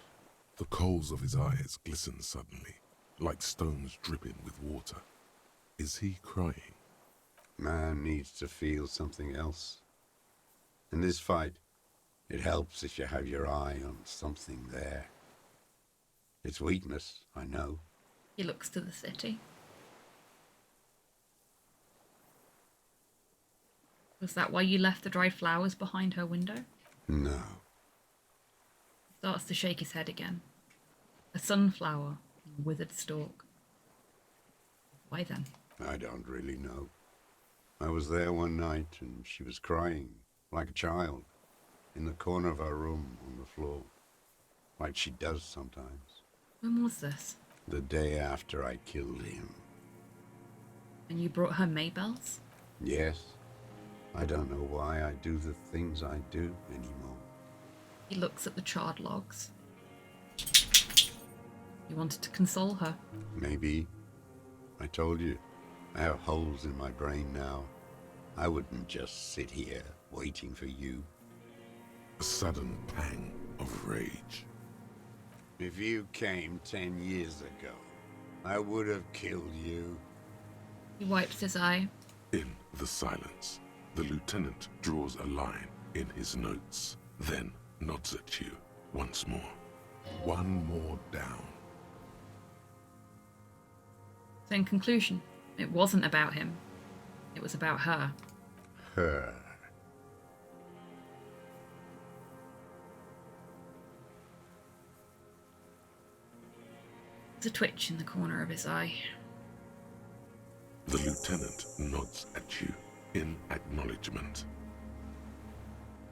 The coals of his eyes glisten suddenly, like stones dripping with water. Is he crying? Man needs to feel something else. In this fight, it helps if you have your eye on something there. It's weakness, I know. He looks to the city. Was that why you left the dried flowers behind her window? No. He starts to shake his head again. A sunflower on a withered stalk. Why then? I don't really know. I was there one night and she was crying, like a child, in the corner of her room on the floor, like she does sometimes. When was this? The day after I killed him. And you brought her Maybells? Yes. I don't know why I do the things I do anymore. He looks at the charred logs. He wanted to console her. Maybe. I told you, I have holes in my brain now. I wouldn't just sit here waiting for you. A sudden pang of rage. If you came 10 years ago, I would have killed you. He wipes his eye. In the silence, the lieutenant draws a line in his notes, then nods at you once more. One more down. So in conclusion, it wasn't about him. It was about her. Her. There's a twitch in the corner of his eye. The lieutenant nods at you in acknowledgement.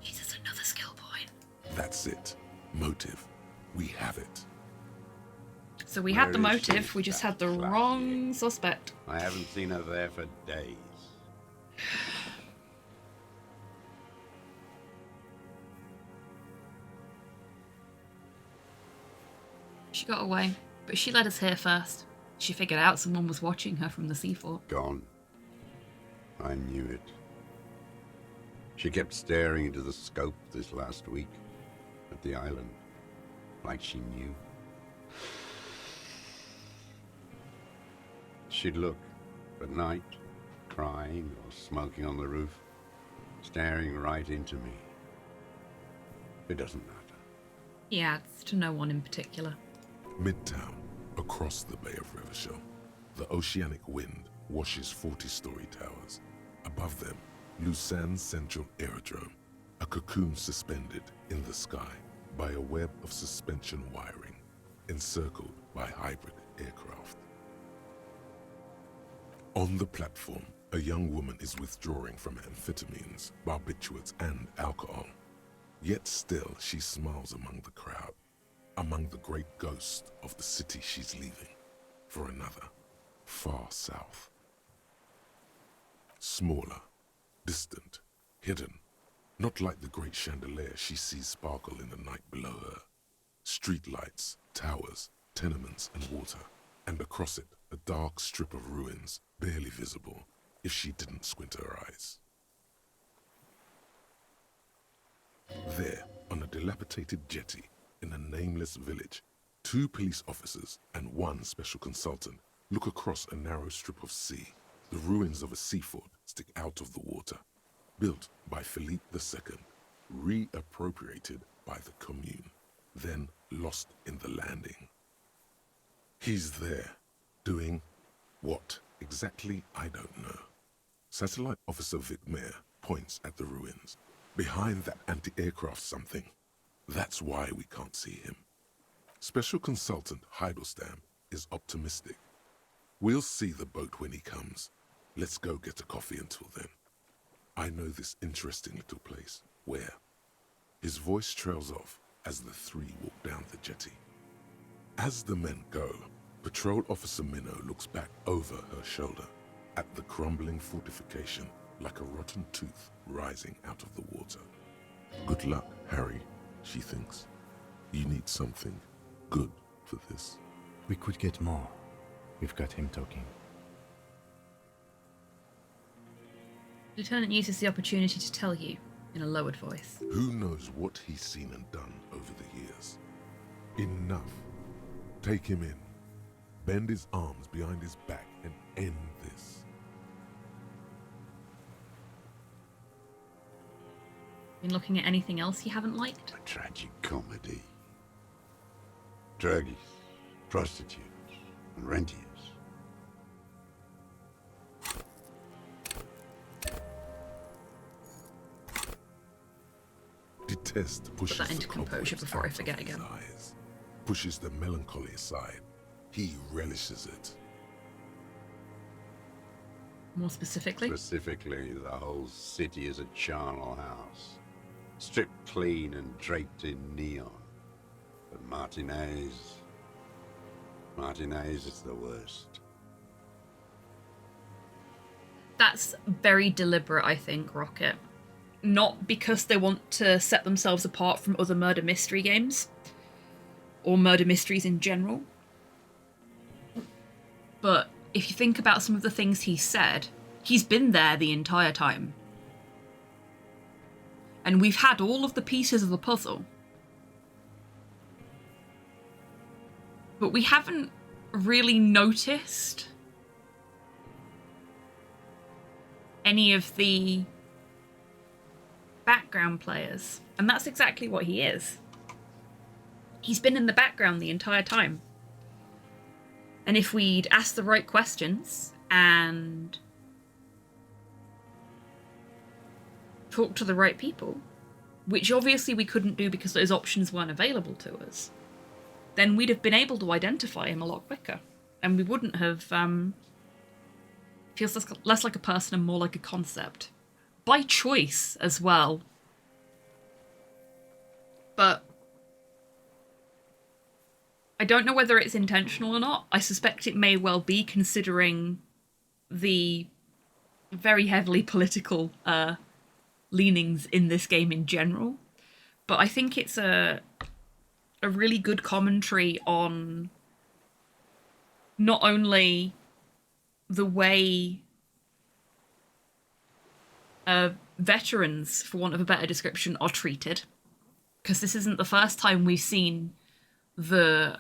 Jesus, another skill point. That's it. Motive. We have it. So we had the Where is motive, she, we just had the that flashy? wrong suspect. I haven't seen her there for days. She got away, but she led us here first. She figured out someone was watching her from the seafort. Gone. I knew it. She kept staring into the scope this last week at the island, like she knew. She'd look at night, crying or smoking on the roof, staring right into me. It doesn't matter. He adds to no one in particular. Midtown, across the Bay of Rivershell, the oceanic wind washes 40-story towers. Above them, Lusan's Central Aerodrome, a cocoon suspended in the sky by a web of suspension wiring, encircled by hybrid aircraft. On the platform, a young woman is withdrawing from amphetamines, barbiturates, and alcohol. Yet still she smiles among the crowd, among the great ghosts of the city she's leaving, for another, far south. Smaller, distant, hidden, not like the great chandelier she sees sparkle in the night below her. Streetlights, towers, tenements, and water, and across it a dark strip of ruins, barely visible if she didn't squint her eyes. There, on a dilapidated jetty in a nameless village, 2 police officers and 1 special consultant look across a narrow strip of sea. The ruins of a seafort stick out of the water, built by Philippe II, reappropriated by the Commune, then lost in the landing. He's there, doing what exactly I don't know. Satellite Officer Vic Mayer points at the ruins. Behind that anti-aircraft something. That's why we can't see him. Special Consultant Heidelstein is optimistic. We'll see the boat when he comes. Let's go get a coffee until then. I know this interesting little place. Where? His voice trails off as the 3 walk down the jetty. As the men go, Patrol Officer Minnow looks back over her shoulder at the crumbling fortification like a rotten tooth rising out of the water. Good luck, Harry, she thinks. You need something good for this. We could get more. We've got him talking. Lieutenant uses the opportunity to tell you, in a lowered voice. Who knows what he's seen and done over the years? Enough. Take him in. Bend his arms behind his back and end this. Been looking at anything else you haven't liked? A tragic comedy. Druggies, prostitutes, and rentiers. Detest pushes Put that into the composure cobwebs before I out of forget his again. eyes, pushes the melancholy aside. He relishes it. More specifically? Specifically, the whole city is a charnel house. Stripped clean and draped in neon. But Martinez is the worst. that's very deliberate, I think, Rocket. Not because they want to set themselves apart from other murder mystery games, or murder mysteries in general. But if you think about some of the things he said, he's been there the entire time. And we've had all of the pieces of the puzzle. But we haven't really noticed any of the background players. And that's exactly what he is. He's been in the background the entire time. And if we'd asked the right questions and talked to the right people, which obviously we couldn't do because those options weren't available to us, then we'd have been able to identify him a lot quicker. And we wouldn't have... feels less like a person and more like a concept. By choice as well. But I don't know whether it's intentional or not. I suspect it may well be, considering the very heavily political leanings in this game in general. But I think it's a really good commentary on not only the way veterans, for want of a better description, are treated, because this isn't the first time we've seen the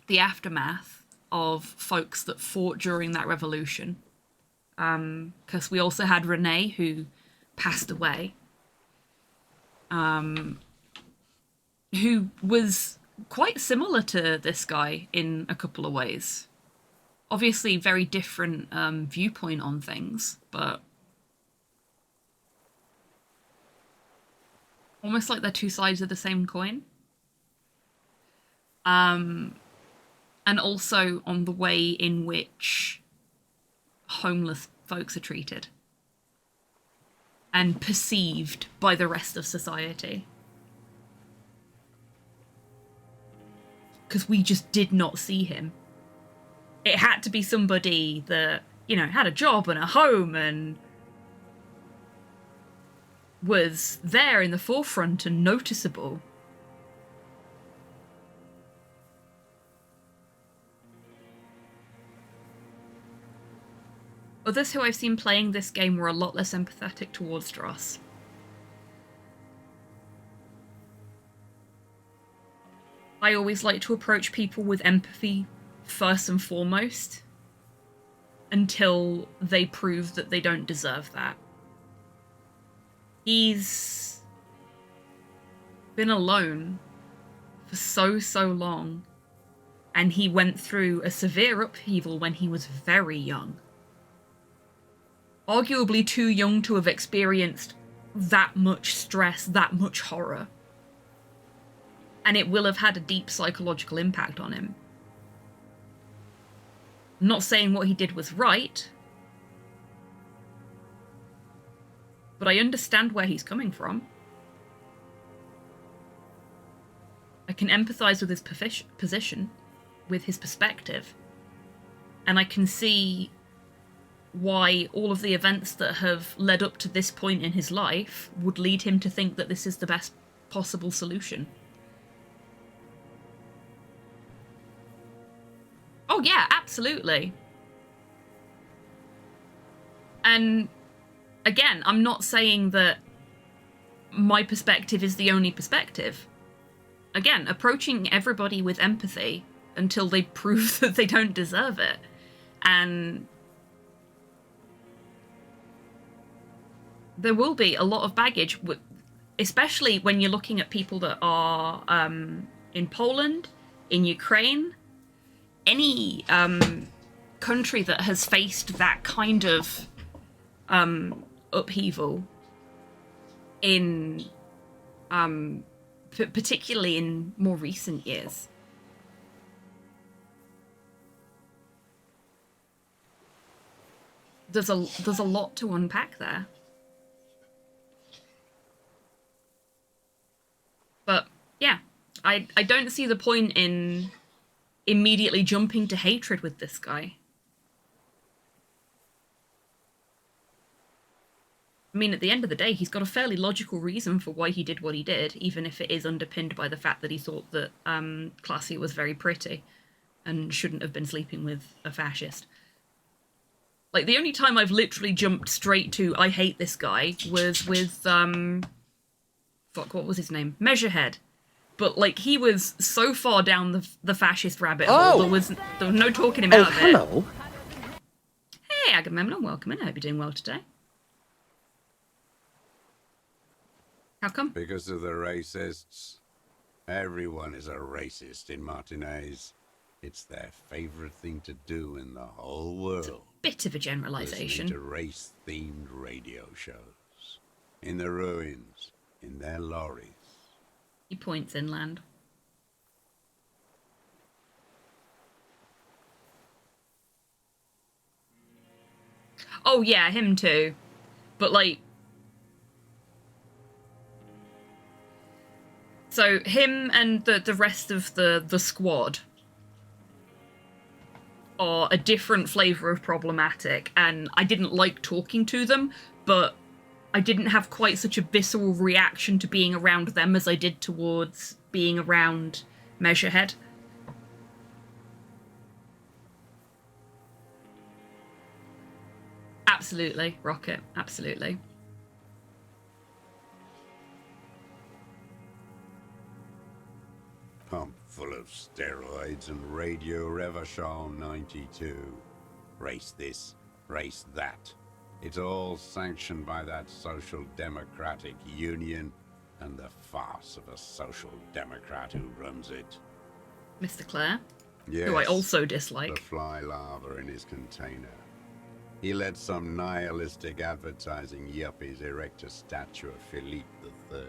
aftermath of folks that fought during that revolution. Because we also had Renee, who passed away, who was quite similar to this guy in a couple of ways. Obviously, very different viewpoint on things, but almost like they're two sides of the same coin. And also on the way in which homeless folks are treated and perceived by the rest of society. Because we just did not see him. It had to be somebody that, you know, had a job and a home and was there in the forefront and noticeable. Others who I've seen playing this game were a lot less empathetic towards Dross. I always like to approach people with empathy first and foremost, until they prove that they don't deserve that. He's been alone for so long, and he went through a severe upheaval when he was very young. Arguably too young to have experienced that much stress, that much horror. And it will have had a deep psychological impact on him. I'm not saying what he did was right, but I understand where he's coming from. I can empathise with his position, with his perspective, and I can see why all of the events that have led up to this point in his life would lead him to think that this is the best possible solution. Oh yeah, absolutely. And again, I'm not saying that my perspective is the only perspective. Again, approaching everybody with empathy until they prove that they don't deserve it. And there will be a lot of baggage, especially when you're looking at people that are in Poland, in Ukraine, any country that has faced that kind of upheaval in particularly in more recent years. There's a lot to unpack there. But yeah, I don't see the point in immediately jumping to hatred with this guy. mean, at the end of the day, he's got a fairly logical reason for why he did what he did, even if it is underpinned by the fact that he thought that Classia was very pretty and shouldn't have been sleeping with a fascist. Like, the only time I've literally jumped straight to I hate this guy was with, fuck, what was his name? Measurehead. But, like, he was so far down the fascist rabbit hole, there was no talking him out of it. Hello. Hey, Agamemnon, welcome in. I hope you're doing well today. How come? Because of the racists. Everyone is a racist in Martinez. It's their favorite thing to do in the whole world. Bit of a generalization. Listening to race-themed radio shows. In the ruins. In their lorries. He points inland. Oh yeah, him too. But like... So him and the rest of the squad are a different flavour of problematic, and I didn't like talking to them, but I didn't have quite such a visceral reaction to being around them as I did towards being around Measurehead. Absolutely, Rocket, absolutely. Pump full of steroids and Radio Revachol 92. Race this, race that. It's all sanctioned by that Social Democratic Union and the farce of a Social Democrat who runs it. Mr. Clare, Yes, who I also dislike. The fly larva in his container. He let some nihilistic advertising yuppies erect a statue of Philippe III,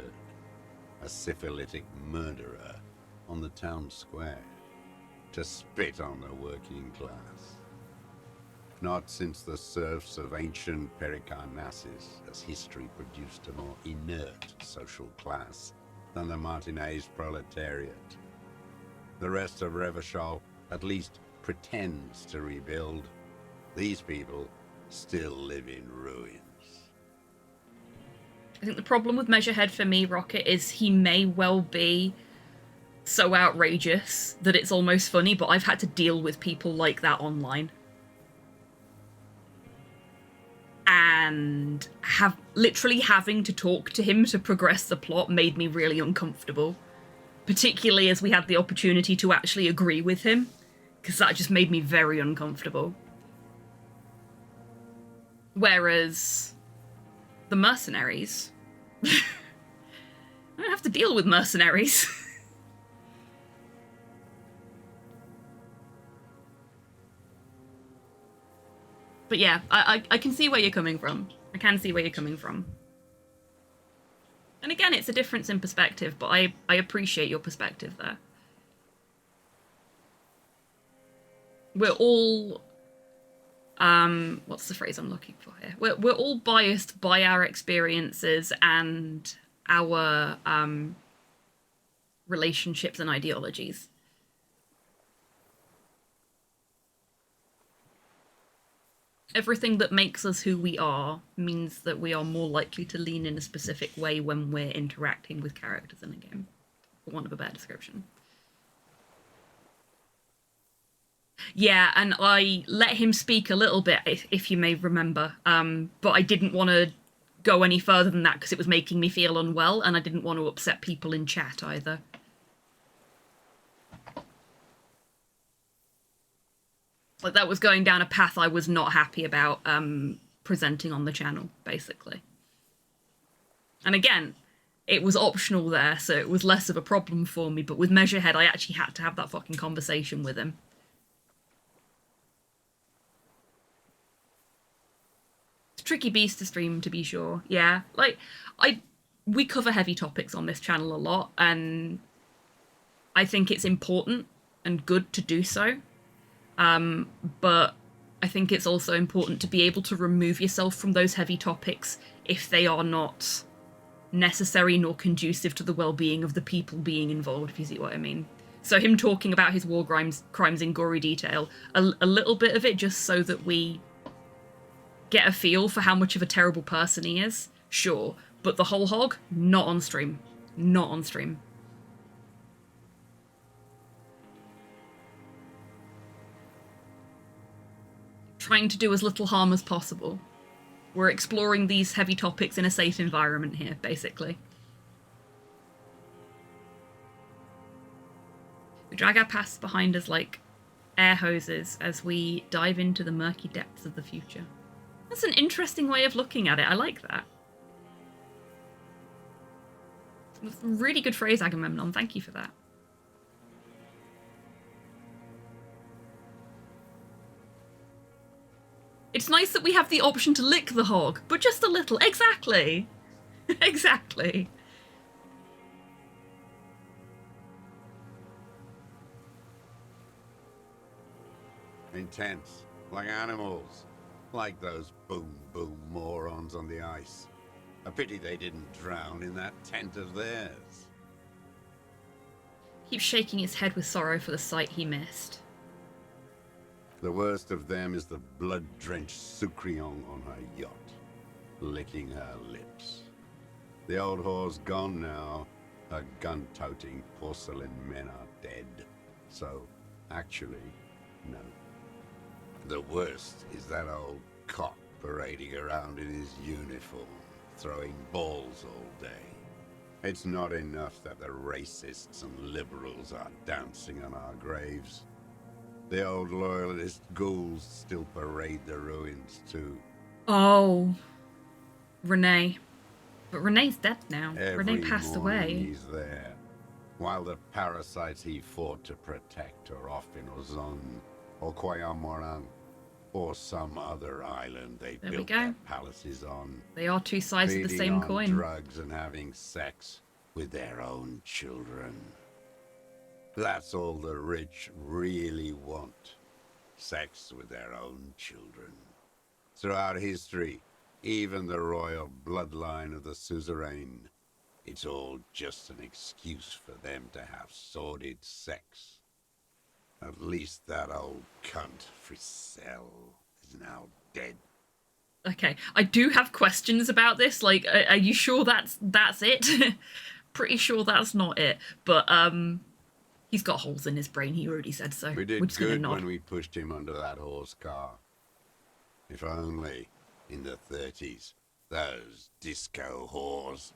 a syphilitic murderer, on the town square, to spit on the working class. Not since the serfs of ancient Pericarnassus has history produced a more inert social class than the Martinez proletariat. The rest of Revachol at least pretends to rebuild. These people still live in ruins. I think the problem with Measurehead for me, Rocket, is he may well be so outrageous that it's almost funny, but I've had to deal with people like that online. And literally having to talk to him to progress the plot made me really uncomfortable. Particularly as we had the opportunity to actually agree with him, because that just made me very uncomfortable. Whereas the mercenaries, I don't have to deal with mercenaries. But yeah, I can see where you're coming from. I can see where you're coming from. And again, it's a difference in perspective, but I appreciate your perspective there. We're all... what's the phrase I'm looking for here? We're all biased by our experiences and our relationships and ideologies. Everything that makes us who we are means that we are more likely to lean in a specific way when we're interacting with characters in a game, for want of a better description. Yeah, and I let him speak a little bit, if you may remember, but I didn't want to go any further than that because it was making me feel unwell, and I didn't want to upset people in chat either. Like, that was going down a path I was not happy about presenting on the channel, basically. And again, it was optional there, so it was less of a problem for me, but with Measurehead, I actually had to have that fucking conversation with him. It's a tricky beast to stream, to be sure, yeah. Like, we cover heavy topics on this channel a lot, and I think it's important and good to do so. But I think it's also important to be able to remove yourself from those heavy topics if they are not necessary nor conducive to the well-being of the people being involved, if you see what I mean. So him talking about his war crimes in gory detail, a little bit of it just so that we get a feel for how much of a terrible person he is, sure. But the whole hog, not on stream. Not on stream. Trying to do as little harm as possible. We're exploring these heavy topics in a safe environment here, basically. We drag our past behind us like air hoses as we dive into the murky depths of the future. That's an interesting way of looking at it. I like that. That's a really good phrase, Agamemnon. Thank you for that. It's nice that we have the option to lick the hog, but just a little. Exactly. Exactly. Intense, like animals. Like those boom morons on the ice. A pity they didn't drown in that tent of theirs. Keeps shaking his head with sorrow for the sight he missed. The worst of them is the blood-drenched Sucrion on her yacht, licking her lips. The old whore's gone now. Her gun-toting porcelain men are dead. So, actually, no. The worst is that old cock parading around in his uniform, throwing balls all day. It's not enough that the racists and liberals are dancing on our graves. The old loyalist ghouls still parade the ruins too. Oh. Renee. But Renee's dead now. Every Renee passed morning away. he's there, while the parasites he fought to protect are off in Ozon, or Kwayamorang, or some other island they There we built go. their palaces on. They are two sides of the Feeding same on coin. drugs and having sex with their own children. That's all the rich really want. Sex with their own children. Throughout history, even the royal bloodline of the suzerain, it's all just an excuse for them to have sordid sex. At least that old cunt, Frisell, is now dead. Okay, I do have questions about this. Like, are you sure that's it? Pretty sure that's not it. But he's got holes in his brain. He already said so. We We're did just gonna good nod. when we pushed him under that horse car. If only, in the 30s, those disco whores.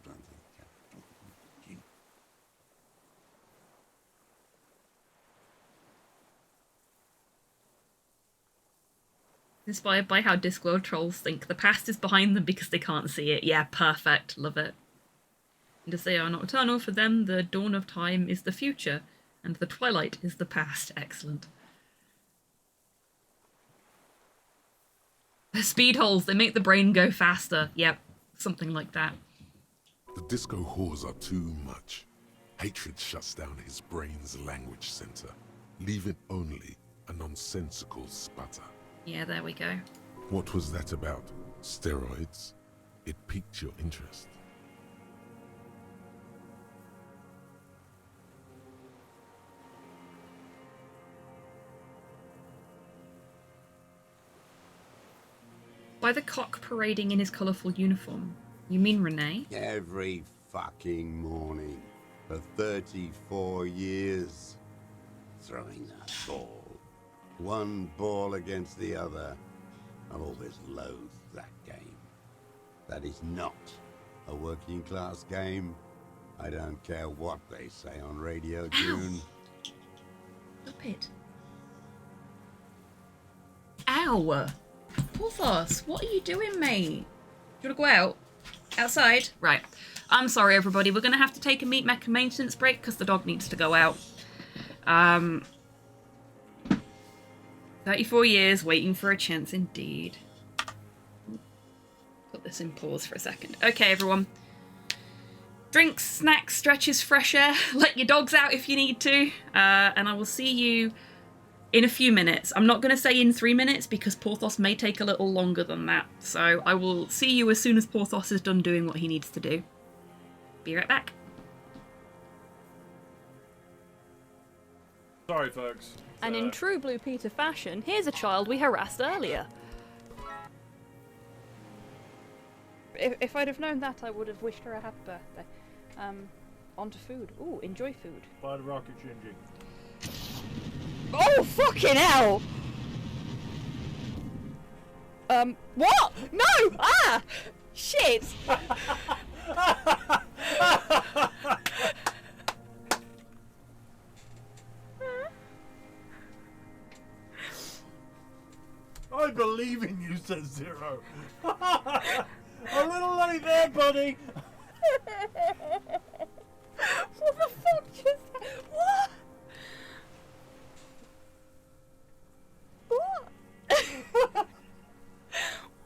Inspired by how Discworld trolls think the past is behind them because they can't see it. Yeah, perfect. Love it. And as they are nocturnal, for them the dawn of time is the future, and the twilight is the past. Excellent. The speed holes, they make the brain go faster. Yep, something like that. The disco whores are too much. Hatred shuts down his brain's language center, leaving only a nonsensical sputter. Yeah, there we go. What was that about? Steroids? It piqued your interest. By the cock parading in his colourful uniform, you mean Renee? Every fucking morning for 34 years. Throwing that ball. One ball against the other. I've always loathed that game. That is not a working class game. I don't care what they say on Radio June. Stop it. Ow! Porthos, what are you doing, mate? Do you want to go out? Outside? Right. I'm sorry, everybody. We're going to have to take a meat mecha maintenance break because the dog needs to go out. 34 years waiting for a chance indeed. Put this in pause for a second. Okay, everyone. Drinks, snacks, stretches, fresh air. Let your dogs out if you need to. And I will see you in a few minutes. I'm not going to say in 3 minutes because Porthos may take a little longer than that. So I will see you as soon as Porthos is done doing what he needs to do. Be right back. Sorry, folks. And in true Blue Peter fashion, here's a child we harassed earlier. If I'd have known that, I would have wished her a happy birthday. On to food. Ooh, enjoy food. By the rocket changing. Oh, fucking hell! What? No! Ah! Shit! I believe in you, says Zero. A little late there, buddy. What the fuck just... What? What? What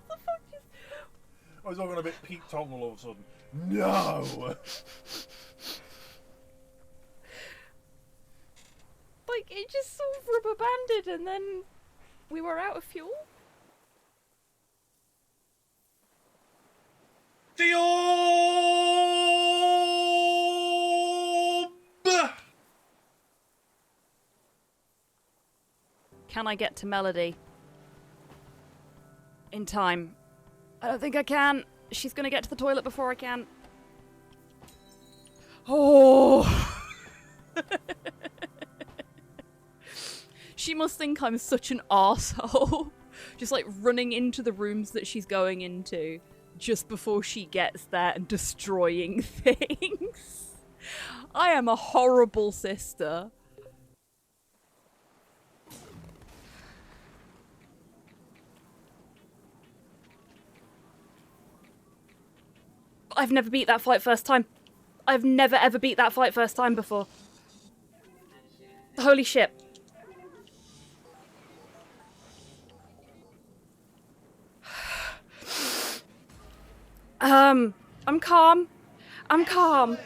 the fuck just... I was all going a bit Pete Tong all of a sudden. No! Like, it just sort of rubber banded and then we were out of fuel? The orb! Can I get to Melody? In time. I don't think I can. She's gonna get to the toilet before I can. Oh! She must think I'm such an arsehole. Just like running into the rooms that she's going into just before she gets there and destroying things. I am a horrible sister. I've never beat that fight first time. I've never ever beat that fight first time before. Holy shit. I'm calm. I'm calm.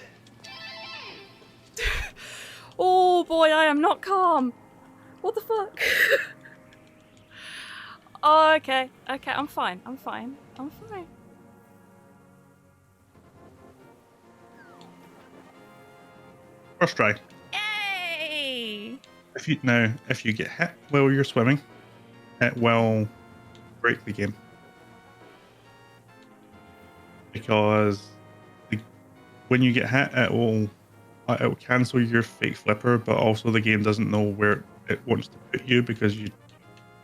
Oh boy, I am not calm. What the fuck? Oh, okay. Okay, I'm fine. I'm fine. I'm fine. First try. Yay! If you get hit while you're swimming, it will break the game. Because when you get hit, it will cancel your fake flipper, but also the game doesn't know where it wants to put you because you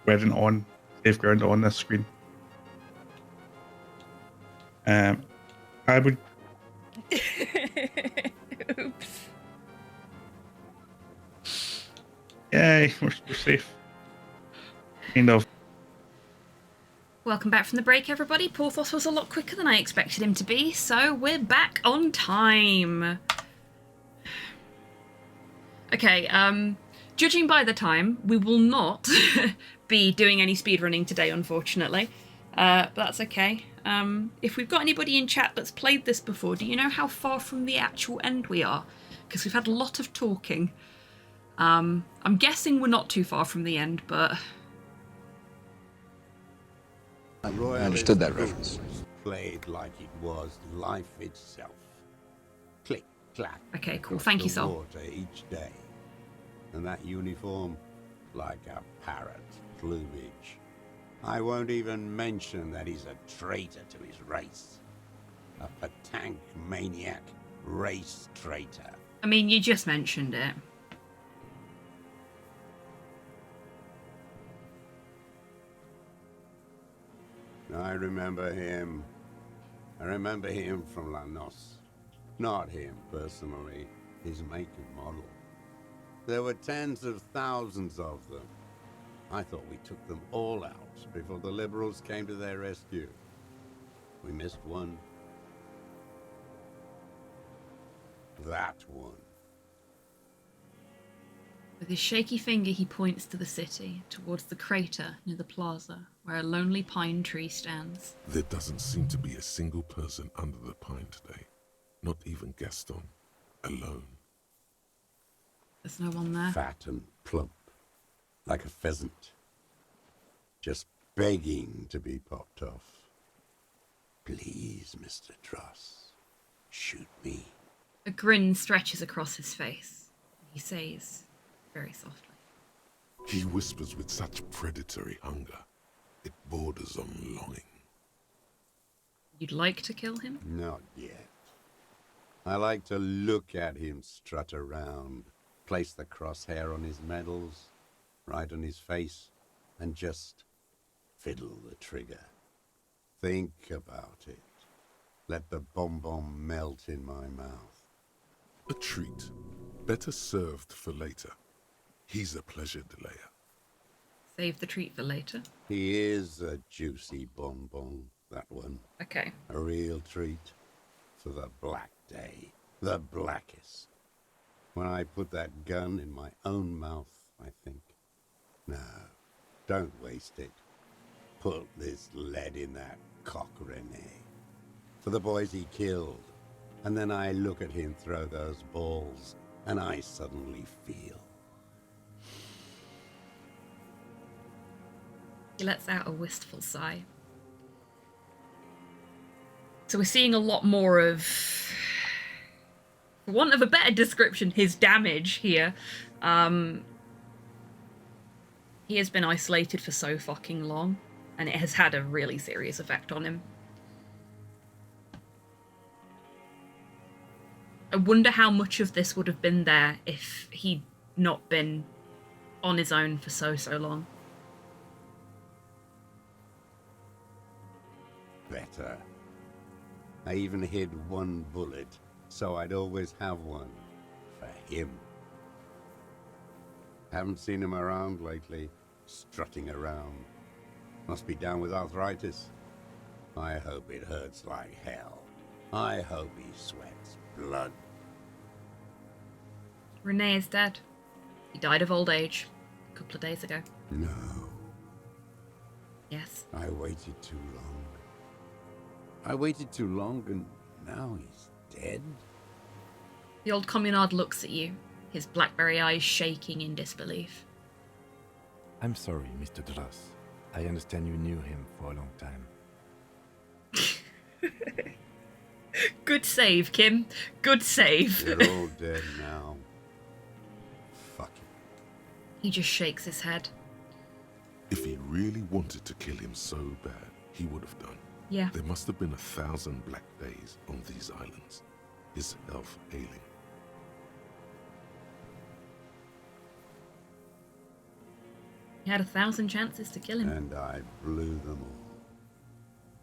weren't on safe ground on this screen. I would. Oops. Yay, we're safe. Kind of. Welcome back from the break, everybody. Porthos was a lot quicker than I expected him to be, so we're back on time. Okay, judging by the time, we will not be doing any speedrunning today, unfortunately. But that's okay. If we've got anybody in chat that's played this before, do you know how far from the actual end we are? Because we've had a lot of talking. I'm guessing we're not too far from the end, but... I understood that reference. Played like it was life itself. Click, clack. Okay, cool. across Thank you, the Sol. water each day. And that uniform, like a parrot's plumage. I won't even mention that he's a traitor to his race. A Patank maniac race traitor. I mean, you just mentioned it. I remember him. I remember him from La Noce. Not him personally, his make and model. There were tens of thousands of them. I thought we took them all out before the liberals came to their rescue. We missed one. That one. With his shaky finger, he points to the city, towards the crater near the plaza, where a lonely pine tree stands. There doesn't seem to be a single person under the pine today. Not even Gaston. Alone. There's no one there. Fat and plump. Like a pheasant. Just begging to be popped off. Please, Mr. Dross. Shoot me. A grin stretches across his face. He says, very softly, He whispers with such predatory hunger. It borders on longing. You'd like to kill him? Not yet. I like to look at him strut around, place the crosshair on his medals, right on his face, and just fiddle the trigger. Think about it. Let the bomb melt in my mouth. A treat, better served for later. He's a pleasure delayer. Save the treat for later. He is a juicy bonbon, that one. Okay. A real treat for the black day. The blackest. When I put that gun in my own mouth, I think. No, don't waste it. Put this lead in that cock, Rene. For the boys he killed. And then I look at him throw those balls, and I suddenly feel. He lets out a wistful sigh. So we're seeing a lot more of, for want of a better description, his damage here. He has been isolated for so fucking long, and it has had a really serious effect on him. I wonder how much of this would have been there if he'd not been on his own for so long. Better. I even hid one bullet, so I'd always have one for him. Haven't seen him around lately, strutting around. Must be down with arthritis. I hope it hurts like hell. I hope he sweats blood. Rene is dead. He died of old age a couple of days ago. No. Yes. I waited too long. I waited too long and now he's dead? The old communard looks at you, his blackberry eyes shaking in disbelief. I'm sorry, Mr. Dross. I understand you knew him for a long time. Good save, Kim. Good save. They're all dead now. Fuck it. He just shakes his head. If he really wanted to kill him so bad, he would have done. Yeah. There must have been 1,000 black days on these islands. His health ailing. He had 1,000 chances to kill him. And I blew them all.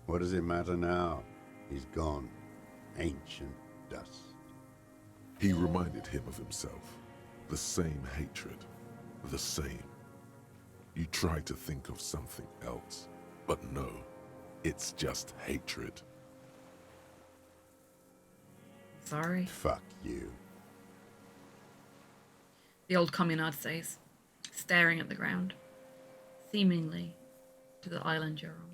What does it matter now? He's gone. Ancient dust. He reminded him of himself. The same hatred. The same. You try to think of something else, but no. It's just hatred. Sorry. Fuck you. The old communard says, staring at the ground, seemingly to the island you're on.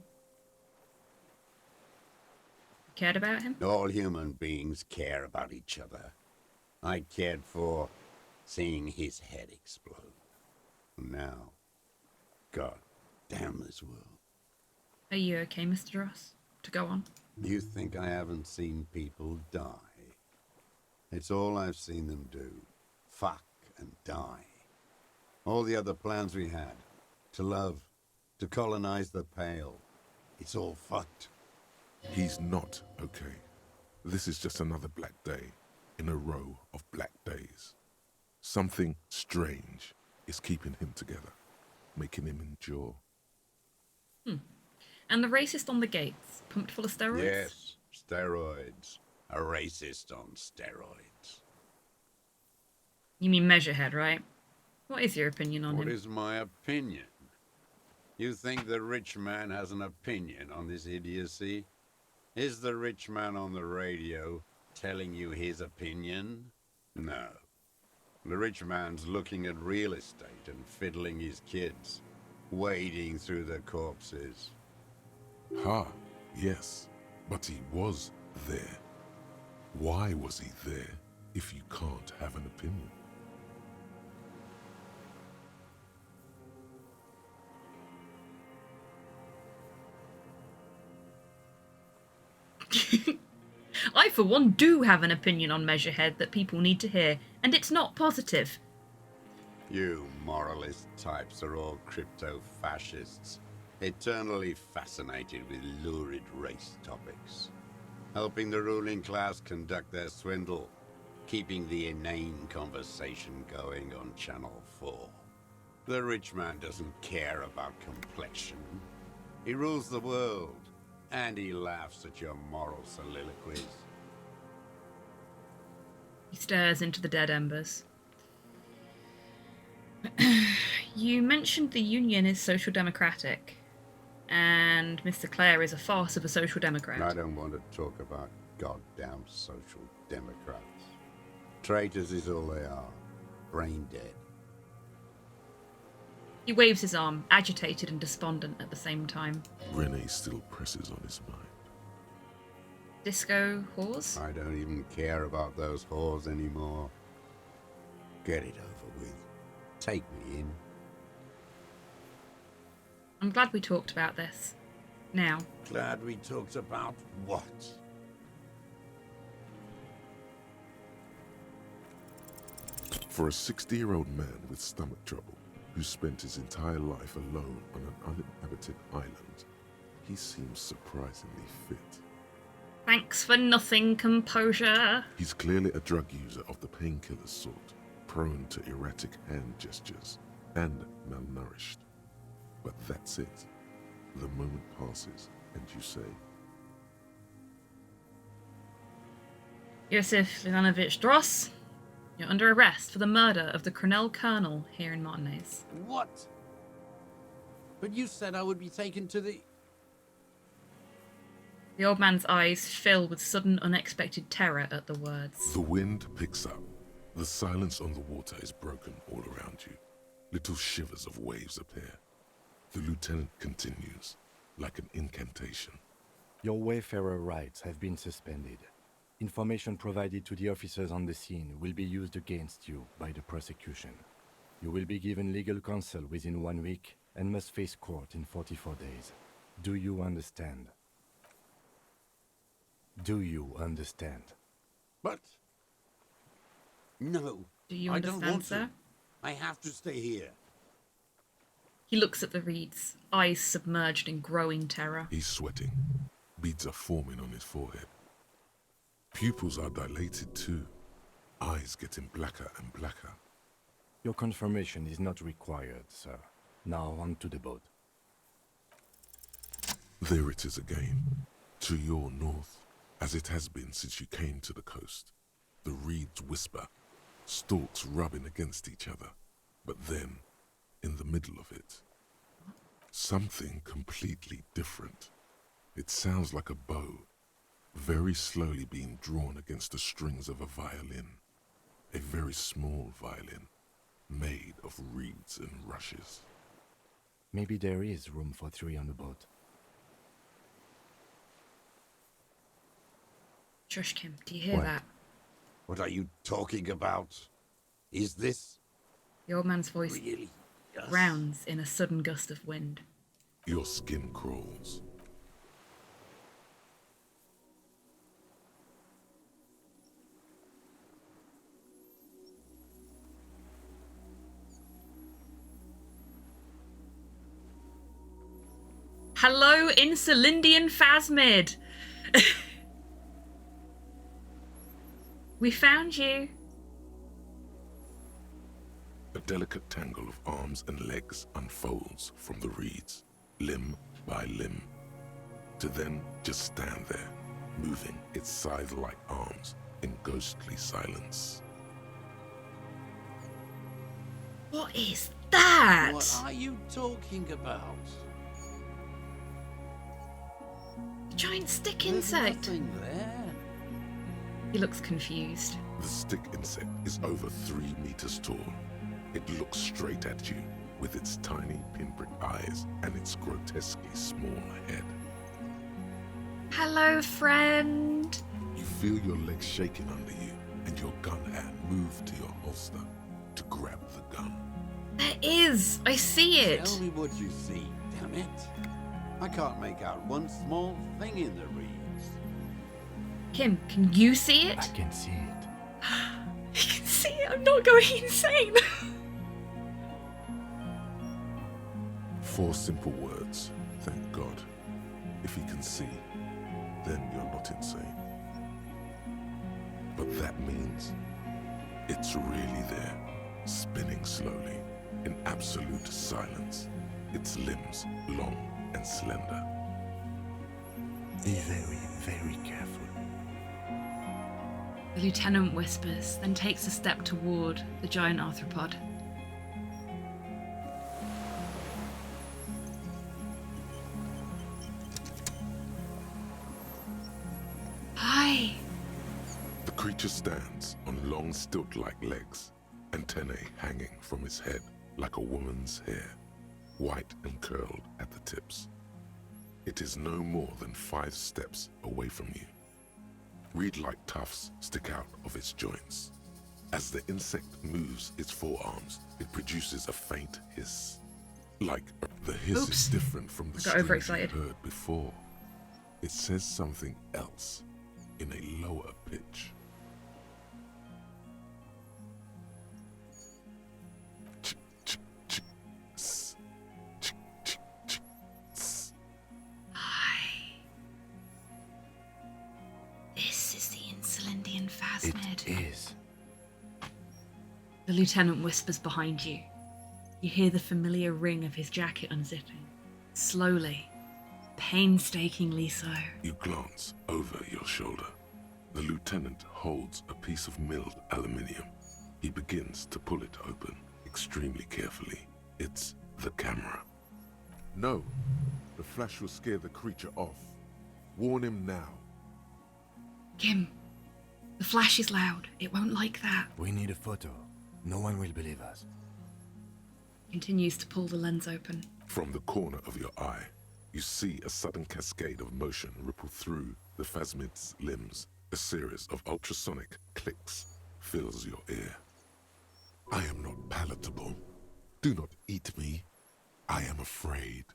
You cared about him? All human beings care about each other. I cared for seeing his head explode. Now, God damn this world. Are you okay, Mr. Ross? To go on? You think I haven't seen people die? It's all I've seen them do. Fuck and die. All the other plans we had. To love. To colonize the Pale. It's all fucked. He's not okay. This is just another black day in a row of black days. Something strange is keeping him together, making him endure. And the racist on the gates, pumped full of steroids? Yes, steroids. A racist on steroids. You mean Measurehead, right? What is your opinion on him? What is my opinion? You think the rich man has an opinion on this idiocy? Is the rich man on the radio telling you his opinion? No. The rich man's looking at real estate and fiddling his kids, wading through the corpses. Yes, but he was there. Why was he there if you can't have an opinion? I, for one, do have an opinion on Measurehead that people need to hear, and it's not positive. You moralist types are all crypto-fascists. eternally fascinated with lurid race topics, helping the ruling class conduct their swindle, keeping the inane conversation going on Channel 4. The rich man doesn't care about complexion. He rules the world, and he laughs at your moral soliloquies. He stares into the dead embers. You mentioned the Union is social democratic, and Mr. Clare is a farce of a social democrat. I don't want to talk about goddamn social democrats. Traitors is all they are. Brain dead. He waves his arm, agitated and despondent at the same time. Renee still presses on his mind. Disco whores? I don't even care about those whores anymore. Get it over with. Take me in. I'm glad we talked about this. Now. Glad we talked about what? For a 60-year-old man with stomach trouble, who spent his entire life alone on an uninhabited island, he seems surprisingly fit. Thanks for nothing, composure. He's clearly a drug user of the painkiller sort, prone to erratic hand gestures, and malnourished. But that's it. The moment passes, and you say, Yosef Lilanovich Dross, you're under arrest for the murder of the Cronell Colonel here in Martinez. What? But you said I would be taken to the... The old man's eyes fill with sudden, unexpected terror at the words. The wind picks up. The silence on the water is broken all around you. Little shivers of waves appear. The lieutenant continues, like an incantation. Your Wayfarer rights have been suspended. Information provided to the officers on the scene will be used against you by the prosecution. You will be given legal counsel within 1 week and must face court in 44 days. Do you understand? Do you understand? But... No. Do you I understand, don't want sir? to. I have to stay here. He looks at the reeds, eyes submerged in growing terror. He's sweating. Beads are forming on his forehead. Pupils are dilated too. Eyes getting blacker and blacker. Your confirmation is not required, sir. Now on to the boat. There it is again. To your north, as it has been since you came to the coast. The reeds whisper, stalks rubbing against each other. But then, in the middle of it, something completely different. It sounds like a bow, very slowly being drawn against the strings of a violin. A very small violin, made of reeds and rushes. Maybe there is room for 3 on the boat. Shush, Kim, do you hear What? that? What are you talking about? Is this... The old man's voice really us? rounds in a sudden gust of wind. Your skin crawls. Hello, Insulindian Phasmid! We found you. A delicate tangle of arms and legs unfolds from the reeds, limb by limb, to then just stand there, moving its scythe-like arms in ghostly silence. What is that? What are you talking about? Giant stick There's insect. nothing there. He looks confused. The stick insect is over 3 meters tall. It looks straight at you with its tiny pinprick eyes and its grotesquely small head. Hello, friend. You feel your legs shaking under you and your gun hand move to your holster to grab the gun. There is. I see it. Tell me what you see, damn it. I can't make out one small thing in the reeds. Kim, can you see it? I can see it. You can see it. I'm not going insane. 4 simple words, Thank God. If he can see, then you're not insane. But that means it's really there, spinning slowly, in absolute silence, its limbs long and slender. Be very, very careful. The lieutenant whispers, then takes a step toward the giant arthropod. Hi! The creature stands on long stilt-like legs, antennae hanging from its head like a woman's hair, white and curled at the tips. It is no more than 5 steps away from you. Reed-like tufts stick out of its joints. As the insect moves its forearms, it produces a faint hiss. Like the hiss is different from the I got screams overexcited. you heard before. It says something else in a lower pitch. This is the Insulindian Phasmid. It is. The lieutenant whispers behind you. You hear the familiar ring of his jacket unzipping. Slowly, painstakingly so. You glance over your shoulder. The lieutenant holds a piece of milled aluminium. He begins to pull it open, extremely carefully. It's the camera. No, the flash will scare the creature off. Warn him now. Kim, the flash is loud. It won't like that. We need a photo. No one will believe us. Continues to pull the lens open. From the corner of your eye, you see a sudden cascade of motion ripple through the phasmid's limbs. A series of ultrasonic clicks fills your ear. I am not palatable. Do not eat me. I am afraid.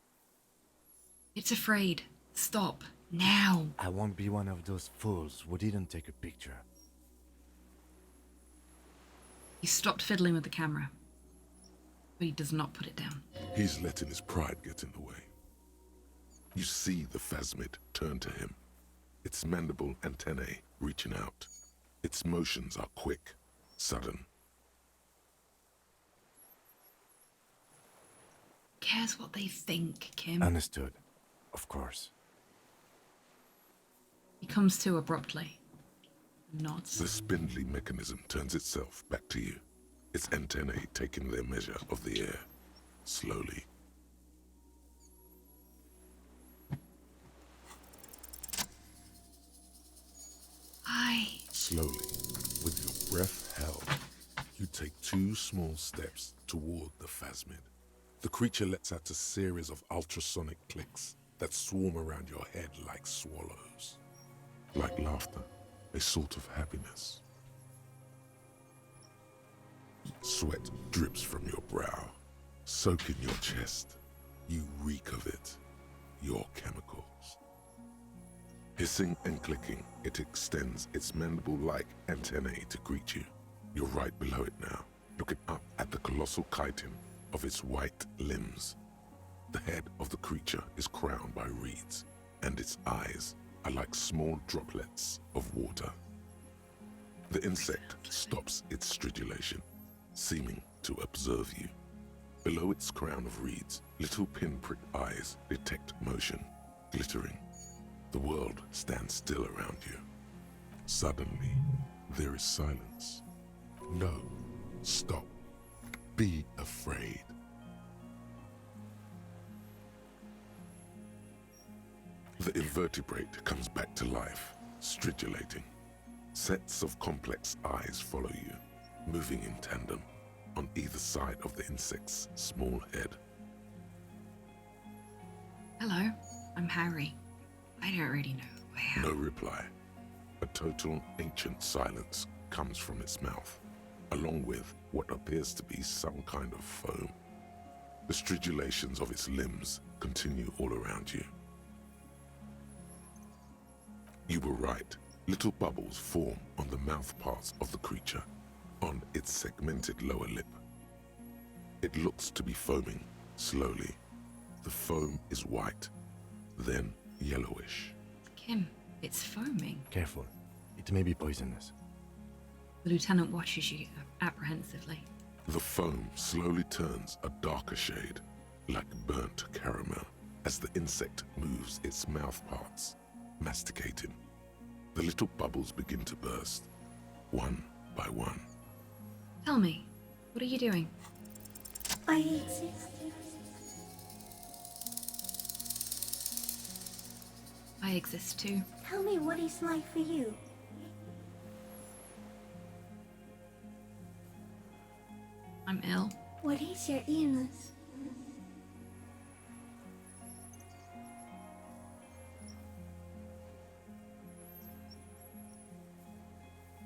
It's afraid. Stop. Now. I won't be one of those fools who didn't take a picture. He stopped fiddling with the camera, but he does not put it down. He's letting his pride get in the way. You see the phasmid turn to him, its mandible antennae reaching out. Its motions are quick, sudden. Cares what they think, Kim. Understood. Of course. He comes to abruptly. Nods. The spindly mechanism turns itself back to you, its antennae taking their measure of the air, slowly. Hi. Slowly, with your breath held, you take 2 small steps toward the phasmid. The creature lets out a series of ultrasonic clicks that swarm around your head like swallows. Like laughter, a sort of happiness. Sweat drips from your brow, soaking your chest. You reek of it, your chemicals. Hissing and clicking, it extends its mandible-like antennae to greet you. You're right below it now, looking up at the colossal chitin of its white limbs. The head of the creature is crowned by reeds, and its eyes are like small droplets of water. The insect stops its stridulation, seeming to observe you. Below its crown of reeds, little pinprick eyes detect motion, glittering. The world stands still around you. Suddenly, there is silence. No, stop. Be afraid. The invertebrate comes back to life, stridulating. Sets of complex eyes follow you, moving in tandem on either side of the insect's small head. Hello, I'm Harry. I don't really know who I am. No reply. A total ancient silence comes from its mouth, along with what appears to be some kind of foam. The stridulations of its limbs continue all around you. You were right. Little bubbles form on the mouth parts of the creature, on its segmented lower lip. It looks to be foaming, slowly. The foam is white, then yellowish. Kim, it's foaming. Careful. It may be poisonous. The lieutenant watches you apprehensively. The foam slowly turns a darker shade, like burnt caramel, as the insect moves its mouth parts, masticating. The little bubbles begin to burst, one by one. Tell me, what are you doing? I exist. I exist too. Tell me what it's like for you. I'm ill. What is your illness?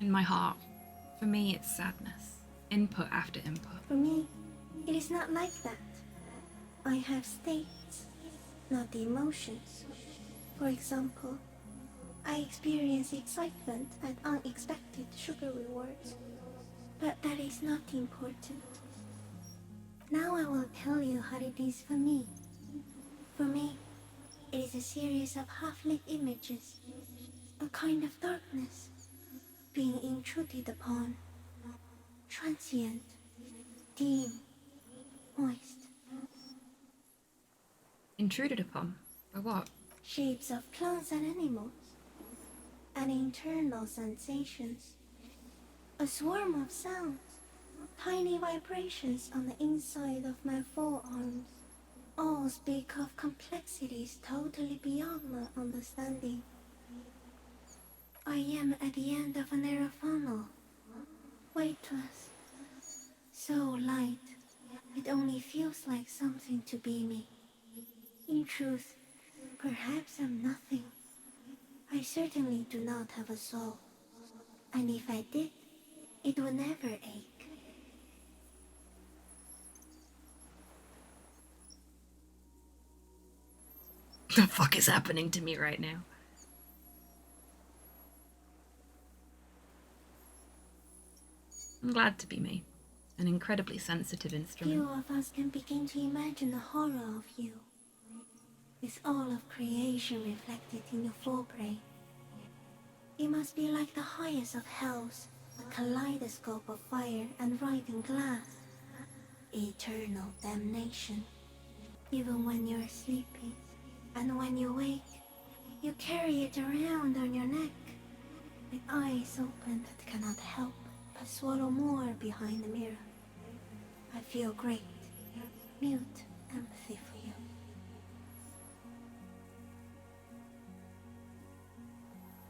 In my heart. For me, it's sadness. Input after input. For me, it is not like that. I have states, not the emotions. For example, I experience excitement at unexpected sugar rewards. But that is not important. Now I will tell you how it is for me. For me, it is a series of half-lit images, a kind of darkness, being intruded upon, transient, dim, moist. Intruded upon? By what? Shapes of plants and animals, and internal sensations. A swarm of sounds, tiny vibrations on the inside of my forearms. All speak of complexities totally beyond my understanding. I am at the end of a narrow funnel, weightless, so light, it only feels like something to be me. In truth, perhaps I'm nothing. I certainly do not have a soul, and if I did, it would never ache. The fuck is happening to me right now? I'm glad to be me. An incredibly sensitive instrument. Few of us can begin to imagine the horror of you, with all of creation reflected in your forebrain. It must be like the highest of hells, a kaleidoscope of fire and writhing glass. Eternal damnation. Even when you're sleeping, and when you wake, you carry it around on your neck, with eyes open that cannot help but swallow more behind the mirror. I feel great, mute empathy for you.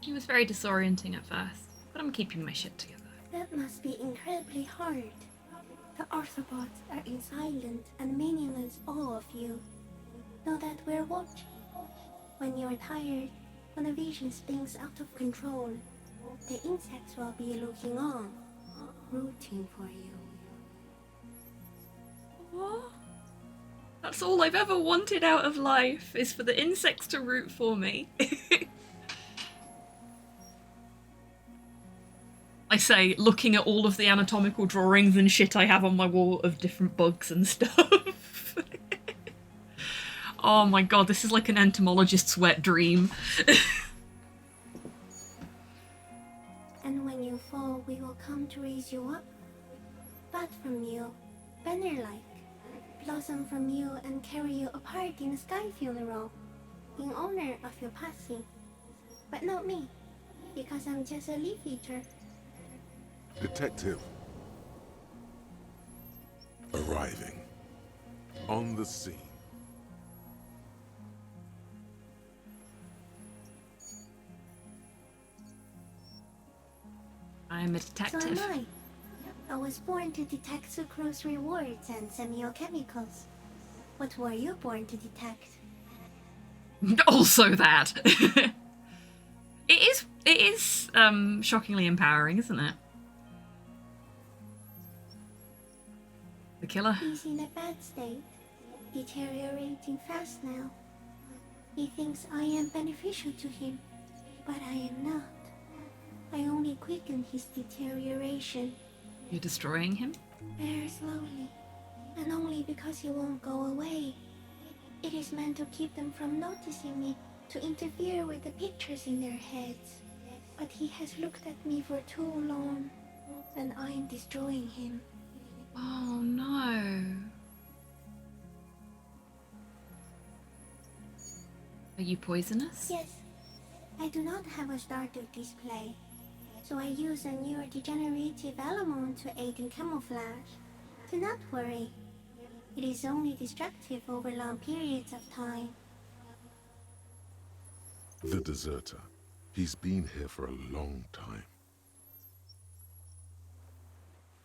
It was very disorienting at first, but I'm keeping my shit together. That must be incredibly hard. The Arthropods are in silent and meaningless awe of you. Know that we're watching. When you're tired, when the vision spins out of control, the insects will be looking on, rooting for you. What? That's all I've ever wanted out of life, is for the insects to root for me. I say, looking at all of the anatomical drawings and shit I have on my wall of different bugs and stuff. Oh my god, this is like an entomologist's wet dream. And when you fall, we will come to raise you up. Bud from you, banner-like, blossom from you and carry you apart in a sky funeral, in honor of your passing. But not me, because I'm just a leaf eater. Detective. Arriving. On the scene. I'm a detective. So am I. I was born to detect sucrose rewards and semiochemicals. What were you born to detect? Also that. It is shockingly empowering, isn't it? The killer. He's in a bad state, deteriorating fast now. He thinks I am beneficial to him, but I am not. I only quicken his deterioration. You're destroying him? Very slowly, and only because he won't go away. It is meant to keep them from noticing me, to interfere with the pictures in their heads. But he has looked at me for too long, and I am destroying him. Oh no. Are you poisonous? Yes. I do not have a starter display, so I use a neurodegenerative element to aid in camouflage. Do not worry. It is only destructive over long periods of time. The deserter. He's been here for a long time.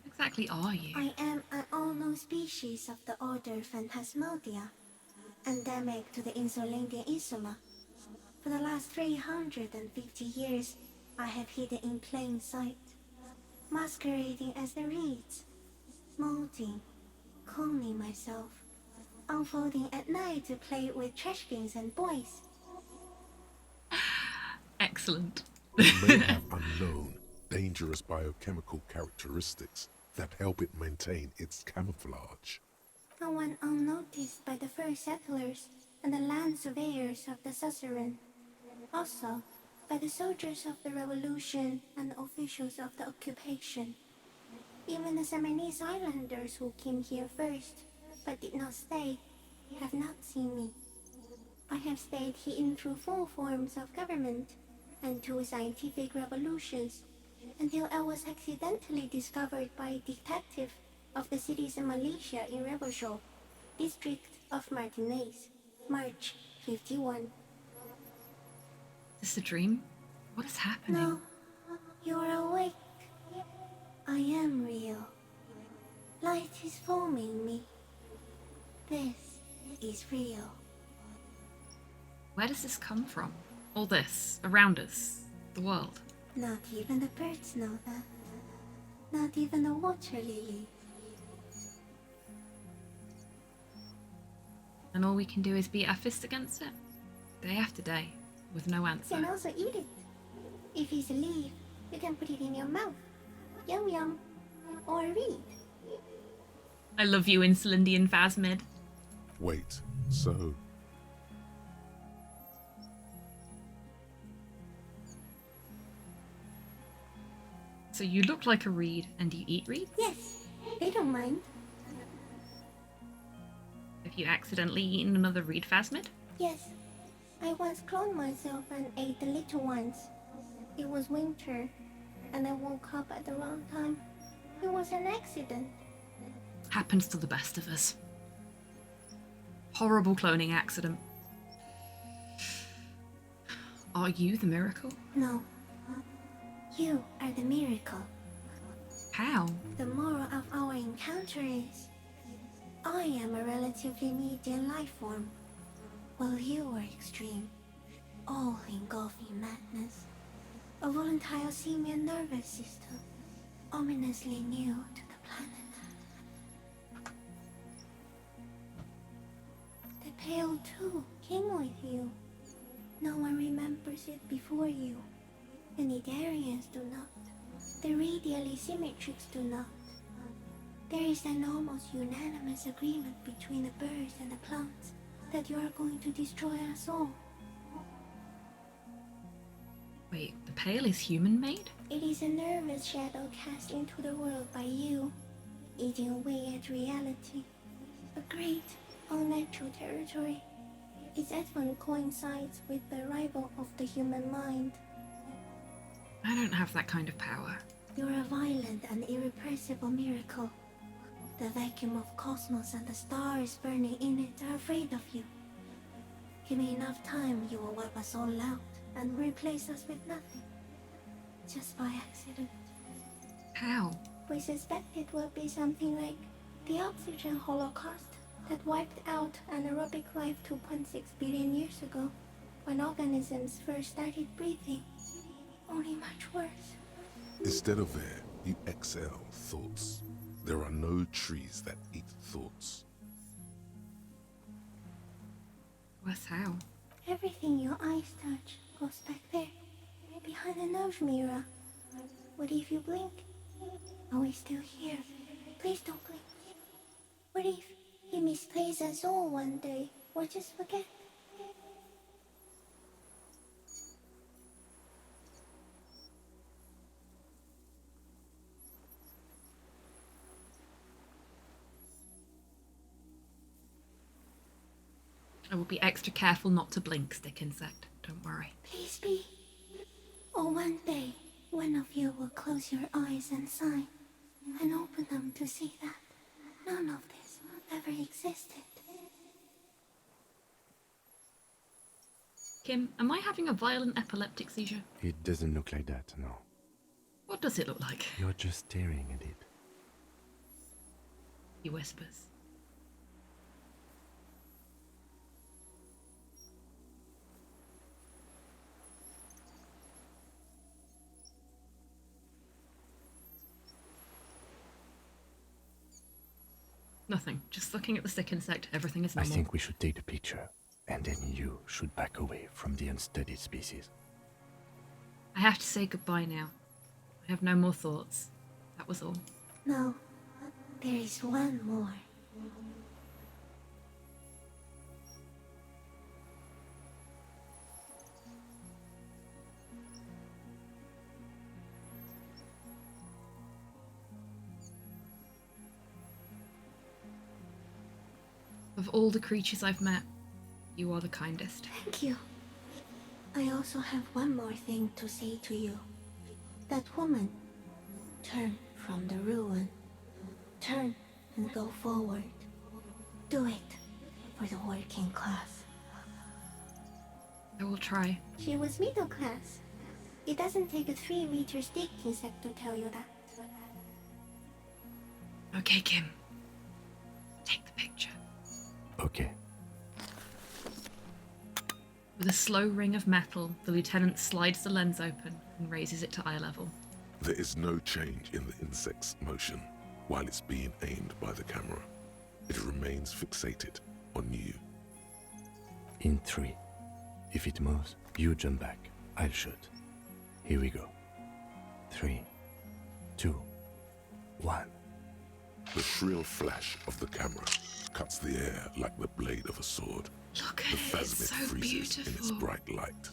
What exactly are you? I am an unknown species of the order Phantasmodia, endemic to the Insulandian Insula. For the last 350 years, I have hidden in plain sight, masquerading as the reeds, molding, cloning myself, unfolding at night to play with trash bins and boys. Excellent. It may have unknown, dangerous biochemical characteristics that help it maintain its camouflage. No one unnoticed by the first settlers and the land surveyors of the suzerain. Also, by the soldiers of the revolution and officials of the occupation. Even the Samanese islanders who came here first, but did not stay, have not seen me. I have stayed hidden through 4 forms of government and 2 scientific revolutions, until I was accidentally discovered by a detective of the citizen militia in Rebelshaw, district of Martinez, March 51. Is this a dream? What is happening? No, you are awake. I am real. Light is forming me. This is real. Where does this come from? All this, around us, the world. Not even the birds know that. Not even the water lily. And all we can do is beat our fists against it, day after day, with no You answer. can also eat it. If it's a leaf, you can put it in your mouth. Yum yum. Or read. I love you, Insulandian Phasmid. Wait, so... So you look like a reed, and you eat reeds? Yes, they don't mind. Have you accidentally eaten another reed, Phasmid? Yes, I once cloned myself and ate the little ones. It was winter, and I woke up at the wrong time. It was an accident. Happens to the best of us. Horrible cloning accident. Are you the miracle? No. You are the miracle. How? The moral of our encounter is, I am a relatively medium life form, while you are extreme, all-engulfing madness. A volatile simian nervous system, ominously new to the planet. The Pale too came with you. No one remembers it before you. The Nidarians do not. The radially symmetrics do not. There is an almost unanimous agreement between the birds and the plants that you are going to destroy us all. Wait, the Pale is human-made? It is a nervous shadow cast into the world by you, eating away at reality. A great, unnatural territory. Its advent coincides with the arrival of the human mind. I don't have that kind of power. You're a violent and irrepressible miracle. The vacuum of cosmos and the stars burning in it are afraid of you. Give me enough time, you will wipe us all out and replace us with nothing. Just by accident. How? We suspect it will be something like the oxygen holocaust that wiped out anaerobic life 2.6 billion years ago, when organisms first started breathing. Only much worse. Instead of air, you exhale thoughts. There are no trees that eat thoughts. Worse how? Everything your eyes touch goes back there, behind the nerve mirror. What if you blink? Are we still here? Please don't blink. What if he misplaces us all one day, or just forget. I will be extra careful not to blink, stick insect. Don't worry. Please be. Or one day, one of you will close your eyes and sigh, and open them to see that none of this ever existed. Kim, am I having a violent epileptic seizure? It doesn't look like that, no. What does it look like? You're just staring at it. He whispers. Nothing. Just looking at the stick insect. Everything is normal. I think we should take the picture, and then you should back away from the unstudied species. I have to say goodbye now. I have no more thoughts. That was all. No, there is one more. Of all the creatures I've met, you are the kindest. Thank you. I also have one more thing to say to you. That woman, turn from the ruin. Turn and go forward. Do it for the working class. I will try. She was middle class. It doesn't take a 3-meter stick insect to tell you that. Okay, Kim. Take the picture. Okay. With a slow ring of metal, the lieutenant slides the lens open and raises it to eye level. There is no change in the insect's motion while it's being aimed by the camera. It remains fixated on you. In 3. If it moves, you jump back. I'll shoot. Here we go. 3, 2, 1. The shrill flash of the camera cuts the air like the blade of a sword. Look The at it, it's phasmid so freezes in its beautiful. bright light.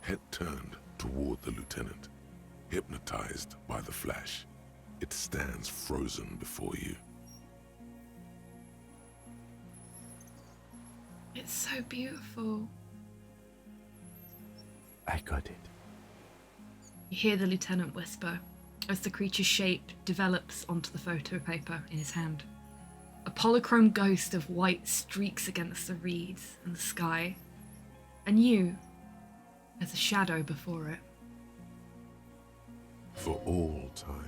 Head turned toward the lieutenant, hypnotized by the flash. It stands frozen before you. It's so beautiful. I got it. You hear the lieutenant whisper as the creature's shape develops onto the photo paper in his hand. A polychrome ghost of white streaks against the reeds and the sky, and you as a shadow before it. For all time.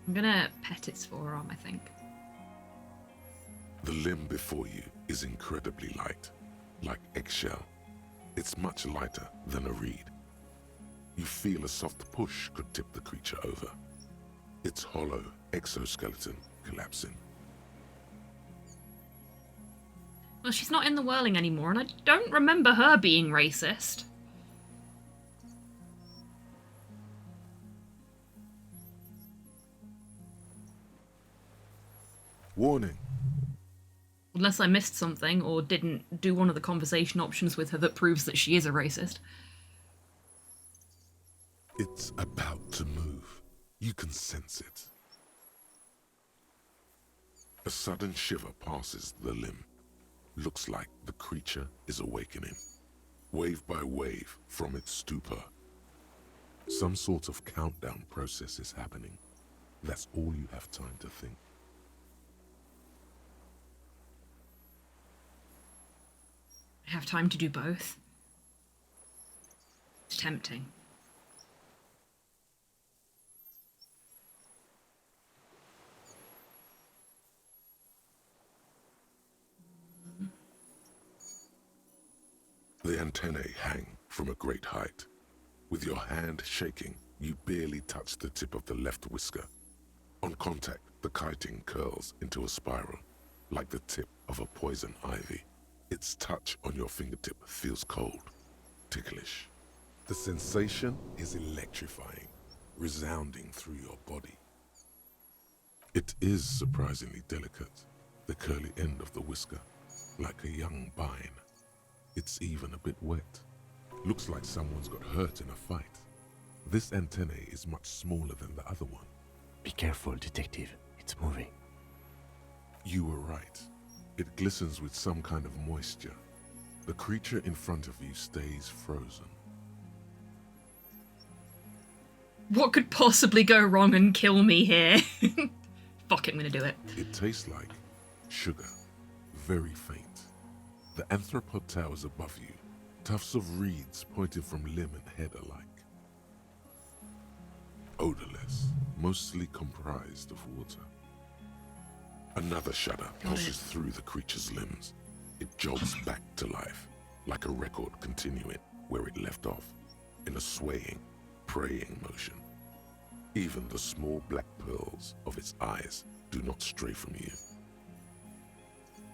I'm gonna pet its forearm, I think. The limb before you is incredibly light, like eggshell. It's much lighter than a reed. You feel a soft push could tip the creature over. Its hollow exoskeleton collapsing. Well, she's not in the whirling anymore, and I don't remember her being racist. Warning. Unless I missed something or didn't do one of the conversation options with her that proves that she is a racist. It's about to move. You can sense it. A sudden shiver passes the limb. Looks like the creature is awakening, wave by wave from its stupor. Some sort of countdown process is happening. That's all you have time to think. I have time to do both. It's tempting. The antennae hang from a great height. With your hand shaking, you barely touch the tip of the left whisker. On contact, the chitin curls into a spiral, like the tip of a poison ivy. Its touch on your fingertip feels cold, ticklish. The sensation is electrifying, resounding through your body. It is surprisingly delicate, the curly end of the whisker, like a young vine. It's even a bit wet. Looks like someone's got hurt in a fight. This antennae is much smaller than the other one. Be careful, detective. It's moving. You were right. It glistens with some kind of moisture. The creature in front of you stays frozen. What could possibly go wrong and kill me here? Fuck it, I'm gonna do it. It tastes like sugar, very faint. The anthropod towers above you, tufts of reeds pointing from limb and head alike. Odorless, mostly comprised of water. Another shudder pulses through the creature's limbs. It jolts back to life, like a record continuing where it left off, in a swaying, praying motion. Even the small black pearls of its eyes do not stray from you.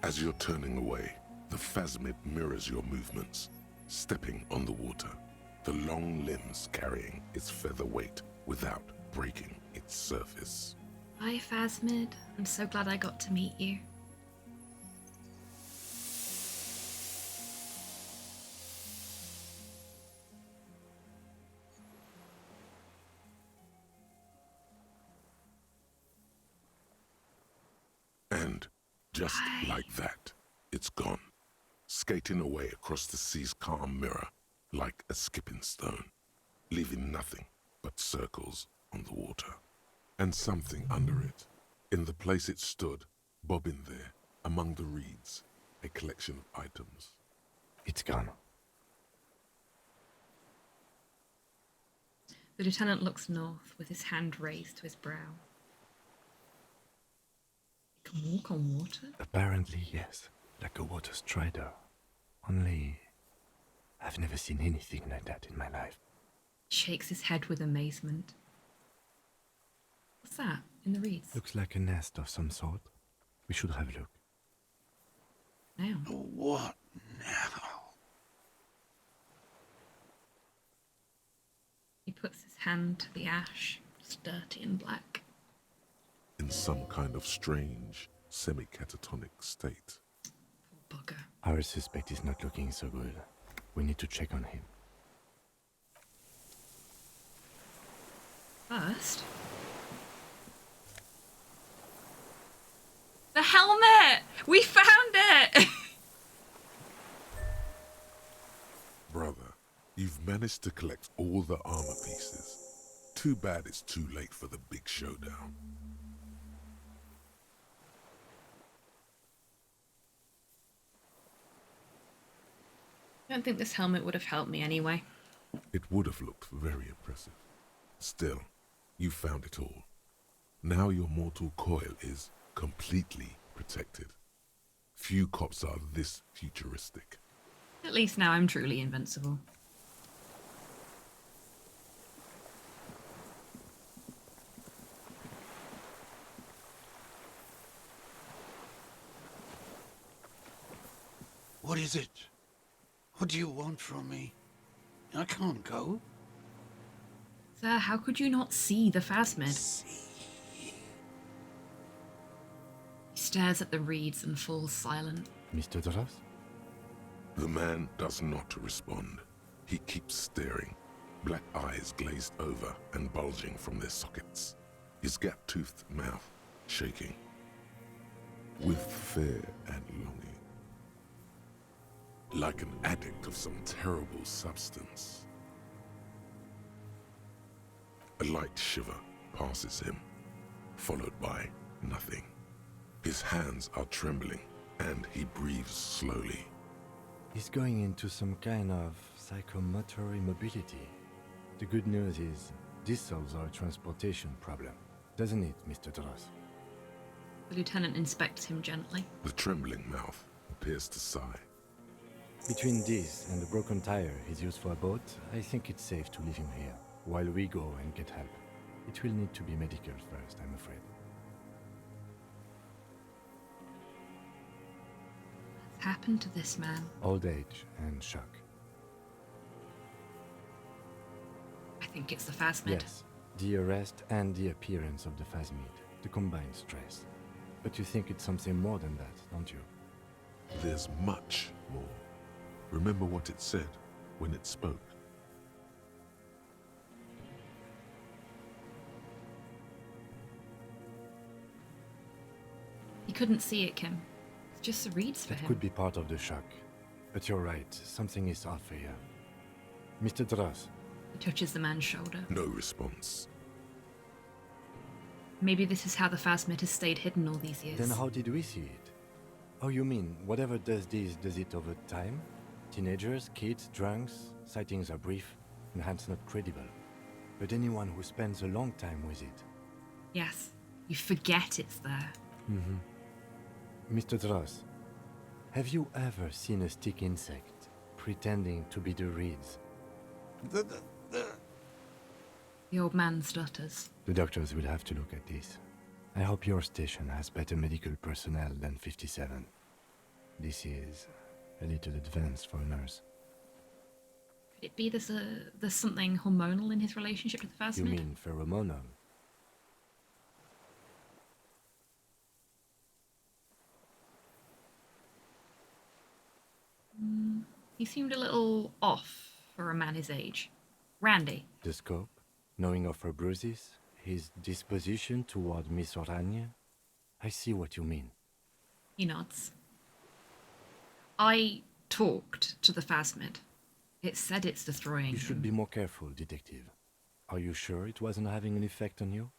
As you're turning away, the phasmid mirrors your movements, stepping on the water, the long limbs carrying its feather weight without breaking its surface. Hi, Phasmid. I'm so glad I got to meet you. And just like that, it's gone, skating away across the sea's calm mirror like a skipping stone, leaving nothing but circles on the water. And something under it, in the place it stood, bobbing there, among the reeds, a collection of items. It's gone. The lieutenant looks north with his hand raised to his brow. You can walk on water? Apparently, yes. Like a water strider. Only, I've never seen anything like that in my life. Shakes his head with amazement. What's that in the reeds? Looks like a nest of some sort. We should have a look. Now. What now? He puts his hand to the ash. It's dirty and black. In some kind of strange, semi-catatonic state. Poor bugger. Our suspect is not looking so good. We need to check on him. First... the helmet! We found it! Brother, you've managed to collect all the armor pieces. Too bad it's too late for the big showdown. I don't think this helmet would have helped me anyway. It would have looked very impressive. Still, you found it all. Now your mortal coil is completely protected. Few cops are this futuristic. At least now I'm truly invincible. What is it? What do you want from me? I can't go. Sir, how could you not see the phasmid? He stares at the reeds and falls silent. Mr. Duras? The man does not respond. He keeps staring, black eyes glazed over and bulging from their sockets, his gap-toothed mouth shaking with fear and longing. Like an addict of some terrible substance. A light shiver passes him, followed by nothing. His hands are trembling, and he breathes slowly. He's going into some kind of psychomotor immobility. The good news is, this solves our transportation problem, doesn't it, Mr. Duras? The lieutenant inspects him gently. The trembling mouth appears to sigh. Between this and the broken tire he's used for a boat, I think it's safe to leave him here, while we go and get help. It will need to be medical first, I'm afraid. happened to this man? Old age and shock. I think it's the phasmid. Yes, the arrest and the appearance of the phasmid, the combined stress. But you think it's something more than that, don't you? There's much more. Remember what it said when it spoke. He couldn't see it, Kim. It's just the reeds for It him. could be part of the shock. But you're right, something is off here. Mr. Dross. He touches the man's shoulder. No response. Maybe this is how the phasmid has stayed hidden all these years. Then how did we see it? Oh, you mean, whatever does this, does it over time? Teenagers, kids, drunks, sightings are brief, and hence not credible. But anyone who spends a long time with it. Yes, you forget it's there. Mr. Dross, have you ever seen a stick insect pretending to be the reeds? The old man stutters. The doctors will have to look at this. I hope your station has better medical personnel than 57. This is a little advanced for a nurse. Could it be there's something hormonal in his relationship to the phasmid? You mean pheromonal? He seemed a little off for a man his age. Randy. The scope, knowing of her bruises, his disposition toward Miss Oranje. I see what you mean. He nods. I talked to the phasmid. It said it's destroying You him. should be more careful, detective. Are you sure it wasn't having an effect on you?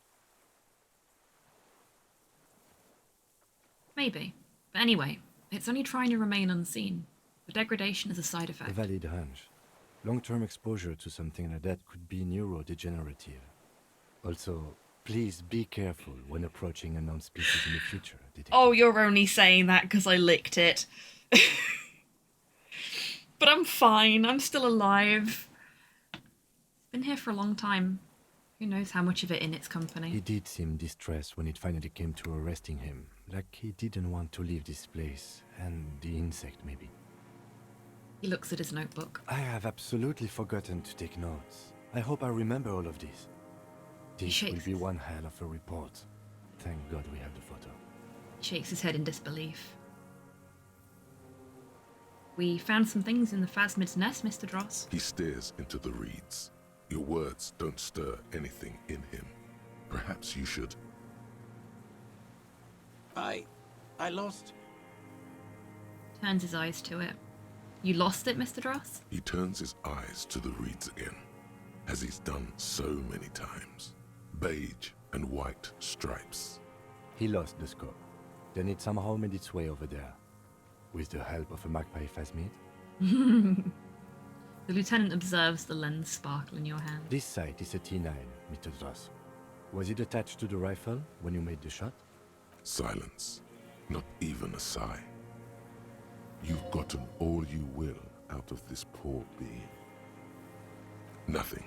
Maybe. But anyway, it's only trying to remain unseen. The degradation is a side effect. A valid hunch. Long-term exposure to something like that could be neurodegenerative. Also, please be careful when approaching unknown species in the future, detective. Oh, you're only saying that because I licked it. But I'm fine. I'm still alive. It's been here for a long time. Who knows how much of it in its company? He did seem distressed when it finally came to arresting him. Like he didn't want to leave this place. And the insect, maybe. He looks at his notebook. I have absolutely forgotten to take notes. I hope I remember all of this. This will be one hell of a report. Thank God we have the photo. He shakes his head in disbelief. We found some things in the phasmid's nest, Mr. Dross. He stares into the reeds. Your words don't stir anything in him. Perhaps you should. I lost. Turns his eyes to it. You lost it, Mr. Dross? He turns his eyes to the reeds again, as he's done so many times. Beige and white stripes. He lost the scope. Then it somehow made its way over there. With the help of a magpie phasmid. The lieutenant observes the lens sparkle in your hand. This sight is a T9, Mr. Dross. Was it attached to the rifle when you made the shot? Silence. Not even a sigh. You've gotten all you will out of this poor being. Nothing.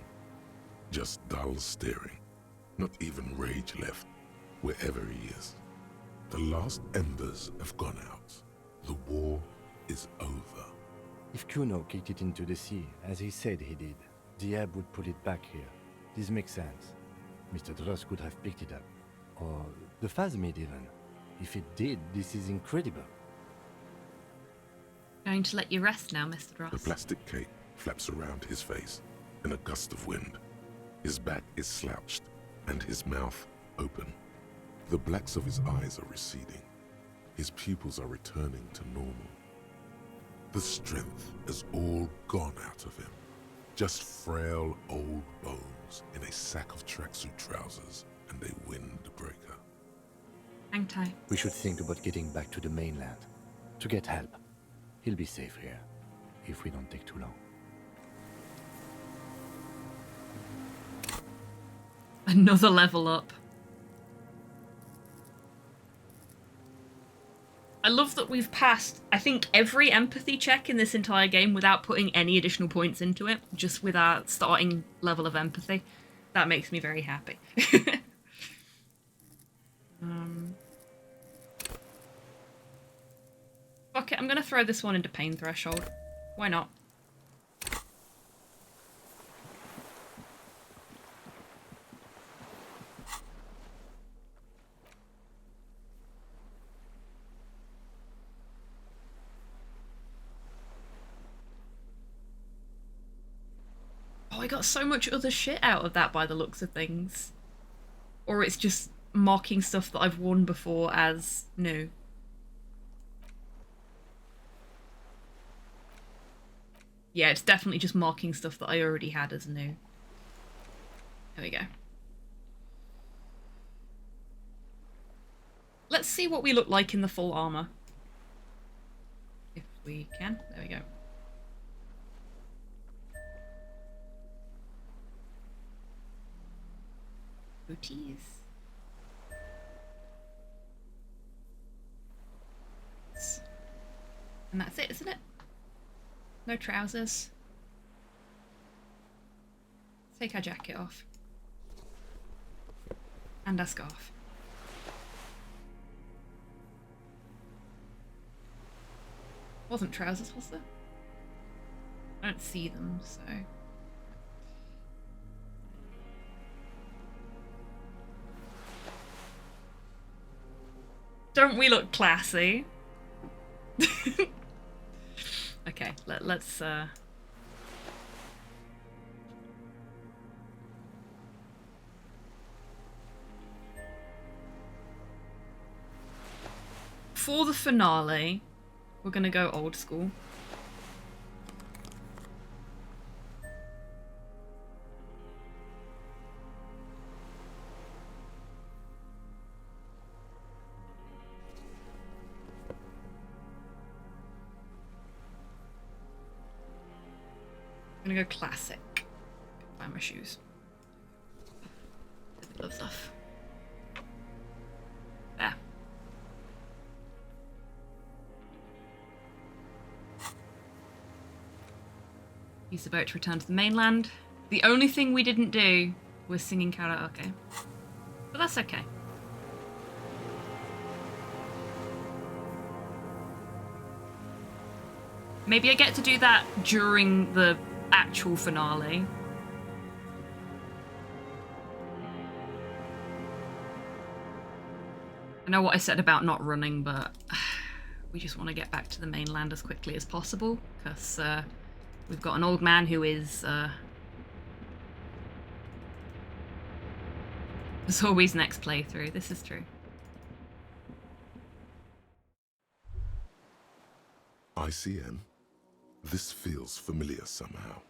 Just dull staring. Not even rage left, wherever he is. The last embers have gone out. The war is over. If Kuno kicked it into the sea, as he said he did, the ebb would put it back here. This makes sense. Mr. Dross could have picked it up. Or the phasmid even. If it did, this is incredible. Going to let you rest now, Mr. Dross. The plastic cape flaps around his face in a gust of wind. His back is slouched and his mouth open. The blacks of his eyes are receding. His pupils are returning to normal. The strength has all gone out of him. Just frail old bones in a sack of tracksuit trousers and a windbreaker. Hang tight. We should think about getting back to the mainland. To get help. He'll be safe here. If we don't take too long. Another level up. I love that we've passed, I think, every empathy check in this entire game without putting any additional points into it, just with our starting level of empathy. That makes me very happy. Fuck it, I'm gonna throw this one into pain threshold. Why not? Oh, I got so much other shit out of that by the looks of things. Or it's just marking stuff that I've worn before as new. Yeah, it's definitely just marking stuff that I already had as new. There we go. Let's see what we look like in the full armor. If we can. There we go. Booties. And that's it, isn't it? No trousers. Let's take our jacket off. And our scarf. Wasn't trousers, was there? I don't see them, so... Don't we look classy? Okay, let's for the finale, we're gonna go old school. I'm gonna go classic. Find my shoes. Get the gloves off. There. Use the boat to return to the mainland. The only thing we didn't do was singing karaoke. But that's okay. Maybe I get to do that during the actual finale. I know what I said about not running, but we just want to get back to the mainland as quickly as possible, because we've got an old man who is it's always next playthrough. This is true. ICM? This feels familiar somehow.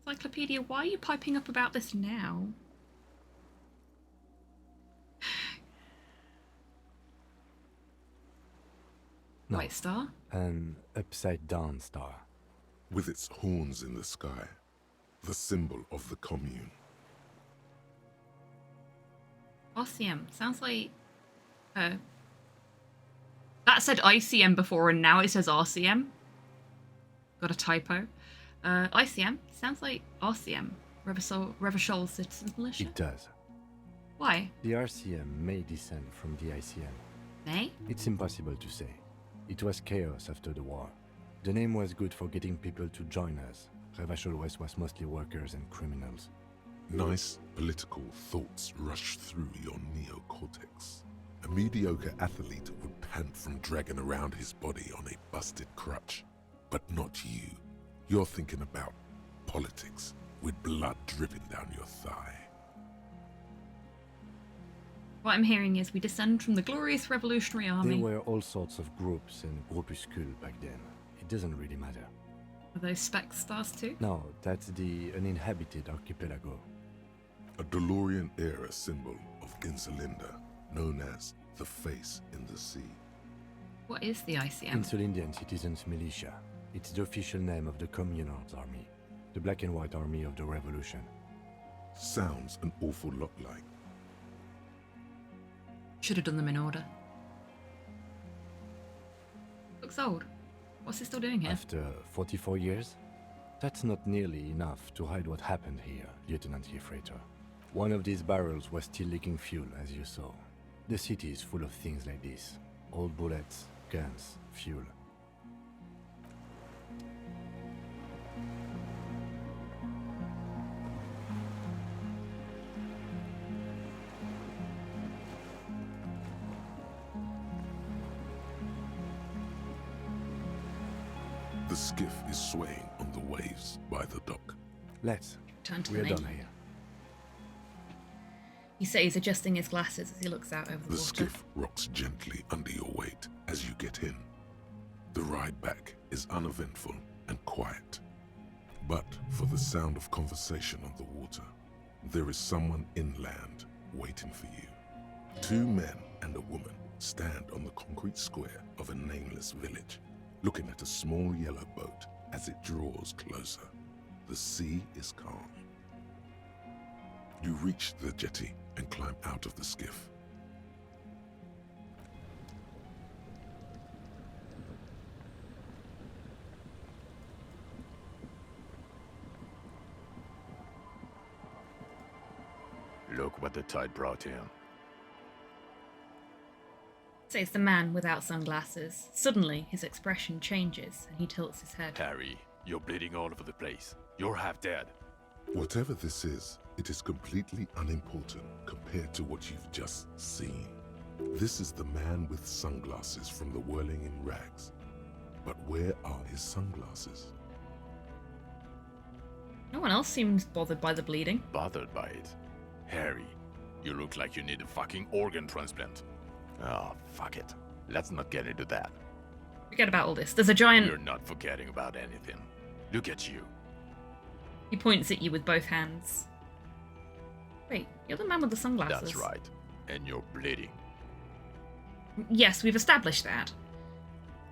Encyclopedia, why are you piping up about this now? No, White star? An upside-down star. With its horns in the sky, the symbol of the commune. RCM. Sounds like... that said ICM before and now it says RCM. Got a typo. ICM. Sounds like RCM. Revachol Citizen Militia. It does. Why? The RCM may descend from the ICM. May? It's impossible to say. It was chaos after the war. The name was good for getting people to join us. Revachol West was mostly workers and criminals. Nice political thoughts rush through your neocortex. A mediocre athlete would pant from dragging around his body on a busted crutch. But not you. You're thinking about politics, with blood dripping down your thigh. What I'm hearing is we descend from the glorious Revolutionary Army. There were all sorts of groups and groupuscules back then. It doesn't really matter. Are those spec stars too? No, that's the uninhabited archipelago. A DeLorean-era symbol of Insulinda, known as the face in the sea. What is the ICM? Insulindian Citizens Militia. It's the official name of the Communards Army, the black and white army of the Revolution. Sounds an awful lot like. Should have done them in order. Looks old. What's he still doing here? After 44 years? That's not nearly enough to hide what happened here, Lieutenant Gefreiter. One of these barrels was still leaking fuel, as you saw. The city is full of things like this. Old bullets, guns, fuel. The skiff is swaying on the waves by the dock. Let's. Turn to We're the done main. here. He says, adjusting his glasses as he looks out over the The water. skiff rocks gently under your weight as you get in. The ride back is uneventful and quiet. But for the sound of conversation on the water, there is someone inland waiting for you. 2 men and a woman stand on the concrete square of a nameless village, looking at a small yellow boat as it draws closer. The sea is calm. You reach the jetty and climb out of the skiff. Look what the tide brought in. Says the man without sunglasses. Suddenly, his expression changes and he tilts his head. Harry, you're bleeding all over the place. You're half dead. Whatever this is, it is completely unimportant compared to what you've just seen. This is the man with sunglasses from the Whirling in Rags. But where are his sunglasses? No one else seems bothered by the bleeding. Bothered by it? Harry, you look like you need a fucking organ transplant. Oh, fuck it. Let's not get into that. Forget about all this. There's a giant... You're not forgetting about anything. Look at you. He points at you with both hands. Wait, you're the man with the sunglasses. That's right. And you're bleeding. Yes, we've established that.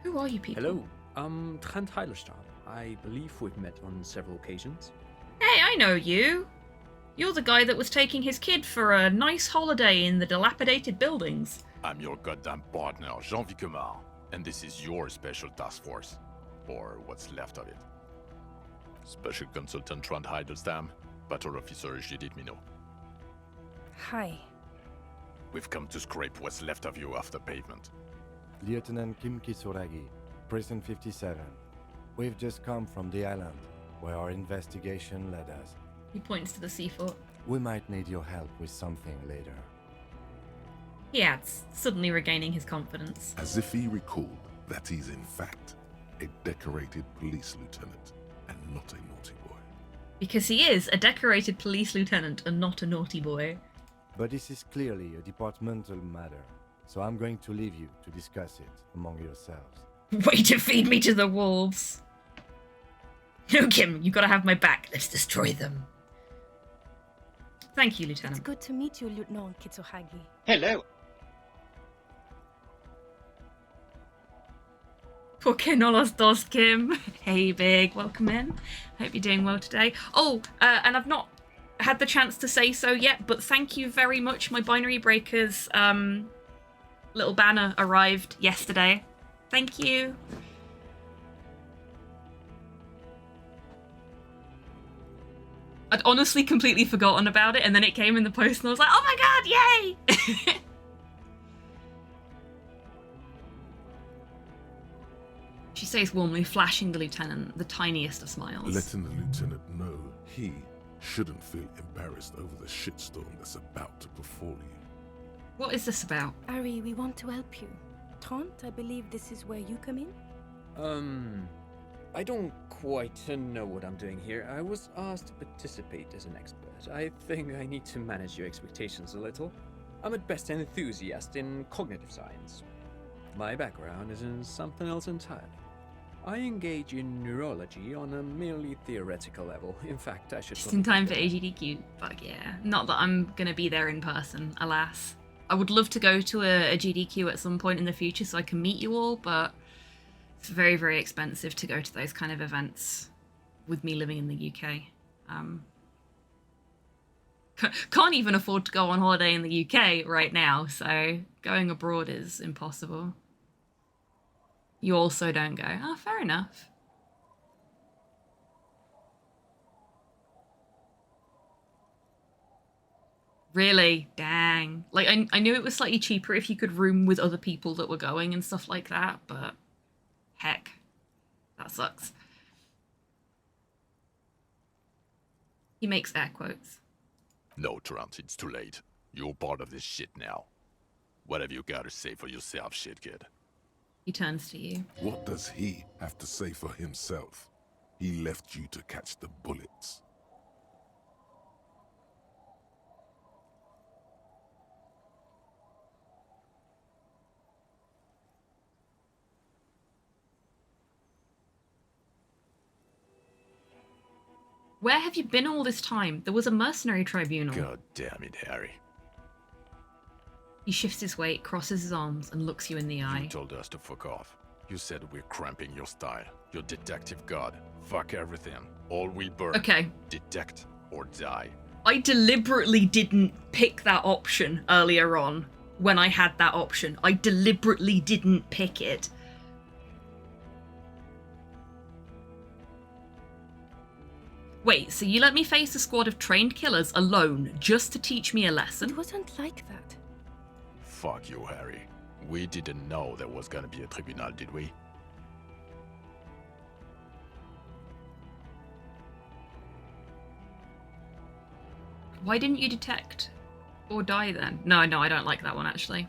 Who are you people? Hello, I'm Trent Heilerstad. I believe we've met on several occasions. Hey, I know you. You're the guy that was taking his kid for a nice holiday in the dilapidated buildings. I'm your goddamn partner, Jean-Vic Comar, and this is your special task force. Or what's left of it. Special Consultant Trond Heidelstam, Battle Officer Judith Minot. Hi. We've come to scrape what's left of you off the pavement. Lieutenant Kim Kisuragi, Prison 57. We've just come from the island, where our investigation led us. He points to the sea fort. We might need your help with something later. He adds, suddenly regaining his confidence. As if he recalled that he's in fact a decorated police lieutenant and not a naughty boy. Because he is a decorated police lieutenant and not a naughty boy. But this is clearly a departmental matter, so I'm going to leave you to discuss it among yourselves. Way to feed me to the wolves. No, Kim, you gotta have my back. Let's destroy them. Thank you, Lieutenant. It's good to meet you, Lieutenant Kitsuhagi. Hello. ¿Por qué no los dos, Kim? Hey, Big, welcome in. Hope you're doing well today. Oh, and I've not had the chance to say so yet, but thank you very much. My Binary Breakers little banner arrived yesterday. Thank you. I'd honestly completely forgotten about it, and then it came in the post, and I was like, oh my god, yay! She says warmly, flashing the lieutenant the tiniest of smiles. Letting the lieutenant know he shouldn't feel embarrassed over the shitstorm that's about to befall you. What is this about? Ari, we want to help you. Trent, I believe this is where you come in? I don't quite know what I'm doing here. I was asked to participate as an expert. I think I need to manage your expectations a little. I'm at best an enthusiast in cognitive science. My background is in something else entirely. I engage in neurology on a merely theoretical level. In fact, I should... Just in time for AGDQ. Fuck yeah. Not that I'm gonna be there in person, alas. I would love to go to a GDQ at some point in the future so I can meet you all, but it's very, very expensive to go to those kind of events with me living in the UK. Can't even afford to go on holiday in the UK right now, so going abroad is impossible. You also don't go. Oh, fair enough. Really? Dang. Like, I knew it was slightly cheaper if you could room with other people that were going and stuff like that, but heck, that sucks. He makes air quotes. No, Trant, it's too late. You're part of this shit now. What have you got to say for yourself, shit kid? He turns to you. What does he have to say for himself? He left you to catch the bullets. Where have you been all this time? There was a mercenary tribunal. God damn it, Harry. He shifts his weight, crosses his arms, and looks you in the eye. You told us to fuck off. You said we're cramping your style. Your detective god. Fuck everything. All we burn. Okay. Detect or die. I deliberately didn't pick that option earlier on when I had that option. I deliberately didn't pick it. Wait, so you let me face a squad of trained killers alone just to teach me a lesson? It wasn't like that. Fuck you, Harry. We didn't know there was gonna be a tribunal, did we? Why didn't you detect or die then? No, I don't like that one, actually.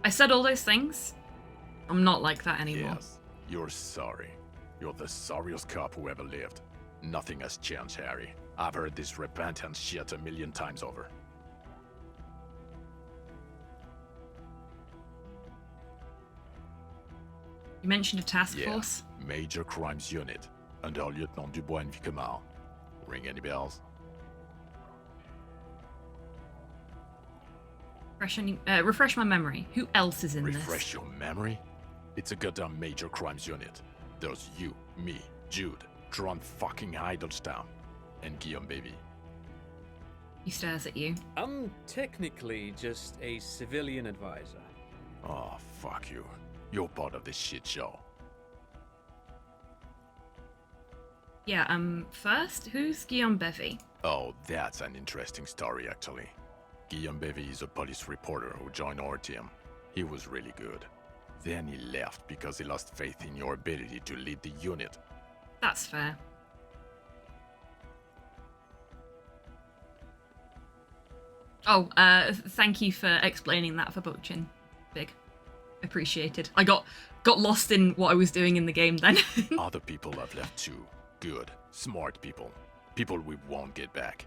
I said all those things. I'm not like that anymore. Yes, you're sorry. You're the sorriest cop who ever lived. Nothing has changed, Harry. I've heard this repentance shit a million times over. You mentioned a task force? Major Crimes Unit, under Lieutenant DuBois and Vicomar. Ring any bells? Refresh my memory. Who else is in this? Refresh your memory? It's a goddamn Major Crimes Unit. There's you, me, Jude, Tron fucking Hiddleston, and Guillaume Baby. He stares at you. I'm technically just a civilian advisor. Oh, fuck you. You're part of this shit show. Yeah, first, who's Guillaume Bevy? Oh, that's an interesting story, actually. Guillaume Bevy is a police reporter who joined our team. He was really good. Then he left because he lost faith in your ability to lead the unit. That's fair. Oh, thank you for explaining that for Butchin. Big. Appreciated. I got lost in what I was doing in the game then. Other people have left too. Good, smart people. People we won't get back.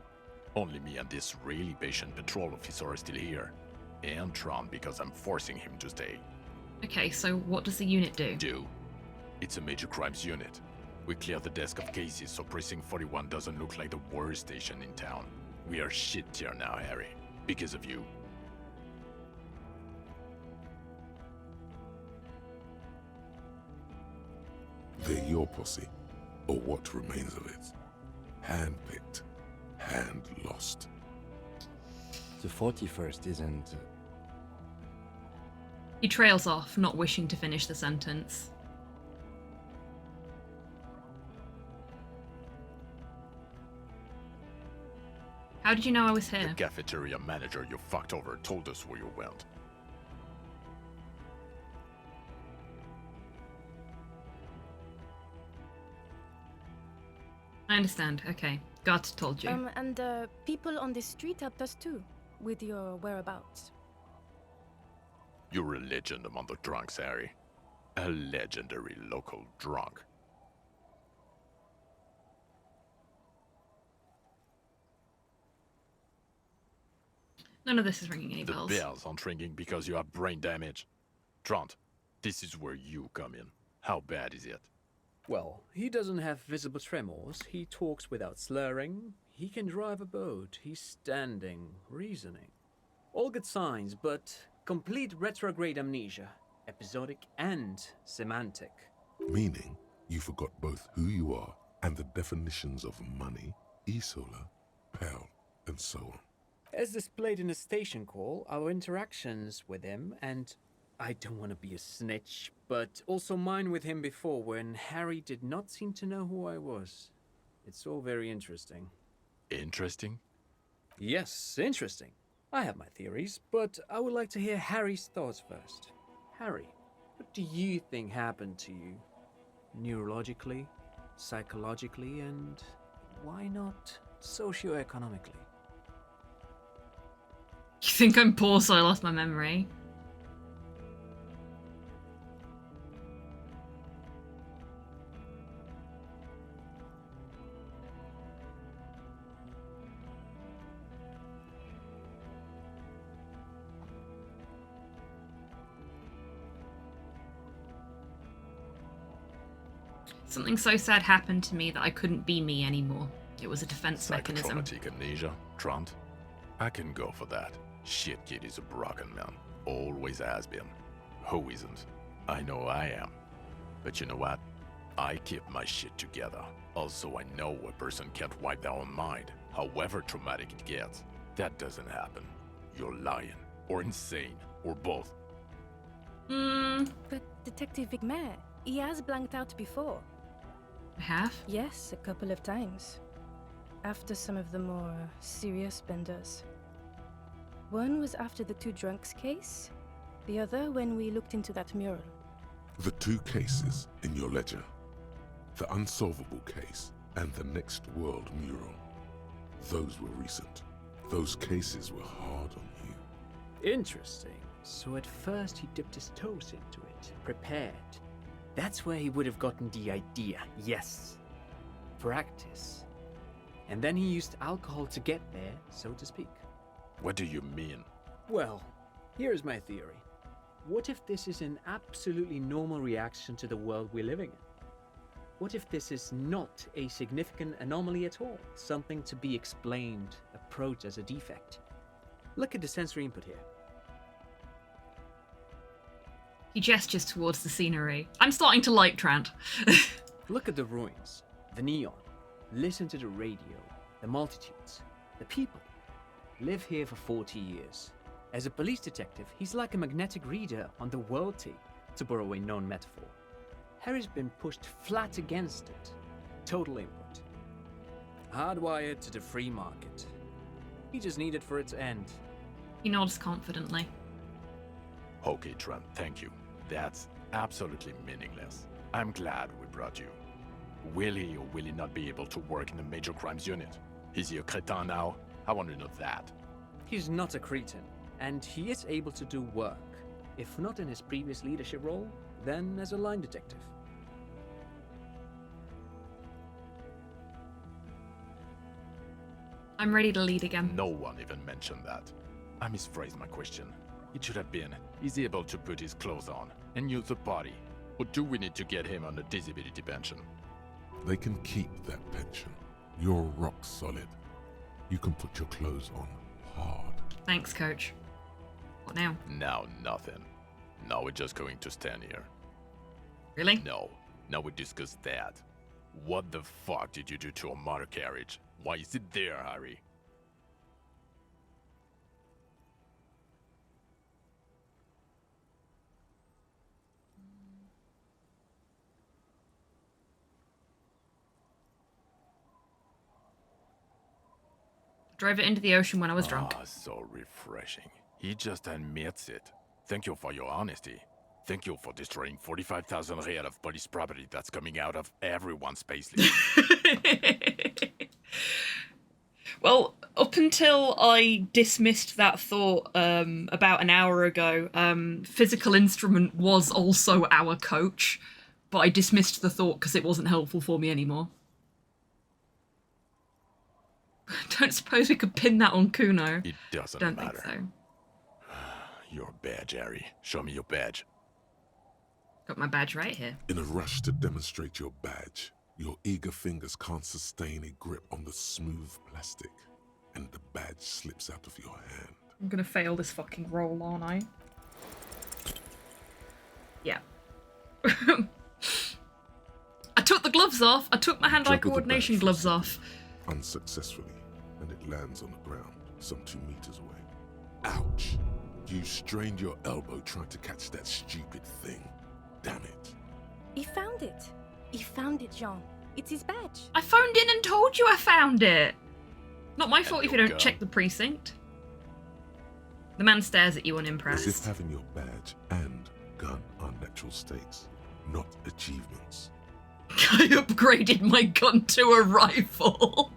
Only me and this really patient patrol officer are still here. And Tron because I'm forcing him to stay. Okay, so what does the unit do? It's a major crimes unit. We clear the desk of cases so Precinct 41 doesn't look like the worst station in town. We are shit tier now, Harry. Because of you. They're your posse, or what remains of it. Hand-picked, hand-lost. The 41st isn't... He trails off, not wishing to finish the sentence. How did you know I was here? The cafeteria manager you fucked over told us where you went. I understand. Okay. God told you. And people on the street helped us too, with your whereabouts. You're a legend among the drunks, Harry. A legendary local drunk. None of this is ringing any bells. The bells aren't ringing because you have brain damage. Trant, this is where you come in. How bad is it? Well, he doesn't have visible tremors, he talks without slurring, he can drive a boat, he's standing, reasoning. All good signs, but complete retrograde amnesia, episodic and semantic. Meaning, you forgot both who you are and the definitions of money, Isola, pound, and so on. As displayed in the station call, our interactions with him, and I don't want to be a snitch, but also mine with him before when Harry did not seem to know who I was. It's all very interesting. Interesting? Yes, interesting. I have my theories, but I would like to hear Harry's thoughts first. Harry, what do you think happened to you? Neurologically, psychologically, and why not socioeconomically? You think I'm poor, so I lost my memory? Something so sad happened to me that I couldn't be me anymore. It was a defense mechanism. Psychotraumatic amnesia, Trant? I can go for that. Shit kid is a broken man. Always has been. Who isn't? I know I am. But you know what? I keep my shit together. Also, I know a person can't wipe their own mind, however traumatic it gets. That doesn't happen. You're lying, or insane, or both. But Detective Vigmer, he has blanked out before. I have? Yes, a couple of times. After some of the more serious benders. One was after the two drunks case, the other when we looked into that mural. The two cases in your ledger. The unsolvable case and the Next World mural. Those were recent. Those cases were hard on you. Interesting. So at first he dipped his toes into it, prepared. That's where he would have gotten the idea, yes. Practice. And then he used alcohol to get there, so to speak. What do you mean? Well, here's my theory. What if this is an absolutely normal reaction to the world we're living in? What if this is not a significant anomaly at all? Something to be explained, approached as a defect? Look at the sensory input here. He gestures towards the scenery. I'm starting to like Trant. Look at the ruins, the neon. Listen to the radio, the multitudes, the people. Live here for 40 years. As a police detective, he's like a magnetic reader on the world tape, to borrow a known metaphor. Harry's been pushed flat against it. Total input. Hardwired to the free market. He just needed for it to end. He nods confidently. Okay, Trent, thank you. That's absolutely meaningless. I'm glad we brought you. Will he or will he not be able to work in the major crimes unit? Is he a cretin now? I want to know that. He's not a cretin, and he is able to do work. If not in his previous leadership role, then as a line detective. I'm ready to lead again. No one even mentioned that. I misphrased my question. It should have been, is he able to put his clothes on and use the body? Or do we need to get him on a disability pension? They can keep that pension. You're rock solid. You can put your clothes on hard. Thanks, Coach. What now? Now nothing. Now we're just going to stand here. Really? No. Now we discuss that. What the fuck did you do to a motor carriage? Why is it there, Harry? Drove it into the ocean when I was drunk. Ah, so refreshing. He just admits it. Thank you for your honesty. Thank you for destroying 45,000 real of police property that's coming out of everyone's space leave. Well, up until I dismissed that thought about an hour ago, Physical Instrument was also our coach, but I dismissed the thought because it wasn't helpful for me anymore. Don't suppose we could pin that on Kuno. It doesn't Don't matter. think so. Your badge, Harry. Show me your badge. Got my badge right here. In a rush to demonstrate your badge, your eager fingers can't sustain a grip on the smooth plastic, and the badge slips out of your hand. I'm gonna fail this fucking roll, aren't I? Yeah. I took the gloves off. I took my hand-eye Juggle the coordination badge gloves off. Unsuccessfully, and it lands on the ground, some 2 meters away. Ouch! You strained your elbow trying to catch that stupid thing. Damn it. He found it. He found it, Jean. It's his badge. I phoned in and told you I found it. Not my fault if you your don't check the precinct. The man stares at you As if unimpressed. having your badge and gun are natural states, not achievements. I upgraded my gun to a rifle.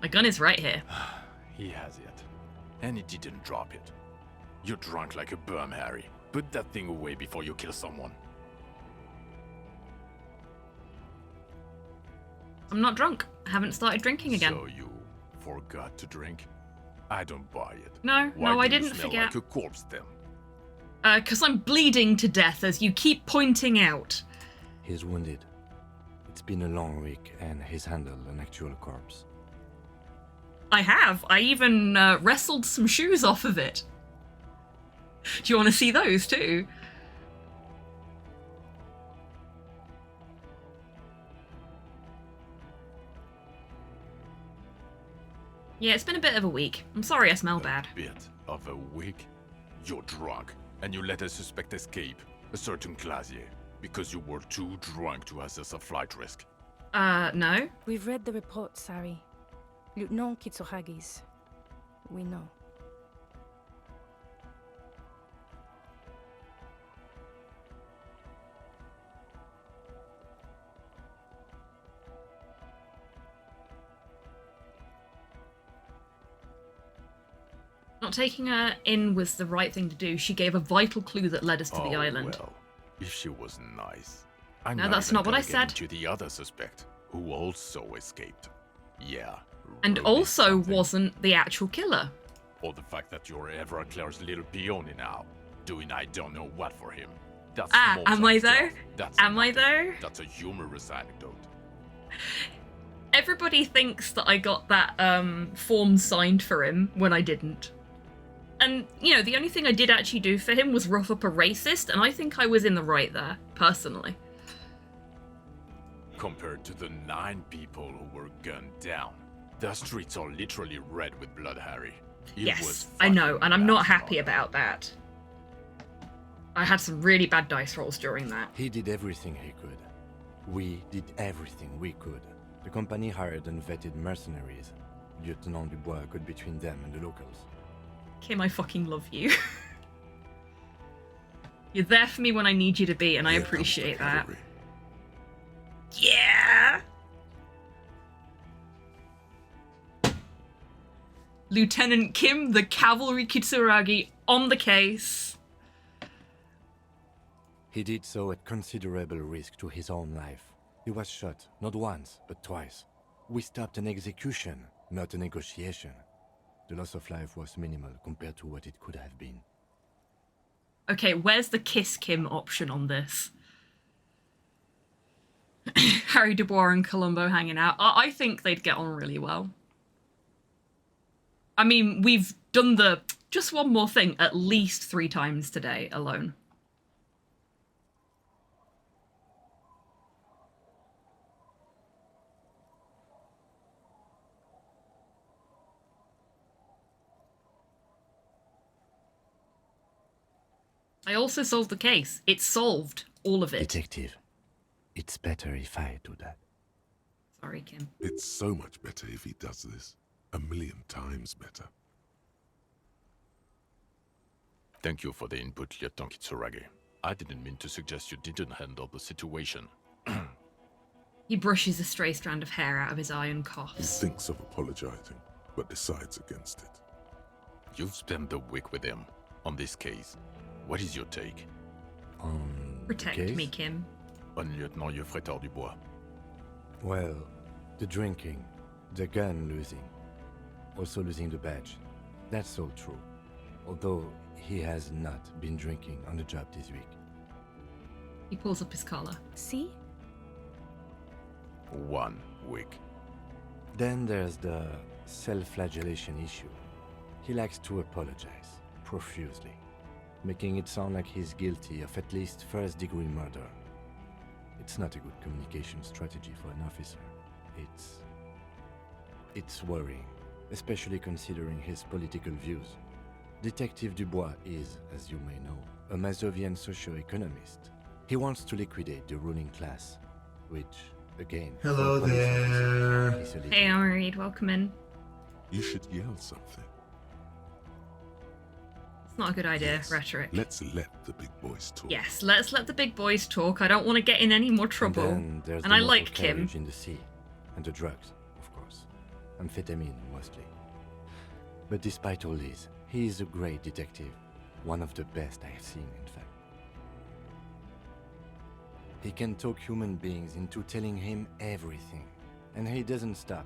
My gun is right here. He has it. And he didn't drop it. You're drunk like a bum, Harry. Put that thing away before you kill someone. I'm not drunk. I haven't started drinking again. So you forgot to drink? I don't buy it. No, Why no, I do you didn't smell forget. like a corpse then? 'Cause I'm bleeding to death, as you keep pointing out. He's wounded. It's been a long week, and he's handled an actual corpse. I have. I even wrestled some shoes off of it. Do you want to see those too? Yeah, it's been a bit of a week. I'm sorry I smell bad. Bit of a week? You're drunk, and you let a suspect escape, a certain Clasier, because you were too drunk to assess a flight risk. No. We've read the report, Sari. Lieutenant Kitsuhagi's. We know. Not taking her in was the right thing to do. She gave a vital clue that led us to the island. Well, if she was nice. I'm No, that's not what I said. To the other suspect, who also escaped. Yeah. And ruby also something. wasn't the actual killer. Or the fact that you're Everclear's little peony now, doing I don't know what for him. That's Am I Mozart's though? stuff. That's Am I nothing. though? That's a humorous anecdote. Everybody thinks that I got that form signed for him when I didn't. And, you know, the only thing I did actually do for him was rough up a racist, and I think I was in the right there, personally. Compared to the 9 people who were gunned down, the streets are literally red with blood, Harry. It was Yes, I know, fucking and I'm bad. not happy about that. I had some really bad dice rolls during that. He did everything he could. We did everything we could. The company hired and vetted mercenaries. Lieutenant DuBois got between them and the locals. Kim, I fucking love you. You're there for me when I need you to be, and I appreciate that. Yeah! Lieutenant Kim, the cavalry Kitsuragi, on the case. He did so at considerable risk to his own life. He was shot, not once, but twice. We stopped an execution, not a negotiation. The loss of life was minimal compared to what it could have been. Okay, where's the Kiss Kim option on this? Harry DuBois and Columbo hanging out. I think they'd get on really well. I mean, we've done the just one more thing at least 3 times today alone. I also solved the case. It's solved. All of it. Detective, it's better if I do that. Sorry, Kim. It's so much better if he does this. 1,000,000 times better. Thank you for the input, Lieutenant Kitsuragi. I didn't mean to suggest you didn't handle the situation. He brushes a stray strand of hair out of his eye and He coughs. thinks of apologizing, but decides against it. You've spent the week with him on this case. What is your take? Protect me, Kim. On Lieutenant Geoffrey DuBois. Well, the drinking, the gun losing, also losing the badge. That's all true. Although he has not been drinking on the job this week. He pulls up his collar. See? 1 week. Then there's the self-flagellation issue. He likes to apologize, profusely, making it sound like he's guilty of at least first-degree murder. It's not a good communication strategy for an officer. It's worrying, especially considering his political views. Detective DuBois is, as you may know, a Mazovian socio-economist. He wants to liquidate the ruling class, which, again... Hello there. Hey, I'm Reed. Welcome in. You should yell something. Not a good idea, Yes, rhetoric. Let's let the big boys talk. Yes, let's let the big boys talk. I don't want to get in any more trouble. And then there's And the I motor like Kim. carriage in the sea. And the drugs, of course. Amphetamine, mostly. But despite all this, he is a great detective. One of the best I have seen, in fact. He can talk human beings into telling him everything. And he doesn't stop.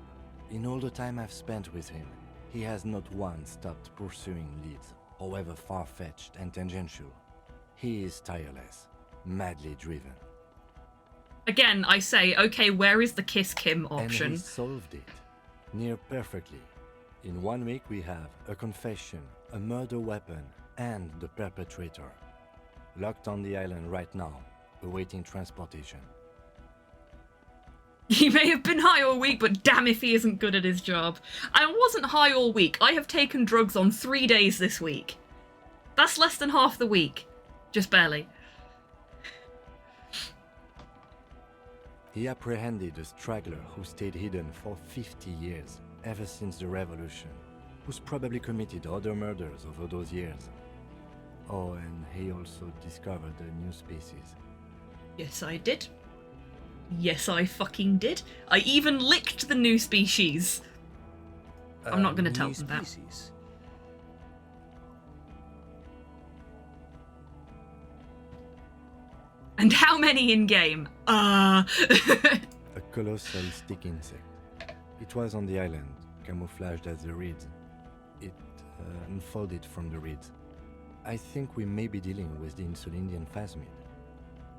In all the time I've spent with him, he has not once stopped pursuing leads, however far-fetched and tangential. He is tireless, madly driven. Again, I say, okay, where is the Kiss Kim option? And he solved it. Near perfectly. In 1 week we have a confession, a murder weapon, and the perpetrator. Locked on the island right now, awaiting transportation. He may have been high all week, but damn if he isn't good at his job. I wasn't high all week. I have taken drugs on 3 days this week. That's less than half the week. Just barely. He apprehended a straggler who stayed hidden for 50 years, ever since the revolution, who's probably committed other murders over those years. Oh, and he also discovered a new species. Yes, I did. Yes, I fucking did. I even licked the new species. I'm not going to tell them that. And how many in-game? A colossal stick insect. It was on the island, camouflaged as the reeds. It unfolded from the reeds. I think we may be dealing with the Insulindian phasmid.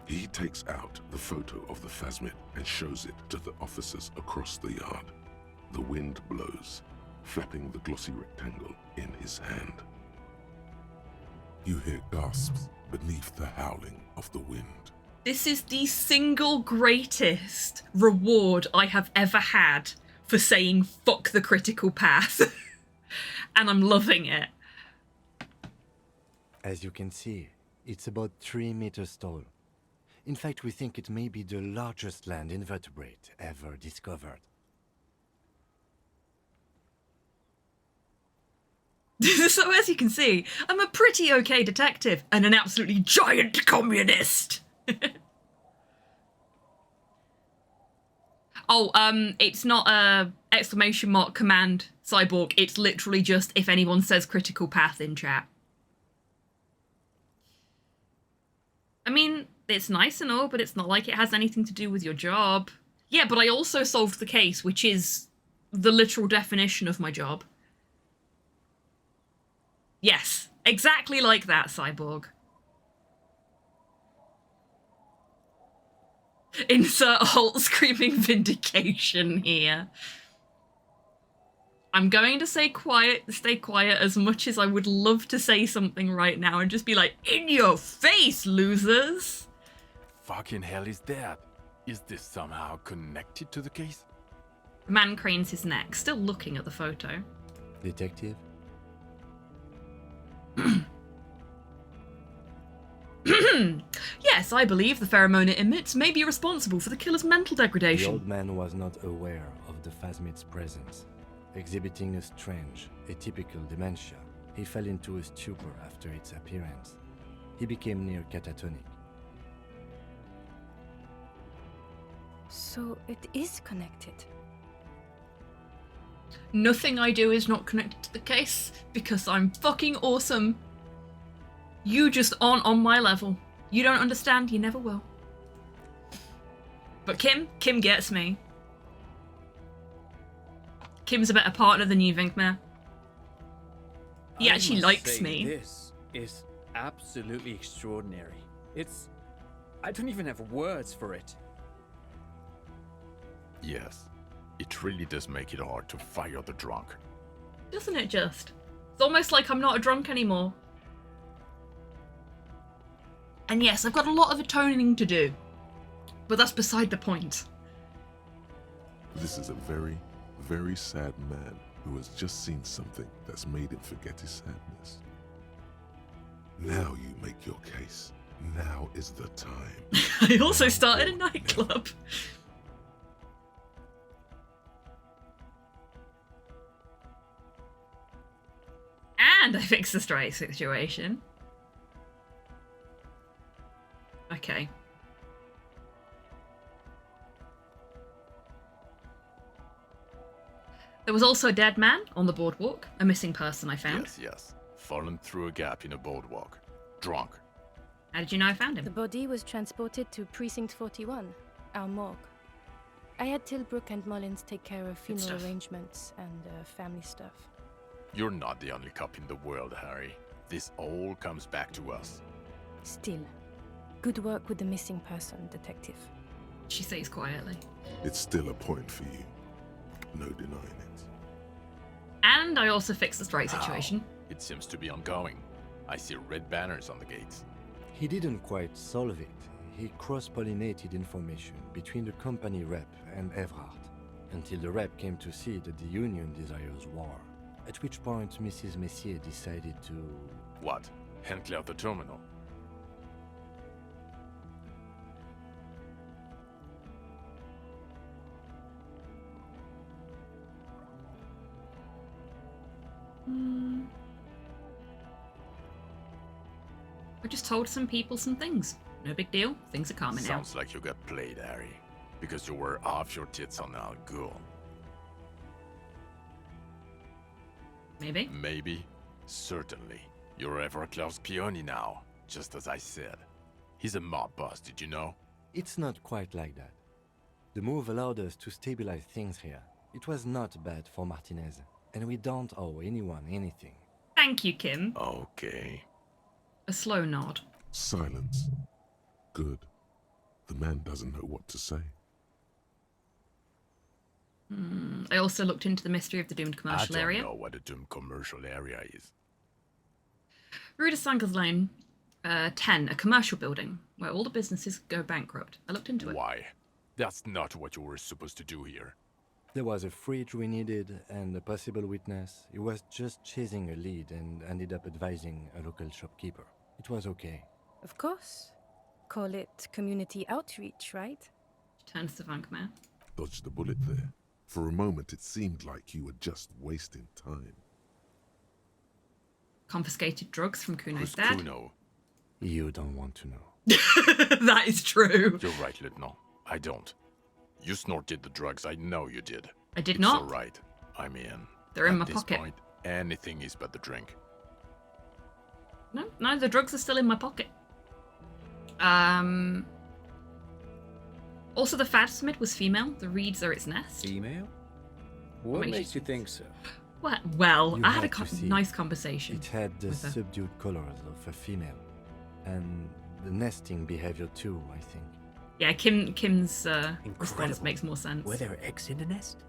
He takes out the photo of the phasmid and shows it to the officers across the yard. The wind blows, flapping the glossy rectangle in his hand. You hear gasps beneath the howling of the wind. This is the single greatest reward I have ever had for saying fuck the critical path. And I'm loving it. As you can see, it's about 3 meters tall. In fact, we think it may be the largest land invertebrate ever discovered. So as you can see, I'm a pretty okay detective and an absolutely giant communist. Oh, it's not a exclamation mark command cyborg. It's literally just if anyone says critical path in chat. I mean, it's nice and all, but it's not like it has anything to do with your job. Yeah, but I also solved the case, which is the literal definition of my job. Yes, exactly like that, cyborg. Insert Holt screaming vindication here. I'm going to stay quiet as much as I would love to say something right now and just be like, in your face, losers! Fucking hell is that? Is this somehow connected to the case? The man cranes his neck, still looking at the photo. Detective? Yes, I believe the pheromone it emits may be responsible for the killer's mental The degradation. old man was not aware of the phasmid's presence. Exhibiting a strange, atypical dementia, he fell into a stupor after its appearance. He became near catatonic. So it is connected. Nothing I do is not connected to the case, because I'm fucking awesome. You just aren't on my level. You don't understand, you never will. But Kim gets me. Kim's a better partner than you, Vinkmare. He actually likes me. This is absolutely extraordinary. I don't even have words for it. Yes, it really does make it hard to fire the drunk. Doesn't it just? It's almost like I'm not a drunk anymore. And yes, I've got a lot of atoning to do. But that's beside the point. This is a very, very sad man who has just seen something that's made him forget his sadness. Now you make your case. Now is the time. I also started a nightclub. And And I fixed the strike situation. Okay. There was also a dead man on the boardwalk, a missing person I found. Yes. Fallen through a gap in a boardwalk. Drunk. How did you know I found him? The body was transported to Precinct 41, our morgue. I had Tilbrook and Mullins take care of funeral arrangements and family stuff. You're not the only cop in the world, Harry. This all comes back to us. Still, good work with the missing person, Detective. She says quietly. It's still a point for you. No denying it. And I also fixed the strike situation. It seems to be ongoing. I see red banners on the gates. He didn't quite solve it. He cross-pollinated information between the company rep and Everhart, until the rep came to see that the Union desires war, at which point Mrs. Messier decided to... What? Hand clear the terminal? I just told some people some things. No big deal. Things are calming now. Sounds like you got played, Harry. Because you were off your tits on Al Ghul. Maybe? Maybe. Certainly. You're Everclear's peony now, just as I said. He's a mob boss, did you know? It's not quite like that. The move allowed us to stabilize things here. It was not bad for Martinez, and we don't owe anyone anything. Thank you, Kim. Okay. A slow nod. Silence. Good. The man doesn't know what to say. I also looked into the mystery of the doomed I commercial don't area. know what a doomed commercial area is. Rue de Sangles Lane 10, a commercial building where all the businesses go bankrupt. I looked into it. Why? That's not what you were supposed to do here. There was a fridge we needed and a possible witness. He was just chasing a lead and ended up advising a local shopkeeper. It was okay. Of course. Call it community outreach, right? She turns to Vankmare. Dodged a bullet there. For a moment, it seemed like you were just wasting time. Confiscated drugs from Kuno's Who's dad. Kuno? You don't want to know. That is true. You're right, Lieutenant. I don't. You snorted the drugs, I know you did. I did it's not. All right. I'm in. They're in my At this pocket. point, anything is but the drink. No, the drugs are still in my pocket. Also, the phasmid was female. The reeds are its nest. Female? What Makes makes you think so? Well, You I had a had to see. nice conversation. It had the with her. subdued colors of a female. And the nesting behavior too, I think. Yeah, Kim's response Incredible. makes more sense. Were there eggs in the nest?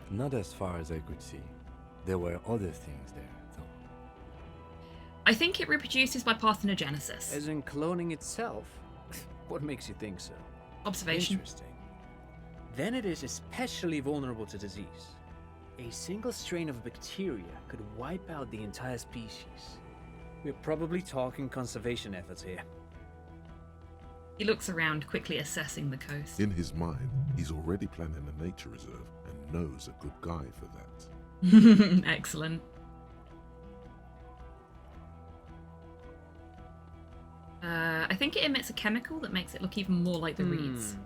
Not as far as I could see. There were other things there, though. I think it reproduces by parthenogenesis. As in cloning itself? What makes you think so? Observation. Interesting. Then it is especially vulnerable to disease. A single strain of bacteria could wipe out the entire species. We're probably talking conservation efforts here. He looks around, quickly assessing the coast. In his mind, he's already planning a nature reserve and knows a good guy for that. Excellent. I think it emits a chemical that makes it look even more like the reeds.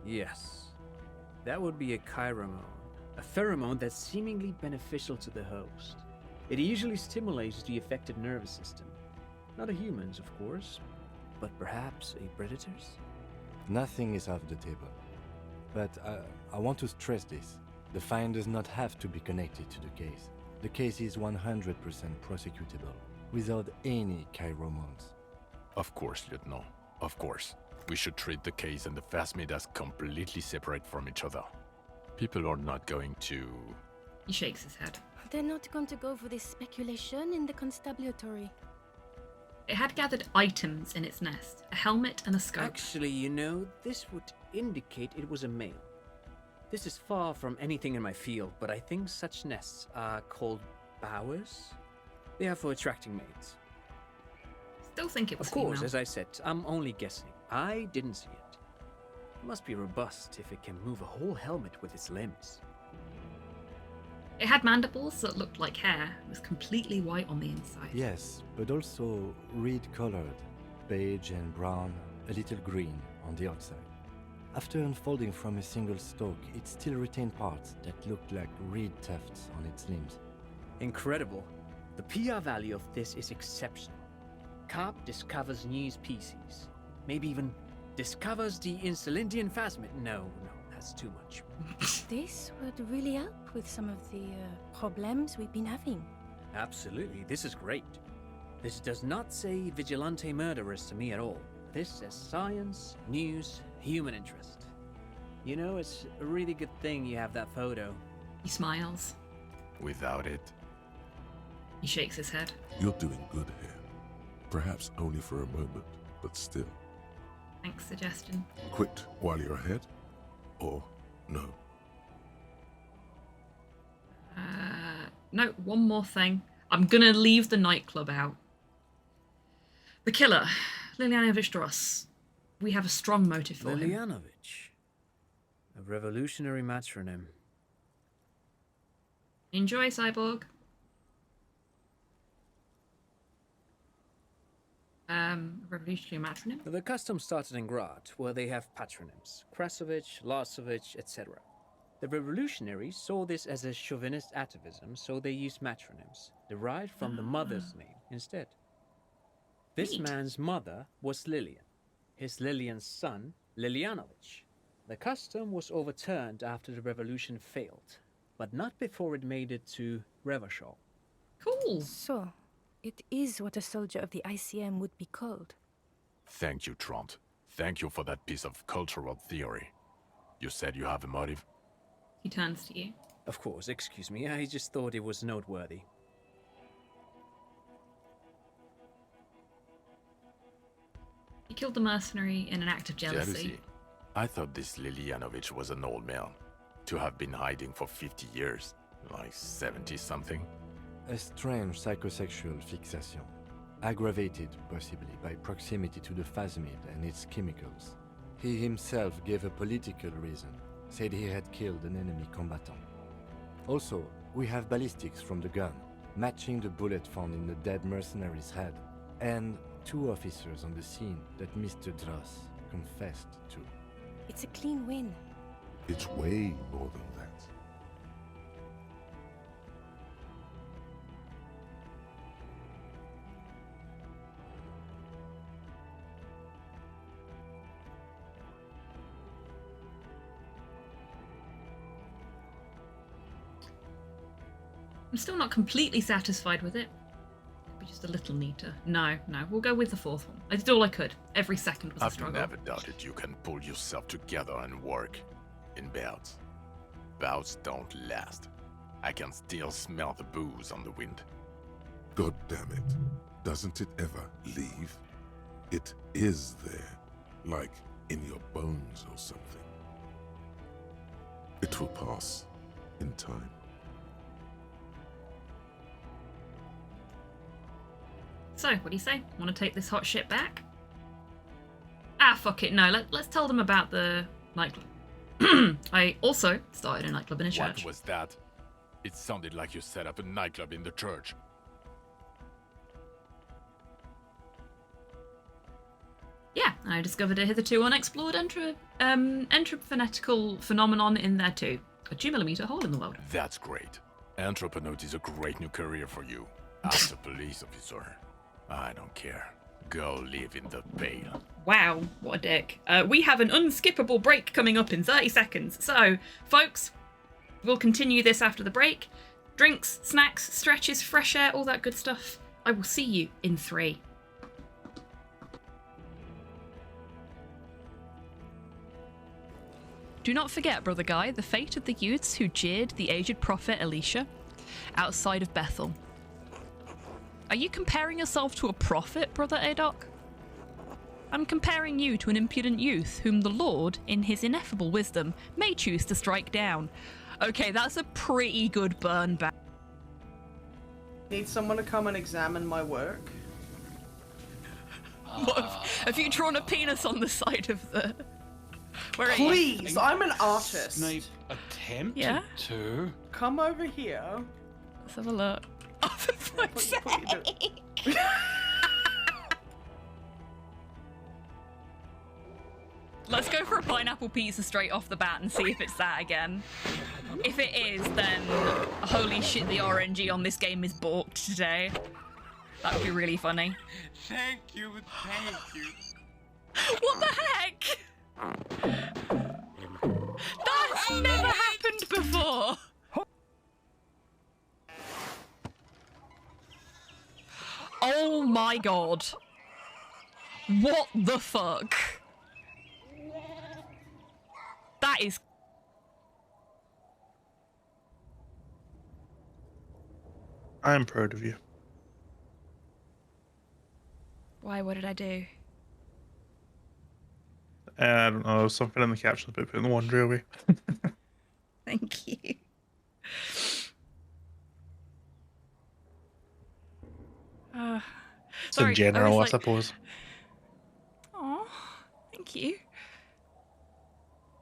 Yes. That would be a chiromone. A pheromone that's seemingly beneficial to the host. It usually stimulates the affected nervous system. Not a human's, of course, but perhaps a predator's? Nothing is off the table. But I want to stress this. The find does not have to be connected to the case. The case is 100% prosecutable, without any chiromones. Of course, Lieutenant. Of course. We should treat the case and the phasmid as completely separate from each other. People are not going to... He shakes his head. They're not going to go for this speculation in the constabulary. It had gathered items in its nest. A helmet and a scope. Actually, you know, this would indicate it was a male. This is far from anything in my field, but I think such nests are called bowers. They are for attracting mates. Still think it was Of course, female. as I said, I'm only guessing. I didn't see it. It must be robust if it can move a whole helmet with its limbs. It had mandibles that looked like hair. It was completely white on the inside. Yes, but also reed-colored, beige and brown, a little green on the outside. After unfolding from a single stalk, it still retained parts that looked like reed tufts on its limbs. Incredible. The PR value of this is exceptional. Carp discovers new species. Maybe even discovers the Insulindian phasmid. No, that's too much. This would really help with some of the problems we've been having. Absolutely, this is great. This does not say vigilante murderers to me at all. This says science, news, human interest. You know, it's a really good thing you have that photo. He smiles. Without it. He shakes his head. You're doing good here. Perhaps only for a moment, but still. Thanks, suggestion. Quit while you're ahead? Or no? No, one more thing. I'm gonna leave the nightclub out. The killer, Lilianovich Dross. We have a strong motive for him. Lilianovich. A revolutionary matronym. Enjoy, Cyborg. Revolutionary matronym? The custom started in Grad, where they have patronyms. Krasovich, Lasovich, etc. The revolutionaries saw this as a chauvinist atavism, so they used matronyms, derived from the mother's name instead. This man's mother was Lilian. His Lilian's son, Lilianovich. The custom was overturned after the revolution failed, but not before it made it to Revachol. Cool. So, it is what a soldier of the ICM would be called. Thank you, Trant. Thank you for that piece of cultural theory. You said you have a motive? He turns to you. Of course, excuse me, I just thought it was noteworthy. He killed the mercenary in an act of jealousy. I thought this Lilianovich was an old man. To have been hiding for 50 years. Like 70-something. A strange psychosexual fixation, aggravated possibly by proximity to the phasmid and its chemicals. He himself gave a political reason, said he had killed an enemy combatant. Also, we have ballistics from the gun, matching the bullet found in the dead mercenary's head, and 2 officers on the scene that Mr. Dross confessed to. It's a clean win. It's way more than that. I'm still not completely satisfied with it. Could be just a little neater. No, we'll go with the 4th one. I did all I could. Every second was a struggle. I've never doubted you can pull yourself together and work in bouts. Bouts don't last. I can still smell the booze on the wind. God damn it. Doesn't it ever leave? It is there. Like in your bones or something. It will pass in time. So, what do you say? Want to take this hot shit back? Ah, fuck it, no. Let's tell them about the nightclub. I also started a nightclub in a church. What was that? It sounded like you set up a nightclub in the church. Yeah, I discovered a hitherto unexplored entrophonetical phenomenon in there too. A 2mm hole in the world. That's great. Anthroponaut is a great new career for you. As a police officer. I don't care. Go live in the Pale. Wow, what a dick. We have an unskippable break coming up in 30 seconds. So, folks, we'll continue this after the break. Drinks, snacks, stretches, fresh air, all that good stuff. I will see you in 3. Do not forget, Brother Guy, the fate of the youths who jeered the aged prophet Elisha outside of Bethel. Are you comparing yourself to a prophet, Brother Adok? I'm comparing you to an impudent youth whom the Lord, in his ineffable wisdom, may choose to strike down. Okay, that's a pretty good burn back. Need someone to come and examine my work? Have you drawn a penis on the side of the... Please, I'm an artist. Snape attempted to. Come over here. Let's have a look. Oh, for fuck's sake. Let's go for a pineapple pizza straight off the bat and see if it's that again. If it is, then holy shit, the RNG on this game is balked today. That would be really funny. Thank you, thank you. What the heck? That's never happened before. Oh my god. What the fuck? That is... I am proud of you. Why? What did I do? I don't know, something in the caption about putting the laundry away. Thank you. It's in general, I suppose. Oh, thank you.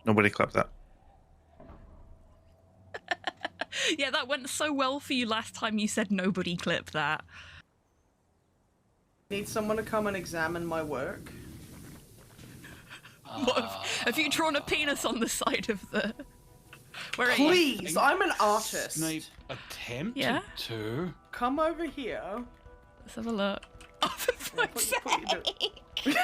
Nobody clipped that. Yeah, that went so well for you last time you said nobody clipped that. Need someone to come and examine my work? What, have you drawn a penis on the side of the... Where are you? Please, I'm an artist. Snape attempted Yeah? to. Come over here. Let's have a look. Oh, for fuck's sake.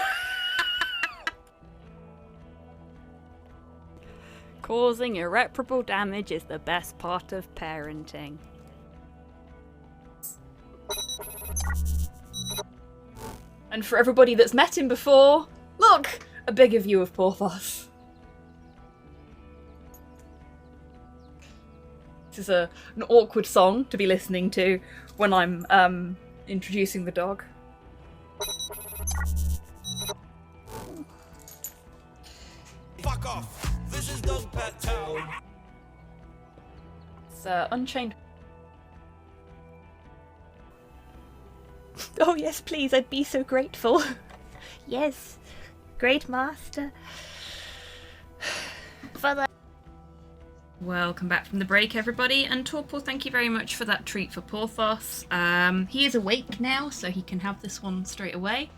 Causing irreparable damage is the best part of parenting. And for everybody that's met him before, look! A bigger view of Porthos. This is an awkward song to be listening to when I'm introducing the dog. Fuck off! This is Dog Pat Town. It's Unchained. Oh yes, please, I'd be so grateful. Yes, great master. For Welcome back from the break, everybody, and Torpor, thank you very much for that treat for Porthos. He is awake now, so he can have this one straight away.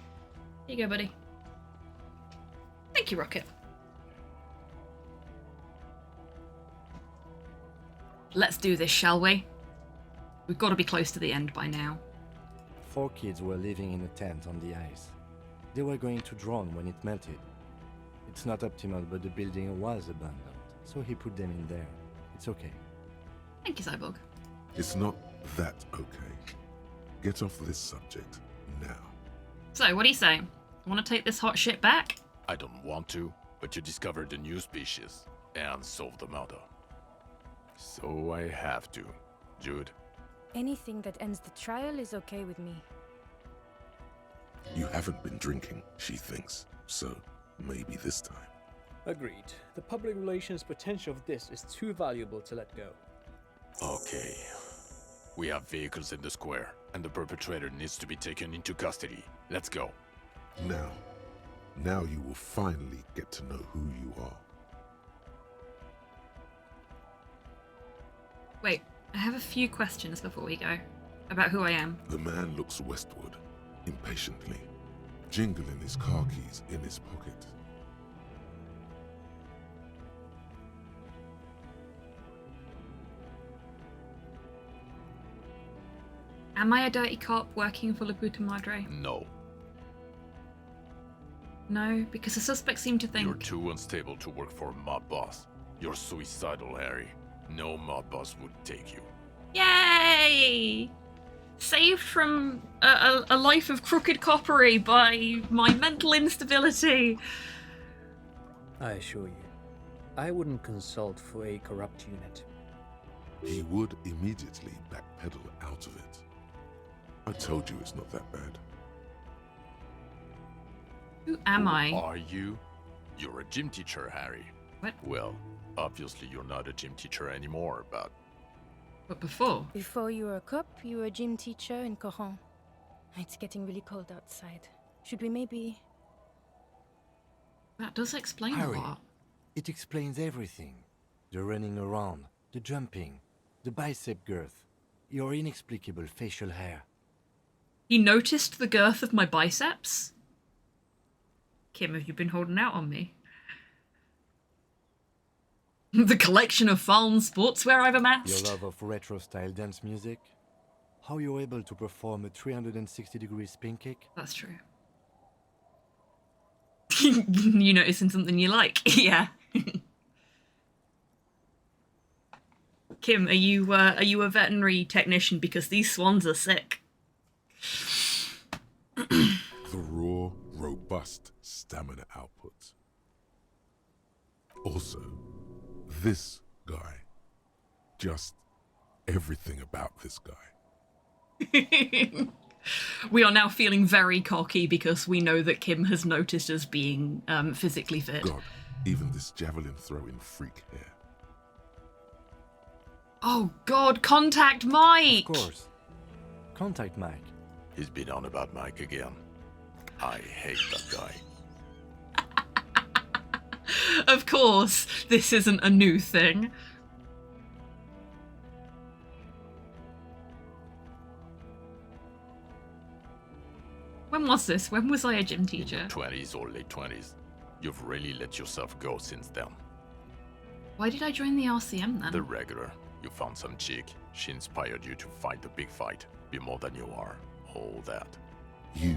Here you go, buddy. Thank you, Rocket. Let's do this, shall we? We've got to be close to the end by now. 4 kids were living in a tent on the ice. They were going to drown when it melted. It's not optimal, but the building was abandoned, so he put them in there. It's okay. Thank you, Cyborg. It's not that okay. Get off this subject now. So, what do you say? Want to take this hot shit back? I don't want to, but you discovered a new species and solved the murder. So I have to. Jude? Anything that ends the trial is okay with me. You haven't been drinking, she thinks. So, maybe this time. Agreed. The public relations potential of this is too valuable to let go. Okay. We have vehicles in the square, and the perpetrator needs to be taken into custody. Let's go. Now you will finally get to know who you are. Wait, I have a few questions before we go. About who I am. The man looks westward, impatiently, jingling his car keys in his pocket. Am I a dirty cop working for La Puta Madre? No. No, because the suspects seem to think... You're too unstable to work for a mob boss. You're suicidal, Harry. No mob boss would take you. Yay! Saved from a life of crooked coppery by my mental instability. I assure you, I wouldn't consult for a corrupt unit. He would immediately backpedal out of it. I told you it's not that bad. Who am I? Who are you? You're a gym teacher, Harry. What? Well, obviously you're not a gym teacher anymore, but... But before? Before you were a cop, you were a gym teacher in Coron. It's getting really cold outside. Should we maybe... That does explain Harry, a lot. it explains everything. The running around, the jumping. The bicep girth. Your inexplicable facial hair. He noticed the girth of my biceps? Kim, have you been holding out on me? The collection of Fallen sportswear I've amassed? Your love of retro-style dance music. How you're able to perform a 360-degree spin kick. That's true. You noticing something you like? Yeah. Kim, are you a veterinary technician? Because these swans are sick. The raw, robust stamina output. Also, this guy. Just everything about this guy. We are now feeling very cocky because we know that Kim has noticed us being physically fit. God, even this javelin throwing freak here. Oh God, contact Mike! Of course. Contact Mike. He's been on about Mike again. I hate that guy. Of course, this isn't a new thing. When was this? When was I a gym teacher? 20s or late 20s. You've really let yourself go since then. Why did I join the RCM then? The regular. You found some chick. She inspired you to fight the big fight. Be more than you are. All that. You,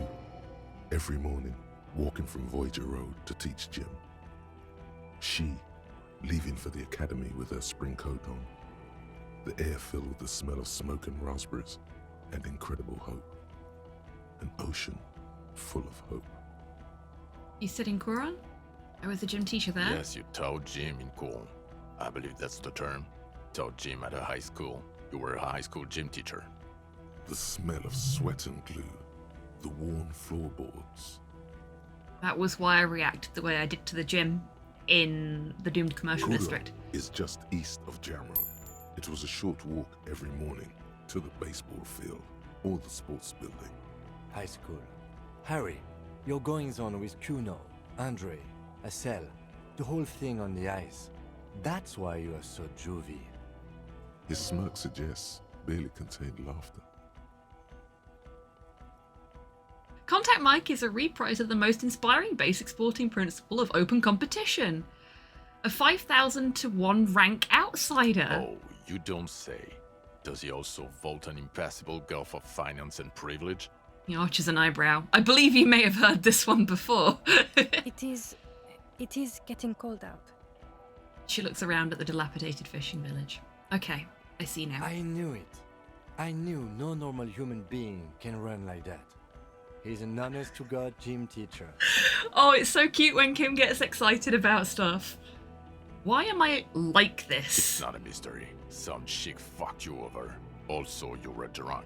every morning, walking from Voyager Road to teach gym. She, leaving for the academy with her spring coat on. The air filled with the smell of smoke and raspberries, and incredible hope. An ocean full of hope. You said in Quran? I was a gym teacher there? Yes, you taught gym in Cool. I believe that's the term. Taught gym at a high school. You were a high school gym teacher. The smell of sweat and glue. The worn floorboards. That was why I reacted the way I did to the gym in the doomed commercial Hurrah district. is just east of Jamroad. It was a short walk every morning to the baseball field or the sports building. High school. Harry, your goings-on with Kuno, Andre, Acel, the whole thing on the ice. That's why you are so juvie. His smirk suggests barely contained laughter. Contact Mike is a reprise of the most inspiring basic sporting principle of open competition. A 5,000 to 1 rank outsider. Oh, you don't say. Does he also vault an impassable gulf of finance and privilege? He arches an eyebrow. I believe you may have heard this one before. It is getting cold out. She looks around at the dilapidated fishing village. Okay, I see now. I knew it. I knew no normal human being can run like that. He's an honest-to-God gym teacher. Oh, it's so cute when Kim gets excited about stuff. Why am I like this? It's not a mystery. Some chick fucked you over. Also, you were drunk.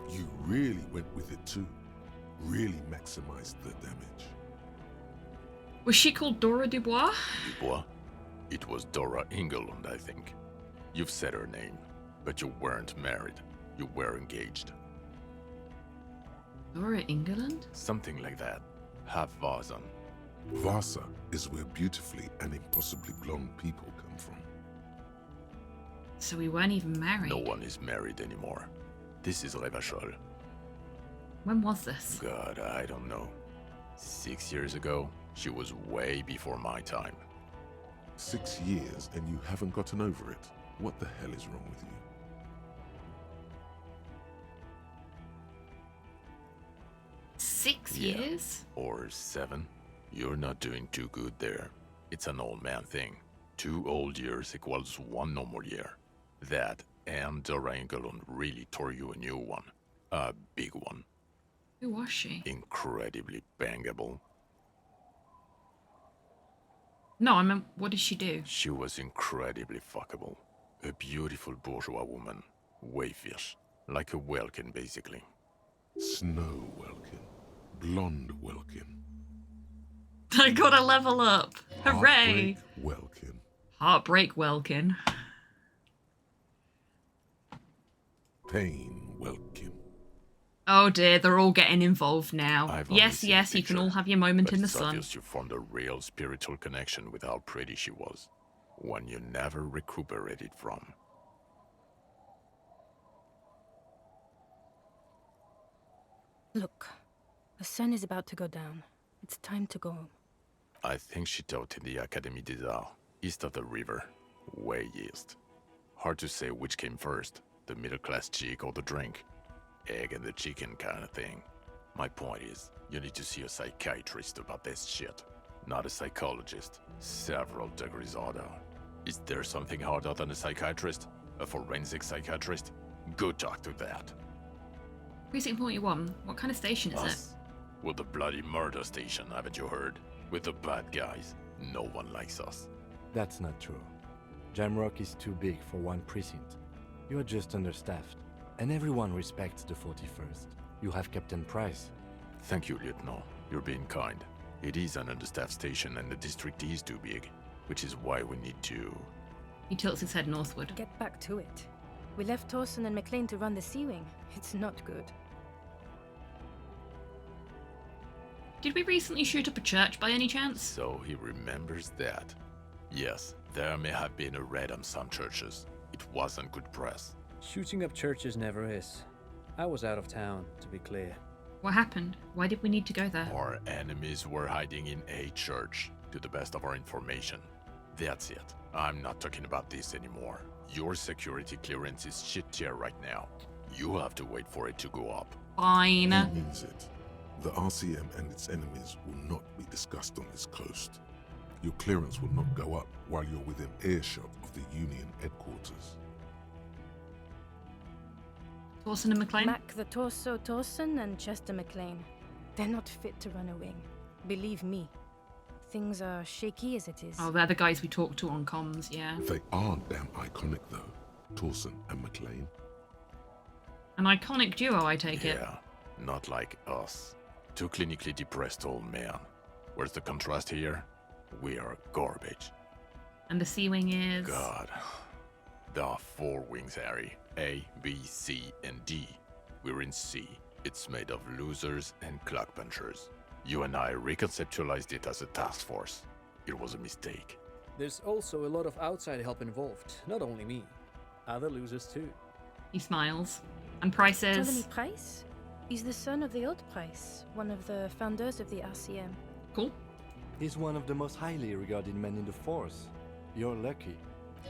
You really went with it too. Really maximized the damage. Was she called Dora DuBois? DuBois? It was Dora Engelund, I think. You've said her name, but you weren't married. You were engaged. Dora England? Something like that. Half Vasan. Vasa is where beautifully and impossibly blonde people come from. So we weren't even married. No one is married anymore. This is Revachol. When was this? God, I don't know. 6 years ago? She was way before my time. 6 years and you haven't gotten over it? What the hell is wrong with you? Six years? Or 7. You're not doing too good there. It's an old man thing. 2 old years equals 1 normal year. That and Dora Engelund really tore you a new one. A big one. Who was she? Incredibly bangable. No, I meant, what did she do? She was incredibly fuckable. A beautiful bourgeois woman. Wayfish. Like a Welkin, basically. Snow Welkin. Blonde Welkin. I gotta level up. Hooray! Heartbreak Welkin. Heartbreak Welkin. Pain Welkin. Oh dear, they're all getting involved now. I've only Yes, seen yes, a you can picture, all have your moment but in the it's sun. obvious you formed a real spiritual connection with how pretty she was. One you never recuperated from. Look, the sun is about to go down. It's time to go home. I think she taught in the Académie des Arts, east of the river. Way east. Hard to say which came first, the middle-class chick or the drink. Egg and the chicken kind of thing. My point is, you need to see a psychiatrist about this shit. Not a psychologist. Several degrees harder. Is there something harder than a psychiatrist? A forensic psychiatrist? Go talk to that. Precinct 41, what kind of station is it? We're the bloody murder station, haven't you heard? With the bad guys. No one likes us. That's not true. Jamrock is too big for one precinct. You are just understaffed, and everyone respects the 41st. You have Captain Price. Thank you, Lieutenant. You're being kind. It is an understaffed station and the district is too big, which is why we need to... He tilts his head northward. Get back to it. We left Torsen and McLean to run the Sea Wing. It's not good. Did we recently shoot up a church by any chance? So he remembers that. Yes, there may have been a raid on some churches. It wasn't good press. Shooting up churches never is. I was out of town, to be clear. What happened? Why did we need to go there? Our enemies were hiding in a church, to the best of our information. That's it. I'm not talking about this anymore. Your security clearance is shit tier right now. You have to wait for it to go up. Fine. He means it. The RCM and its enemies will not be discussed on this coast. Your clearance will not go up while you're within earshot of the Union headquarters. Torsen and McLean? Mac the Torso Torsen and Chester McLean. They're not fit to run a wing. Believe me. Things are shaky as it is. Oh, they're the guys we talked to on comms, yeah. They are damn iconic though, Torsen and McLean. An iconic duo, I take it. Yeah, not like us. Two clinically depressed old men. Where's the contrast here? We are garbage. And the Sea Wing is... God. There are 4 wings, Harry. A, B, C, and D. We're in C. It's made of losers and clock punchers. You and I reconceptualized it as a task force. It was a mistake. There's also a lot of outside help involved, not only me. Other losers too. He smiles. And Price is... Ptolemy Price? He's the son of the old Price, one of the founders of the RCM. Cool. He's one of the most highly regarded men in the force. You're lucky.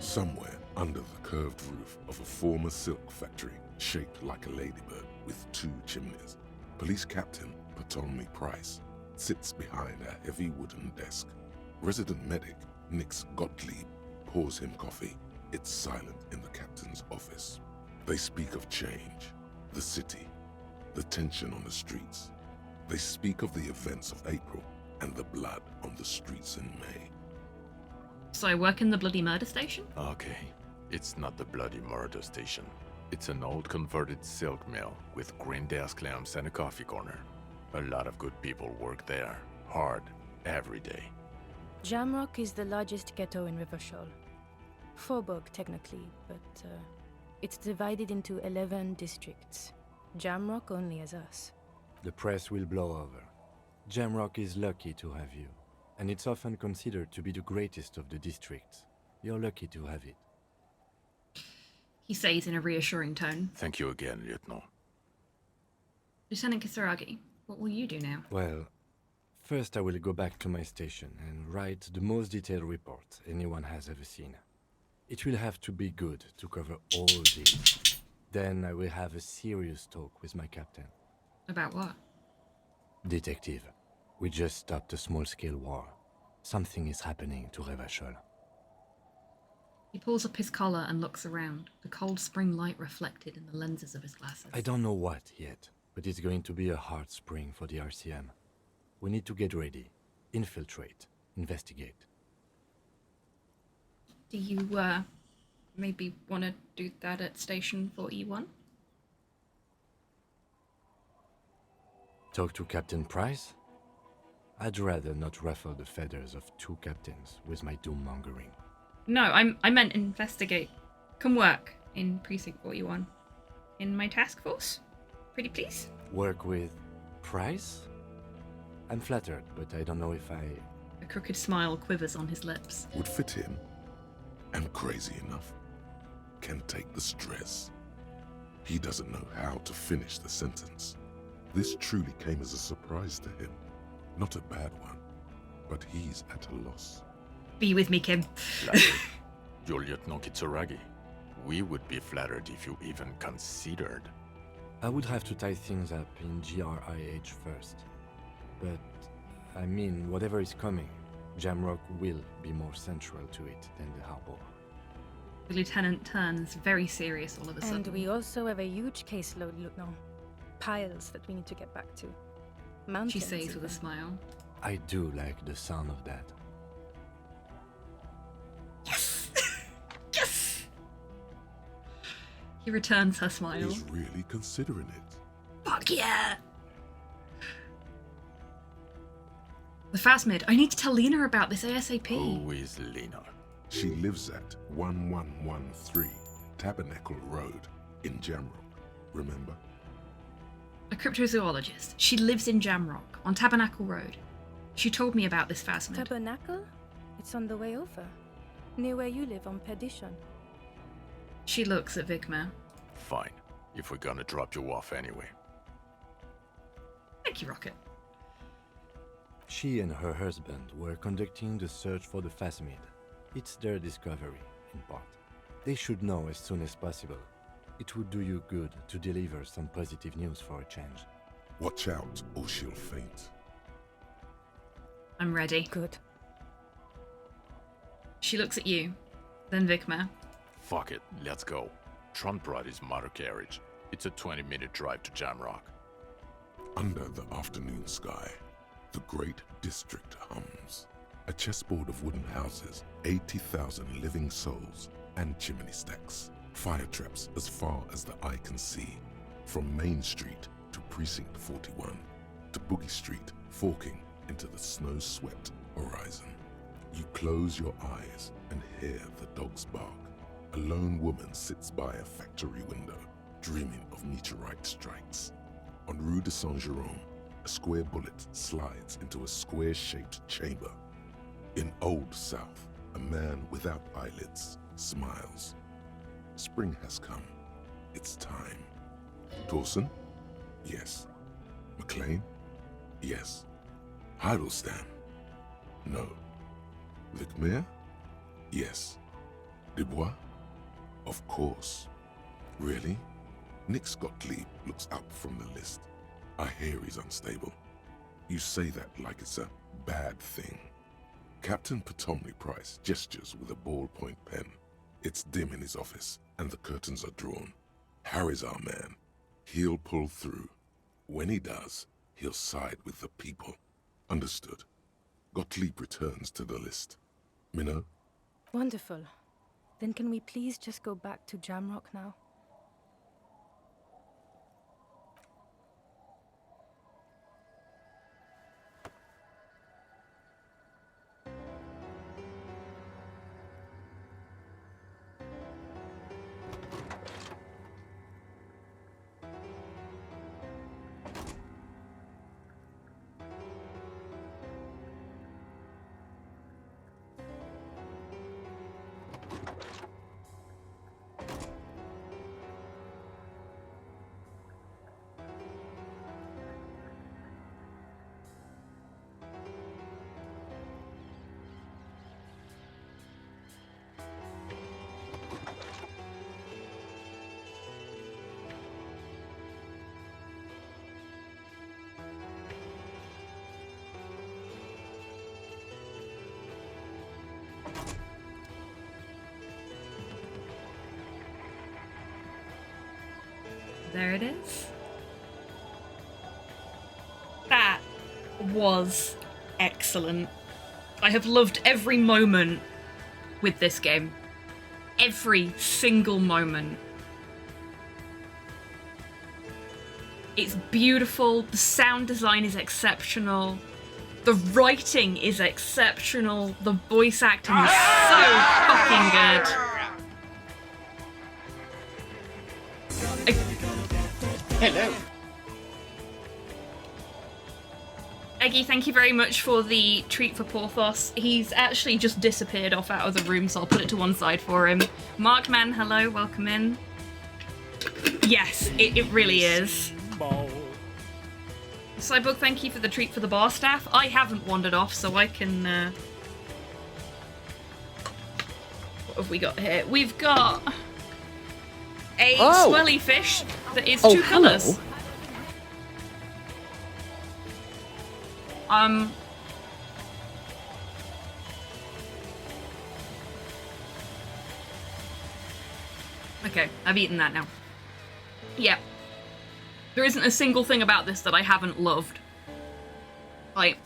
Somewhere under the curved roof of a former silk factory, shaped like a ladybird with 2 chimneys, Police Captain Ptolemy Price sits behind a heavy wooden desk. Resident medic Nix Gottlieb pours him coffee. It's silent in the captain's office. They speak of change, the city, the tension on the streets. They speak of the events of April and the blood on the streets in May. So I work in the bloody murder station? Okay, it's not the bloody murder station. It's an old converted silk mill with green desk lamps and a coffee corner. A lot of good people work there, hard, every day. Jamrock is the largest ghetto in Rivershore. Faubourg, technically, but it's divided into 11 districts. Jamrock only has us. The press will blow over. Jamrock is lucky to have you, and it's often considered to be the greatest of the districts. You're lucky to have it. He says in a reassuring tone. Thank you again, Lieutenant. Lieutenant Kisaragi, what will you do now? Well, first I will go back to my station and write the most detailed report anyone has ever seen. It will have to be good to cover all this. Then I will have a serious talk with my captain. About what? Detective, we just stopped a small-scale war. Something is happening to Revachol. He pulls up his collar and looks around, the cold spring light reflected in the lenses of his glasses. I don't know what yet, but it's going to be a hard spring for the RCM. We need to get ready, infiltrate, investigate. Do you, maybe want to do that at Station 41? Talk to Captain Price? I'd rather not ruffle the feathers of 2 captains with my doom-mongering. No, I meant investigate. Come work in Precinct 41. In my task force? Pretty please? Work with Price? I'm flattered, but I don't know if I... A crooked smile quivers on his lips. Would fit him. Am crazy enough. Can take the stress. He doesn't know how to finish the sentence. This truly came as a surprise to him. Not a bad one, but he's at a loss. Be with me, Kim. Your Lieutenant Kitsuragi. We would be flattered if you even considered. I would have to tie things up in GRIH first. But, I mean, whatever is coming, Jamrock will be more central to it than the harbor. The lieutenant turns very serious all of a sudden. And we also have a huge caseload, Lieutenant. Piles that we need to get back to. Mountains, She says with a even. smile. I do like the sound of that. Yes! Yes! He returns her smile. He's really considering it. Fuck yeah! The Phasmid. I need to tell Lena about this ASAP. Who is Lena? She lives at 1113 Tabernacle Road in Jamrock. Remember? A cryptozoologist. She lives in Jamrock, on Tabernacle Road. She told me about this Phasmid. Tabernacle? It's on the way over. Near where you live on Perdition. She looks at Vigma. Fine, if we're gonna drop you off anyway. Thank you, Rocket. She and her husband were conducting the search for the Phasmid. It's their discovery, in part. They should know as soon as possible. It would do you good to deliver some positive news for a change. Watch out, or she'll faint. I'm ready. Good. She looks at you, then Vigma. Fuck it, let's go. Trump brought his motor carriage. It's a 20-minute drive to Jamrock. Under the afternoon sky, the great district hums. A chessboard of wooden houses, 80,000 living souls, and chimney stacks. Fire traps as far as the eye can see. From Main Street to Precinct 41, to Boogie Street, forking into the snow-swept horizon. You close your eyes and hear the dogs bark. A lone woman sits by a factory window, dreaming of meteorite strikes. On Rue de Saint-Jérôme, a square bullet slides into a square-shaped chamber. In Old South, a man without eyelids smiles. Spring has come. It's time. Dawson? Yes. McLean? Yes. Heidelstein? No. Vicmere? Yes. DuBois? Of course. Really? Nick Gottlieb looks up from the list. I hear he's unstable. You say that like it's a bad thing. Captain Potomny Price gestures with a ballpoint pen. It's dim in his office, and the curtains are drawn. Harry's our man. He'll pull through. When he does, he'll side with the people. Understood. Gottlieb returns to the list. Minnow? Wonderful. Then can we please just go back to Jamrock now? There it is. That was excellent. I have loved every moment with this game. Every single moment. It's beautiful, the sound design is exceptional, the writing is exceptional, the voice acting is so fucking good. Hello. Eggy, thank you very much for the treat for Porthos. He's actually just disappeared off out of the room, so I'll put it to one side for him. Markman, hello, welcome in. Yes, it really is. Cyborg, thank you for the treat for the bar staff. I haven't wandered off, so I can... What have we got here? We've got a swirly fish that is two colours. Okay, I've eaten that now. Yeah. There isn't a single thing about this that I haven't loved. Like,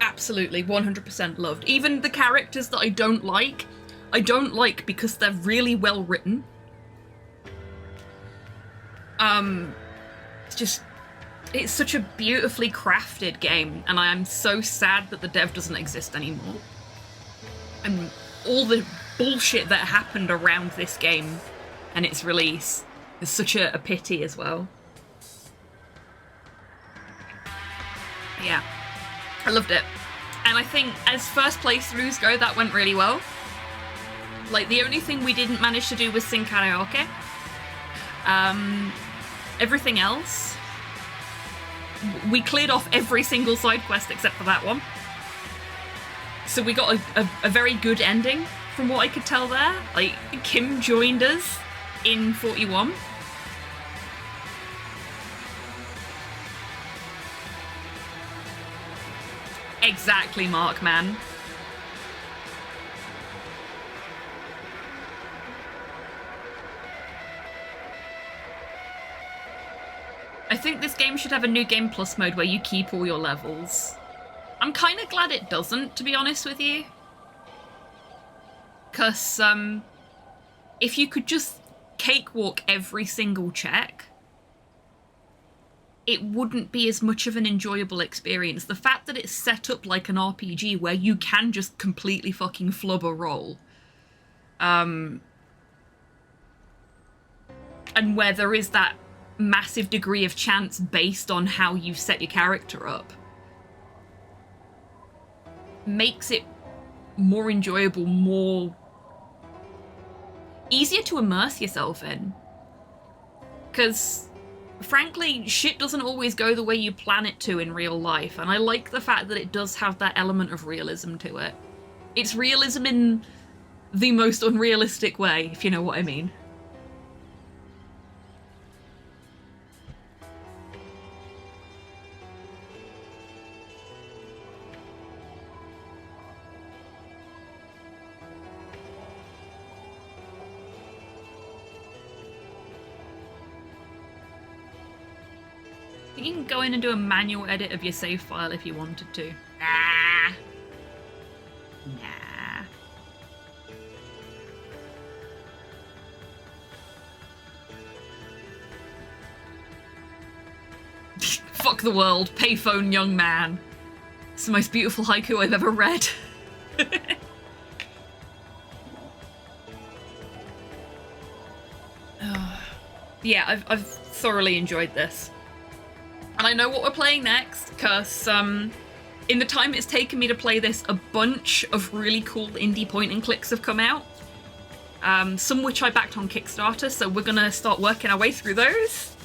absolutely, 100% loved. Even the characters that I don't like because they're really well written. It's such a beautifully crafted game, and I am so sad that the dev doesn't exist anymore. And all the bullshit that happened around this game and its release is such a pity as well. Yeah, I loved it. And I think as first playthroughs go, that went really well. Like, the only thing we didn't manage to do was sing karaoke. Everything else, we cleared off every single side quest except for that one. So we got a very good ending from what I could tell there. Like, Kim joined us in 41. Exactly, Mark, man. I think this game should have a New Game Plus mode where you keep all your levels. I'm kind of glad it doesn't, to be honest with you. Because, if you could just cakewalk every single check, it wouldn't be as much of an enjoyable experience. The fact that it's set up like an RPG where you can just completely fucking flub a roll, and where there is that massive degree of chance based on how you set your character up, makes it more enjoyable, more easier to immerse yourself in. Because frankly, shit doesn't always go the way you plan it to in real life, and I like the fact that it does have that element of realism to it. It's realism in the most unrealistic way, if you know what I mean. You can go in and do a manual edit of your save file if you wanted to. Nah. Nah. Fuck the world. Payphone young man. It's the most beautiful haiku I've ever read. Yeah, I've thoroughly enjoyed this. And I know what we're playing next, because in the time it's taken me to play this, a bunch of really cool indie point-and-clicks have come out. Some which I backed on Kickstarter, so we're gonna start working our way through those.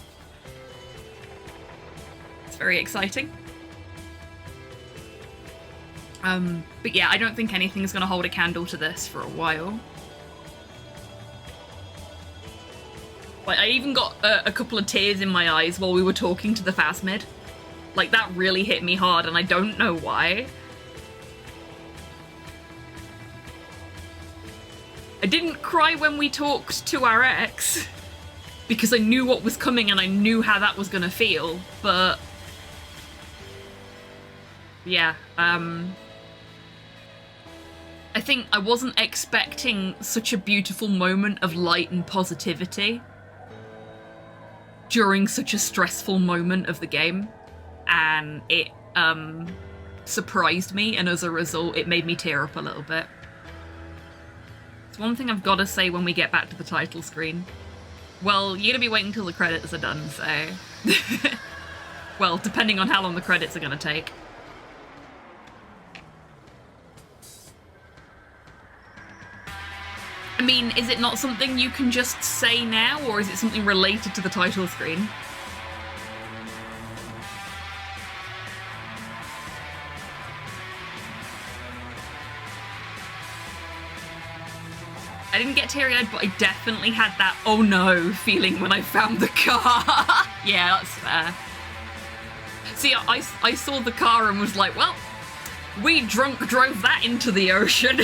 It's very exciting. But yeah, I don't think anything's gonna hold a candle to this for a while. Like, I even got a couple of tears in my eyes while we were talking to the Phasmid. Like, that really hit me hard, and I don't know why. I didn't cry when we talked to our ex, because I knew what was coming and I knew how that was gonna feel, but... yeah, I think I wasn't expecting such a beautiful moment of light and positivity during such a stressful moment of the game, and it surprised me, and as a result it made me tear up a little bit. It's one thing I've got to say when we get back to the title screen. Well, you're gonna be waiting till the credits are done, so... well, depending on how long the credits are gonna take. I mean, is it not something you can just say now, or is it something related to the title screen? I didn't get teary-eyed, but I definitely had that oh no feeling when I found the car. Yeah, that's fair. See, I saw the car and was like, well, we drunk drove that into the ocean.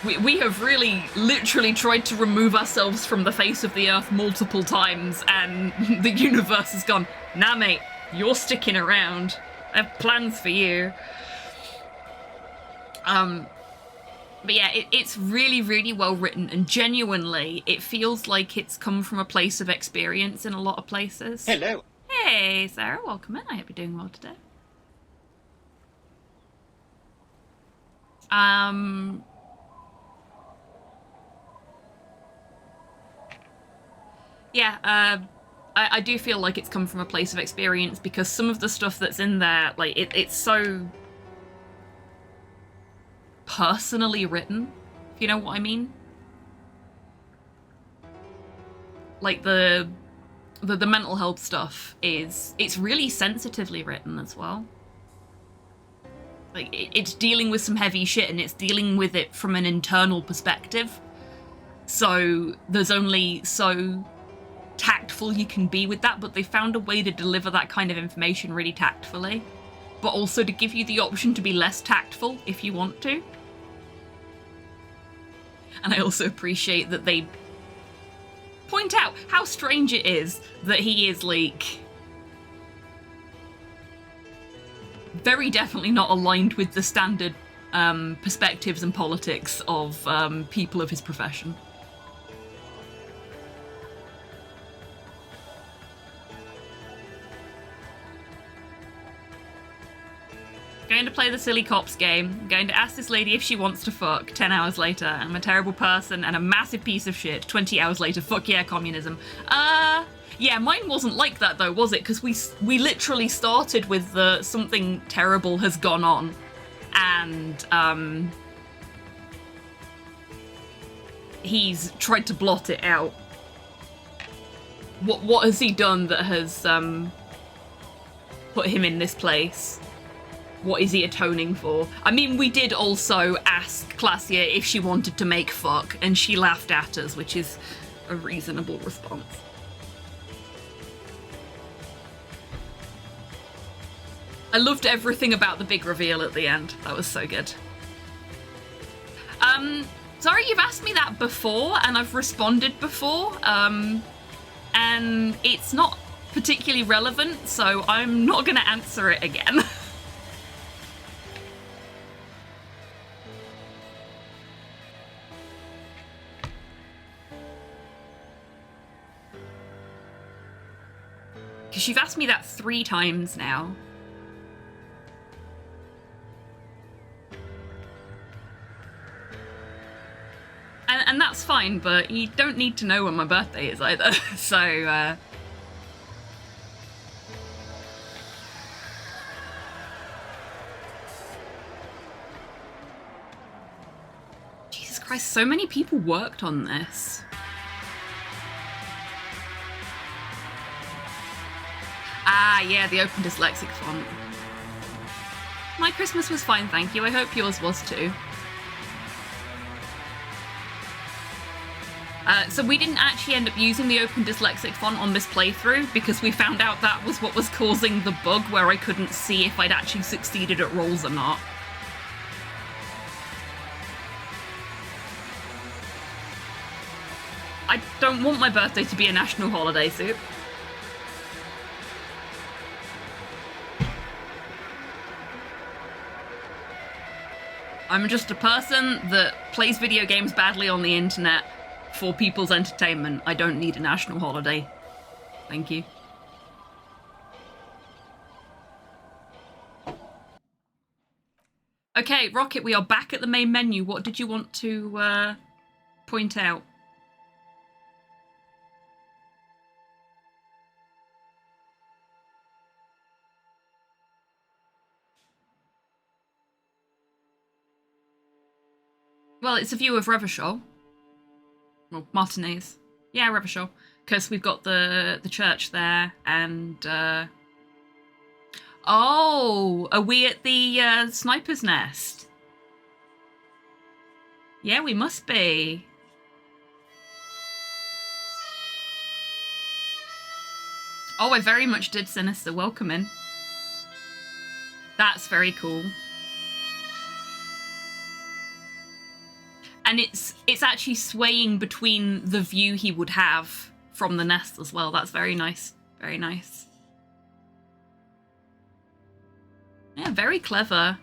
We have really literally tried to remove ourselves from the face of the earth multiple times, and the universe has gone, nah mate, you're sticking around. I have plans for you. But yeah, it's really, really well written, and genuinely, it feels like it's come from a place of experience in a lot of places. Hello. Hey, Sarah, welcome in. I hope you're doing well today. Yeah, I do feel like it's come from a place of experience, because some of the stuff that's in there, like, it's so personally written, if you know what I mean. Like, the mental health stuff it's really sensitively written as well. Like, it's dealing with some heavy shit, and it's dealing with it from an internal perspective. So there's only so tactful you can be with that, but they found a way to deliver that kind of information really tactfully, but also to give you the option to be less tactful if you want to. And I also appreciate that they point out how strange it is that he is, like, very definitely not aligned with the standard perspectives and politics of people of his profession. Going to play the silly cops game, going to ask this lady if she wants to fuck, 10 hours later, I'm a terrible person and a massive piece of shit, 20 hours later, fuck yeah, communism. Yeah, mine wasn't like that though, was it? Because we literally started with the something terrible has gone on, and he's tried to blot it out. What has he done that has put him in this place? What is he atoning for? I mean, we did also ask Classia if she wanted to make fuck, and she laughed at us, which is a reasonable response. I loved everything about the big reveal at the end. That was so good. Sorry, you've asked me that before, and I've responded before, and it's not particularly relevant, so I'm not going to answer it again. Because you've asked me that 3 times now. And that's fine, but you don't need to know when my birthday is either, so, Jesus Christ, so many people worked on this. Ah, yeah, the open dyslexic font. My Christmas was fine, thank you. I hope yours was too. So we didn't actually end up using the open dyslexic font on this playthrough because we found out that was what was causing the bug where I couldn't see if I'd actually succeeded at rolls or not. I don't want my birthday to be a national holiday, Soup. I'm just a person that plays video games badly on the internet for people's entertainment. I don't need a national holiday. Thank you. Okay, Rocket, we are back at the main menu. What did you want to point out? Well, it's a view of Revachol. Well, Martinez. Yeah, Revachol. Because we've got the church there, and Oh, are we at the sniper's nest? Yeah, we must be. Oh, I very much did Sinister welcome in. That's very cool. And it's actually swaying between the view he would have from the nest as well. That's very nice. Very nice. Yeah, very clever.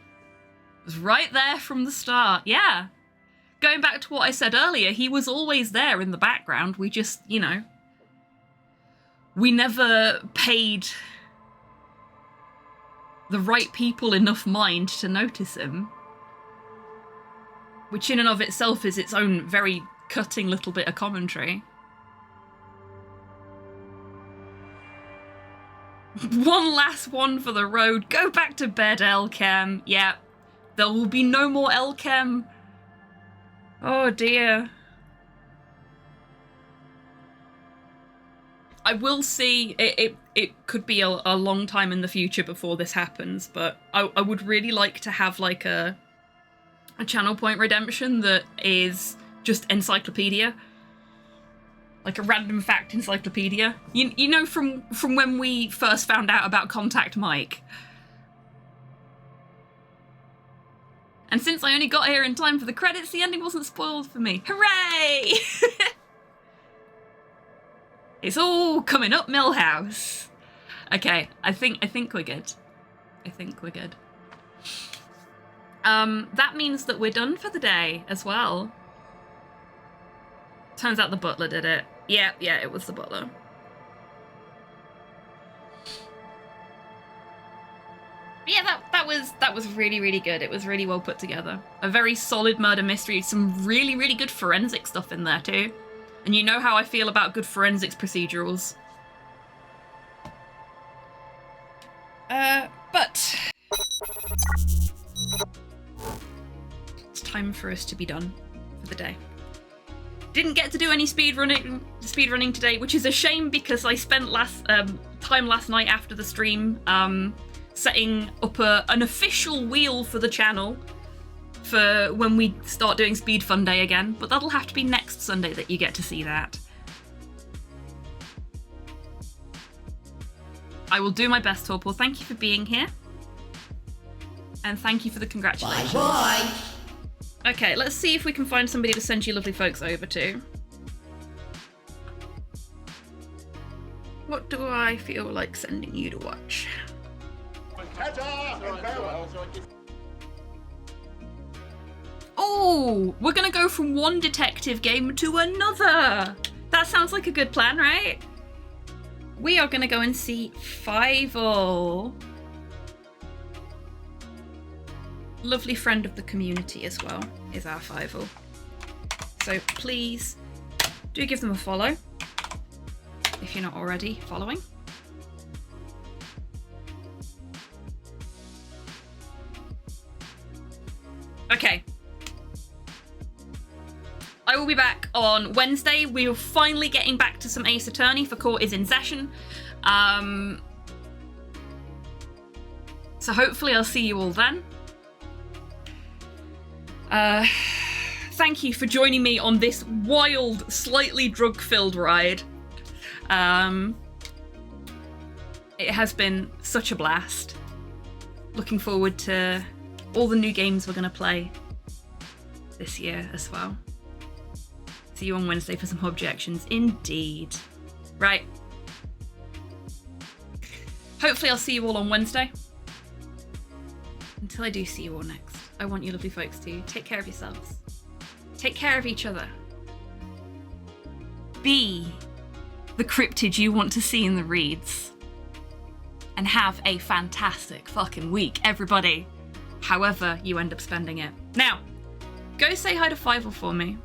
It was right there from the start. Yeah. Going back to what I said earlier, he was always there in the background. We just, you know, we never paid the right people enough mind to notice him. Which in and of itself is its own very cutting little bit of commentary. One last one for the road. Go back to bed, Elkem. Yeah, there will be no more Elkem. Oh dear. I will see, it could be a long time in the future before this happens, but I would really like to have like a channel point redemption that is just encyclopedia. Like a random fact encyclopedia. You know from when we first found out about Contact Mike. And since I only got here in time for the credits, the ending wasn't spoiled for me. Hooray! It's all coming up Millhouse. Okay, I think we're good. I think we're good. That means that we're done for the day as well. Turns out the butler did it. Yeah, it was the butler. Yeah, that was really, really good. It was really well put together. A very solid murder mystery. Some really, really good forensic stuff in there too. And you know how I feel about good forensics procedurals. But it's time for us to be done for the day. Didn't get to do any speedrunning today, which is a shame because I spent time last night after the stream setting up an official wheel for the channel for when we start doing Speed Fun Day again, but that'll have to be next Sunday that you get to see that. I will do my best, Torpor. Thank you for being here. And thank you for the congratulations. Bye. Okay, let's see if we can find somebody to send you lovely folks over to. What do I feel like sending you to watch? Oh, we're gonna go from one detective game to another. That sounds like a good plan, right? We are gonna go and see Fievel. Lovely friend of the community as well is our Fievel. So please do give them a follow if you're not already following. Okay. I will be back on Wednesday. We are finally getting back to some Ace Attorney for Court is in session. So hopefully I'll see you all then. Thank you for joining me on this wild, slightly drug-filled ride. It has been such a blast. Looking forward to all the new games we're going to play this year as well. See you on Wednesday for some objections. Indeed. Right. Hopefully I'll see you all on Wednesday. Until I do see you all next, I want you lovely folks to take care of yourselves. Take care of each other. Be the cryptid you want to see in the reads. And have a fantastic fucking week, everybody. However you end up spending it. Now, go say hi to Fievel for me.